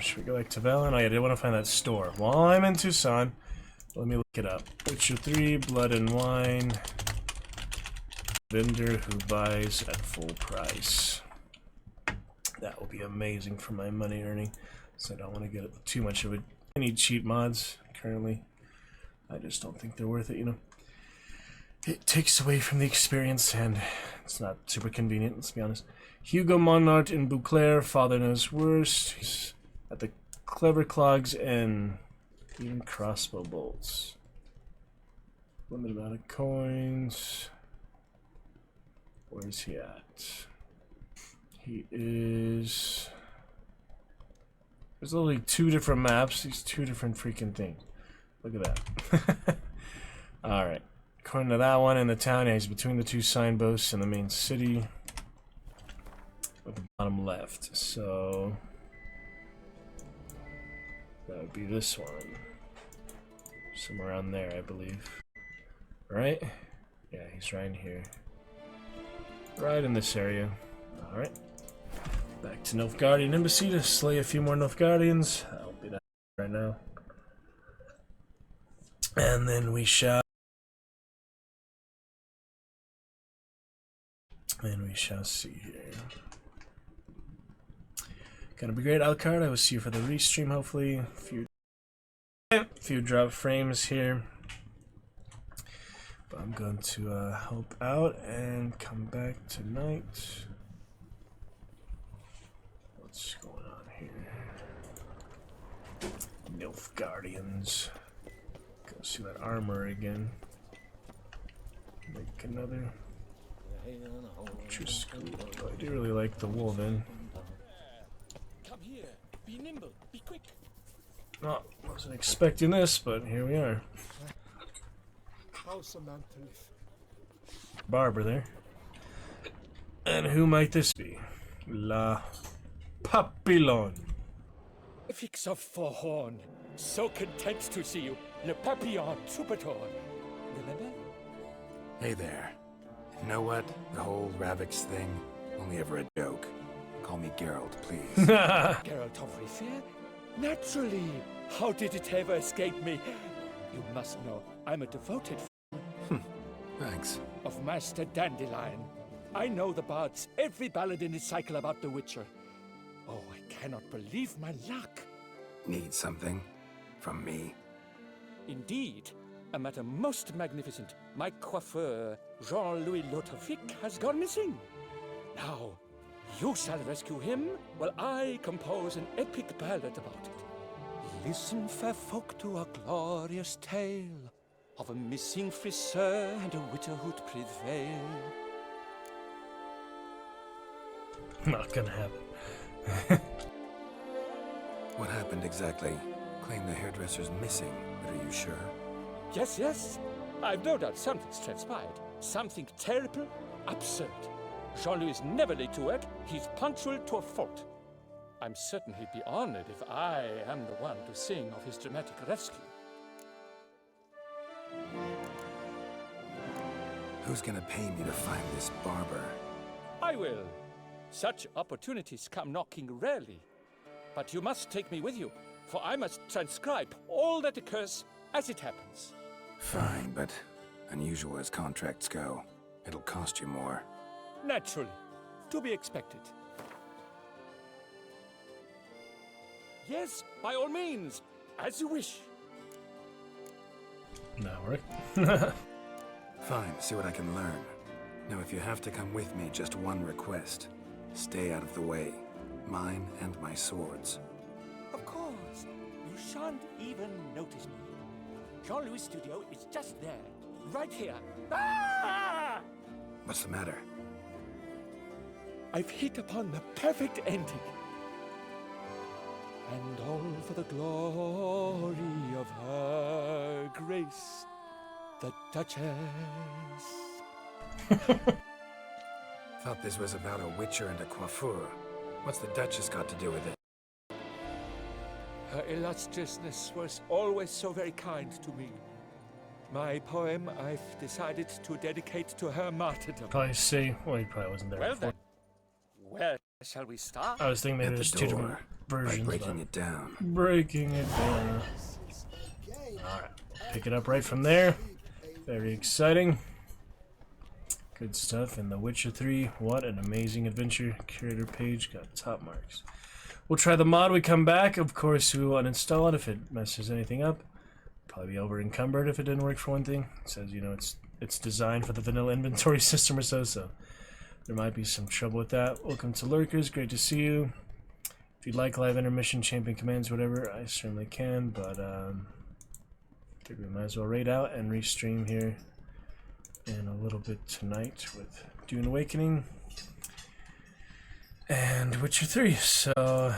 Should we go back to Valen? Oh yeah, I did want to find that store. While I'm in Tucson, let me look it up. Witcher 3, Blood and Wine. Vendor who buys at full price. That will be amazing for my money earning. So I don't want to get too much of it. I need cheap mods currently. I just don't think they're worth it, you know. It takes away from the experience and it's not super convenient, let's be honest. Hugo Monart in Beauclair, Father Knows Worst. He's at the Clever Clogs and even crossbow bolts. Limited amount of coins. Where's he at? He is... There's literally 2 different maps. These 2 different freaking things. Look at that. Alright. According to that one in the town, he's between the 2 signposts in the main city. At the bottom left. So... that would be this one. Somewhere around there, I believe. Right? Yeah, he's right in here. Right in this area. Alright. Back to Nilfgaardian Embassy to slay a few more Nilfgaardians. I'll be that right now. And then we shall... see here. Gonna be great, Alcard. I will see you for the restream, hopefully. A few drop frames here. But I'm going to help out and come back tonight. What's going on here? Nilfgaardians. Go see that armor again. Make another. I do really like the woven. Come here. Be nimble. Be quick. Oh, wasn't expecting this, but here we are. How's a man to live? Barber there. And who might this be? La Papillon. Fix of Forhorn. So content to see you. Le Papillon Troubadour. Remember? Hey there. You know what? The whole Ravix thing, only ever a joke. Call me Geralt, please. Geralt of Rivia? Naturally. How did it ever escape me? You must know, I'm a devoted Thanks. of Master Dandelion. I know the bards, every ballad in his cycle about the Witcher. Oh, I cannot believe my luck. Need something? From me? Indeed. A matter most magnificent. My coiffeur, Jean-Louis Lotovic, has gone missing. Now, you shall rescue him, while I compose an epic ballad about it. Listen, fair folk, to a glorious tale of a missing friseur and a widowhood prevail. Not gonna happen. What happened exactly? Claim the hairdresser's missing, but are you sure? Yes, yes. I've no doubt something's transpired. Something terrible, absurd. Jean-Louis is never late to work. He's punctual to a fault. I'm certain he'd be honored if I am the one to sing of his dramatic rescue. Who's gonna pay me to find this barber? I will. Such opportunities come knocking rarely. But you must take me with you, for I must transcribe all that occurs as it happens. Fine, but unusual as contracts go, it'll cost you more. Naturally. To be expected. Yes, by all means. As you wish. Now, right? Fine, see what I can learn. Now, if you have to come with me, just one request. Stay out of the way. Mine and my swords. Of course. You shan't even notice me. Jean-Louis' studio is just there. Right here. Ah! What's the matter? I've hit upon the perfect ending. And all for the glory of her grace, the Duchess. Thought this was about a witcher and a coiffeur. What's the Duchess got to do with it? Her illustriousness was always so very kind to me. My poem I've decided to dedicate to her martyrdom. Probably say, well, he probably wasn't there Well before. then, where shall we start? I was thinking maybe there's two different versions. Breaking it down. Breaking it down. Alright, pick it up right from there. Very exciting. Good stuff. And The Witcher 3, what an amazing adventure. Curator page got top marks. We'll try the mod. We come back. Of course, we will uninstall it if it messes anything up. Probably over encumbered if it didn't work for one thing. It says, you know, it's designed for the vanilla inventory system or so, so there might be some trouble with that. Welcome to Lurkers. Great to see you. If you'd like live intermission, champion commands, whatever, I certainly can, but I think we might as well raid out and restream here in a little bit tonight with Dune Awakening and Witcher 3. So,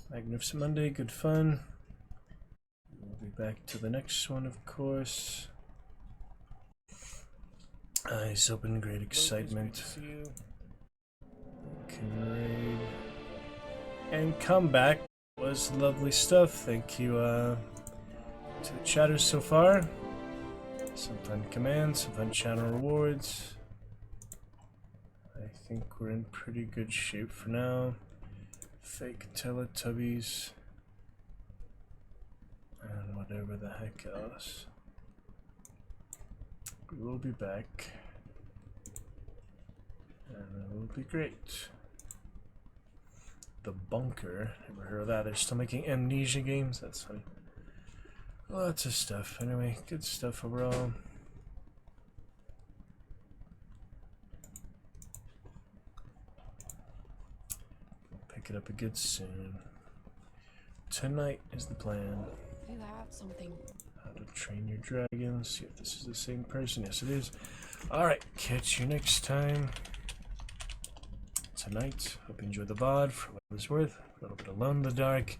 Magnificent Monday, good fun. We'll be back to the next one, of course. Eyes open, great excitement. Can raid and come back. Was lovely stuff. Thank you to the chatters so far. Some fun commands, some fun channel rewards. I think we're in pretty good shape for now. Fake Teletubbies. And whatever the heck else. We will be back. And it will be great. The Bunker. Never heard of that. They're still making Amnesia games. That's funny. Lots of stuff. Anyway, good stuff overall. We'll pick it up again soon. Tonight is the plan. You have something. How to Train Your Dragon. See if this is the same person. Yes, it is. Alright, catch you next time. Tonight. Hope you enjoyed the VOD for what it was worth. A little bit Alone in the Dark.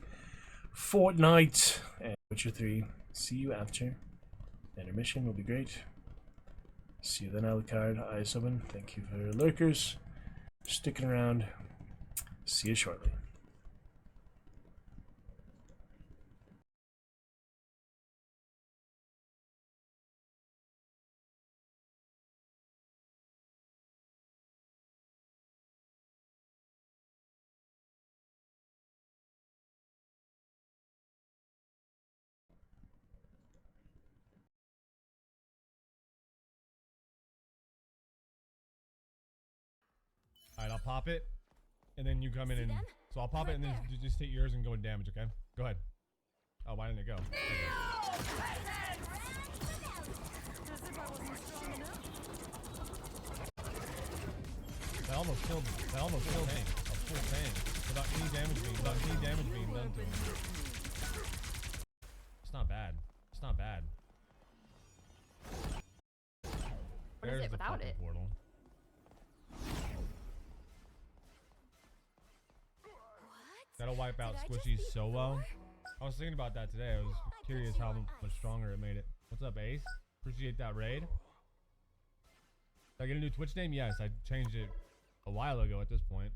Fortnite. And Witcher 3. See you after. Intermission will be great. See you then, Alucard. Eyes open. Thank you for lurkers. Sticking around. See you shortly. Alright, I'll pop it, and then you come in and... So I'll pop it and then just take yours and go in damage, okay? Go ahead. Oh, why didn't it go? That almost killed me. That almost killed me. A full tank. Without any damage being done to him. It's not bad. It's not bad. What is it without it? Portal. That'll wipe out squishies so well. I was thinking about that today. I was curious how much stronger it made it. What's up, Ace? Appreciate that raid. Did I get a new Twitch name? Yes, I changed it a while ago at this point.